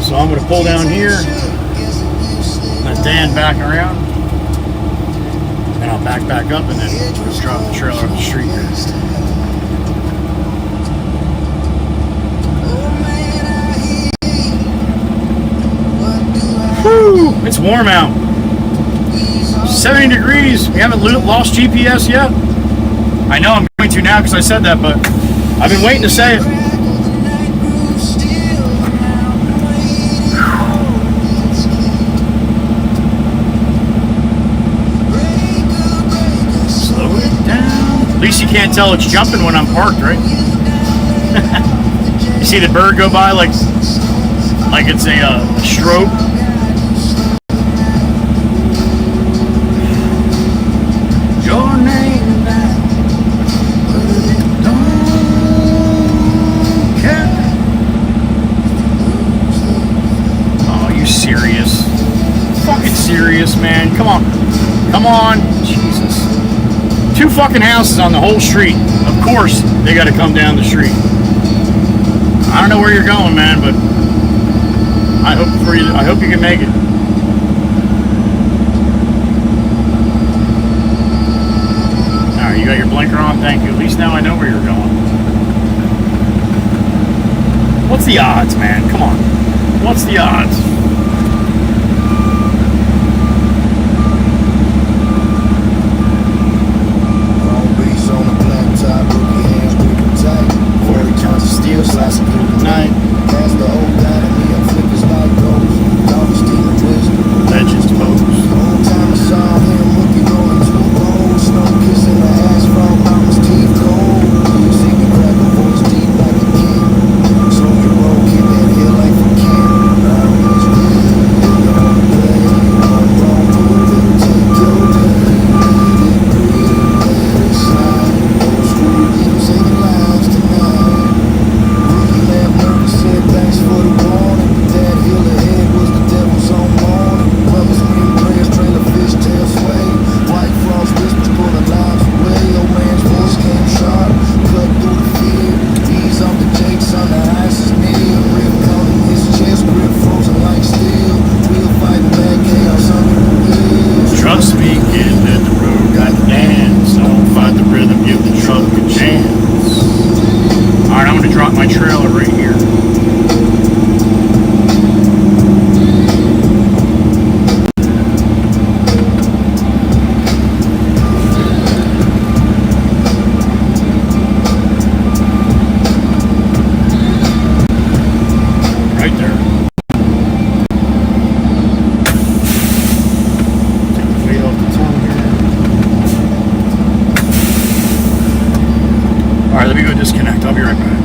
So I'm going to pull down here, let Dan back around, and I'll back up, and then just drop the trailer up the street here. Woo! It's warm out. 70 degrees. We haven't lost GPS yet. I know I'm going to now because I said that, but I've been waiting to say it. Slow it down. At least you can't tell it's jumping when I'm parked, right? You see the bird go by like it's a strobe. Your name back. Oh, you serious? Fucking serious, man. Come on. Come on. Jesus. 2 fucking houses on the whole street. Of course, they gotta come down the street. I don't know where you're going, man, but I hope you can make it. Alright, you got your blinker on? Thank you. At least now I know where you're going. What's the odds, man? Come on. What's the odds? Long beats on the black top, put your hands gripping tight. 40 counts of steel, slicing through the night. Pass the old down and me, I'm flippers like those. Dog stealing wisdom. Legends pose. Whole time I saw him looking going too cold. Snow kissing the asphalt, mama's teeth cold. See me crack a voice deep like a king. Slow your roll, keep that hill like for king. Now it's real, you don't play. I'm wrong, move it, take your day. Let it breathe, let it slide. Old school leaders say the lines tonight. Rookie lab nervous said thanks for the warning. That hill ahead was the devil's own morning. Brothers scream prayers, trailer fish tail sway. White frost whispers pull the lives away. Old man's voice came sharp, cut through the fear. Ease off the jakes on the ice is near. Rip caught in his chest, grip frozen like steel. Wheel fighting back, chaos under the wheels. Trust me, kid, that the road got to dance. Don't fight the rhythm, give the truck a chance. Alright, I'm going to drop my trailer right here. Right there. Take the weight off the tongue here. Alright, let me go disconnect. I'll be right back.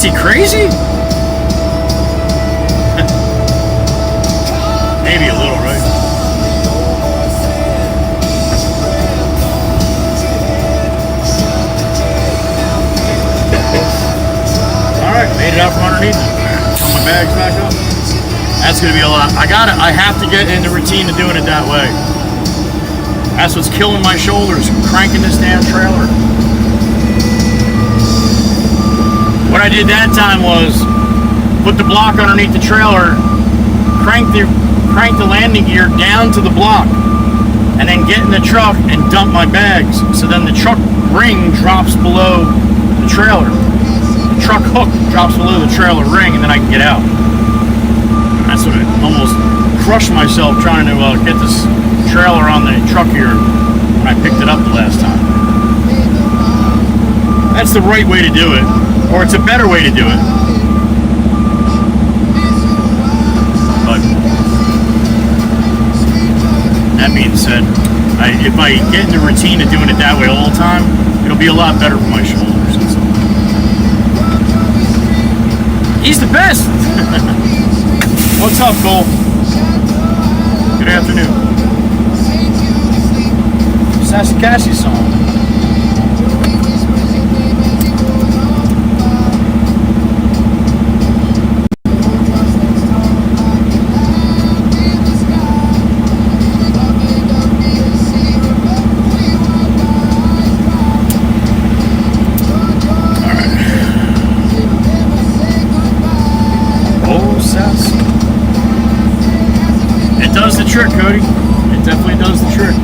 Is he crazy? Maybe a little, right? Alright, made it out from underneath. Put my bags back up. That's gonna be a lot. I have to get in the routine of doing it that way. That's what's killing my shoulders, cranking this damn trailer. What I did that time was put the block underneath the trailer, crank the landing gear down to the block, and then get in the truck and dump my bags. So then the truck ring drops below the trailer. The truck hook drops below the trailer ring, and then I can get out. That's what I almost crushed myself trying to get this trailer on the truck here when I picked it up the last time. That's the right way to do it, or it's a better way to do it. But that being said, if I get in the routine of doing it that way all the time, it'll be a lot better for my shoulders. He's the best! What's up, Cole? Good afternoon. Sassy Cassie song. It does the trick, Cody. It definitely does the trick.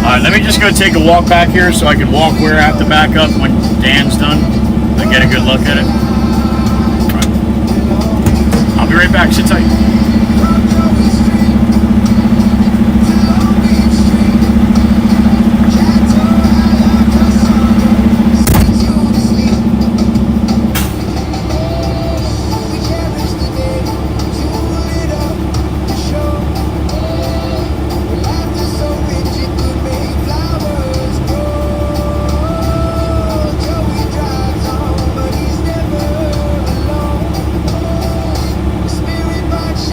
Alright, let me just go take a walk back here so I can walk where I have to back up when Dan's done and get a good look at it. Alright. I'll be right back. Sit tight. Spirit box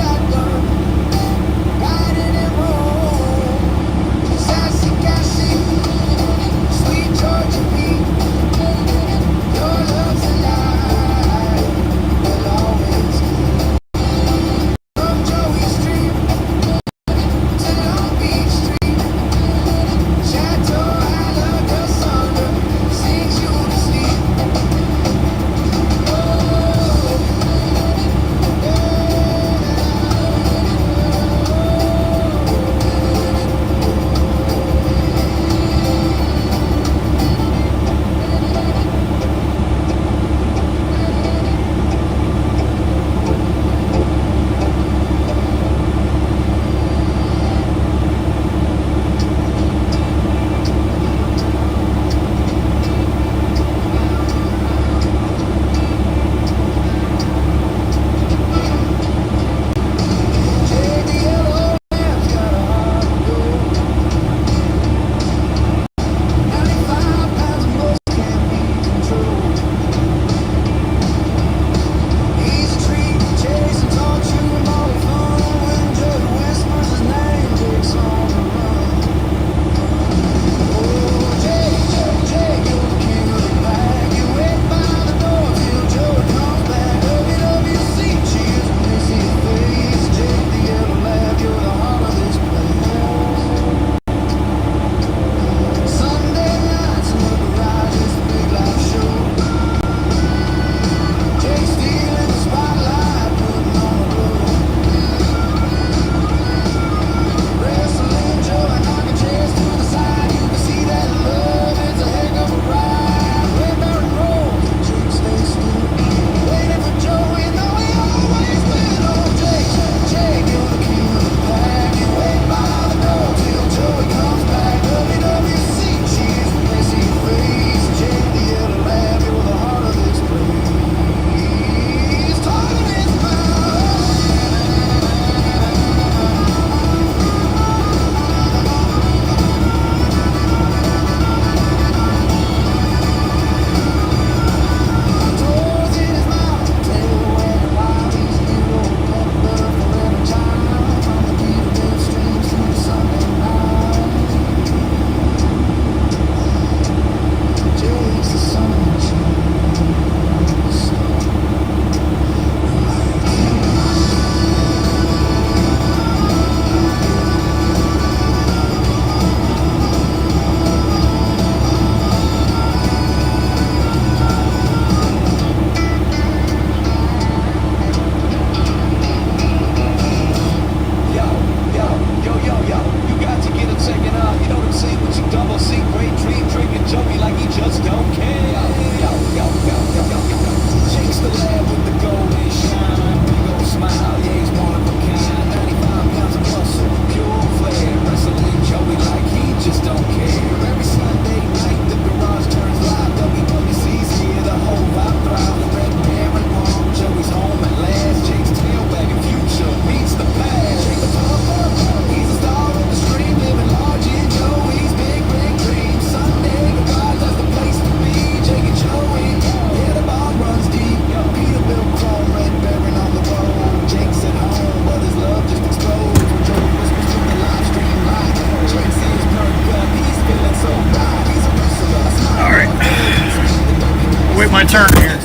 my turn here.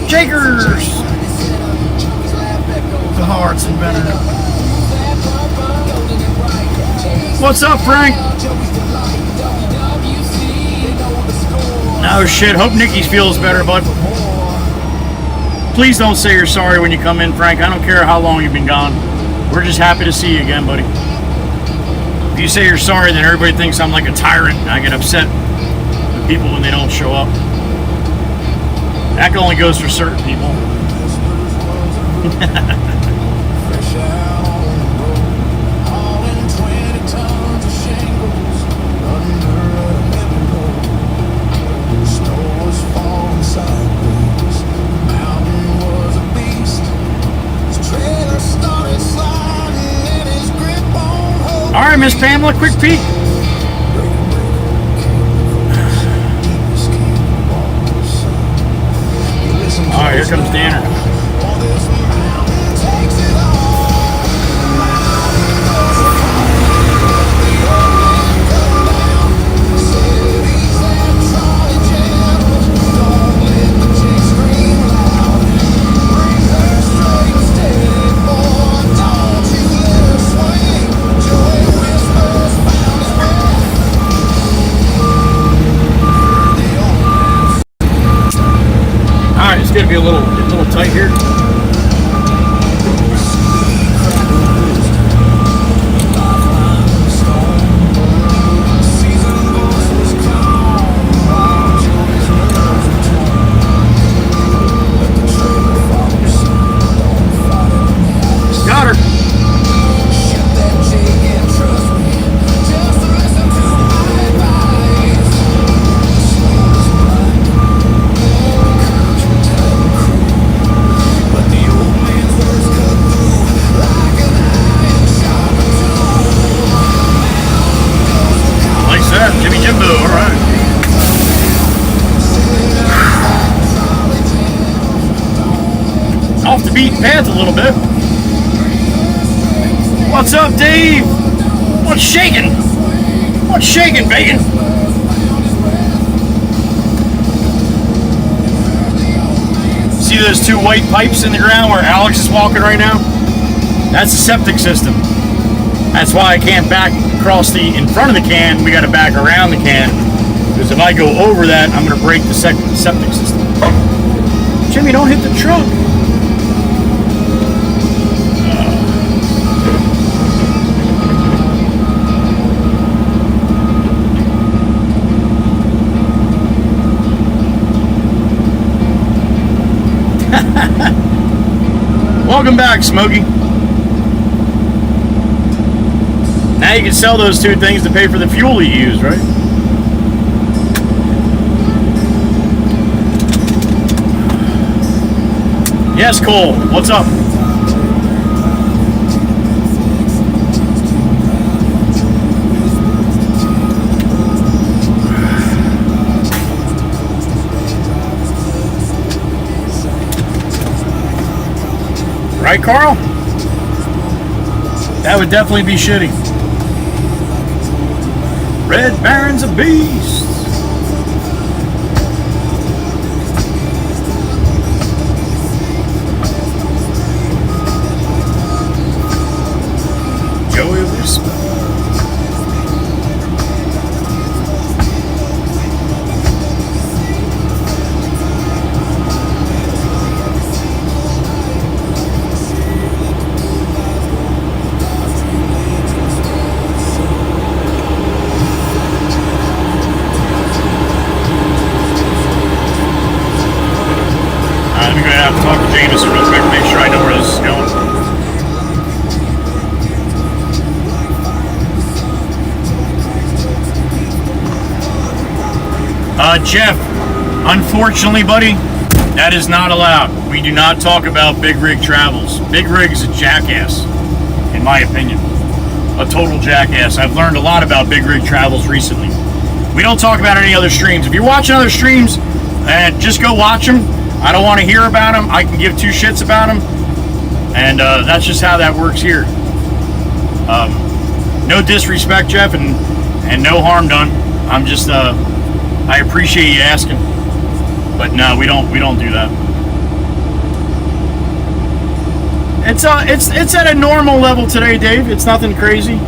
Jakers! The Hearts and Benner. What's up, Frank? No shit. Hope Nikki feels better, bud. Please don't say you're sorry when you come in, Frank. I don't care how long you've been gone. We're just happy to see you again, buddy. If you say you're sorry, then everybody thinks I'm like a tyrant and I get upset with people when they don't show up. That only goes for certain people. All right, Miss Pamela, quick peek. All right, here comes Danner. It's gonna be a little tight here. Got her. Jimmy Jimbo, all right. Off the beaten path a little bit. What's up, Dave? What's shaking? What's shaking, bacon? See those two white pipes in the ground where Alex is walking right now? That's a septic system. That's why I can't back across in front of the can. We got to back around the can, because if I go over that, I'm going to break the septic system. Jimmy, don't hit the truck. Welcome back, Smokey. Now you can sell those two things to pay for the fuel you use, right? Yes, Cole. What's up? Right, Carl? That would definitely be shitty. Red Baron's a beast. Joey Whisper. I'm going to have to talk to Jameson real quick to make sure I know where this is going. Jeff, unfortunately, buddy, that is not allowed. We do not talk about Big Rig Travels. Big Rig is a jackass, in my opinion. A total jackass. I've learned a lot about Big Rig Travels recently. We don't talk about any other streams. If you're watching other streams, just go watch them. I don't want to hear about them. I can give two shits about them. And that's just how that works here. No disrespect, Jeff, and no harm done. I'm just, I appreciate you asking. But no, we don't do that. It's at a normal level today, Dave. It's nothing crazy.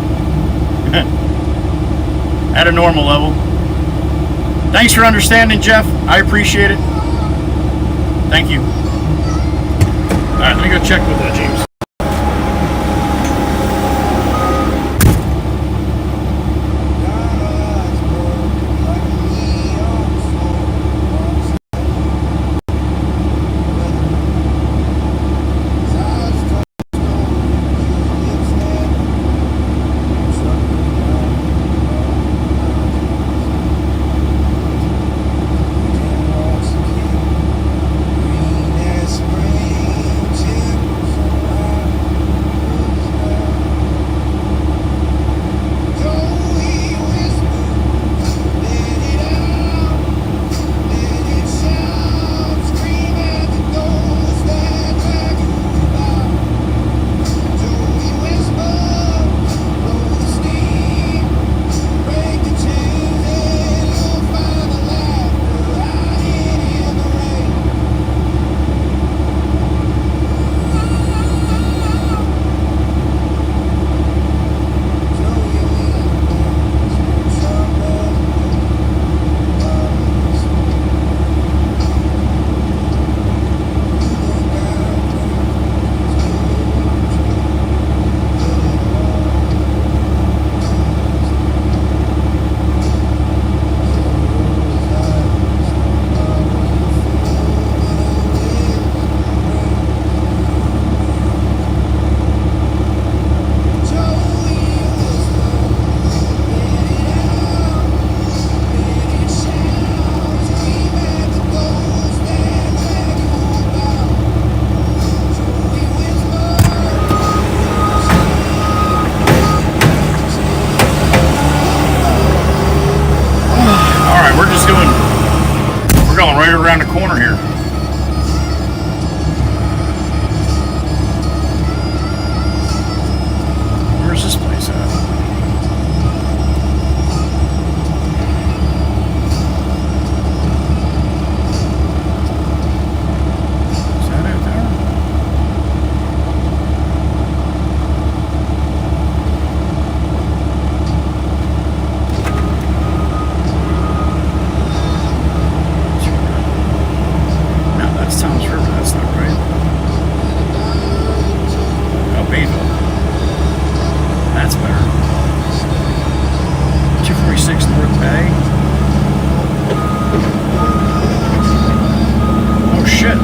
At a normal level. Thanks for understanding, Jeff. I appreciate it. Thank you. All right, let me go check with James. Around the corner here. Where's this place at? Is that it there? Sounds River, that's not right. Albino. That's better. 246 North Bay. Oh shit.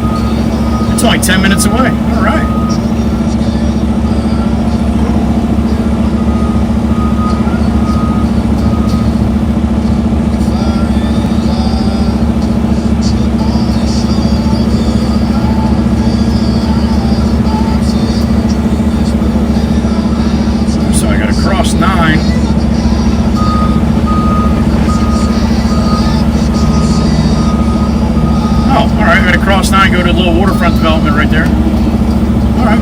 It's only 10 minutes away. Alright. Cross 9. Oh, alright, I gotta cross 9, go to a little waterfront development right there. Alright.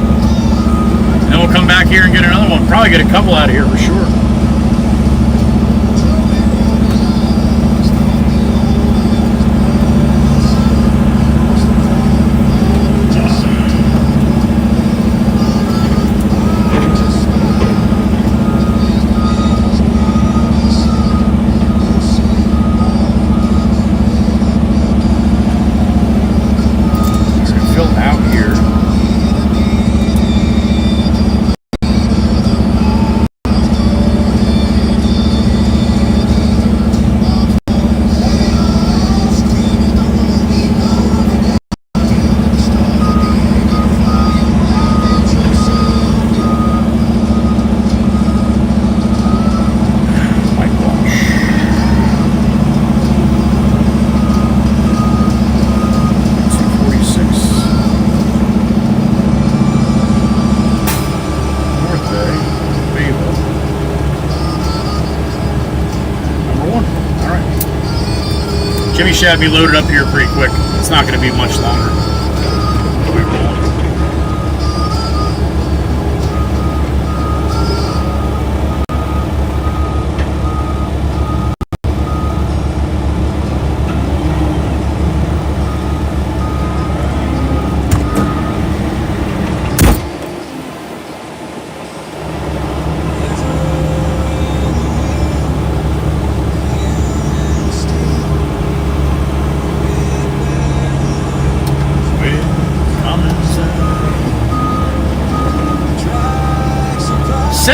Then we'll come back here and get another one. Probably get a couple out of here for sure. Jimmy should have me loaded up here pretty quick. It's not going to be much longer. We roll.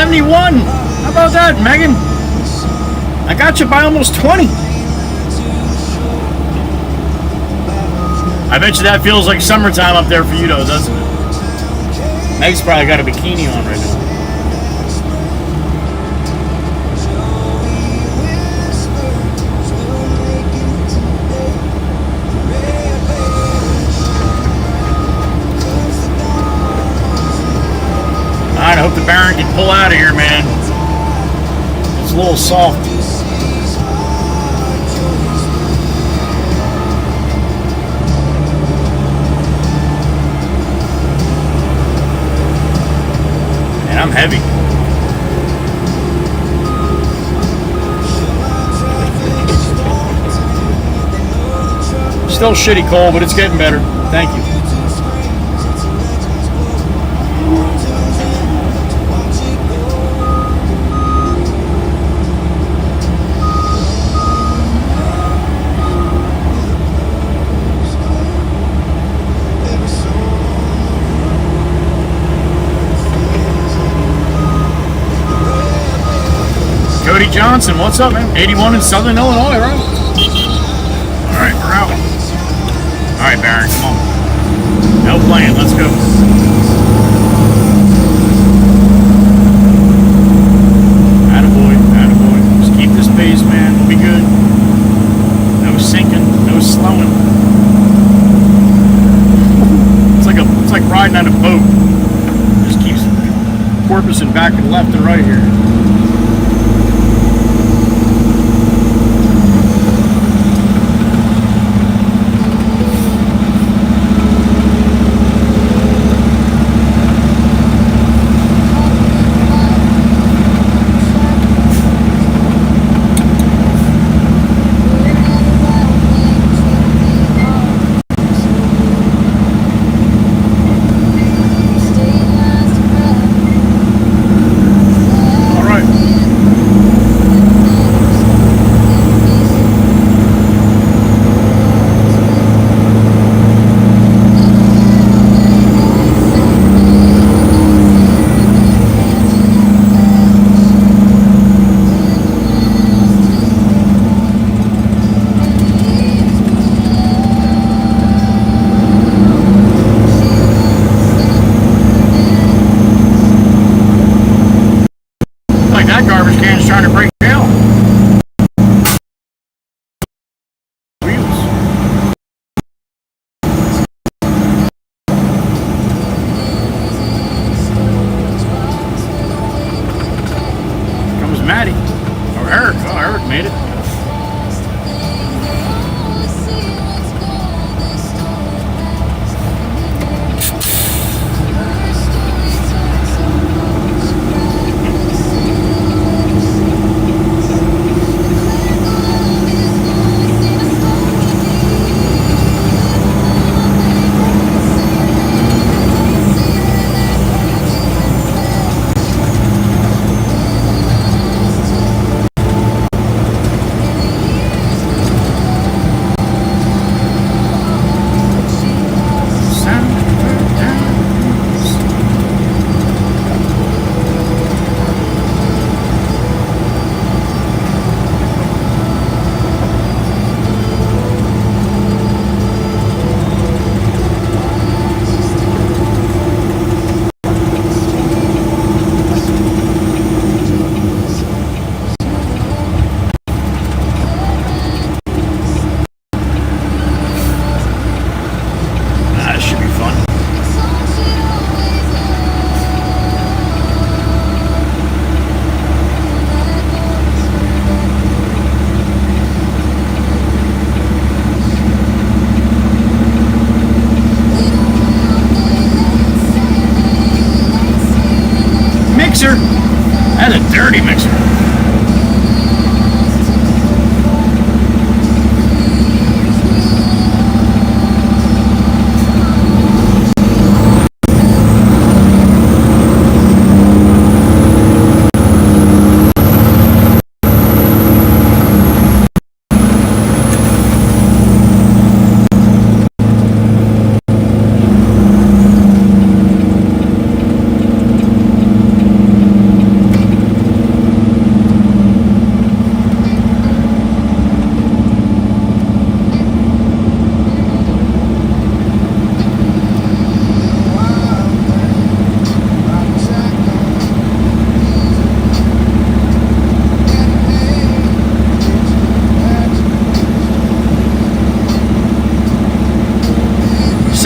71. How about that, Megan? I got you by almost 20. I bet you that feels like summertime up there for you, though, doesn't it? Meg's probably got a bikini on right now. Alright, I hope the Baron can pull out of here, man. It's a little soft. And I'm heavy. Still shitty cold, but it's getting better. Thank you. Cody Johnson, what's up, man? 81 in Southern Illinois, right? All right, we're out. All right, Baron, come on. No playing, let's go. Attaboy, attaboy. Just keep this pace, man. We'll be good. No sinking, no slowing. It's like riding on a boat. Just keeps porpoising back and left and right here. That garbage can's trying to break down. Wheels. Comes Maddie. Or Eric. Oh, Eric made it.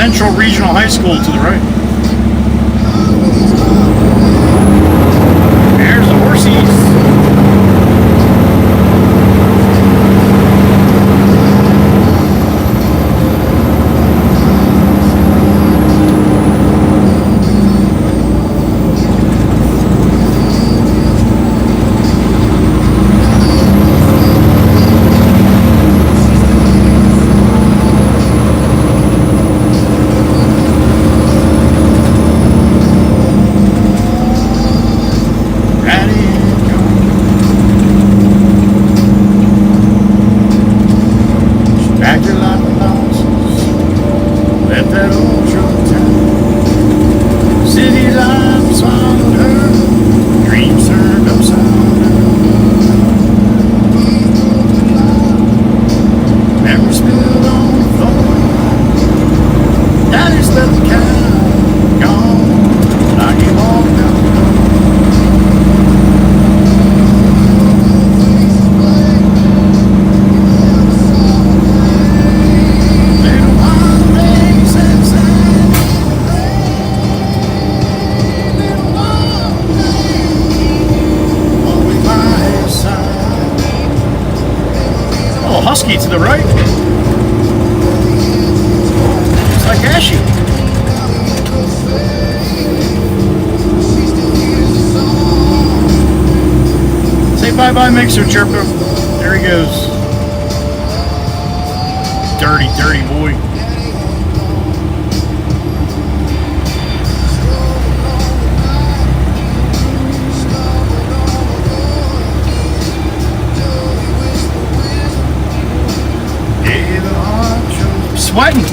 Central Regional High School to the right. There's the horsies. Husky to the right. It's like Ashy. Say bye-bye, Mixer Chirper. There he goes. Dirty, dirty boy. Sweating.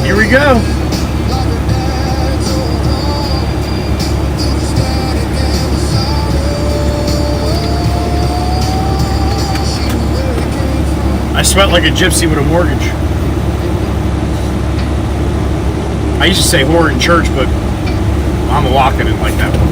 Here we go. I sweat like a gypsy with a mortgage. I used to say whore in church, but I'm walking it like that one.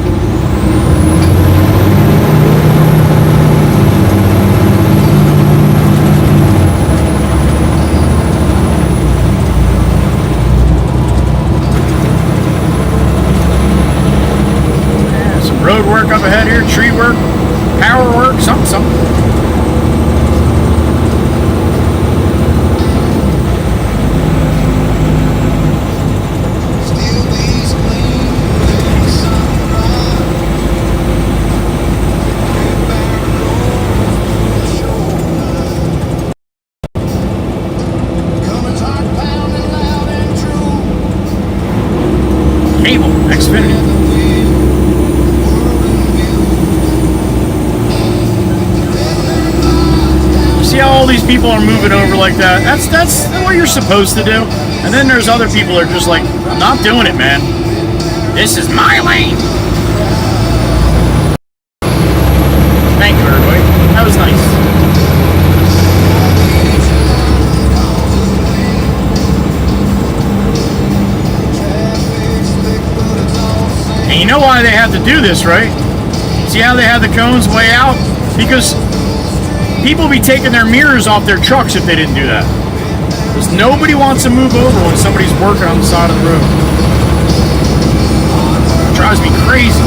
Road work up ahead here, tree work, power work, something. Cable, Xfinity. See how all these people are moving over like that? That's what you're supposed to do. And then there's other people that are just like, I'm not doing it, man. This is my lane. Thank you, everybody. That was nice. And you know why they have to do this, right? See how they have the cones way out? Because people be taking their mirrors off their trucks if they didn't do that. Because nobody wants to move over when somebody's working on the side of the road. It drives me crazy.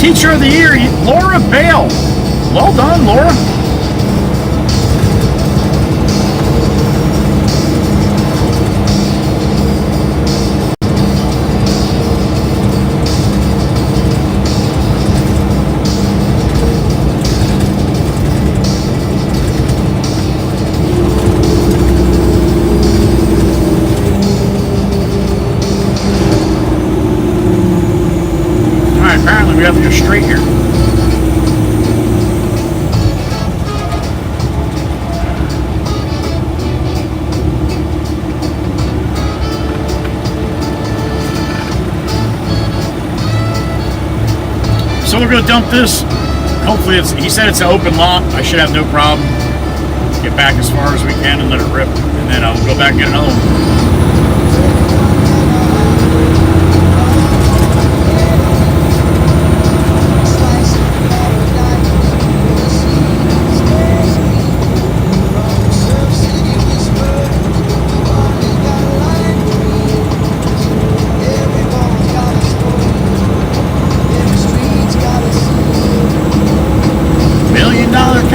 Teacher of the Year, Laura Bale. Well done, Laura. Apparently we have to go straight here. So we're gonna dump this. Hopefully he said it's an open lot. I should have no problem. Get back as far as we can and let it rip. And then I'll go back and get another one.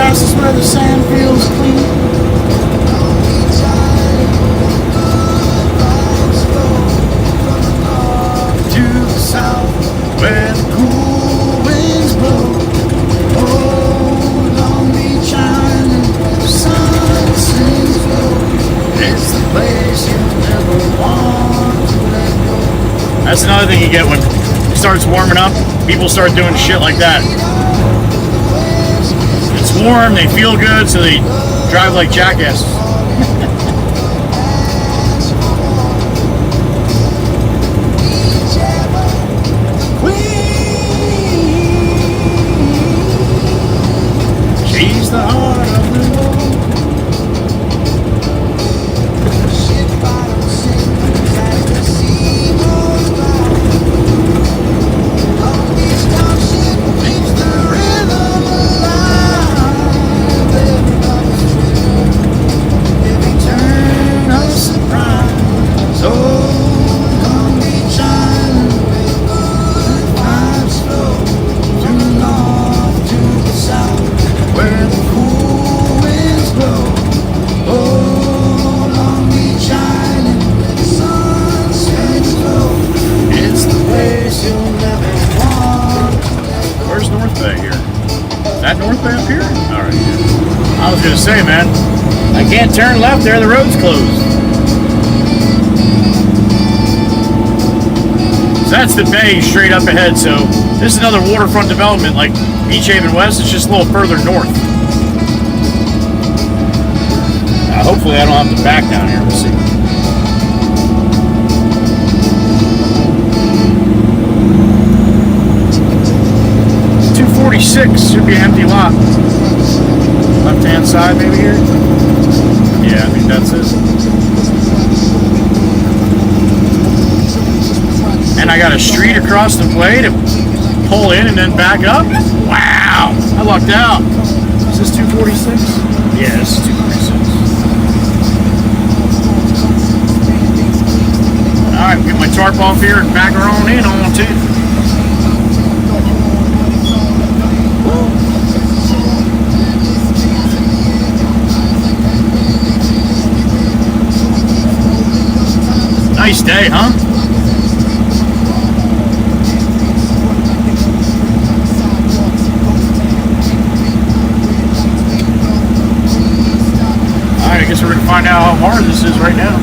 This is where the sand feels clean. To the south, where the cool winds blow. Oh, Long Beach Island, the sun sings low. It's the place you never want to let go. That's another thing you get when it starts warming up. People start doing shit like that. It's warm, they feel good, so they drive like jackasses. She's the heart of the world. Say, man, I can't turn left there, the road's closed. So that's the bay straight up ahead. So this is another waterfront development like Beach Haven West. It's just a little further north. Hopefully I don't have to back down here. We'll see. .246 should be an empty lot. Left-hand side, maybe here? Yeah, I think that's it. And I got a street across the way to pull in and then back up. Wow! I lucked out. Is this 246? Yeah, this is 246. Alright, get my tarp off here and back her on in on too. Nice day, huh? Alright, I guess we're gonna find out how hard this is right now.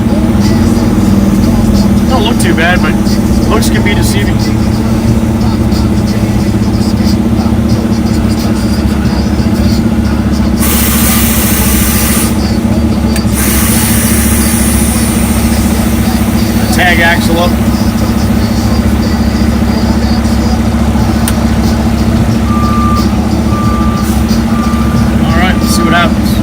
Don't look too bad, but looks can be deceiving. Tag axle up. All right, let's see what happens.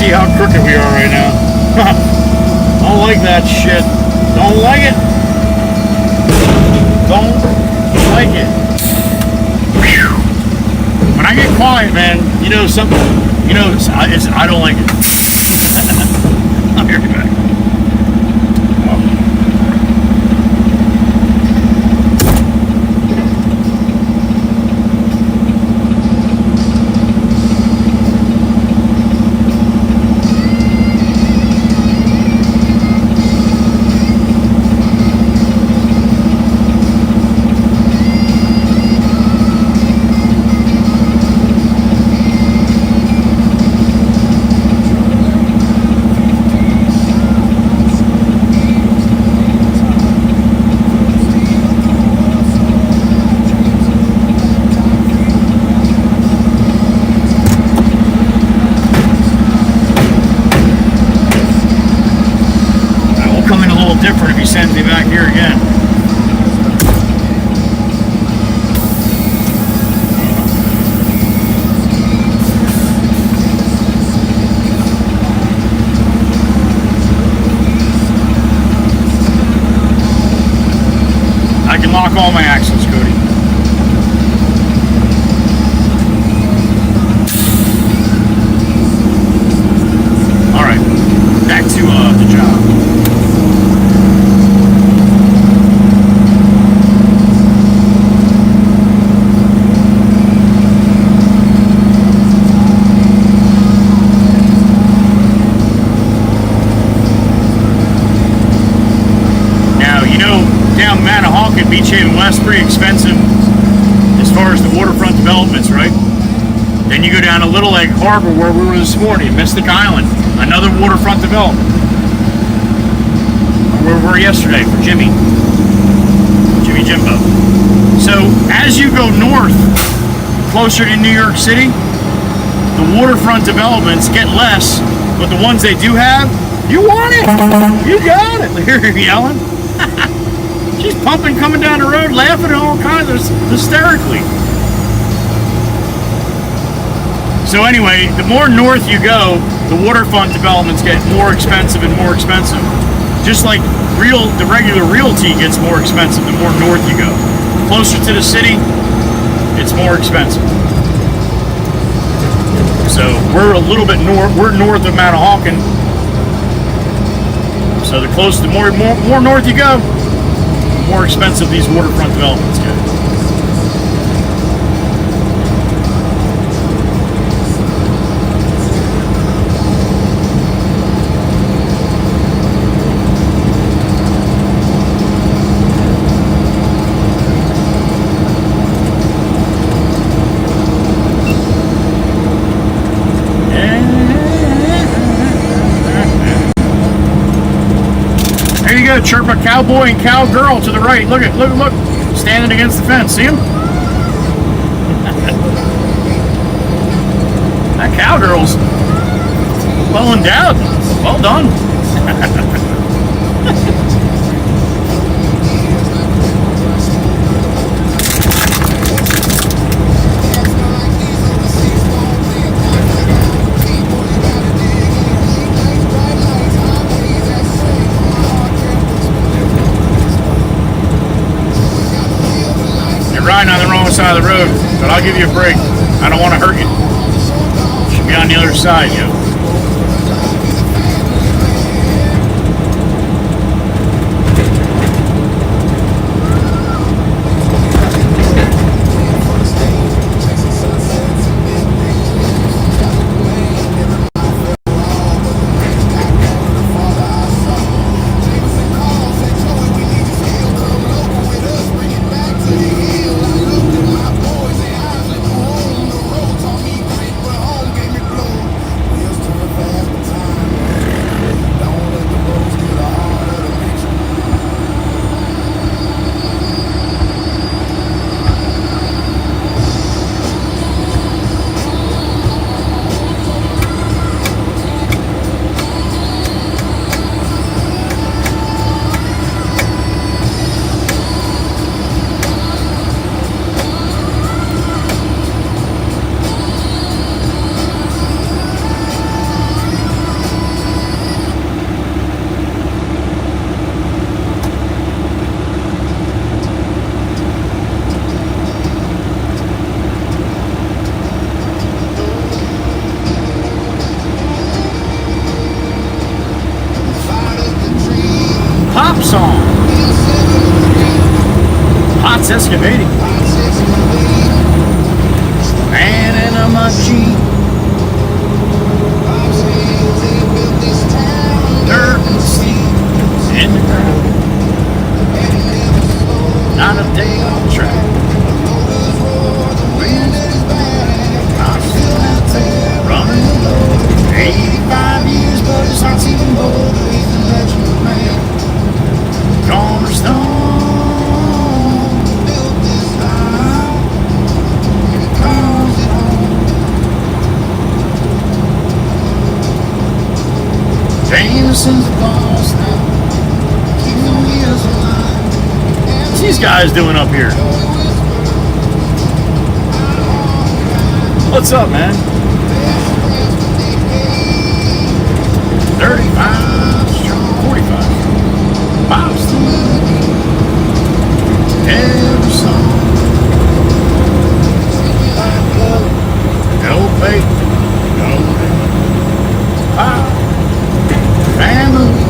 see how crooked we are right now. Don't like that shit. Don't like it. Don't like it. Whew. When I get quiet, man, you know something. You know, I don't like it. I'll be right back. Different if he sends me back here again. I can lock all my axles, Cody. All right, back to the job. Beach Haven West, pretty expensive as far as the waterfront developments, right? Then you go down to Little Egg Harbor where we were this morning, Mystic Island, another waterfront development. Where we were yesterday for Jimmy Jimbo. So as you go north, closer to New York City, the waterfront developments get less, but the ones they do have, you want it! You got it! Here you're yelling. She's pumping, coming down the road, laughing and all kinds of hysterically. So anyway, the more north you go, the waterfront developments get more expensive and more expensive. Just like the regular realty gets more expensive the more north you go. Closer to the city, it's more expensive. So we're a little bit north. We're north of Manahawkin. So the closer, the more north you go, more expensive these waterfront developments get. There you go, chirp a cowboy and cowgirl to the right. Look, standing against the fence. See him? That cowgirl's well endowed. Well done. Riding on the wrong side of the road, but I'll give you a break. I don't want to hurt you. Should be on the other side, yo. song. Hot's excavating. Man in a mud jeep. Dirt and steam in the ground. Not a day on track. I'm still out there running alone. 85 years, but his heart's even bolder. He's the legend of man. Cornerstone. Built this town. He calls it home. Jameson's the boss now. Keep the wheels alive. What's these guys doing up here? What's up, man? 35 strong, 45. Bob's the every song. No faith, no power, family.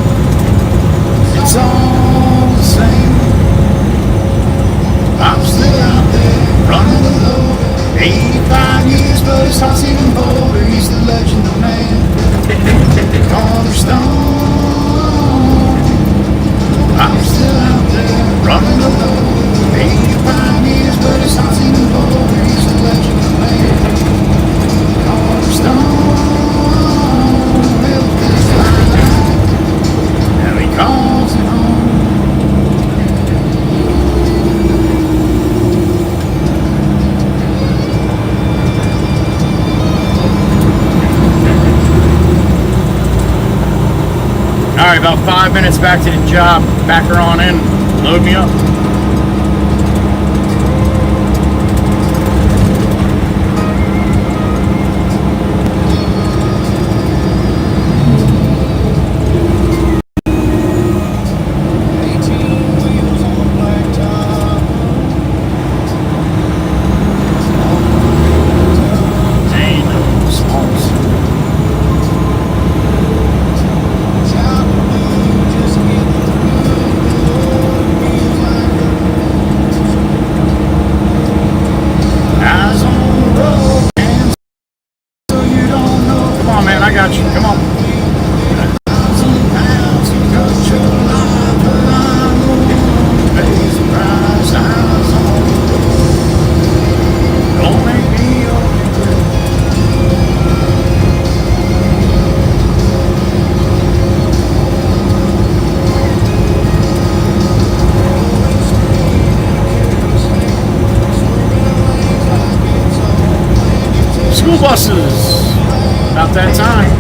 It's all the same. I'm still out there running the load. 85 years, but his heart's even bolder. He's the legend of man. Cornerstone. I'm still out there running the load. 85 years, but his heart's even bolder. He's the legend of man. Cornerstone. Built this line. Now he calls it home. All right, about 5 minutes back to the job. Back her on in. Load me up. Ain't no smalls. Eyes on the road, and so you don't know. Come on, man, I got you. Come on. 1,000 pounds, you got your life, but I'm the one who pays the price. Eyes on the road, don't make me your regret. School buses, about that time.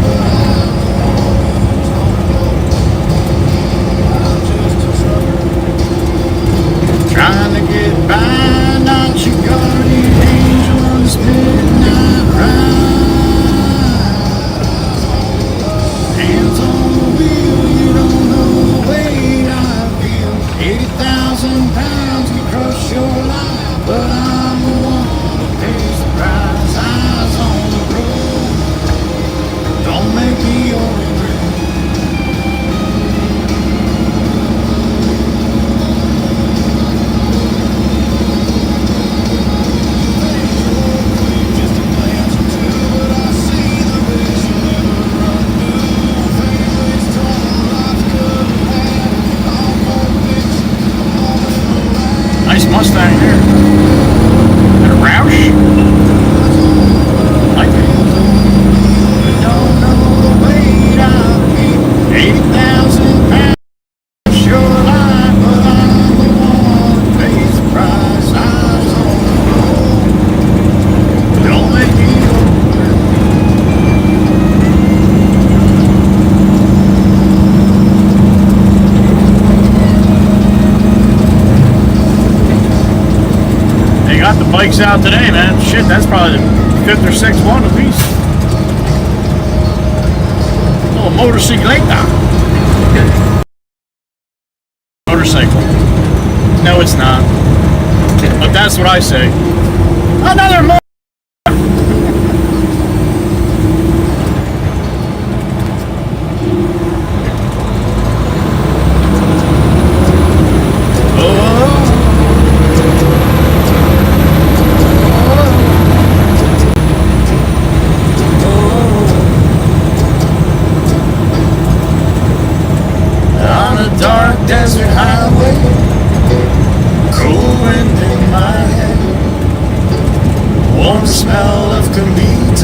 Trying to get by, not your guardian angel on this midnight ride. Hands on the wheel, you don't know the weight I feel. 80,000 pounds can crush your life, but I'm the one who pays the price. Eyes on the road, don't make me your regret. Nice Mustang here. And a Roush. Like it. Don't know the weight I feel. 80,000 pounds. Your life, but I'm the one who pays the price. Eyes on the road. Don't make me over. They got the bikes out today, man. Shit, that's probably the 5th or 6th one apiece. Little motorcycleta. Motorcycle. No, it's not. But that's what I say. Another Warm smell of commute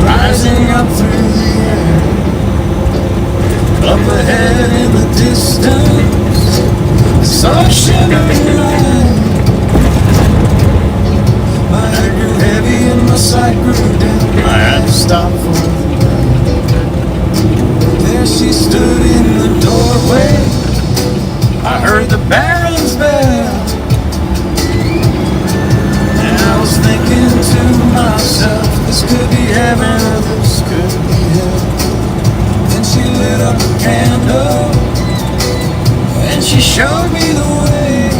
rising up through the air. Up ahead in the distance, I saw a shimmering light. My head grew heavy and my sight grew dim. I had to stop for the night. There she stood in the doorway. I heard the Baron's bell. And I was thinking to myself, this could be heaven or this could be hell. Then she lit up a candle and she showed me the way.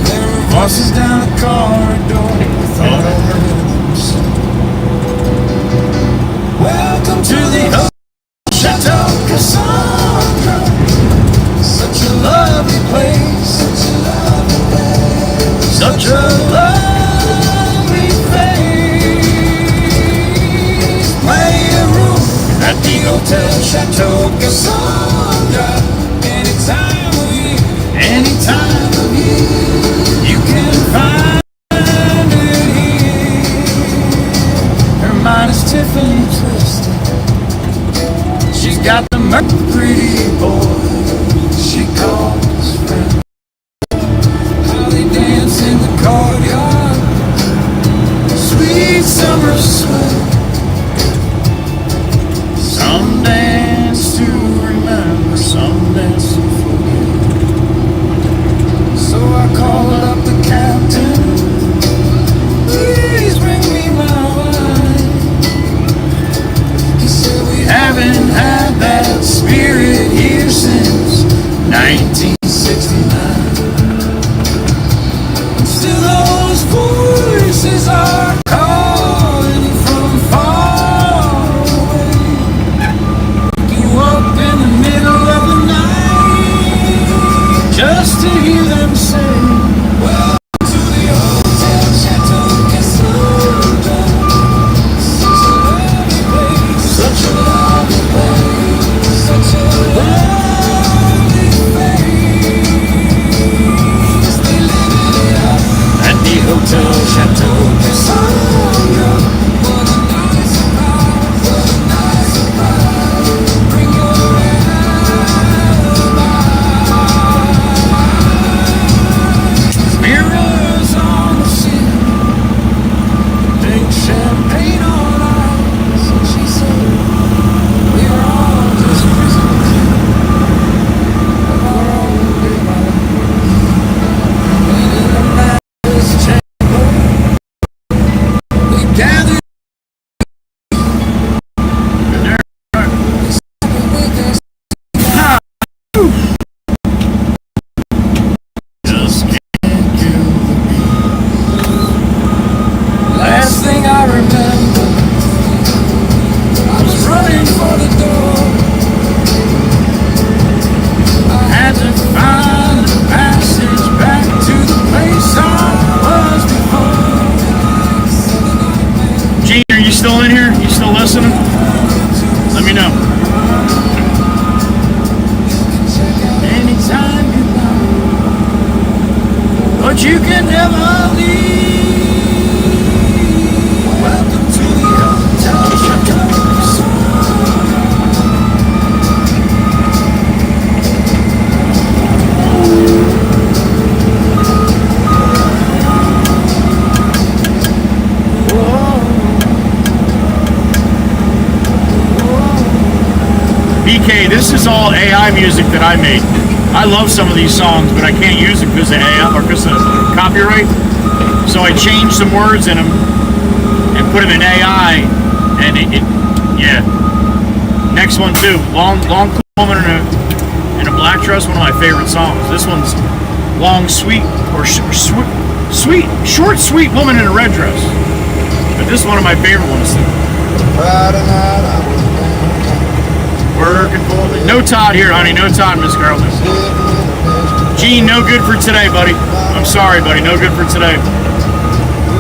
There were voices down the corridor, I thought I heard them say, welcome to the Hotel Chateau Cassandra. Such a lovely place, such a lovely place, such a lovely face. Play a room at the Hotel Chateau Cassandra. Any time of year, any time of year, you can find it here. Her mind is Tiffany twisted. She's got the pretty boy she calls friend. How they dance in the courtyard, sweet summer sweat. Some dance to remember, some dance to forget. So I called up the captain, please bring me my wine. He said we haven't had that spirit here since 1969. And still those voices are calling from far away. You up in the middle of the night just to hear them say, welcome to the Hotel Chateau Cassandra. Such a lovely place, such a lovely place, such a lovely face. They live it up at the Hotel Chateau Cassandra. What a nice surprise, what a nice surprise. Bring your alibi. Mirrors on the ceiling, big champagne on ice. And she said, we're all just prisoners of our own device. And in the master's chamber, we gathered with us. Just can't kill the beat. Last thing I remember, I was running for the door. I had to find the passage back to the place I was before. Gene, are you still in here? You still listening? Let me know. Anytime you like, but you can never leave. Welcome to the Hotel Chateau. BK, this is all AI music that I made. I love some of these songs, but I can't use it because of AI or because of copyright. So I changed some words in them and put them in AI, and yeah. Next one too, long cool woman in a black dress. One of my favorite songs. This one's long sweet or sweet short sweet woman in a red dress. But this is one of my favorite ones too. Friday night I was Working for me. No Todd here, honey. No Todd, Miss Carlton. Gene, no good for today, buddy. I'm sorry, buddy. No good for today.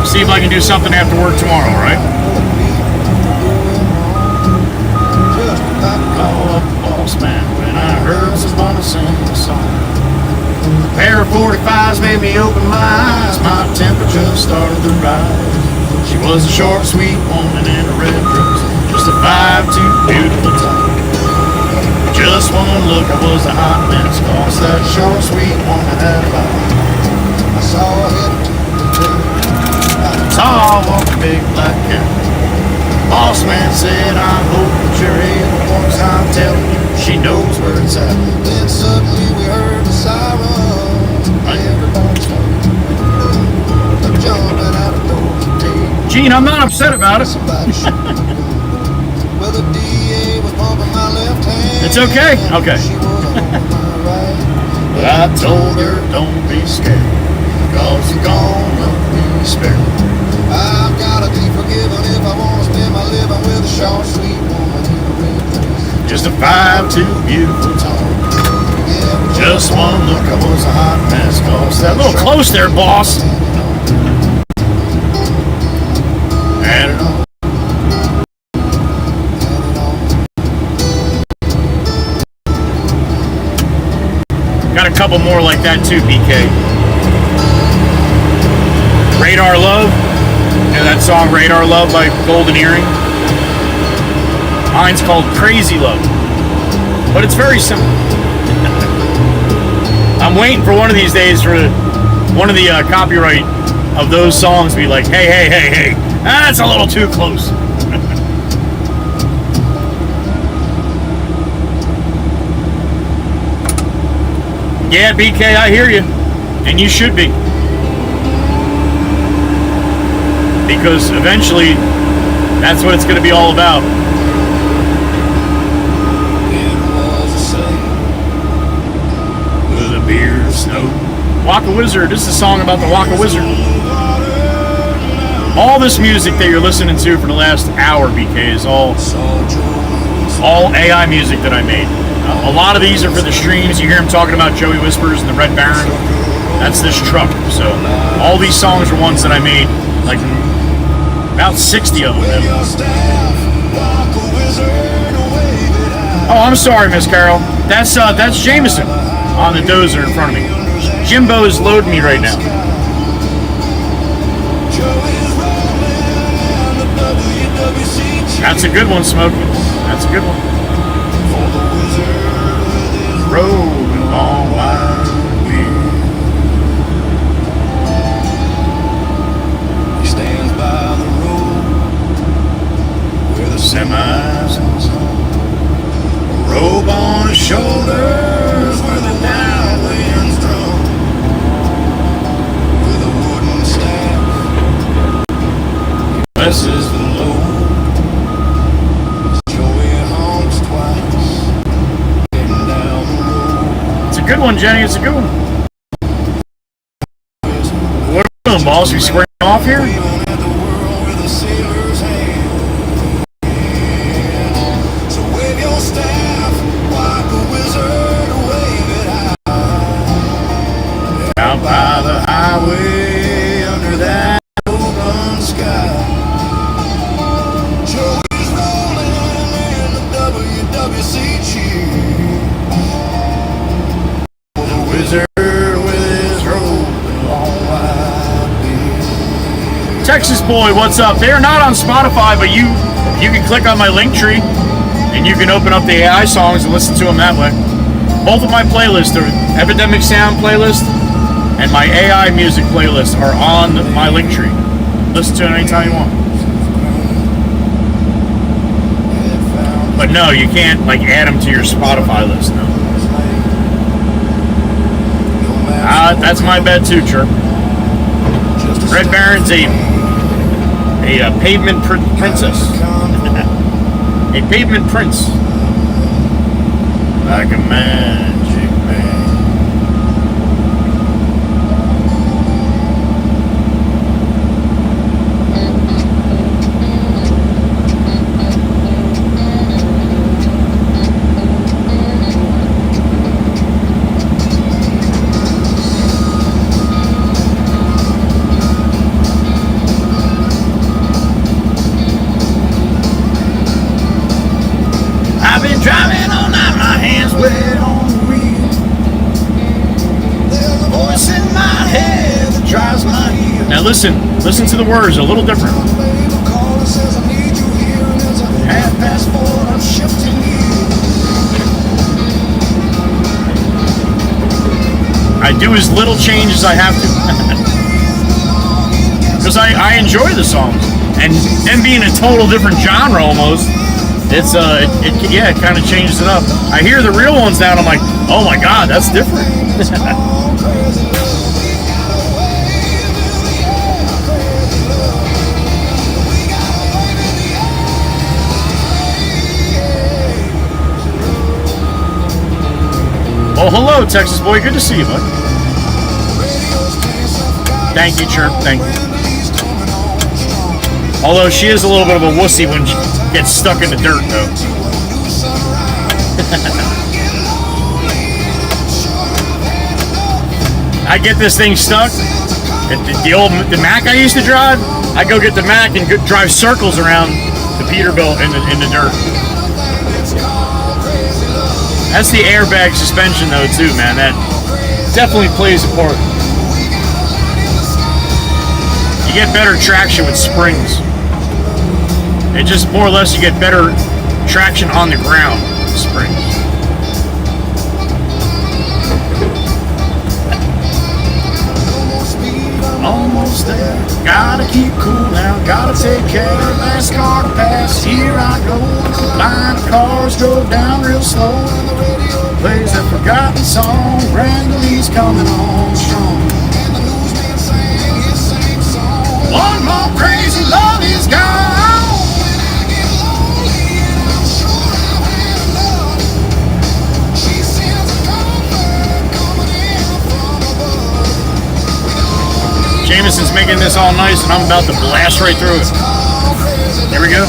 See if I can do something after work tomorrow, all right? Call up boss man when I heard someone sing a song. Pair of 45s made me open my eyes. My temperature started to rise. She was a short, sweet woman in a red dress, just a 5'2", beautiful type. Just one look, I was a hot mess, 'cause that short, sweet woman had a bite. I saw her head Tall, walking big black cat. Boss man said, I hope that you're in the once I'm telling you, she knows where it's at. then suddenly we heard the sirens. Everybody started jumping out of doors. Gene, I'm not upset about it. Somebody shoot. Well, the DA was bumping my left hand. It's okay. Okay. She was on my right. But I told her, don't be scared, 'cause you're gonna be spared. I've gotta be forgiven if I wanna spend my living with a short, sweet woman in a red dress. Just a 5'2", beautiful tall. Yeah, Just one look, I was a hot mess, 'cause that little close there, boss. And it all. Got a couple more like that too, BK. Radar Love. And that song Radar Love by Golden Earring. Mine's called Crazy Love. But it's very simple. I'm waiting for one of these days for one of the copyright of those songs to be like, hey, hey, hey, hey, that's a little too close. Yeah, BK, I hear you. And you should be. Because eventually, that's what it's going to be all about. it was the same. With a beard of snow. Waka Wizard. This is a song about the Waka Wizard. All this music that you're listening to for the last hour, BK, is all AI music that I made. A lot of these are for the streams. You hear him talking about Joey Whispers and the Red Baron. That's this truck. So all these songs are ones that I made, like about 60 of them. Oh, I'm sorry, Miss Carol. That's Jameson on the dozer in front of me. Jimbo is loading me right now. That's a good one, Smokey. That's a good one. Rolling along wide wheel. He stands by the road where the Semis, a robe on his shoulders where the downwind's drum, with a wooden staff he blesses the Lord. Joey honks twice, heading down the road. it's a good one, Jenny. It's a good one. What are we doing, boss? We squaring off here? Waving at the world with a sailor's hand. So wave your staff like a wizard, wave it high. Out by the highway under that Open sky. Joey's rolling in the WWC cheer. the wizard with his robe and long white beard. Texas Boy, what's up? They are not on Spotify, but you can click on my link tree and you can open up the AI songs and listen to them that way. Both of my playlists, the Epidemic Sound playlist and my AI music playlist, are on my link tree. Listen to it anytime you want. But no, you can't like add them to your Spotify list. No. That's my bed too, Chirp. Red Baron's a pavement princess. A pavement prince. Like a magic man. I've been driving all night, my hands wet on the wheel. Now listen to the words, a little different. Half past 4, I'm shifting you. I do as little change as I have to. Because I enjoy the songs. And them being a total different genre almost, it's it kind of changes it up. I hear the real ones now and I'm like, oh my god, that's different. Oh, hello, Texas boy. Good to see you, bud. Thank you, Chirp. Thank you. Although she is a little bit of a wussy when she gets stuck in the dirt, though. I get this thing stuck. The Mac I used to drive, I go get the Mac and drive circles around the Peterbilt in the dirt. That's the airbag suspension, though, too, man. That definitely plays a part. You get better traction with springs. It just more or less you get better traction on the ground with springs. Almost there. Gotta keep cool now. Gotta take care. Last car to pass. Here I go. Line of cars drove down real slow. Plays that forgotten song. Wrangley's coming on strong. And the newsman sang his same song. One more crazy love is gone. When I get lonely and I'm sure I've had enough, she sends a comfort coming in from above. Jameson's making this all nice and I'm about to blast right through it. Here we go.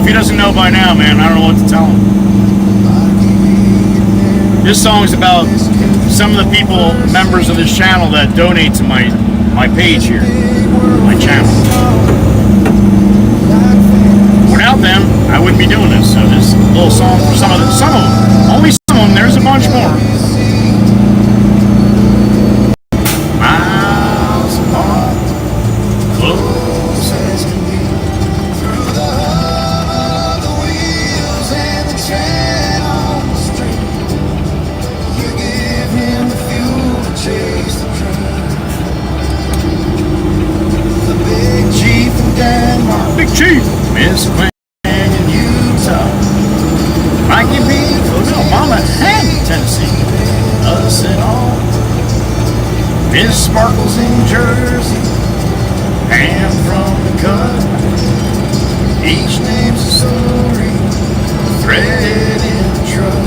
If he doesn't know by now, man, I don't know what to tell him. This song is about some of the people, members of this channel that donate to my page here, my channel. Without them, I wouldn't be doing this. So this little song for some of them, only some of them. There's a bunch more. Miles apart, close as can be. Big Chief, Miss Quinn in Utah, Mikey B, oh no, Mama and Tennessee, us and all, Miss Sparkles in Jersey, Pam from the cut, each name's a story, thread in the truck,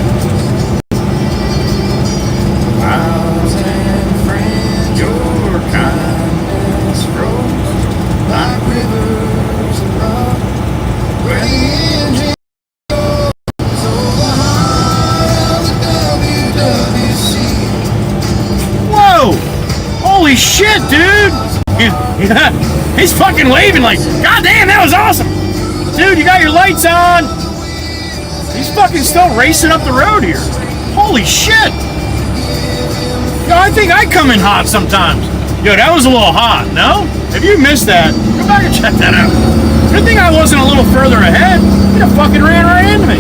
Miles and friend, your kindness froze like rivers and rock, where the engine goes over miles of WWC. Whoa! Holy shit, dude! He's fucking waving like, God damn, that was awesome! Dude, you got your lights on! He's fucking still racing up the road here. Holy shit! Yo, I think I come in hot sometimes. Yo, that was a little hot, no? If you missed that, go back and check that out. Good thing I wasn't a little further ahead. He'd have fucking ran right into me.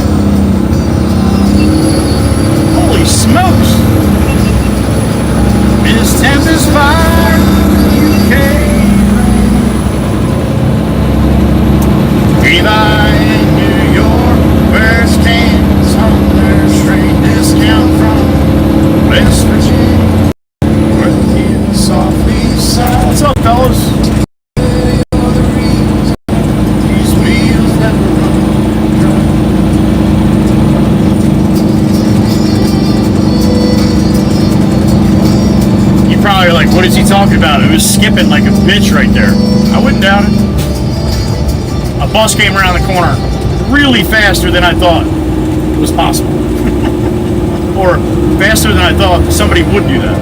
Holy smokes. Miss Tempest Fire, UK. Gave I What is he talking about? It was skipping like a bitch right there. I wouldn't doubt it. A bus came around the corner really faster than I thought it was possible. Or faster than I thought somebody would do that.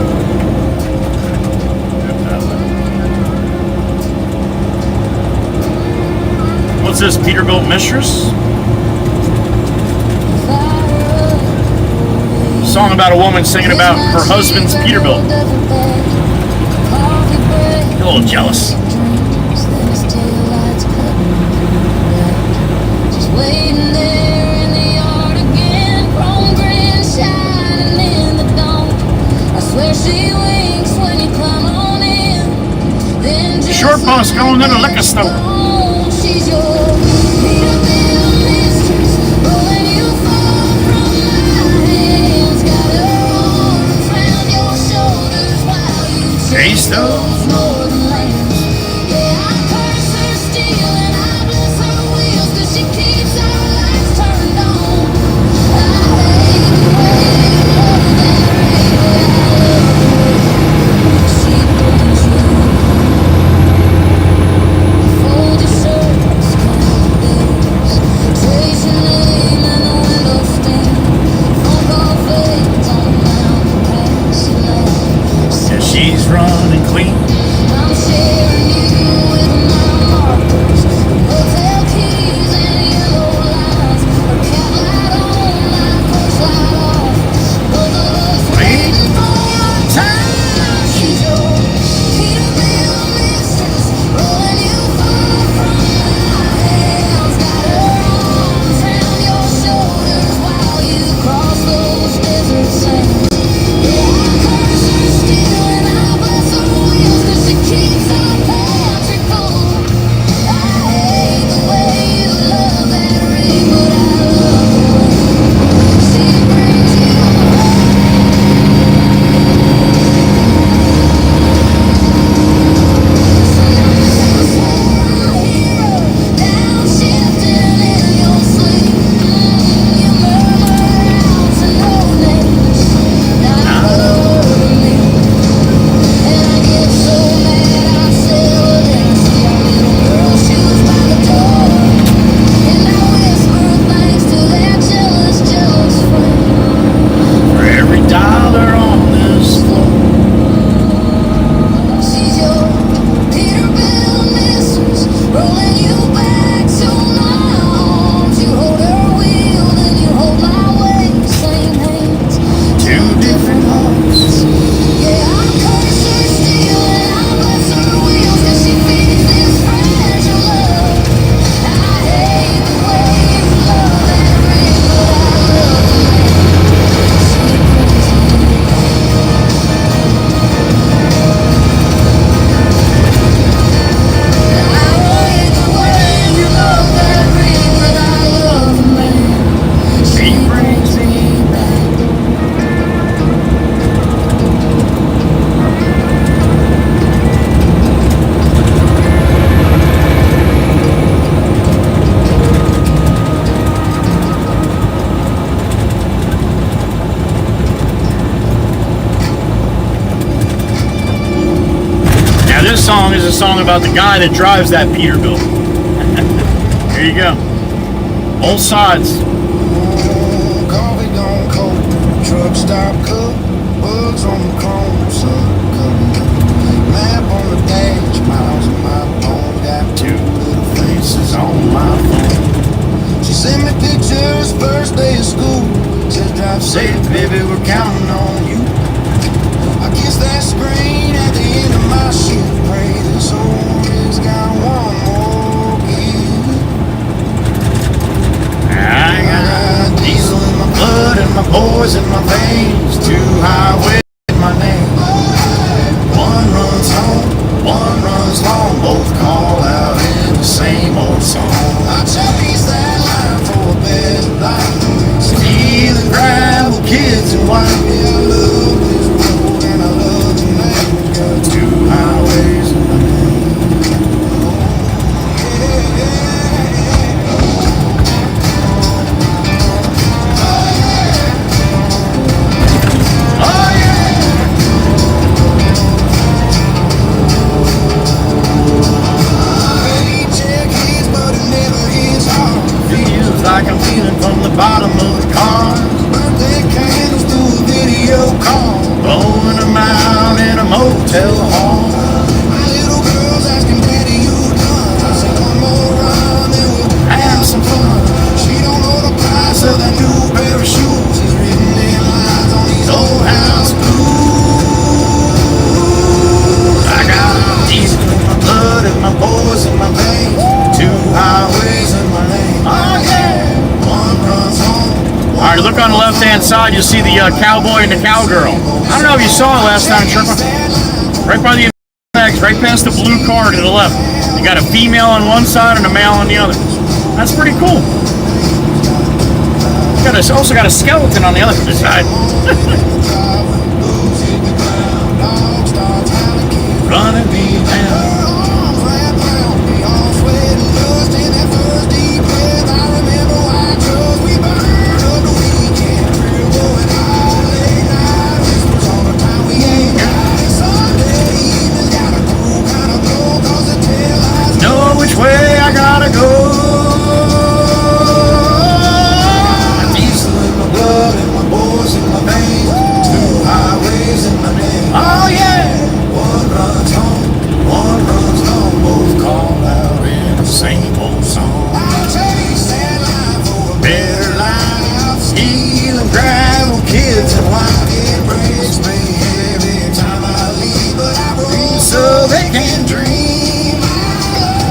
What's this, Peterbilt Mistress? Song about a woman singing about her husband's Peterbilt. You're a little jealous. Waiting there in the yard again, chrome grin shining in the dawn. I swear she winks when you come on in. Then just Short bus going to the liquor store. she's your Peterbilt mistress, rolling you far from my hands. Got her arms around your shoulders while you chase those northern lands. Yeah, I curse her still and I bless her wheels 'cause she keeps our lights turned on. I hate the way you love that ring, but I love the way she brings you. Fold your shirts, count days, trace your name in the window stain. Phone call fades on the mountain pass your love. Says she's running clean. I'm sharing you with my markers, hotel keys and yellow lines. Her cat light on, my porch light off. Both of us waiting for your time. She's your Peterbilt mistress, rolling you far from my hands. Got her arms round your shoulders while you cross those desert sands. Yeah, I curse her still and I bless her wheels 'cause she keeps our pantry full. I hate the way you love that ring, but I love the way she brings you home. Downshifting in your sleep, you murmur out to no names. Not a word to me. And I get so mad I settle and see our little girl shoes by the door. And I whisper thanks to that jealous friend. For every dollar on this floor. She's your Peterbilt mistress, rolling you back to my arms. You hold her wheel, then you hold my waist. Same hands, two different hearts. Yeah, I curse her still and I bless her wheels 'cause she feeds this fragile love. I hate the way you love that ring, but I love the man she brings me. I hate the way you love that ring, but I love the man she brings me back. Now this song is a song about the guy that drives that Peterbilt. Here you go. Both sides. Coffee gone cold, truck stop cook, bugs on the chrome, sun coming up. Map on the dash, miles on my phone, got two little faces on my phone. She sent me pictures first day of school, says drive safe, baby, we're counting on you. I kiss that screen at the end of my shift, pray this old has got one more gear. I got Diesel in my blood and my boys in my veins. Two highways in my name. One runs home, one runs long. Both call out in the same old song. I chase that line for a better life. Stealing gravel, kids and white. Yeah, I love this road and I love the man. Got two highways. like I'm feeling from the bottom of the car. Birthday candles through a video call. Blowing them out in a motel hall. My little girl's asking, Daddy, you done? I said, one more run and we'll have some fun. She don't know the price of that new pair of shoes. It's written in lines on these old house blues. I got diesel in my blood and my boys in my veins. 2 highways in my lane. Oh yeah. One runs home. All right, look on the left-hand side. You'll see the cowboy and the cowgirl. I don't know if you saw it last time, Sherpa. Right by the bags, right past the blue car to the left. You got a female on one side and a male on the other. That's pretty cool. Also got a skeleton on the other side. Running me down. Know which way I gotta go. Diesel in my blood and my boys in my veins. 2 highways in my name. Oh yeah. One runs home, one runs home. Both call out in the Same old song. I'll chase that line for a Better life. stealing gravel, kids and wife. It breaks me every time I leave, but I roll So they can dream. I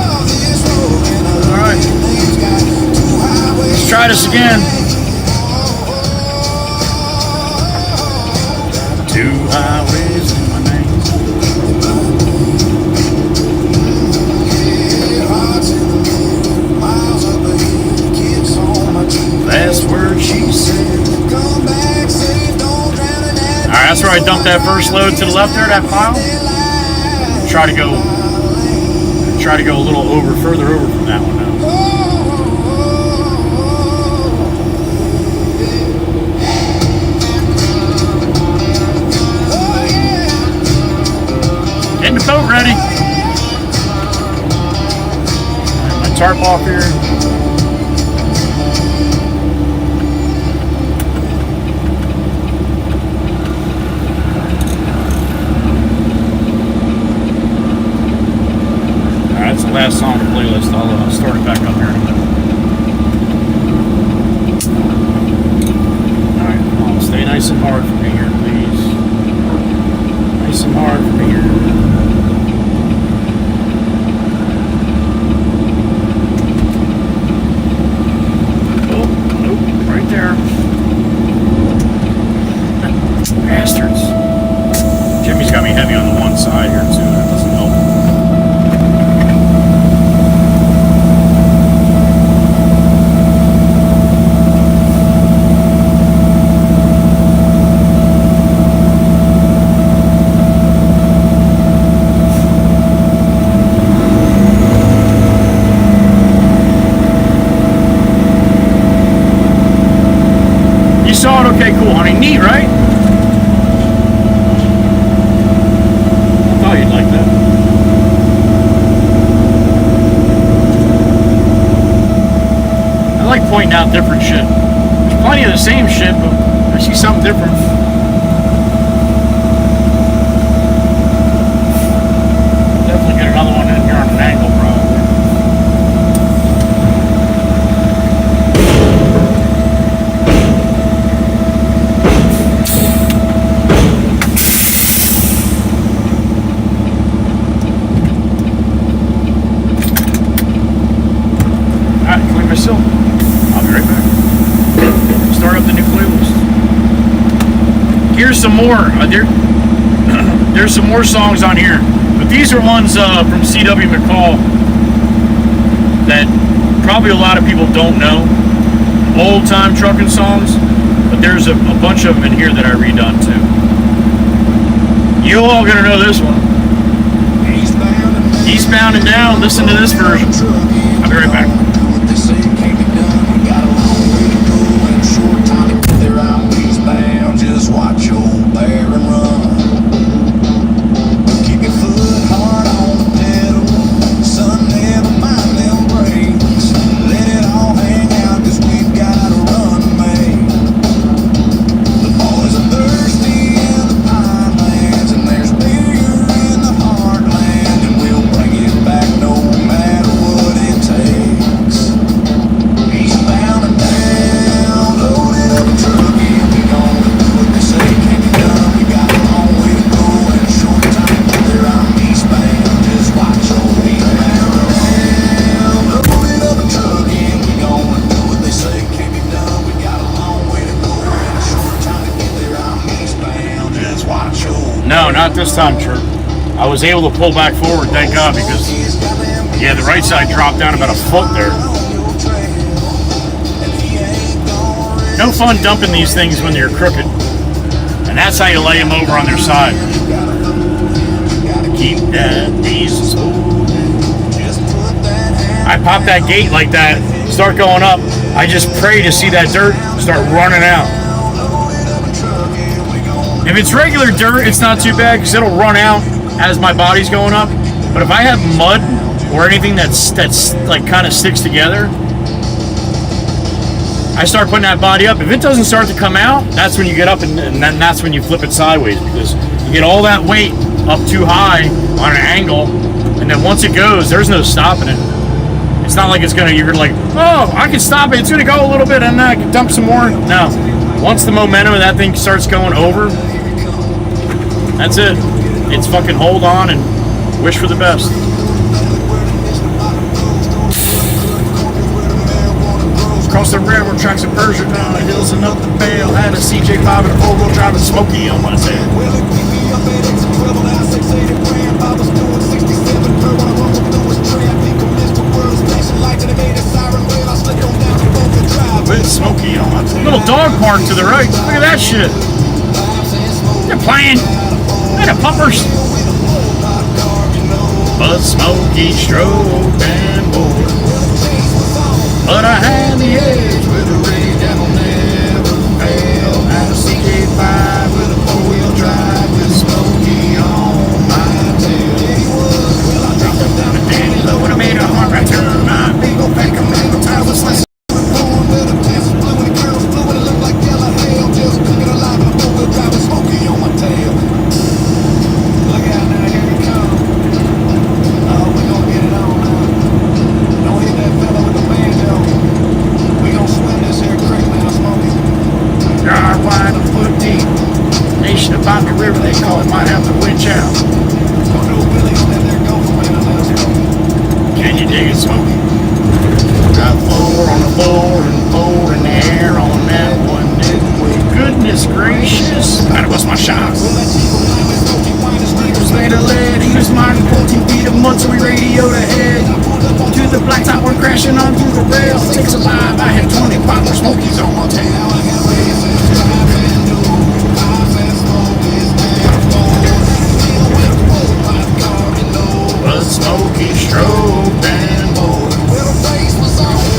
love this road and I love All right. these lanes. Got 2 highways. Let's try this again. 2 highways in my name. Miles up ahead, kids on my tree. Last word she said. Come back safe, don't drown in that. All right, that's where I dumped that first load to the left there, that pile. Try to go a little further over from that one now. Getting the boat ready. My tarp off here. Alright, that's the last song on the playlist. I'll start it back up here in a minute. Alright, stay nice and hard for me here, please. Nice and hard for me here. Oh, nope, right there. Bastards. Jimmy's got me heavy on the one side here too. That doesn't help. You saw it? Okay, cool, honey. Neat, right? I thought you'd like that. I like pointing out different shit. There's plenty of the same shit, but I see something different. Definitely get another one in here on an angle, probably. Alright, clean myself. I'll be right back. Start up the new playlist. Here's some more. There's some more songs on here. But these are ones from C.W. McCall that probably a lot of people don't know. Old time trucking songs. But there's a bunch of them in here that I redone too. You all gonna know this one. Eastbound and down. Listen to this version. I'll be right back. Just watch your bear and run. Keep your foot hard on the pedal. Son, never mind them brakes. Let it all hang out, 'cause we No, not this time, Chirp. I was able to pull back forward, thank God, because, yeah, the right side dropped down about a foot there. No fun dumping these things when you're crooked. And that's how you lay them over on their side. Keep that piece. I pop that gate like that, start going up. I just pray to see that dirt start running out. If it's regular dirt, it's not too bad because it'll run out as my body's going up. But if I have mud or anything that's like kind of sticks together, I start putting that body up. If it doesn't start to come out, that's when you get up and then that's when you flip it sideways, because you get all that weight up too high on an angle, and then once it goes, there's no stopping it. It's not like you're like, oh, I can stop it. It's gonna go a little bit and then I can dump some more. No. Once the momentum of that thing starts going over, that's it. It's fucking hold on and wish for the best. Across the railroad tracks of Persia, down the hills and up the Vale. Had a CJ5 and a 4-wheel drive and Smokey on my tail. With Smokey on my tail. Little dog park to the right. Look at that shit. They're playing. They're the puppers. But Smokey strode and bored. But I had the edge with a rig that'll never fail. Had a CJ5 with a 4-wheel drive with Smokey on my tail. Well, I dropped him down to Danny Low and I made a hard right turn. My big old pack of mango tires was slicing. About the river, they call it, might have to winch out. Can you dig it, Smokey? Got 4 on the floor and 4 in the air on that one. Goodness gracious. Gotta bust my shots. Speakers made of lead. He was mining 14 feet of mud, so we radioed ahead. To the blacktop, we're crashing onto the rail. Takes alive. I had 20 popper Smokies on my tail. Smokey strode and bored.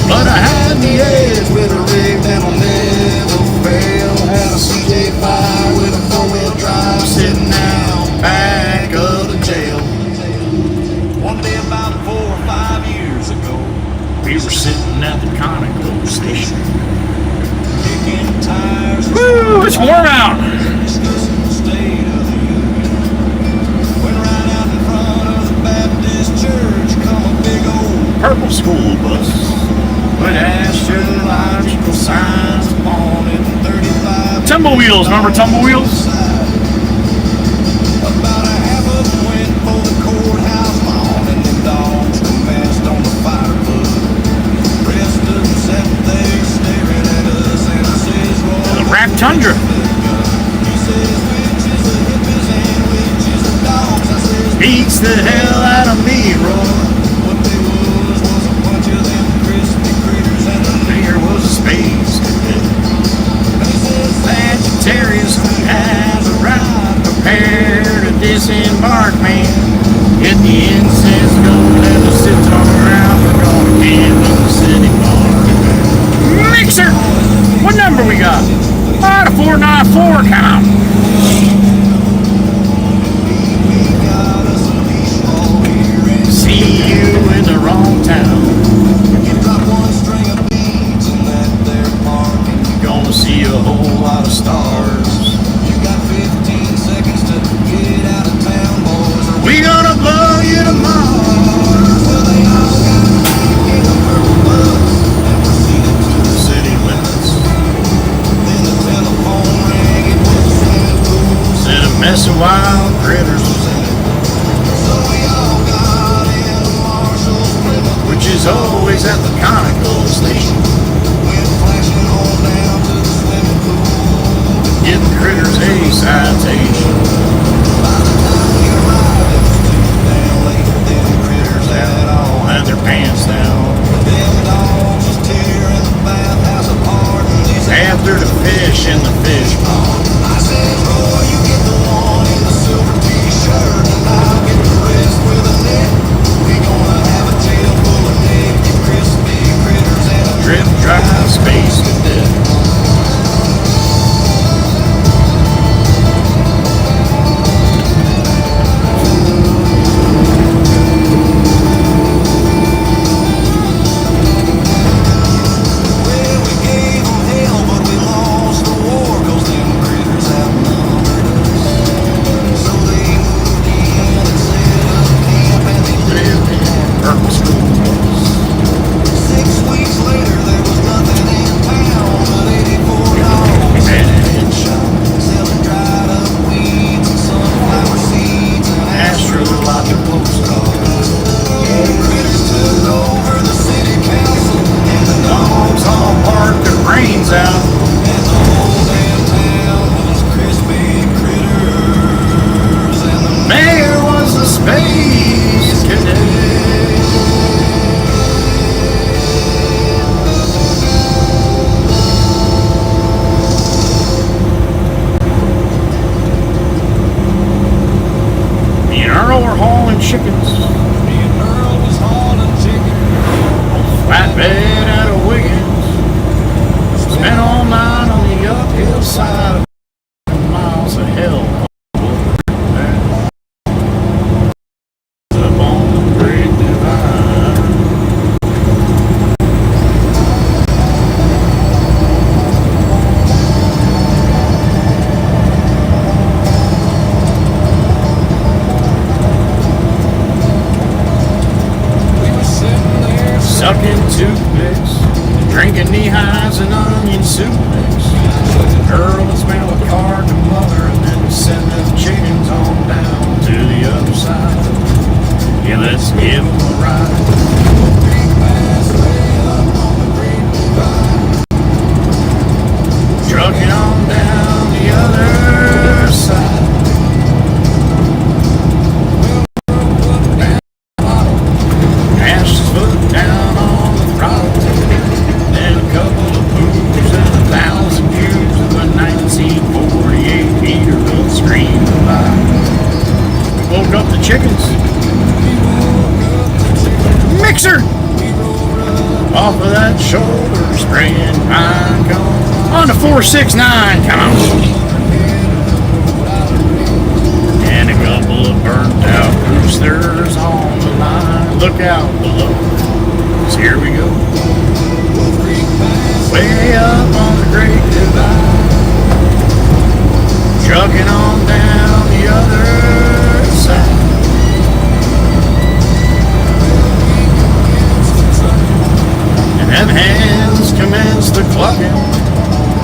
But I had the edge with a rig that'll never fail. Had a CJ5 with a 4-wheel drive sitting out back of the jail. One day about 4 or 5 years ago, we were sitting at the Conoco station. kicking tires. Woo! It's warm out. Discussing the state of the union. Went right out in front of the Baptist church, come a big old Purple school bus with astrological signs on it, 35 Tumbleweels, remember Tumbleweels? About a half of them went for the courthouse lawn, and the dogs commenced on the fire foot. Rest of them sat there staring at us, and I says, The Rap Tundra. he says, which is the hippies and which is the dogs? I says, Beats the hell out of me, Roy. what they was a bunch of them crispy critters, and the There was a space cadet. he says, Sagittarius has arrived, prepared to disembark, man. Get the incense going and the sitar out. We're gonna give them the city bar. Mixer! What number we got? 494 count. See you in the wrong town. you drop one string of beads in that there parking. Gonna see a whole lot of stars. You got 15 seconds to get out of town, boys. Or We gonna blow you to Mars. will they all got back in the purple bus and proceeded to The city limits. then the telephone rang. It was a swimming pool. Said a mess of wild critters was in it, So we all got in the Marshall's Plymouth. which is always at the Conoco station. Went flashing on down to the swimming pool. Give the critters a citation. By fish in the fish pond. I said, boy, you get the one in the silver t-shirt, and I'll get the rest with a net. We gonna have a tail full of naked crispy critters and a Drip dry space cadet. well, we gave 'em hell, but we lost the war, 'cause them critters outnumbered us. So they moved in and set up camp, and they lived in Purpose school. 6 weeks later, there was nothing in town but 84 dogs and a headshot, selling dried up weeds and sunflower seeds and astrological postcards. Critters took over the city council, and the dogs all Parked their brains out. and the whole damn town was crispy critters, and the Mayor was the space cadet. Me and Earl were hauling chickens. me and Earl was hauling chicken. Flatbed out of Wiggins. Spent all night on the uphill side of miles of hell. Up on the Great Divide. We were sitting there Sucking toothpicks, drinking knee-highs and onion soup mix. Girl had smelled a car to mother, and then send them chickens on down to the other side. Yeah, let's give them a ride. Trucking on down the other side. Ashed his foot down on the throttle. Then a couple of poos and 1,000 cubes of a 1948 Peterbilt screamed by. Woke up the chickens. Mixer! Off of that shoulder, spraying pine cone. On to 469, come on. And a couple of burnt out roosters on the line. Look out below. So here we go. Way up on the Great Divide. Trucking on down the other side. And them hands commenced to clucking.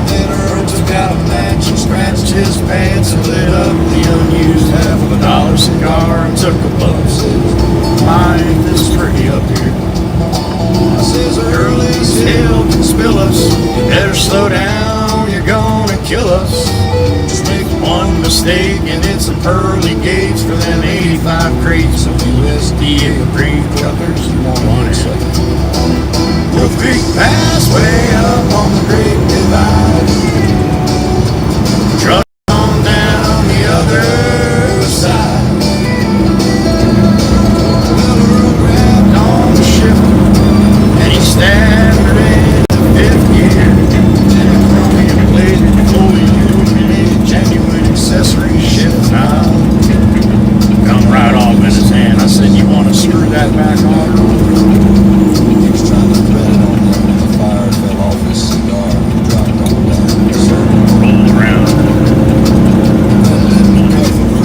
Then Earl took out a match and scratched his pants and lit up the unused half of a dollar $1 cigar and took a buzz. My, this is pretty up here. I says, Earl is This hill can spill us. You better slow down, you're gonna kill us. Just make one mistake and it's the pearly gates for them 85 crates of USD green truckers. You won't want it. Wolf Creek Pass way up on the Great Divide. Truck on down the other side. Well, Earl grabbed on the shifter and he staggered into fifth gear. And a chromium plated, fully illuminated, genuine accessory shift knob come right off in his hand. I said, you want to screw that back on? He was trying to thread it on there when the fire fell off his cigar and dropped on down. Roll around.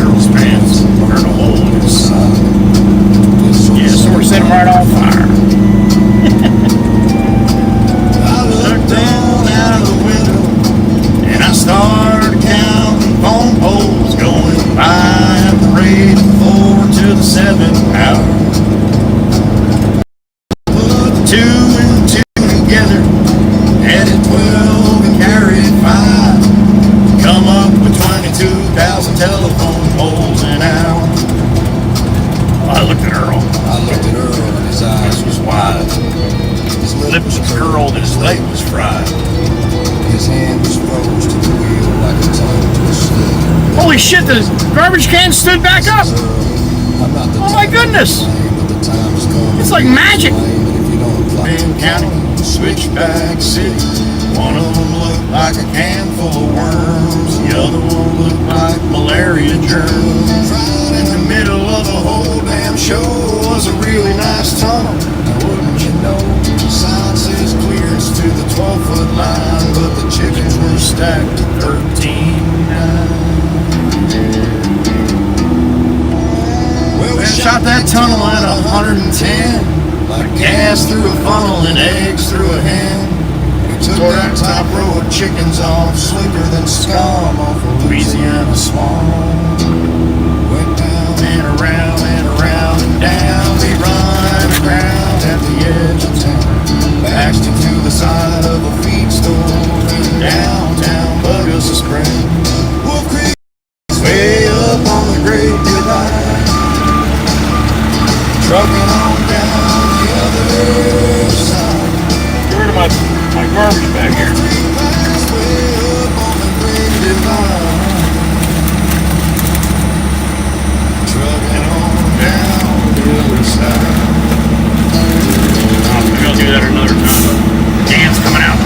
Earl's pants burn a hole in his side. Yeah, so we're setting right on fire. I looked down out of the window and I started counting phone poles going by at the rate of 4 to the 7th hour. Put 2 and 2 together, added 12 and carried 5. Come up with 22,000 telephone poles an hour. I looked at Earl. I looked at Earl and his eyes was wide. His Lip was curled and his leg was fried. His hand was froze to Holy shit, the garbage can stood back up. Oh my goodness. It's like magic. Main County, Switchback City. One of them looked like a can full of worms. The other one looked like malaria germs. Right in the middle of the whole damn show was a really nice tunnel. Now wouldn't you know, sign says clearance to the 12-foot line, but the chickens were stacked to 13.9. Well, we shot that tunnel at 110. Like gas through a funnel and eggs through a hen. We tore that top row of chickens off, slicker than scum off of Louisiana swamp. Went down and around and around and down. We run aground at the edge of town. Backed into the side of a feed store in downtown. Bug us a spray. Wolf Creek way up on the Great Divide. Trucking on down the other side. Get rid of my garbage bag here. Way up on the Great Divide. Trucking on down the other side. Oh, maybe I'll do that another time. Dan's coming out.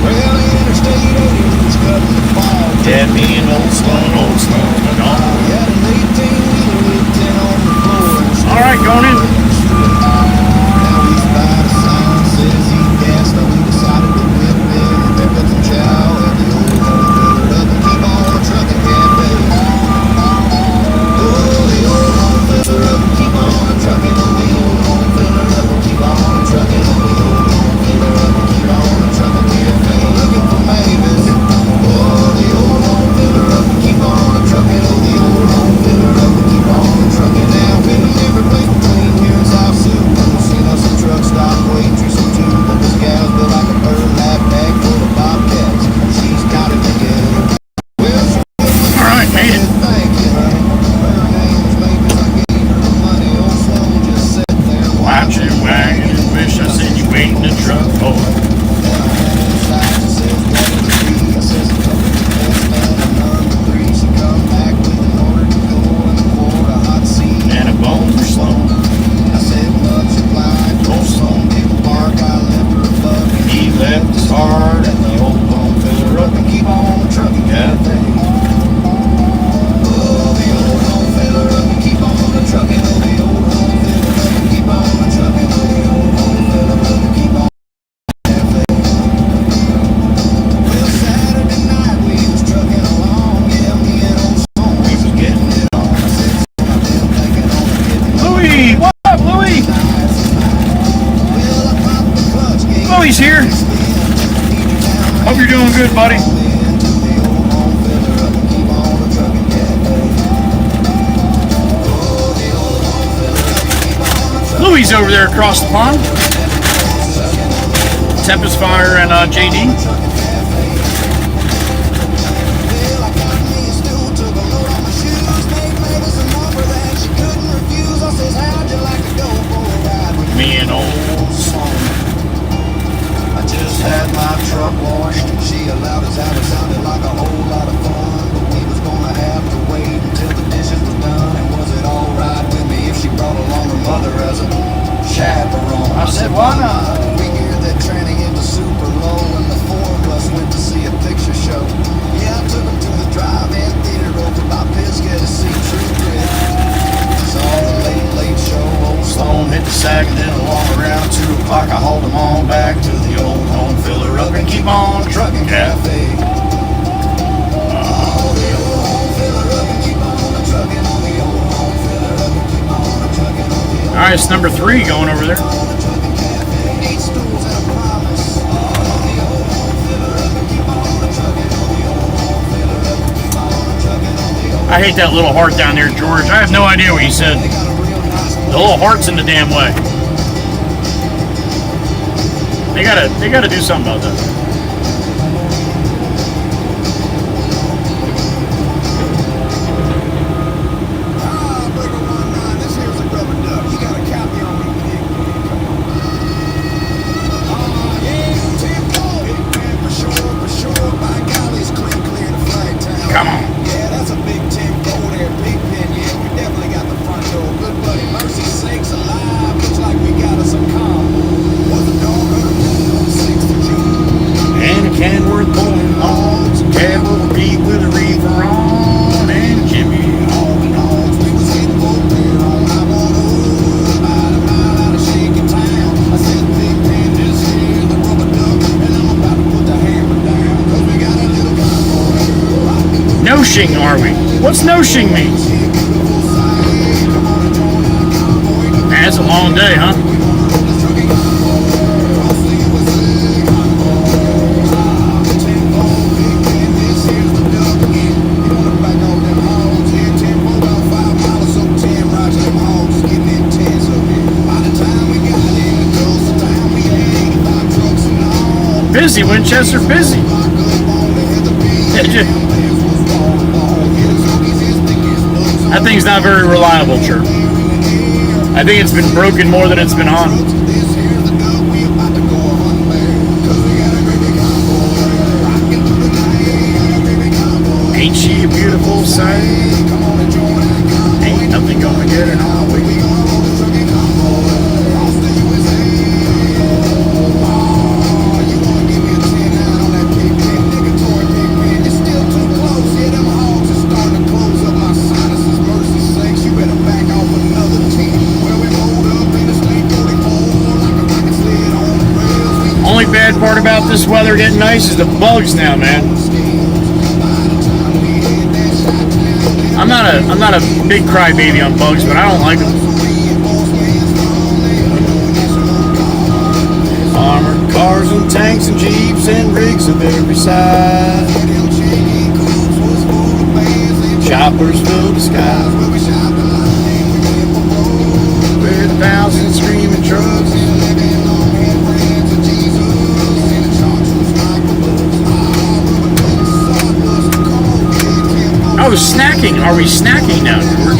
Well, Interstate 80 was cutting the fog. Dad, me and old Sloan and all. We had an 18-wheeler with 10 on the floor. All right, going in. Now he's by the sign, says he gassed, so we decided to whip in, pick up some chow, and the old home filled up and keep on trucking cafe. Oh, the old home filled up and keep on trucking. Oh, the old home filled up and keep on trucking. Oh, the old home filled up and keep on trucking cafe. Looking for Mavis. Oh, the old home filled up and keep on trucking. Oh, the old home filled up and keep on trucking. Now been in every place between here and South Sioux. Seen us a truck stop waitress or two, but this gal's built like a burlap bag full of bobcats. She's got it together. Well, she All right, made it. thank you, honey. Her name was Mavis. I gave her the money. Old Sloan just sat there Watching and wagging and wish I said you wait in the truck for it. And a bone for Sloan. He left his heart at the old home filler up and keep on trucking cafe. Louis, what up, Louis? Louis here. Hope you're doing good, buddy. Louis over there across the pond. Tempest Fire and JD. Me and old Sloan. I just had my truck washed. She allowed us out. It sounded like a whole lot of fun, but we was gonna have to wait until the dishes were done. And was it alright with me if she brought along her mother as a chaperone? I said, why not? We geared that tranny into super low, and the four of us went to see a picture show. Yeah, I took them to the drive-in theater over by Pisgah to see True Grit. Saw the late show. Old Sloan hit the sack, and then along around 2 o'clock I hauled them all back to the old home filler up and keep on trucking cafe. Oh, the old home filler up and keep on trucking. Oh, the old home filler up and keep on trucking. All right, it's number 3 going over there. 8 stools and a promise. Oh, the old home filler up and keep on trucking. Oh, the old home filler up and keep on trucking. Oh, the old. I hate that little heart down there, George. I have no idea what you said. They got a real nice The little heart's in the damn way. They gotta do something about that. Breaker 19, this here's a rubber duck. You got a copy on me, no-shing are we? What's no-shing mean? Man, it's a long day, huh? Busy, Winchester, busy. That thing's not very reliable, Chirp. I think it's been broken more than it's been on. Ain't she a beautiful sight? Ain't nothing gonna get in our way. Bad part about this weather getting nice is the bugs now, man. I'm not a big crybaby on bugs, but I don't like them. Armored cars and tanks and jeeps and rigs of every size. Choppers fill the sky with 1,000 screaming trucks. Oh, snacking. Are we snacking now, George?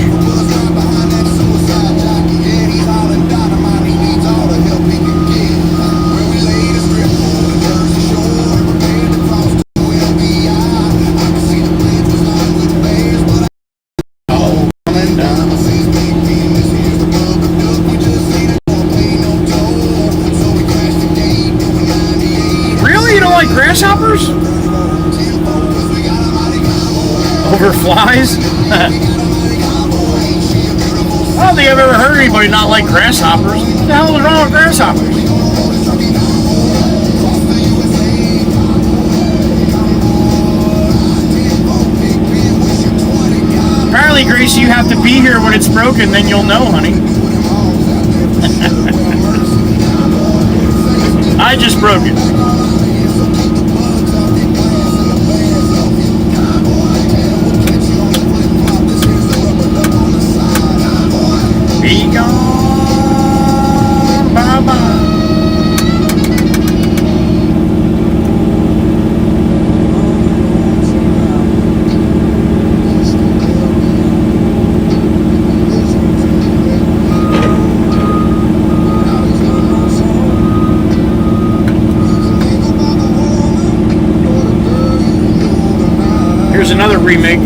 Really? You don't like grasshoppers? Over flies? I don't think I've ever heard anybody not like grasshoppers. What the hell is wrong with grasshoppers? Apparently, Gracie, you have to be here when it's broken, then you'll know, honey. I just broke it. Be gone, bye-bye. Here's another remake.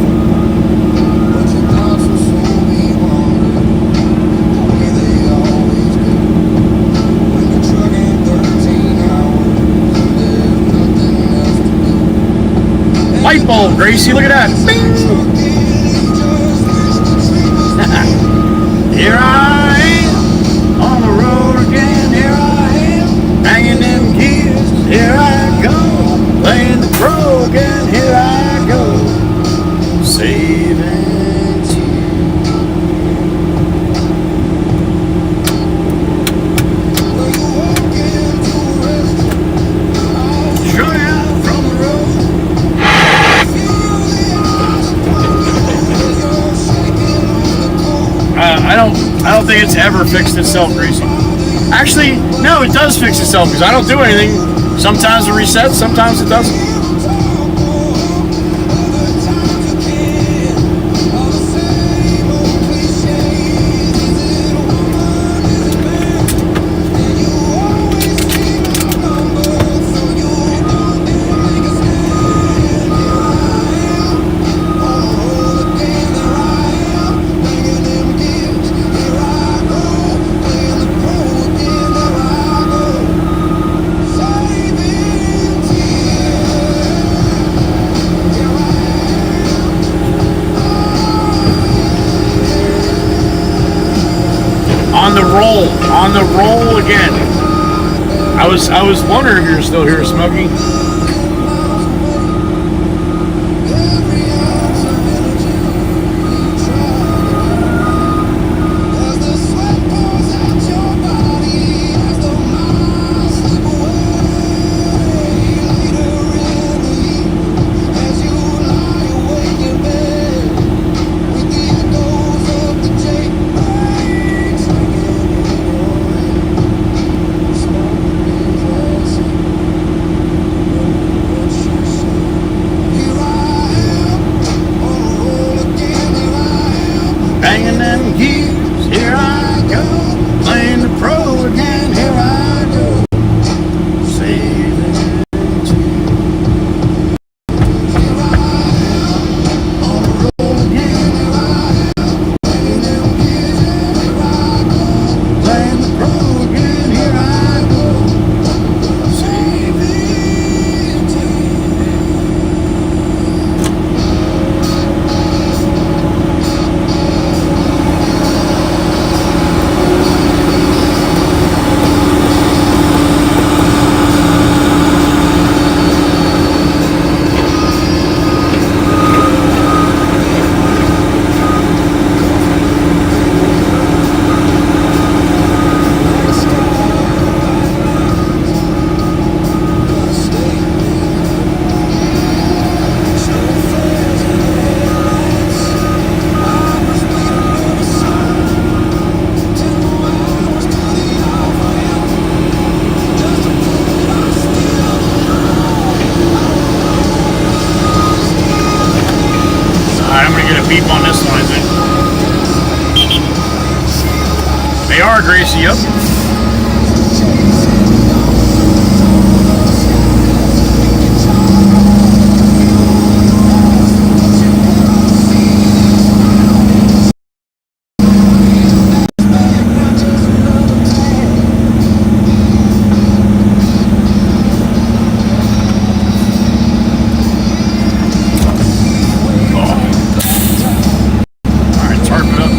Light bulb, Gracie, look at that. Bing! Here I am, on the road again, here I am, banging them gears, here I go, playing the pro again, here I go, saving I don't think it's ever fixed itself, Gracie. Actually, no, it does fix itself because I don't do anything. Sometimes it resets, sometimes it doesn't. On the roll again. I was wondering if you're still here, Smokey. are, Gracie. Yep. All right, tarp it up.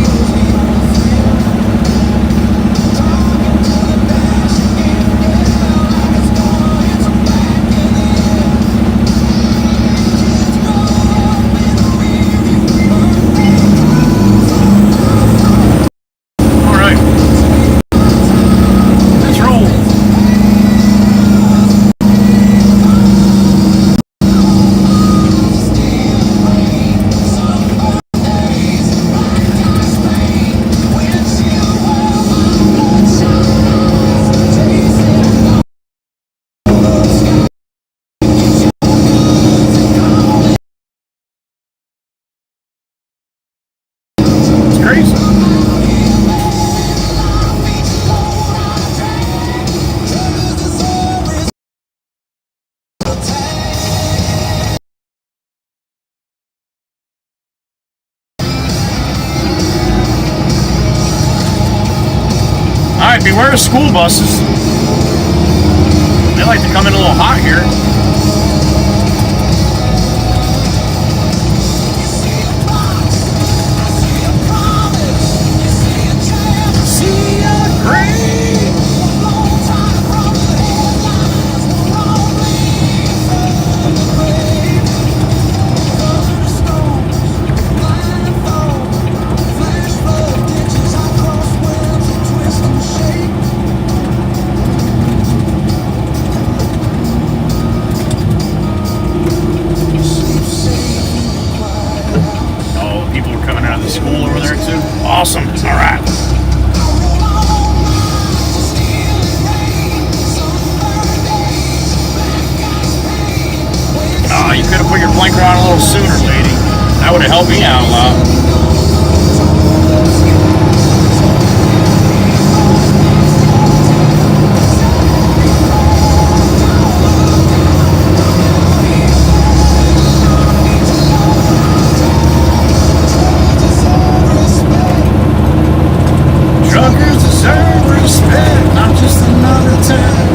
Alright, beware of school buses. They like to come in a little hot here. Awesome. All right. Oh, you could have put your blinker on a little sooner, lady. That would have helped me out a lot. Truckers deserve respect, not just another turn.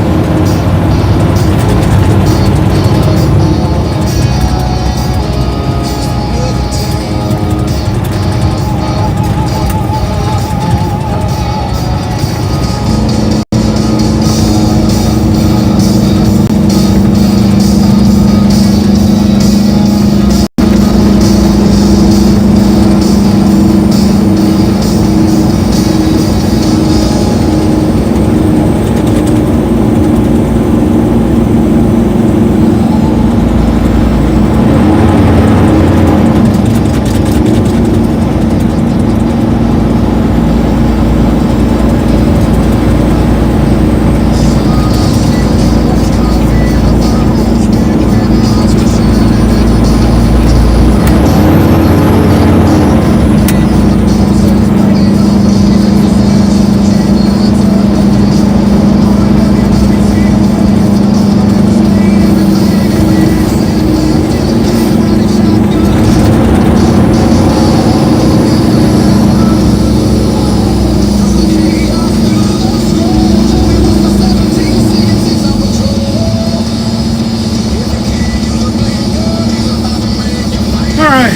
Alright.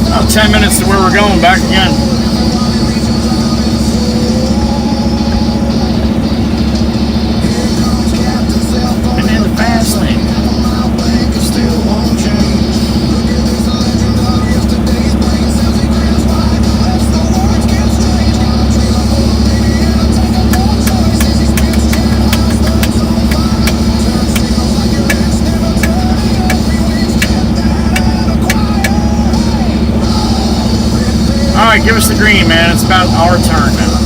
About 10 minutes to where we're going, back again. And in the fast lane. Alright, give us the green, man. It's about our turn now.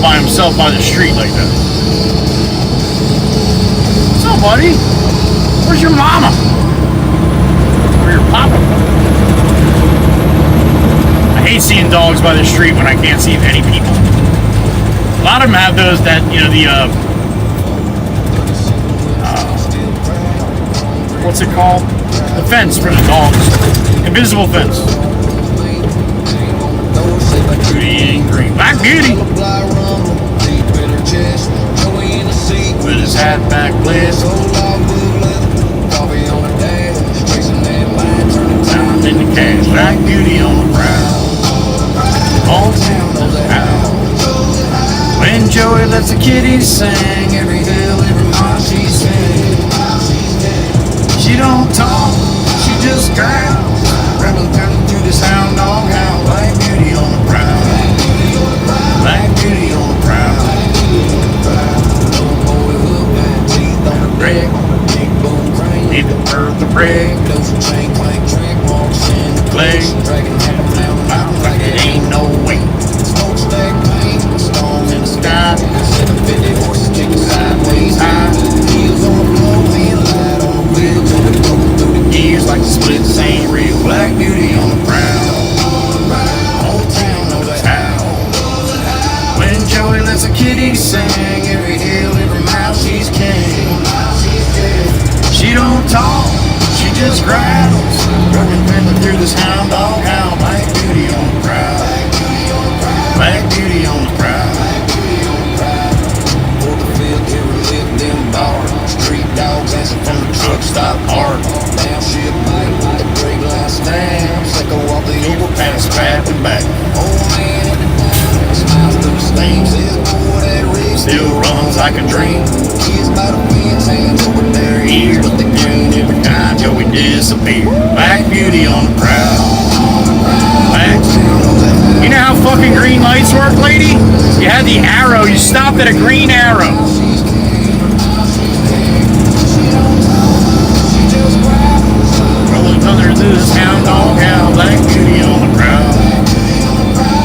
all by himself by the street like that. What's up, buddy? Where's your mama? Or your papa? I hate seeing dogs by the street when I can't see any people. A lot of them have those that, you know, the, what's it called? The fence for the dogs. Invisible fence. Beauty and green. Black Beauty. With his hat back blessed. Down in the cash. Black Beauty on the prowl. All town knows how. When Joey lets the kitties sing, every hill, every mile she sings. She don't talk, she just growls. Rattling through this hound dog howl. Black Beauty on the prowl. Black Beauty on the prowl. Rig, need to bird the rig. Leg, like it ain't no way. Smokestack paint, storm in the sky. 750 horses kicking sideways high. Heels on the floor, light on the wheels. Going through the gears like the splits ain't real. Black Beauty on the prowl. Whole town knows how. When Joey lets a kitty sing, every hill, every mile she's king. She don't talk, she just growls. Running through this hound dog howl. Black Beauty on the prowl. Black Beauty on the prowl. For the field, here we live them bars. Street dogs answer from the truck stop hard. Now she a bite with a great last stand. Psycho off the overpass, back and back. Old man at the time, smiles through the stain. Says, boy, that rig still runs like a dream. Kids by the fence, hands over their ears. But they grin every time Joey disappears. Black Beauty on the prowl. You know how fucking green lights work, lady? You had the arrow, you stopped at a green arrow. Rolling thunder through this hound dog howl. Black Beauty on the prowl.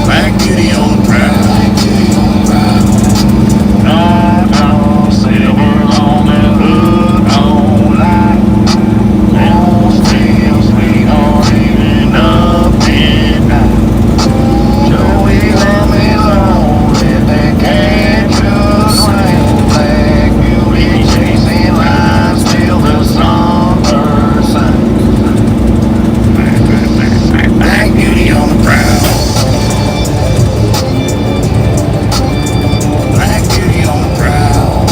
Black Beauty on the prowl. Oh, silver's on the hood all night. Long still, sweetheart, even up midnight. Joey left me alone, let that cat just swing. Black Beauty chasing lines till the summer shines. Black Beauty on the prowl. Black Beauty on the prowl.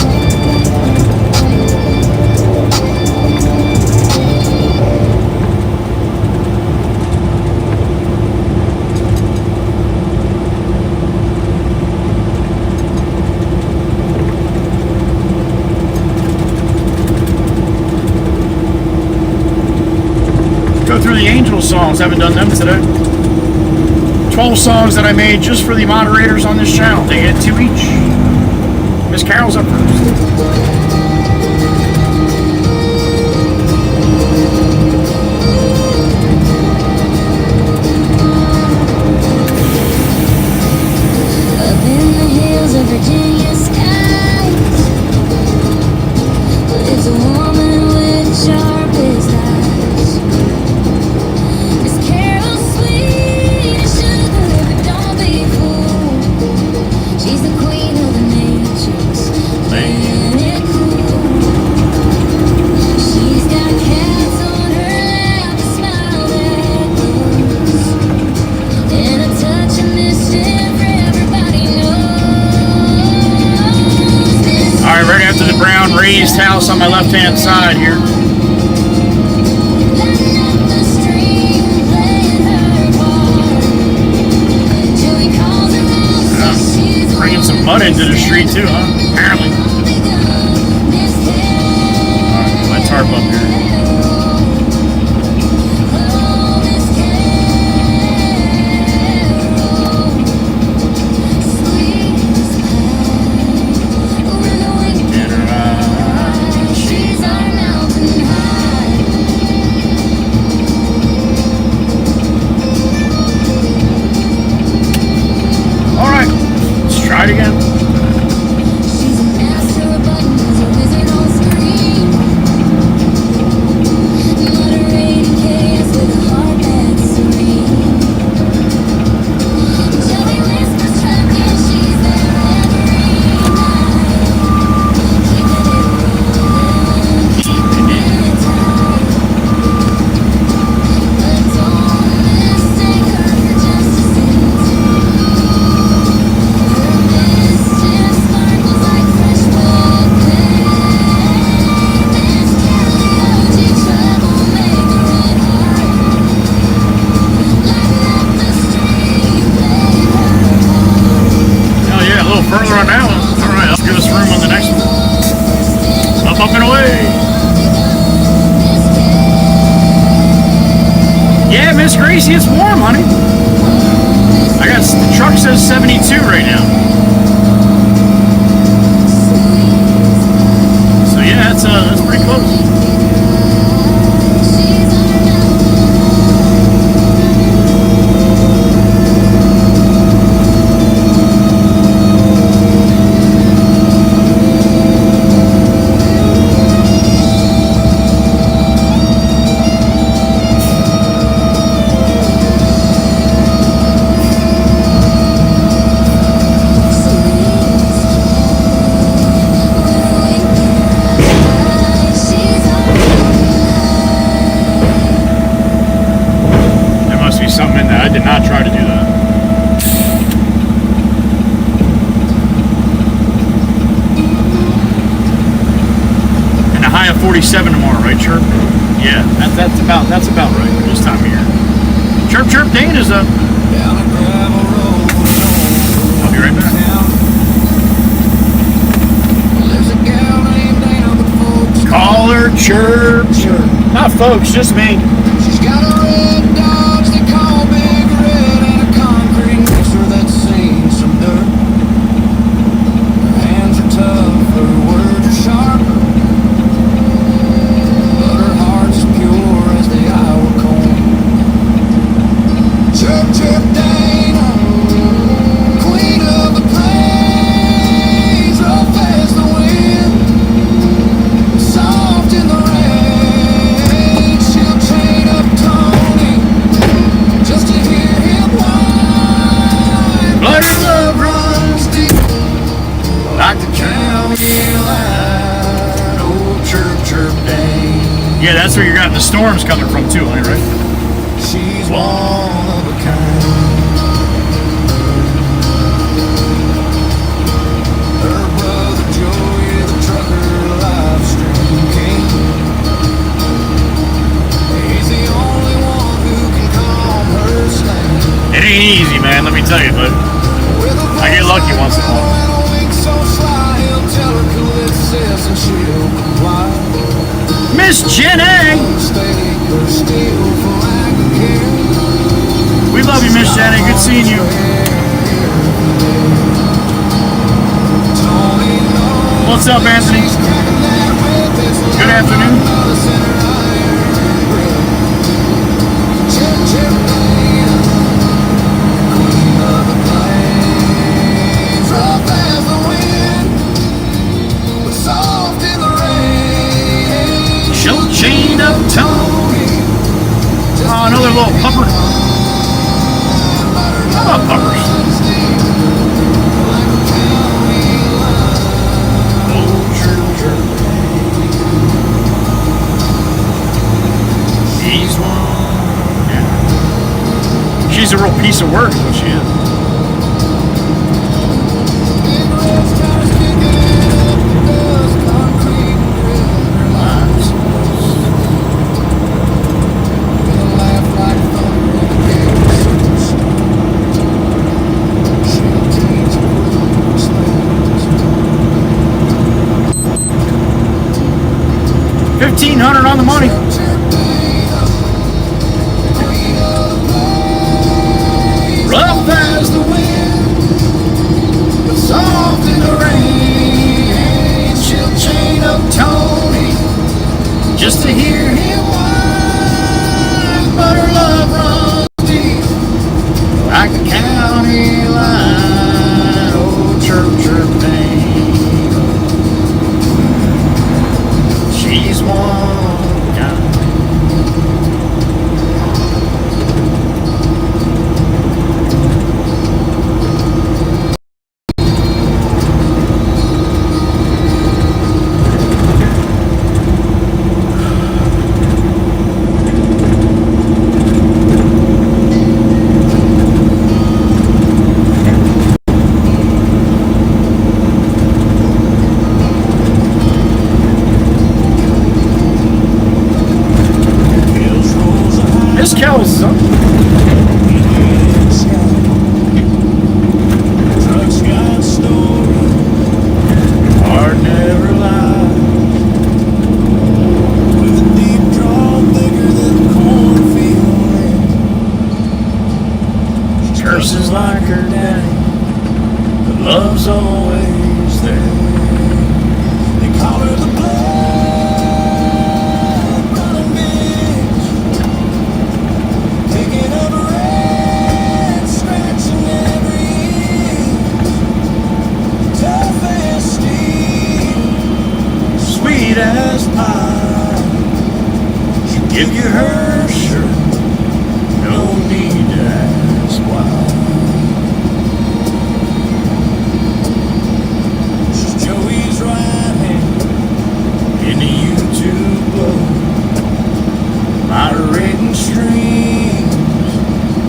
Go through the Angel songs. Haven't done them today. 12 songs that I made just for the moderators on this channel. They get 2 each. Miss Carol's up first. Up in the hills of Virginia skies lives a woman with sharpest eyes. Miss Carol's sweet as sugar, but don't be fooled. She's the queen of the matrix, playing it cool. She's got cats on her lap, a smile that glows, and a touch of mischief for everybody knows. All right, right after the brown raised house on my left-hand side here. Letting up the stream, playing her part. Joey calls her out, says she's Bringing some mud into the street too, huh? Apparently. Miss Carol. My tarp up here. Oh, Miss Carol. Sweet as pie, with a wink in her eye. She's our mountain high. All right, let's try it again. right, let's give us room on the next one. Up and away. Yeah, Miss Gracie, it's warm, honey. I got the truck says 72 right now. So yeah, that's pretty close. Something in there. I did not try to do that. And a high of 47 tomorrow, right, Chirp? Yeah, that's about right for this time of year. Chirp, chirp, Dane is up. I'll be right back. Call her Chirp, Chirp. Not folks, just me. She's got a red Dodge they call Big Red and a concrete mixer that's seen some dirt. Her hands are tough, her words are sharper, but her heart's pure as the Iowa corn. Chirp, chirp, Dana, queen of the plains, roll fast the wind, soft in the rain. She'll chain up Tony just to hear him whine. Blood and love Runs deep like the county line. Oh, chirp, chirp, Dane. Yeah, that's where you're getting the storms coming from too, honey, right? She's one of a kind. Her brother Joey, the trucker, livestream king. He's the only one who can calm her slang. It ain't easy, man, let me tell you, but With a I get lucky once in a while. and a wink so sly, he'll tell her cool it says and she'll comply. Miss Jenny! Stay or steal for lack of care. We love you, Miss Jenny. Good seeing you. Tony knows What's up, Anthony? she's cracking that whip. It's Good like afternoon. another center iron grip. Chip, chip, Dana, queen of the plains, rough as the wind, but soft in the rain. She'll chain up Tony. Oh, another little pupper. I love puppers. Oh, chirp, chirp. He's one. Yeah. She's a real piece of work, is what she is. $1,500 on the money. Rough as the wind, but soft in the rain. She'll chain up Tony just to hear him whine. But her love runs deep like the county line. Oh, chirp, chirp, Dane. She's one kind. sweet as pie. She'll give you her shirt, no need to ask why. She's Joey's right hand in the YouTube glow, moderating streams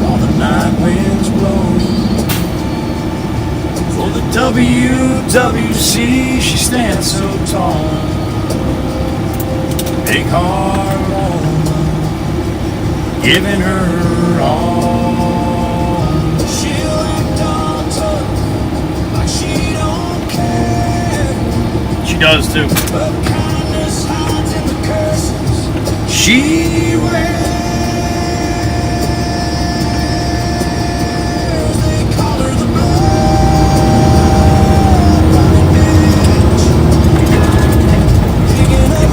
while the night winds blow. For the WWC, she stands so tall. Big heart woman, giving her all. She'll act all tough, like she don't care. She does too. But kindness hides in the curses she wears. They call her the blood running bitch, digging up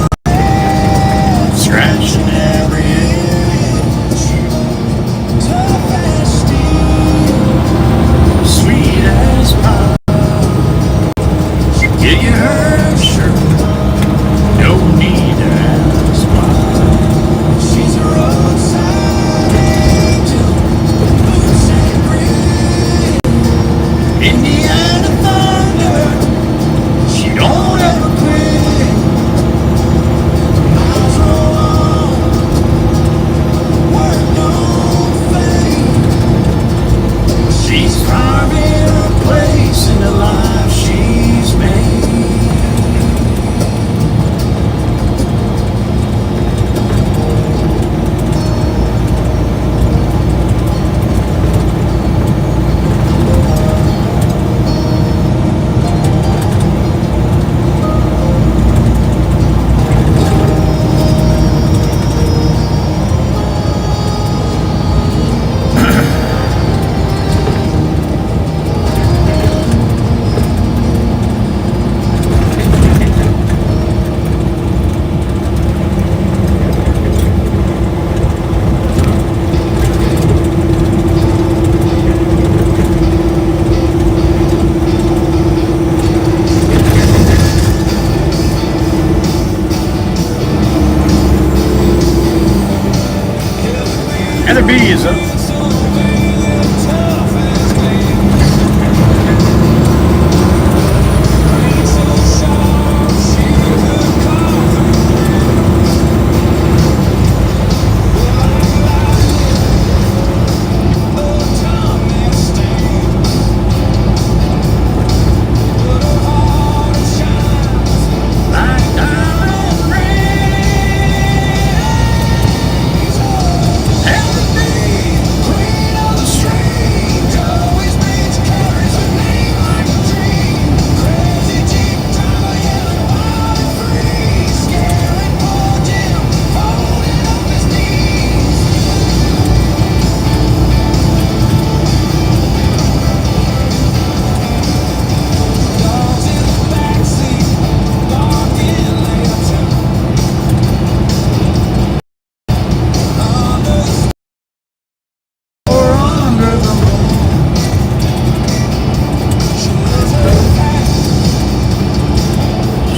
scratching every inch, tough as steel, sweet as pie. She'll give you her shirt, no need to ask why. She's a roadside angel, boots and grin, Indiana thunder, she don't ever quit. Miles roll on, work don't fade. She's carving her place in the life she's made. Heather B is up.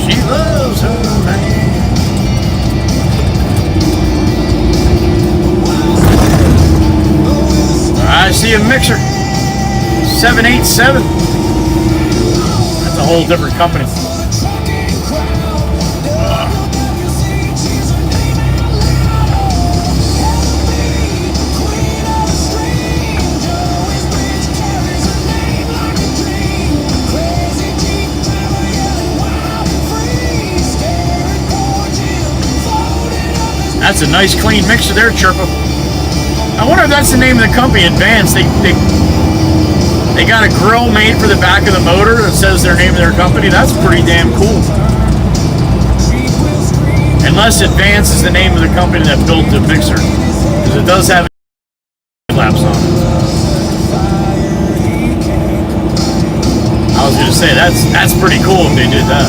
She loves her man. I see a mixer. 787. That's a whole different company. That's a nice clean mixer there, Chirpa. I wonder if that's the name of the company, Advance. They got a grill made for the back of the motor that says their name of their company. That's pretty damn cool. Unless Advance is the name of the company that built the mixer, because it does have laps on it. I was gonna say that's pretty cool if they did that.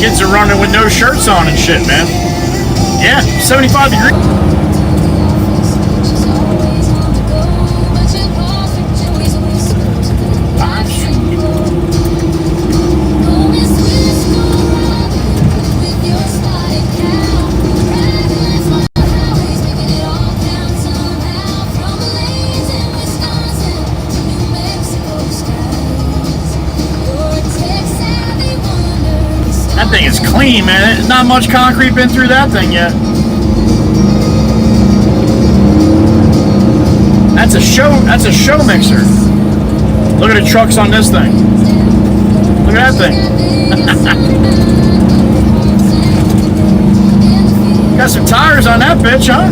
Kids are running with no shirts on and shit, man. Yeah, 75 degrees. She's always on the go, but you're perfect. Joey's whispers to the life she knows. Oh, Miss Whisper, with your spotted cow, dragging that small highways, making it all count somehow. From the lanes in Wisconsin to New Mexico skies, you're a tech-savvy wonder. That thing is clean, man. There's not much concrete been through that thing yet. That's a show. That's a show mixer. Look at the trucks on this thing. Look at that thing. Got some tires on that bitch, huh?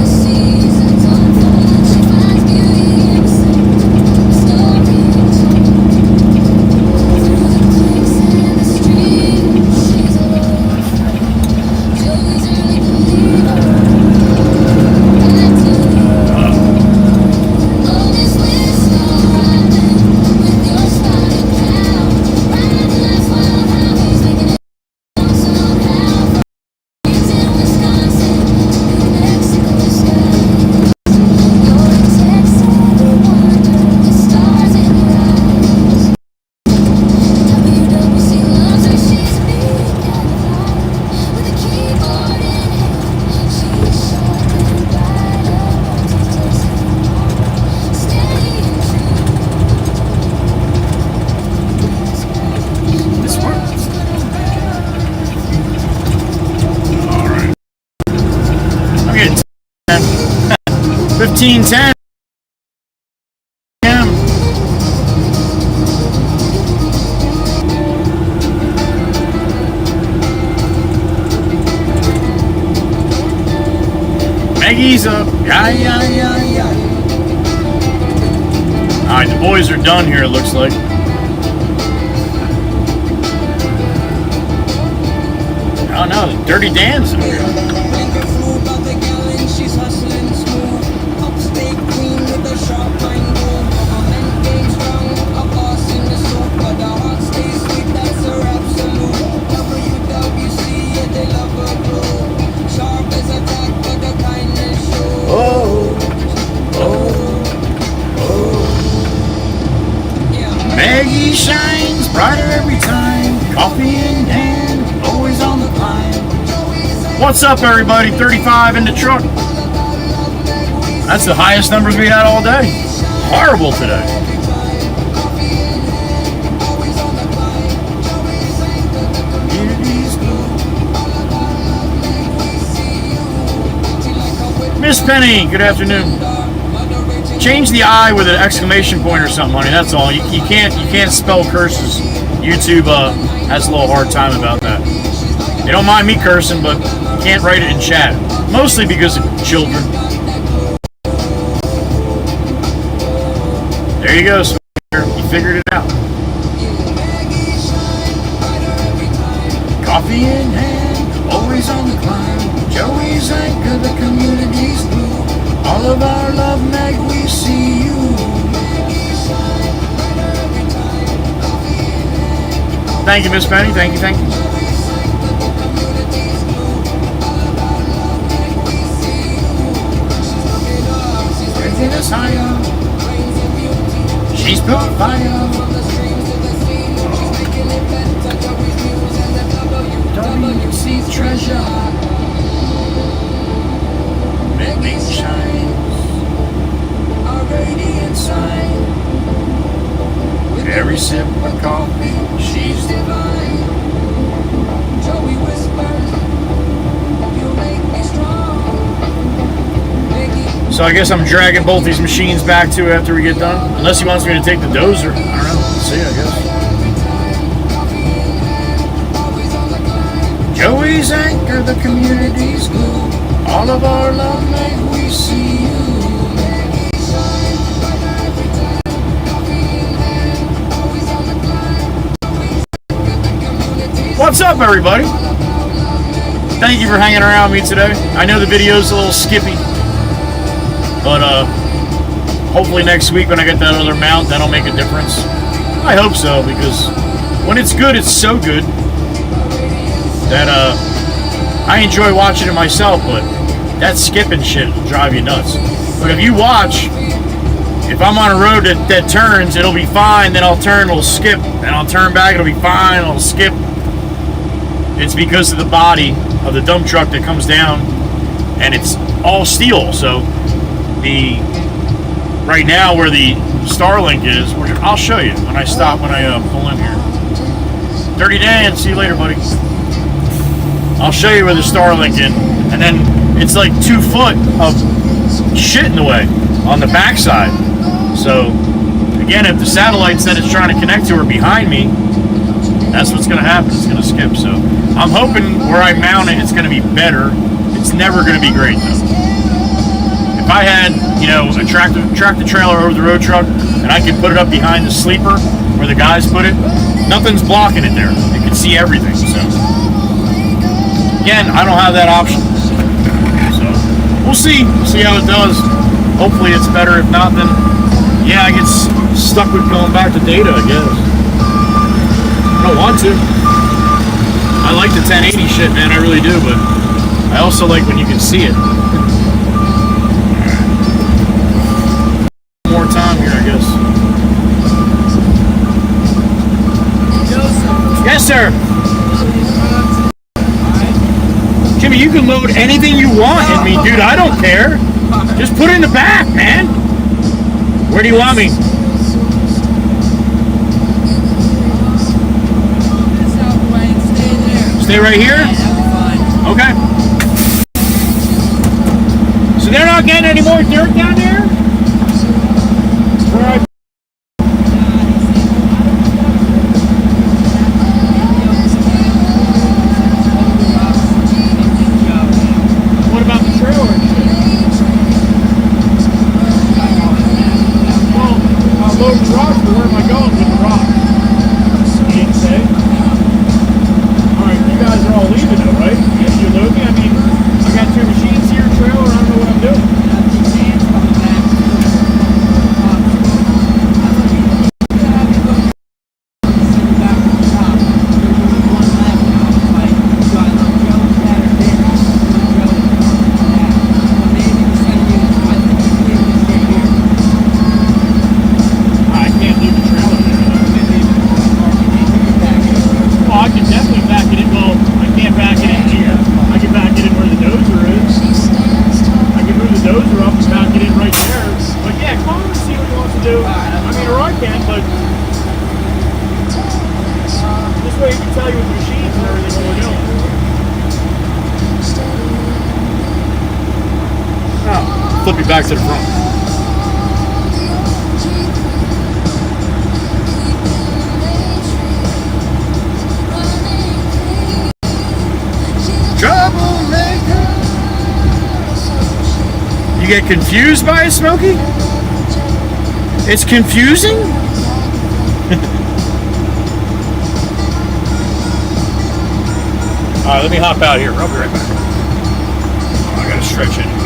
I'm getting 15:10. Maggie's up. Yeah. Alright, the boys are done here, it looks like. Oh no, Dirty Dan's in here. Maggie shines brighter every time. Coffee in hand, always on the climb. What's up, everybody? 35 in the truck. That's the highest numbers we had all day. Horrible today. Miss Penny, good afternoon. Change the I with an exclamation point or something, honey. That's all. You can't spell curses. YouTube has a little hard time about that. They don't mind me cursing, but you can't write it in chat. Mostly because of children. There you go, sweetheart. You figured it out. Coffee in hand, always on the climb. Joey's anchor, the community's blue. All of our love, Meg, we see you. Thank you, Miss Penny. Thank you. Everything is higher. She's put fire. WC treasure. Meg shines. Our radiant sign. With every sip of coffee, she's divine. Joey whispers, you make me strong. So I guess I'm dragging both these machines back to after we get done. Unless he wants me to take the dozer. I don't know. Let's see, I guess. Joey's anchor, the community's glue. All of our love, make we see you. What's up, everybody? Thank you for hanging around with me today. I know the video's a little skippy, but hopefully next week when I get that other mount, that'll make a difference. I hope so, because when it's good, it's so good. That I enjoy watching it myself, but that skipping shit will drive you nuts. But if you watch, if I'm on a road that turns, it'll be fine, then I'll turn, it'll skip, and I'll turn back, it'll be fine, it'll skip. It's because of the body of the dump truck that comes down, and it's all steel. So right now where the Starlink is, I'll show you when I pull in here. Dirty Dan, see you later, buddy. I'll show you where the Starlink is, and then it's like 2 foot of shit in the way on the backside. So again, if the satellite that it's trying to connect to are behind me, that's what's going to happen. It's going to skip. So I'm hoping where I mount it, it's going to be better. It's never going to be great though. If I had, a tractor trailer over the road truck, and I could put it up behind the sleeper where the guys put it, nothing's blocking it there. You can see everything. So again, I don't have that option. So we'll see how it does. Hopefully it's better. If not, then yeah, I get stuck with going back to data, I guess. I don't want to. I like the 1080 shit, man, I really do, but I also like when you can see it. More time here, I guess. Yes, sir. Jimmy, you can load anything you want in me, dude. I don't care. Just put it in the back, man. Where do you want me? Stay right here? Okay. So they're not getting any more dirt down there? Right. What about the trailer and shit? Well, I'll load the rocks, but where am I going with the rocks? You didn't say? Alright, you guys are all leaving though, right? You load me? I mean, I got 2 machines here, trailer, I don't know what I'm doing. Flip you back to the front. Troublemaker. You get confused by it, Smokey? It's confusing? Alright, let me hop out here. I'll be right back. Oh, I gotta stretch anyway.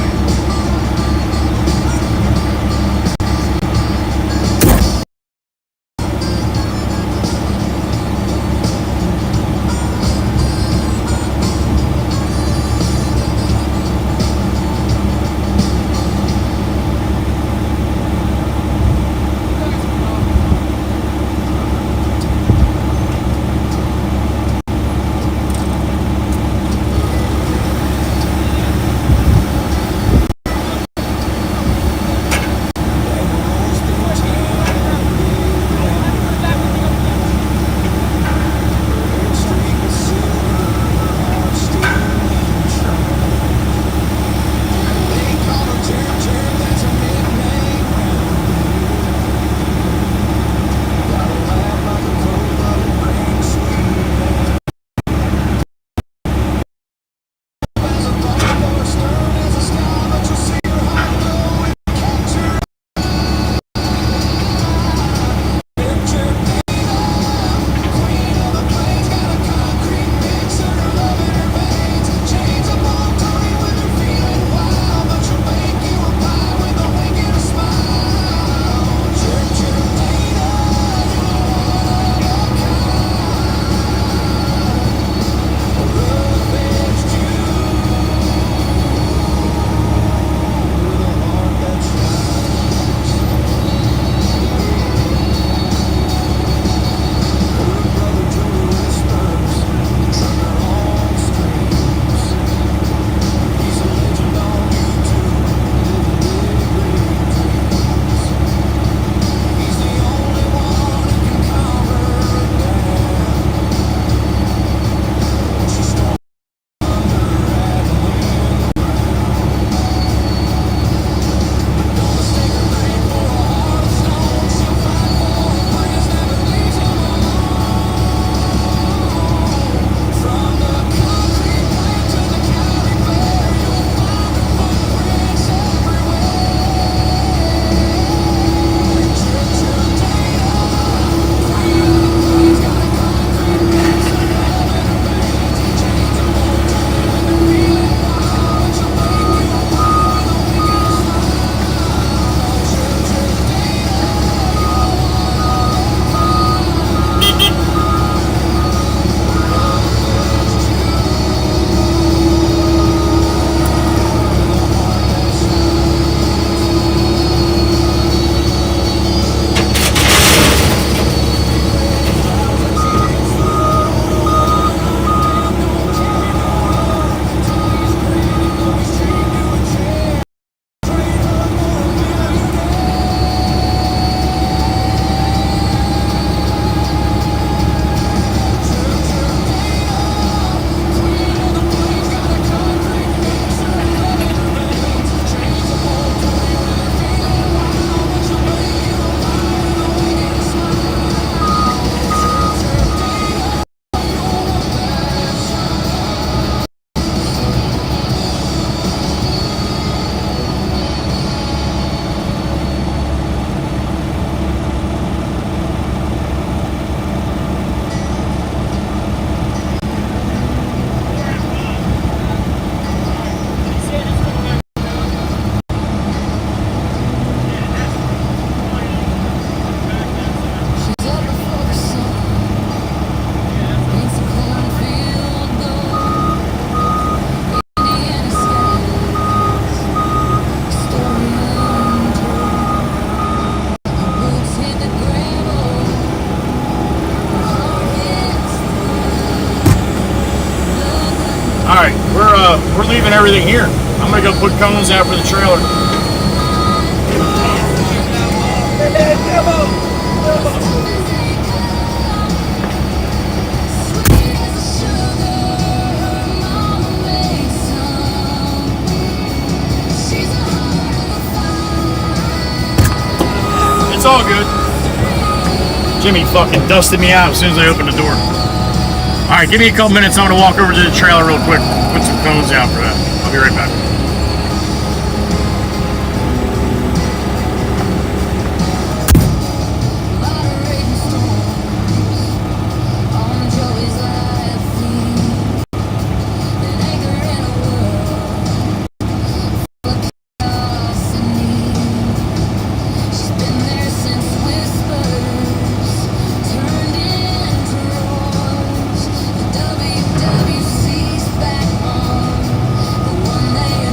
leaving everything here. I'm gonna go put cones out for the trailer. It's all good. Jimmy fucking dusted me out as soon as I opened the door. All right, give me a couple minutes. I'm gonna walk over to the trailer real quick, put some cones out for that. I'll be right back. WWC's back on, the one they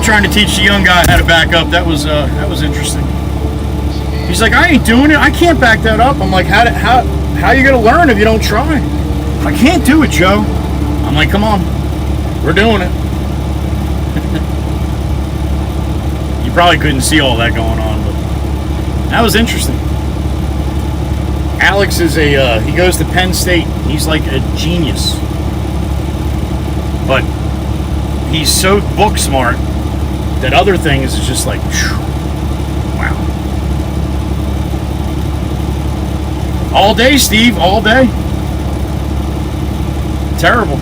trying to teach the young guy how to back up. That was interesting. He's like, I ain't doing it. I can't back that up. I'm like, how you gonna learn if you don't try? I can't do it, Joe. I'm like, come on, we're doing it. You probably couldn't see all that going on, but that was interesting. Alex is he goes to Penn State. He's like a genius, but he's so book smart that other things is just like, wow. All day, Steve, all day. Terrible.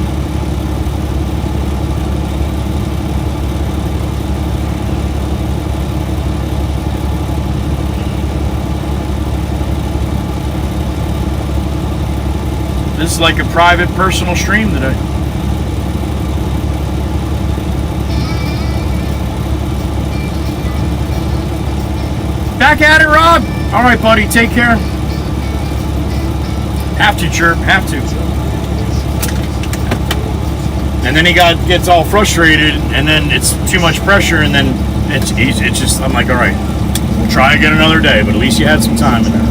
This is like a private, personal stream today. Back at it, Rob. All right, buddy. Take care. Have to, chirp. Have to. And then he gets all frustrated, and then it's too much pressure, and then it's easy. It's just, I'm like, all right, we'll try again another day, but at least you had some time in there.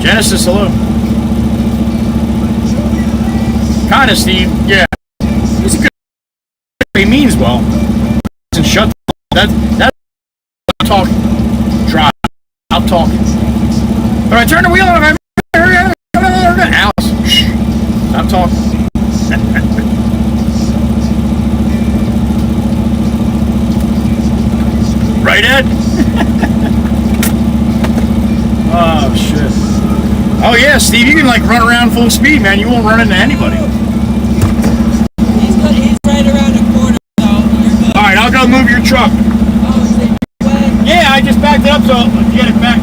Genesis, hello. Kind of, Steve. Yeah. He's a good. He means well. And shut that talk. Drive. I'll talk. But I turn the wheel on. Alex. Shh. Stop talking. Right, Ed? Oh, shit. Oh, yeah, Steve, you can, like, run around full speed, man. You won't run into anybody. He's right around the corner, so you're good. All right, I'll go move your truck. Oh, is it your way? Yeah, I just backed it up, so get it back.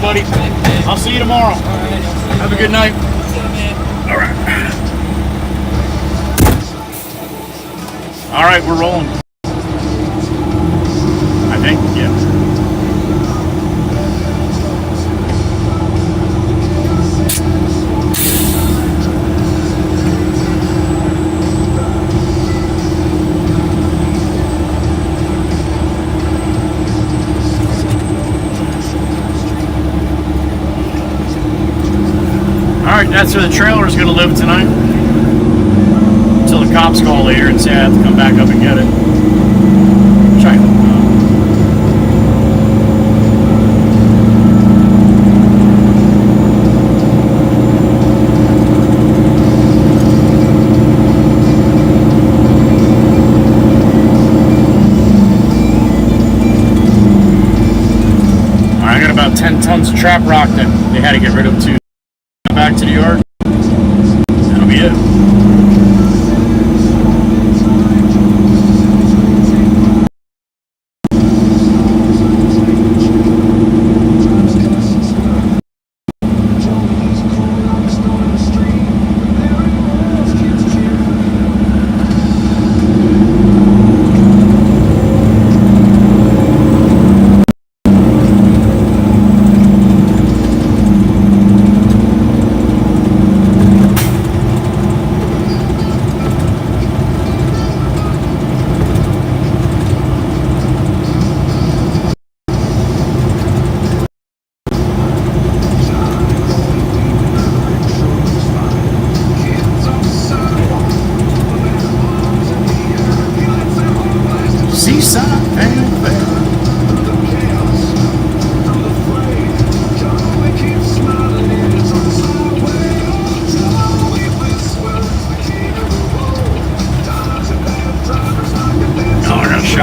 Buddy. I'll see you tomorrow. Have a good night. All right. All right, we're rolling. I think, yeah. that's where the trailer is going to live tonight. Until the cops call later and say I have to come back up and get it. Try it. I got about 10 tons of trap rock that they had to get rid of too. Back to the yard. That'll be it.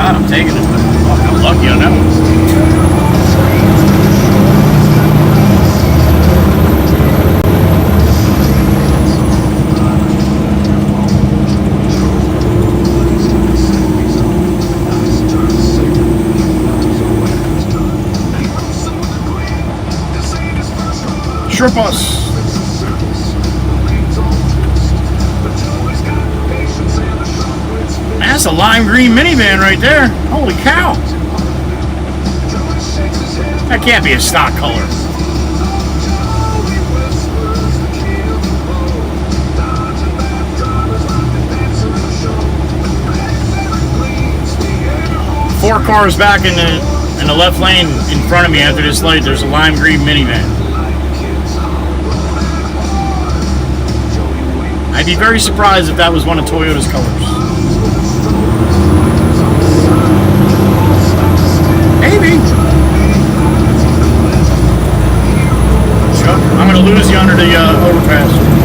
I'm taking it. Fuck, I'm lucky on that one. Short bus. That's a lime green minivan right there. Holy cow. That can't be a stock color. Four cars back in the left lane in front of me after this light, there's a lime green minivan. I'd be very surprised if that was one of Toyota's colors. Maybe. Chuck, I'm going to lose you under the overpass.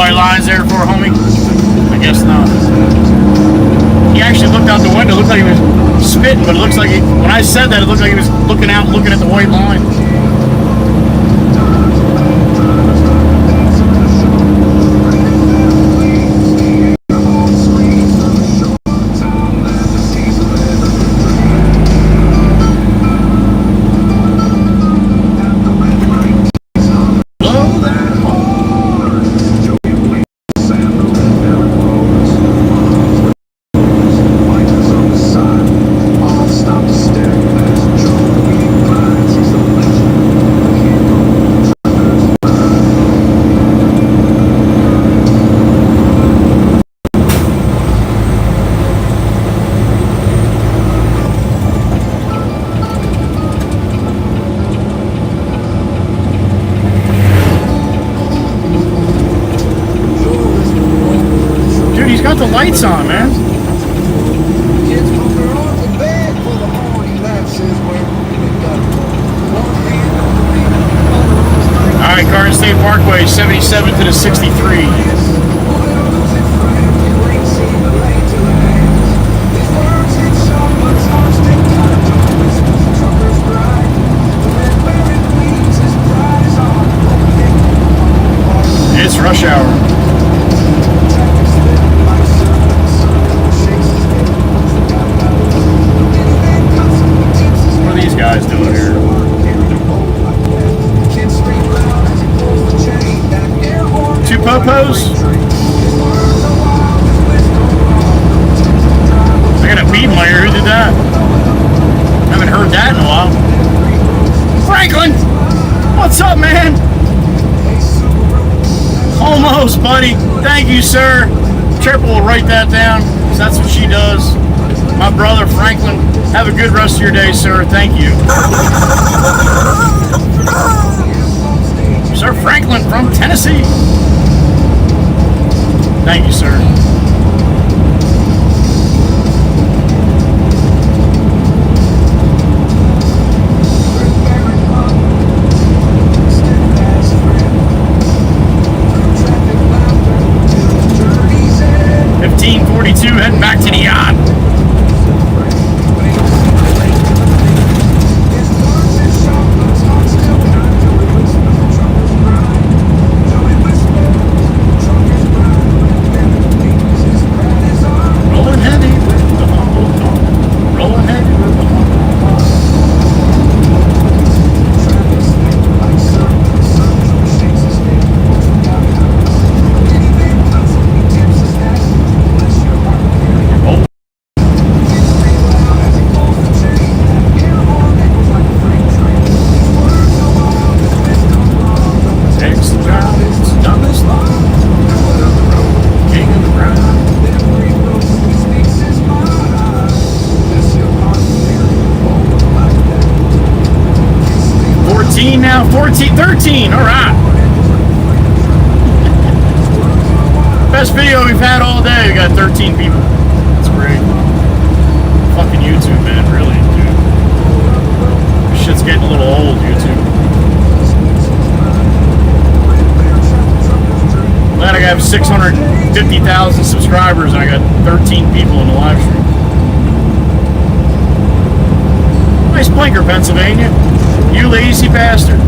Lines there for homie? I guess not. He actually looked out the window. It looked like he was spitting, but it looks like when I said that, it looked like he was looking out, looking at the white line. The lights on, man. Alright, Garden State Parkway, 77 to the 63. What's up, man? Almost, buddy. Thank you, sir. Triple will write that down, 'cause that's what she does. My brother, Franklin. Have a good rest of your day, sir. Thank you. Sir Franklin from Tennessee. Thank you, sir. Heading back to the yacht. Rolling heavy with the humble talk. Rolling heavy with the humble now, 14, 13, all right. Best video we've had all day. We got 13 people. That's great. Fucking YouTube, man, really, dude. This shit's getting a little old, YouTube. Glad I have 650,000 subscribers and I got 13 people in the live stream. Nice blinker, Pennsylvania. You lazy bastard.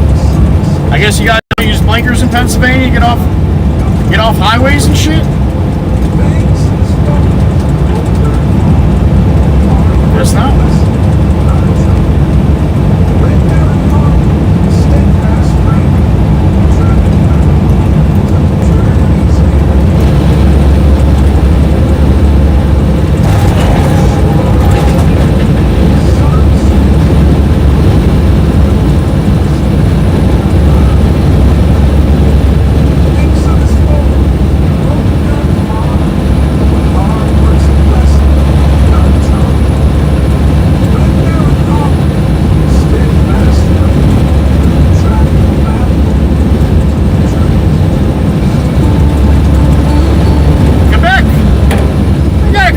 I guess you got to use blinkers in Pennsylvania, get off highways and shit. Guess not.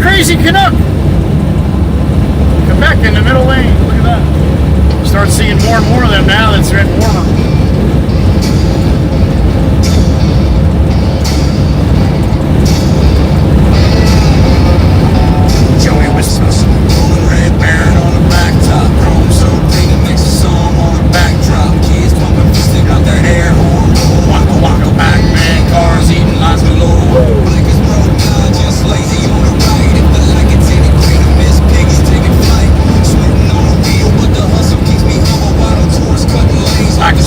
Crazy Canuck! Quebec in the middle lane. Look at that. Start seeing more and more of them now that it's getting warmer. Joey whispers, rolling red baron on the blacktop. Chrome so big it makes a song on the backdrop. Kids pumping fisting out their air horn. Waka waka back, man. Cars eating lots below. Blinkers broke down, just lazy on the right. Back to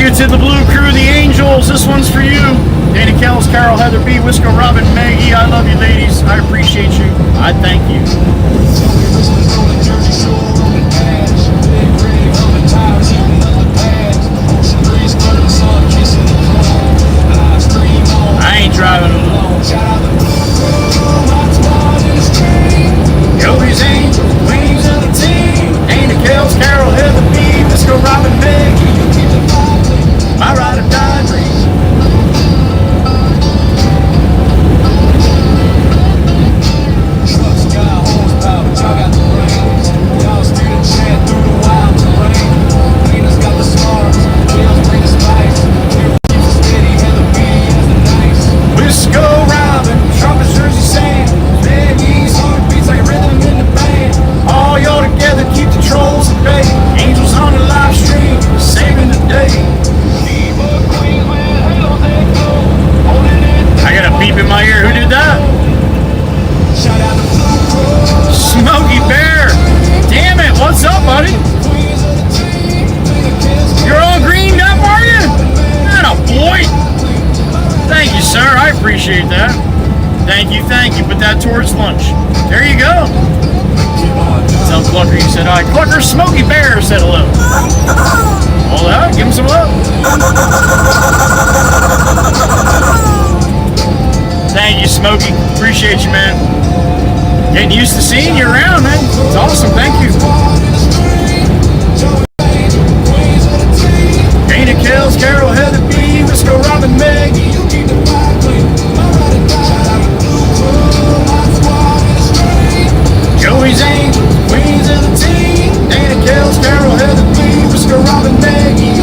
it to the Blue Crew, the Angels. This one's for you. Danny Kells, Carol, Heather B, Wisco, Robin, Maggie. I love you, ladies. I appreciate you. I thank you. I ain't driving alone. Joey's Angels, Queens of the team. Dana Kells, Carol, Heather B, Wisco, Robin, Maggie. My ride or die dream. Trucks got horsepower, but y'all got the brains. Y'all steer the jet through the wild terrain. Cleaners got the smarts, Kells bring the spice. Carol keeps it steady, Heather B has the nice. Wisco, Robin, Trumpets, Jersey sand, Maggie's heartbeats like a rhythm in the band. all y'all together, keep the trolls at bay. Angels on the live stream, saving the day. I got a beep in my ear. Who did that? Shout out to Blue Crow. Smokey Bear. Damn it. What's up, buddy? You're all greened up, are you? Atta boy. Thank you, sir. I appreciate that. Thank you, thank you. Put that towards lunch. There you go. Tell Clucker you said hi. Clucker Smokey Bear said hello. All that. Give him some love. Thank you, Smokey. Appreciate you, man. Getting used to seeing you around, man. It's awesome. Thank you. Dana Kells, Carol, Heather B, Wisco, Robin, Maggie. Joey's Angels, Queens of the team. Dana Kells, Carol, Heather B, Wisco, Robin, Maggie.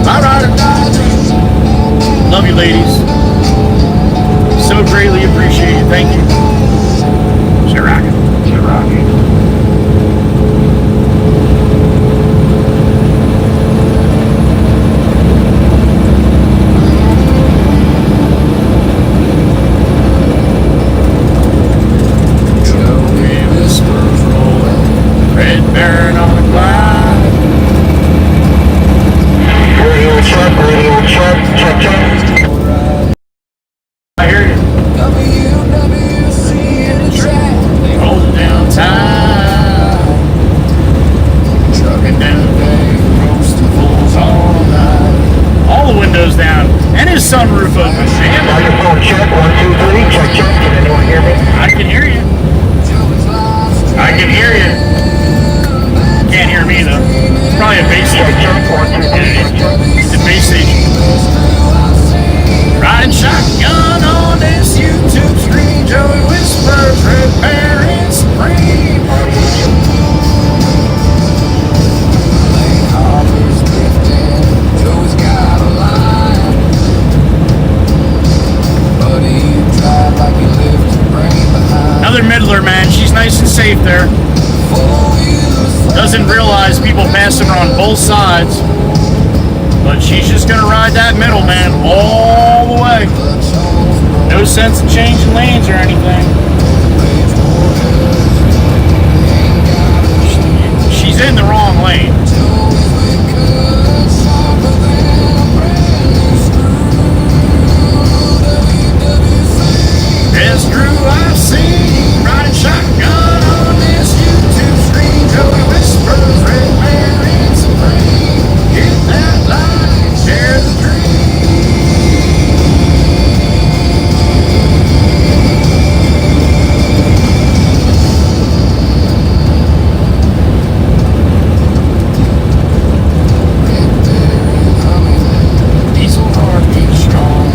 My ride or die dream. Love you, ladies. So greatly appreciate it. Thank you. You're rocking. You're rocking. Joey whispers rolling, red baron on the cloud. check, check. I hear you. Holding down time, trucking down the bay, roasting fools all night. All the windows down, and his sunroof open. Damn. Microphone check, 1, 2, 3, check, check. Can anyone hear me? I can hear you. I can hear you. Can't hear me though. It's probably a bass Check, station. check, 1, 2, 3, check, check. It's a bass station. Riding shotgun on this YouTube screen. Joey whispers, red baron supreme. Another middler, man. She's nice and safe there. Doesn't realize people passing her on both sides. But she's just gonna ride that middle, man, all the way. No sense in changing lanes or anything. She's in the wrong lane. Best crew I've seen, riding shotgun on this YouTube screen. Joey whispers, red baron supreme. Hit that line, share the dream. Diesel heartbeat strong.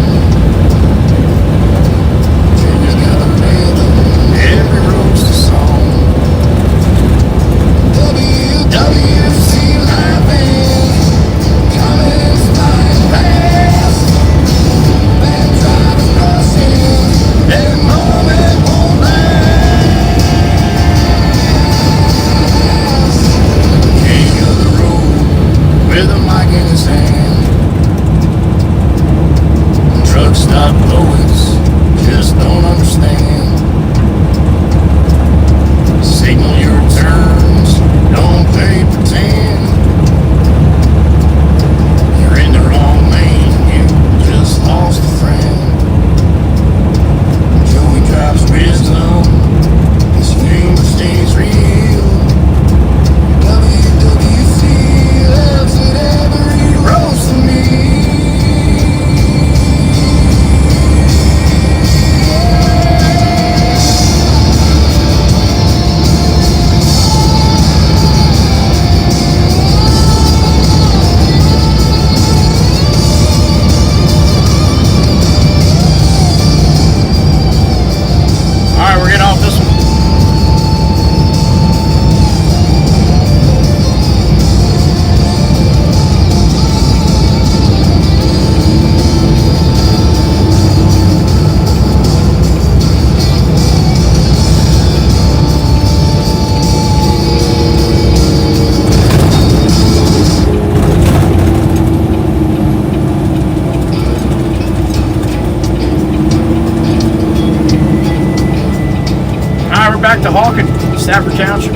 Stafford Township.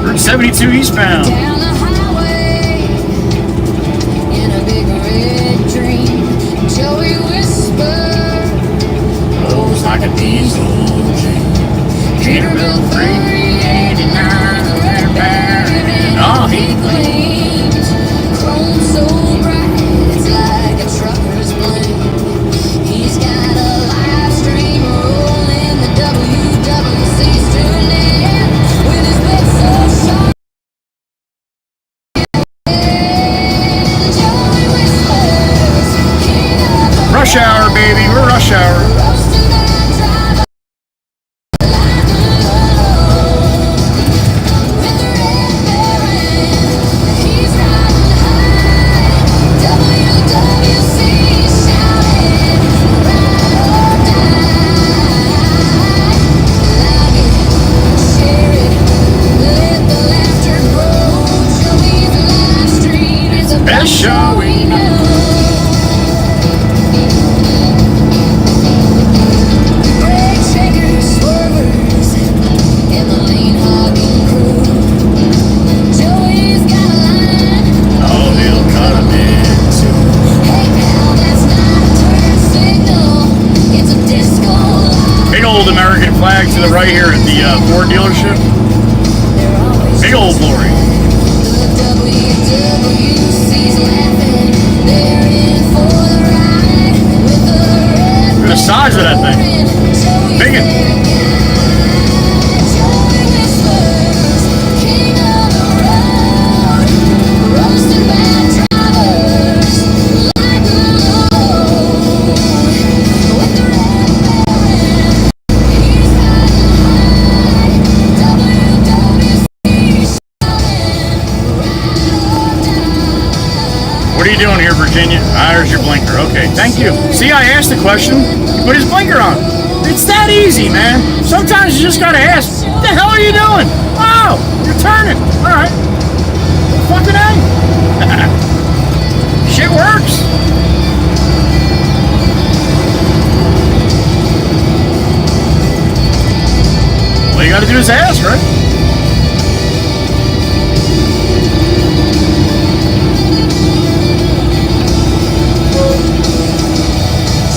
Route 72 eastbound. Down the highway in a big red dream. Joey whispered, Blows like a diesel. Peterbilt 389, the red baron, Oh, he gleams. Chrome so bright, it's like a trucker's plane. He's got a live stream rolling, the WWC's tuned in with his bed so sharp. Joey whispers, king of the Rush hour, baby. We're rush hour. roasted man driver. With the red baron, he's riding high. WWC shouting, ride or die. Like it, share it, let the laughter grow. Joey's live stream is the best show we know. Brake shakers, swervers, and the lean hogging crew. Joey's got a line. Oh, he'll cut him in two. Hey pal, that's not a turn signal. It's a disco light. Big old American flag to the right here at the Ford dealership. They're always Big old glory. the WWC's laughing. They're in for the ride with the red. Look at the size of that thing. Big it. Joey whispers, king of the road, roasted bad drivers like the load. With the red baron, he's riding high. WWC shouting, ride or die. What are you doing here, Virginia? Ah, there's your blinker. Okay, thank you. See, I asked the question. He put his blinker on. It's that easy, man. Sometimes you just gotta ask, what the hell are you doing? Oh, you're turning. All right. Fucking A. Shit works. All you gotta do is ask, right?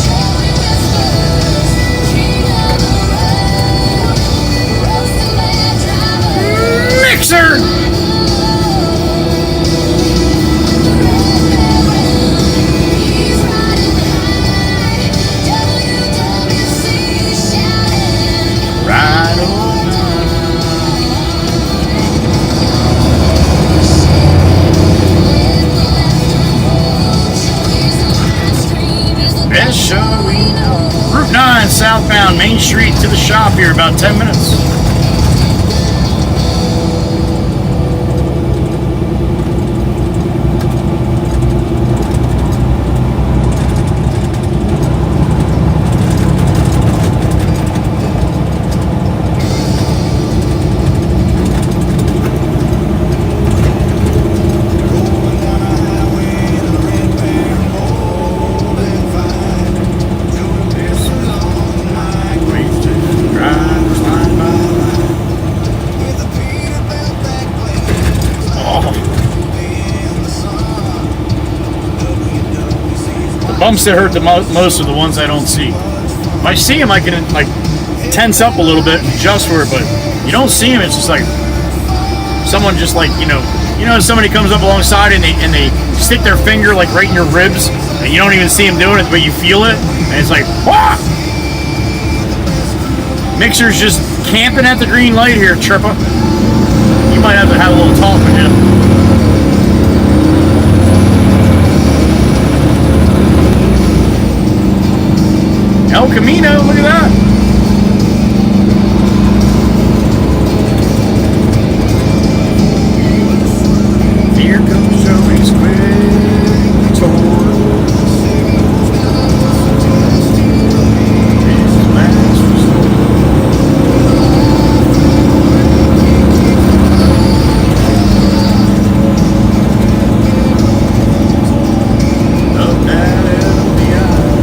Joey whispers, king of the road, roasted bad drivers. Mixer. He's riding high. WWC shouting, Right on. Best show we know. Route 9 southbound Main Street to the shop here, about 10 minutes. Bumps that hurt the most are the ones I don't see. If I see them, I can like tense up a little bit and adjust for it, but you don't see them. It's just like someone just like somebody comes up alongside and they stick their finger like right in your ribs, and you don't even see them doing it, but you feel it, and it's like, wah! Mixer's just camping at the green light here, Trippa. You might have to have a little talk with him. El Camino, look at that. Here comes Joey's quick tour. His last resort. Up that LBI.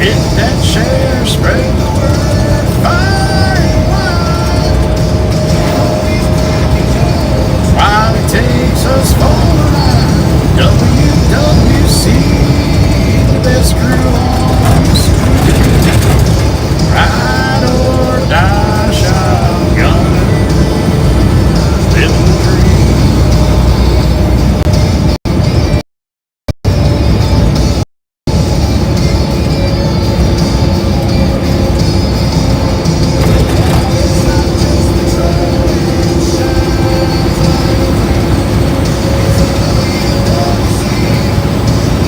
Hit that share, spread the word, far and wide. While it takes us for a ride, WWC, the best crew on the street. Ride or die, shotgun, living the dream.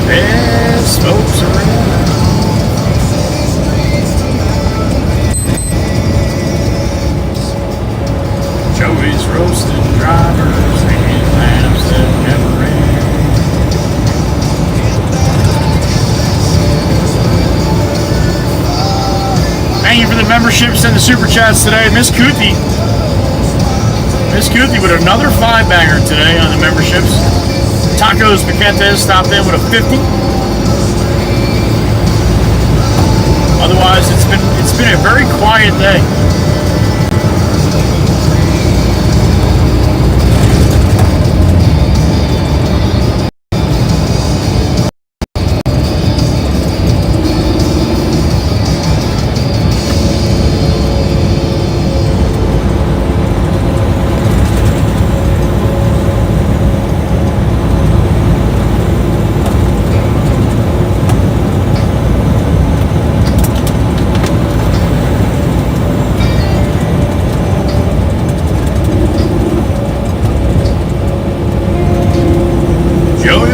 Best folks around. Joey's roasted drivers and lamps that never ran. Thank you for the memberships and the super chats today. Miss Kuthi with another 5-bagger today on the memberships. Tacos Piquetes stopped in with a 50. Otherwise, it's been a very quiet day.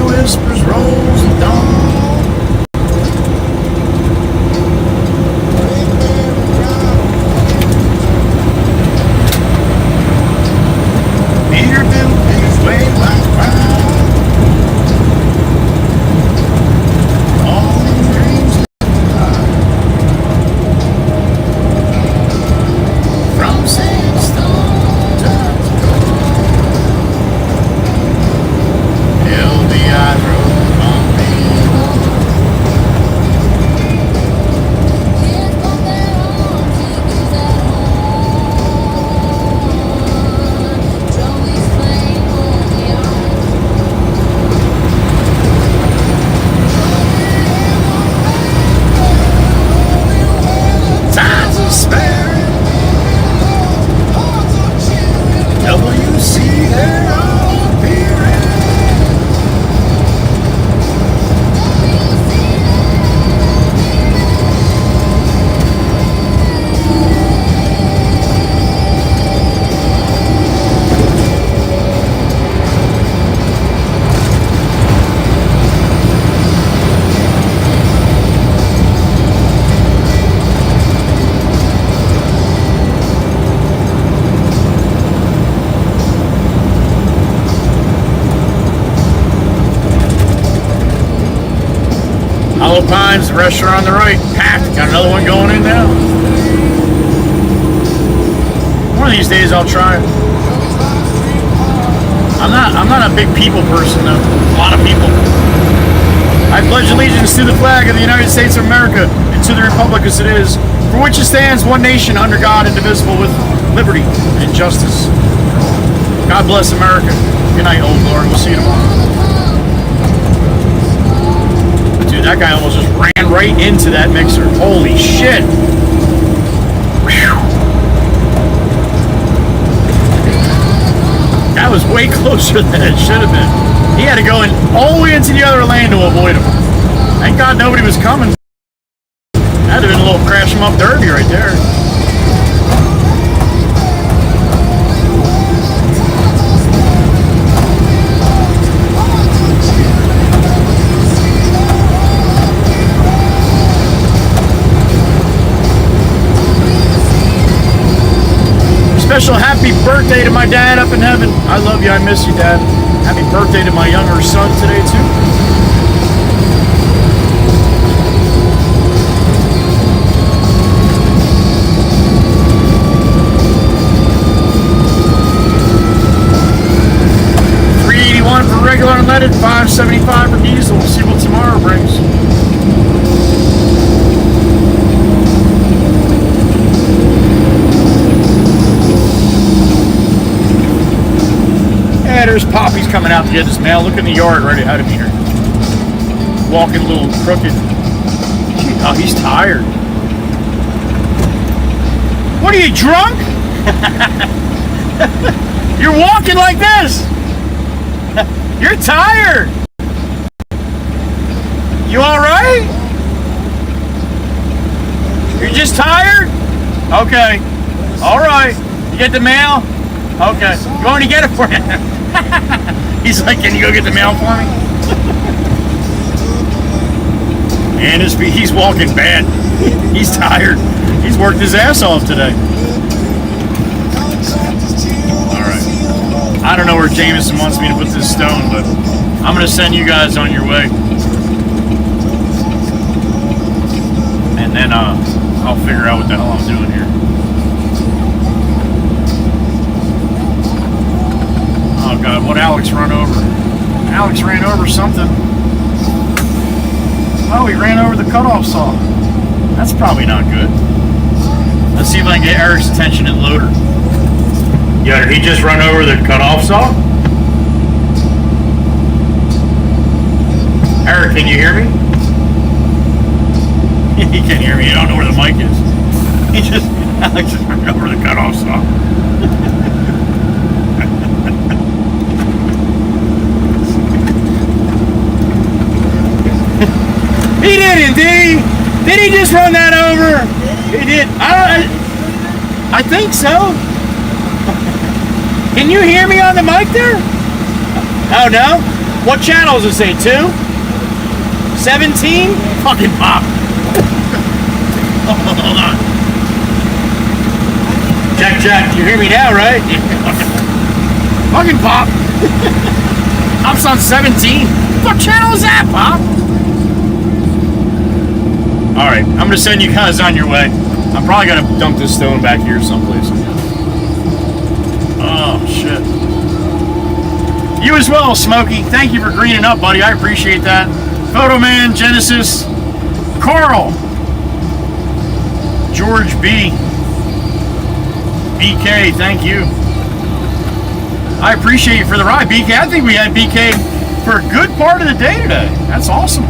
Whispers rolls of dawn. Peterbilt is way like fire. All in dreams from sandstone to LBI drove on people. Kids put their arms in his arms. Joey's flame on the Times are sparing. WC, they're all appearing. Hollow Pines, the restaurant on the right, packed. Got another one going in now. One of these days I'll try it. I'm not a big people person though. A lot of people. I pledge allegiance to the flag of the United States of America and to the republic as it is, for which it stands, one nation under God, indivisible, with liberty and justice. God bless America. Good night, old Lord. We'll see you tomorrow. Dude, that guy almost just ran right into that mixer. Holy shit. Whew. That was way closer than it should have been. He had to go in all the way into the other lane to avoid him. Thank God nobody was coming. That'd have been a little crash him up derby right there. Special happy birthday to my dad up in heaven. I love you. I miss you, Dad. Happy birthday to my younger son today, too. $381 for regular unleaded, $575 for diesel. We'll see what tomorrow brings. There's Poppy's coming out to get his mail. Look in the yard right ahead of me here. Walking a little crooked. Oh, he's tired. What are you, drunk? You're walking like this. You're tired. You all right? You're just tired? Okay. All right. You get the mail? Okay. You want me to get it for you? He's like, can you go get the mail for me? And he's walking bad. He's tired. He's worked his ass off today. All right. I don't know where Jameson wants me to put this stone, but I'm going to send you guys on your way. And then I'll figure out what the hell I'm doing here. Oh God, what Alex run over? Alex ran over something. Oh, he ran over the cutoff saw. That's probably not good. Let's see if I can get Eric's attention and loader. Yeah, did he just run over the cutoff saw? Eric, can you hear me? He can't hear me. I don't know where the mic is. Alex just ran over the cutoff saw. He didn't, did he? Did he just run that over? He did. I think so. Can you hear me on the mic there? Oh, no? What channel does it say? 2? 17? Fucking pop. Hold on. Check, check. You hear me now, right? Fucking pop. I'm on 17. What channel is that, Pop? Alright, I'm gonna send you guys on your way. I'm probably gonna dump this stone back here someplace. Oh, shit. You as well, Smokey. Thank you for greening up, buddy. I appreciate that. Photo Man, Genesis, Carl, George B, BK, thank you. I appreciate you for the ride, BK. I think we had BK for a good part of the day today. That's awesome.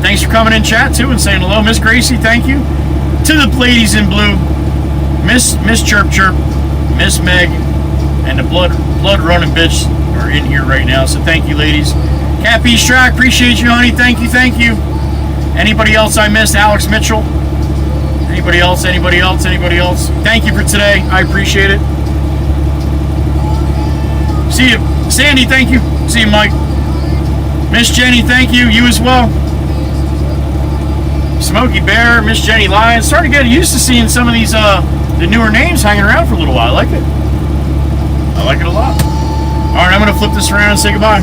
Thanks for coming in chat too and saying hello. Miss Gracie, thank you. To the ladies in blue, Miss Chirp Chirp, Miss Meg, and the blood running bitch are in here right now. So thank you, ladies. Cappy Strack, appreciate you, honey. Thank you, thank you. Anybody else I missed? Alex Mitchell. Anybody else? Anybody else? Anybody else? Thank you for today. I appreciate it. See you, Sandy. Thank you. See you, Mike. Miss Jenny, thank you. You as well. Smokey Bear, Miss Jenny Lion. Starting to get used to seeing some of these the newer names hanging around for a little while. I like it. I like it a lot. Alright, I'm gonna flip this around and say goodbye.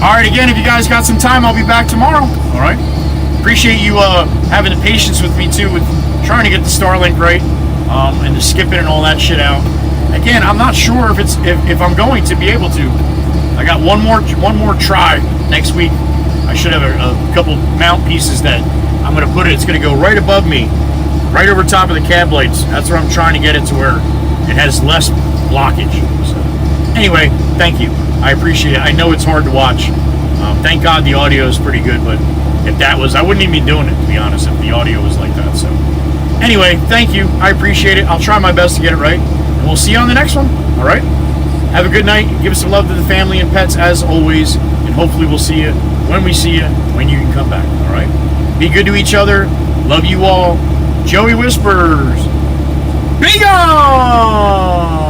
Alright, again, if you guys got some time, I'll be back tomorrow. Alright. Appreciate you having the patience with me too with trying to get the Starlink right. And the skipping and all that shit out. Again, I'm not sure if I'm going to be able to. I got one more try next week. I should have a couple mount pieces that I'm going to put it. It's going to go right above me, right over top of the cab lights. That's where I'm trying to get it to where it has less blockage. So, anyway, thank you. I appreciate it. I know it's hard to watch. Thank God the audio is pretty good, but if that was, I wouldn't even be doing it, to be honest, if the audio was like that. So, anyway, thank you. I appreciate it. I'll try my best to get it right, and we'll see you on the next one. All right? Have a good night. Give us some love to the family and pets, as always, and hopefully we'll see you when we see you, when you can come back, all right? Be good to each other. Love you all. Joey Whispers. Be gone!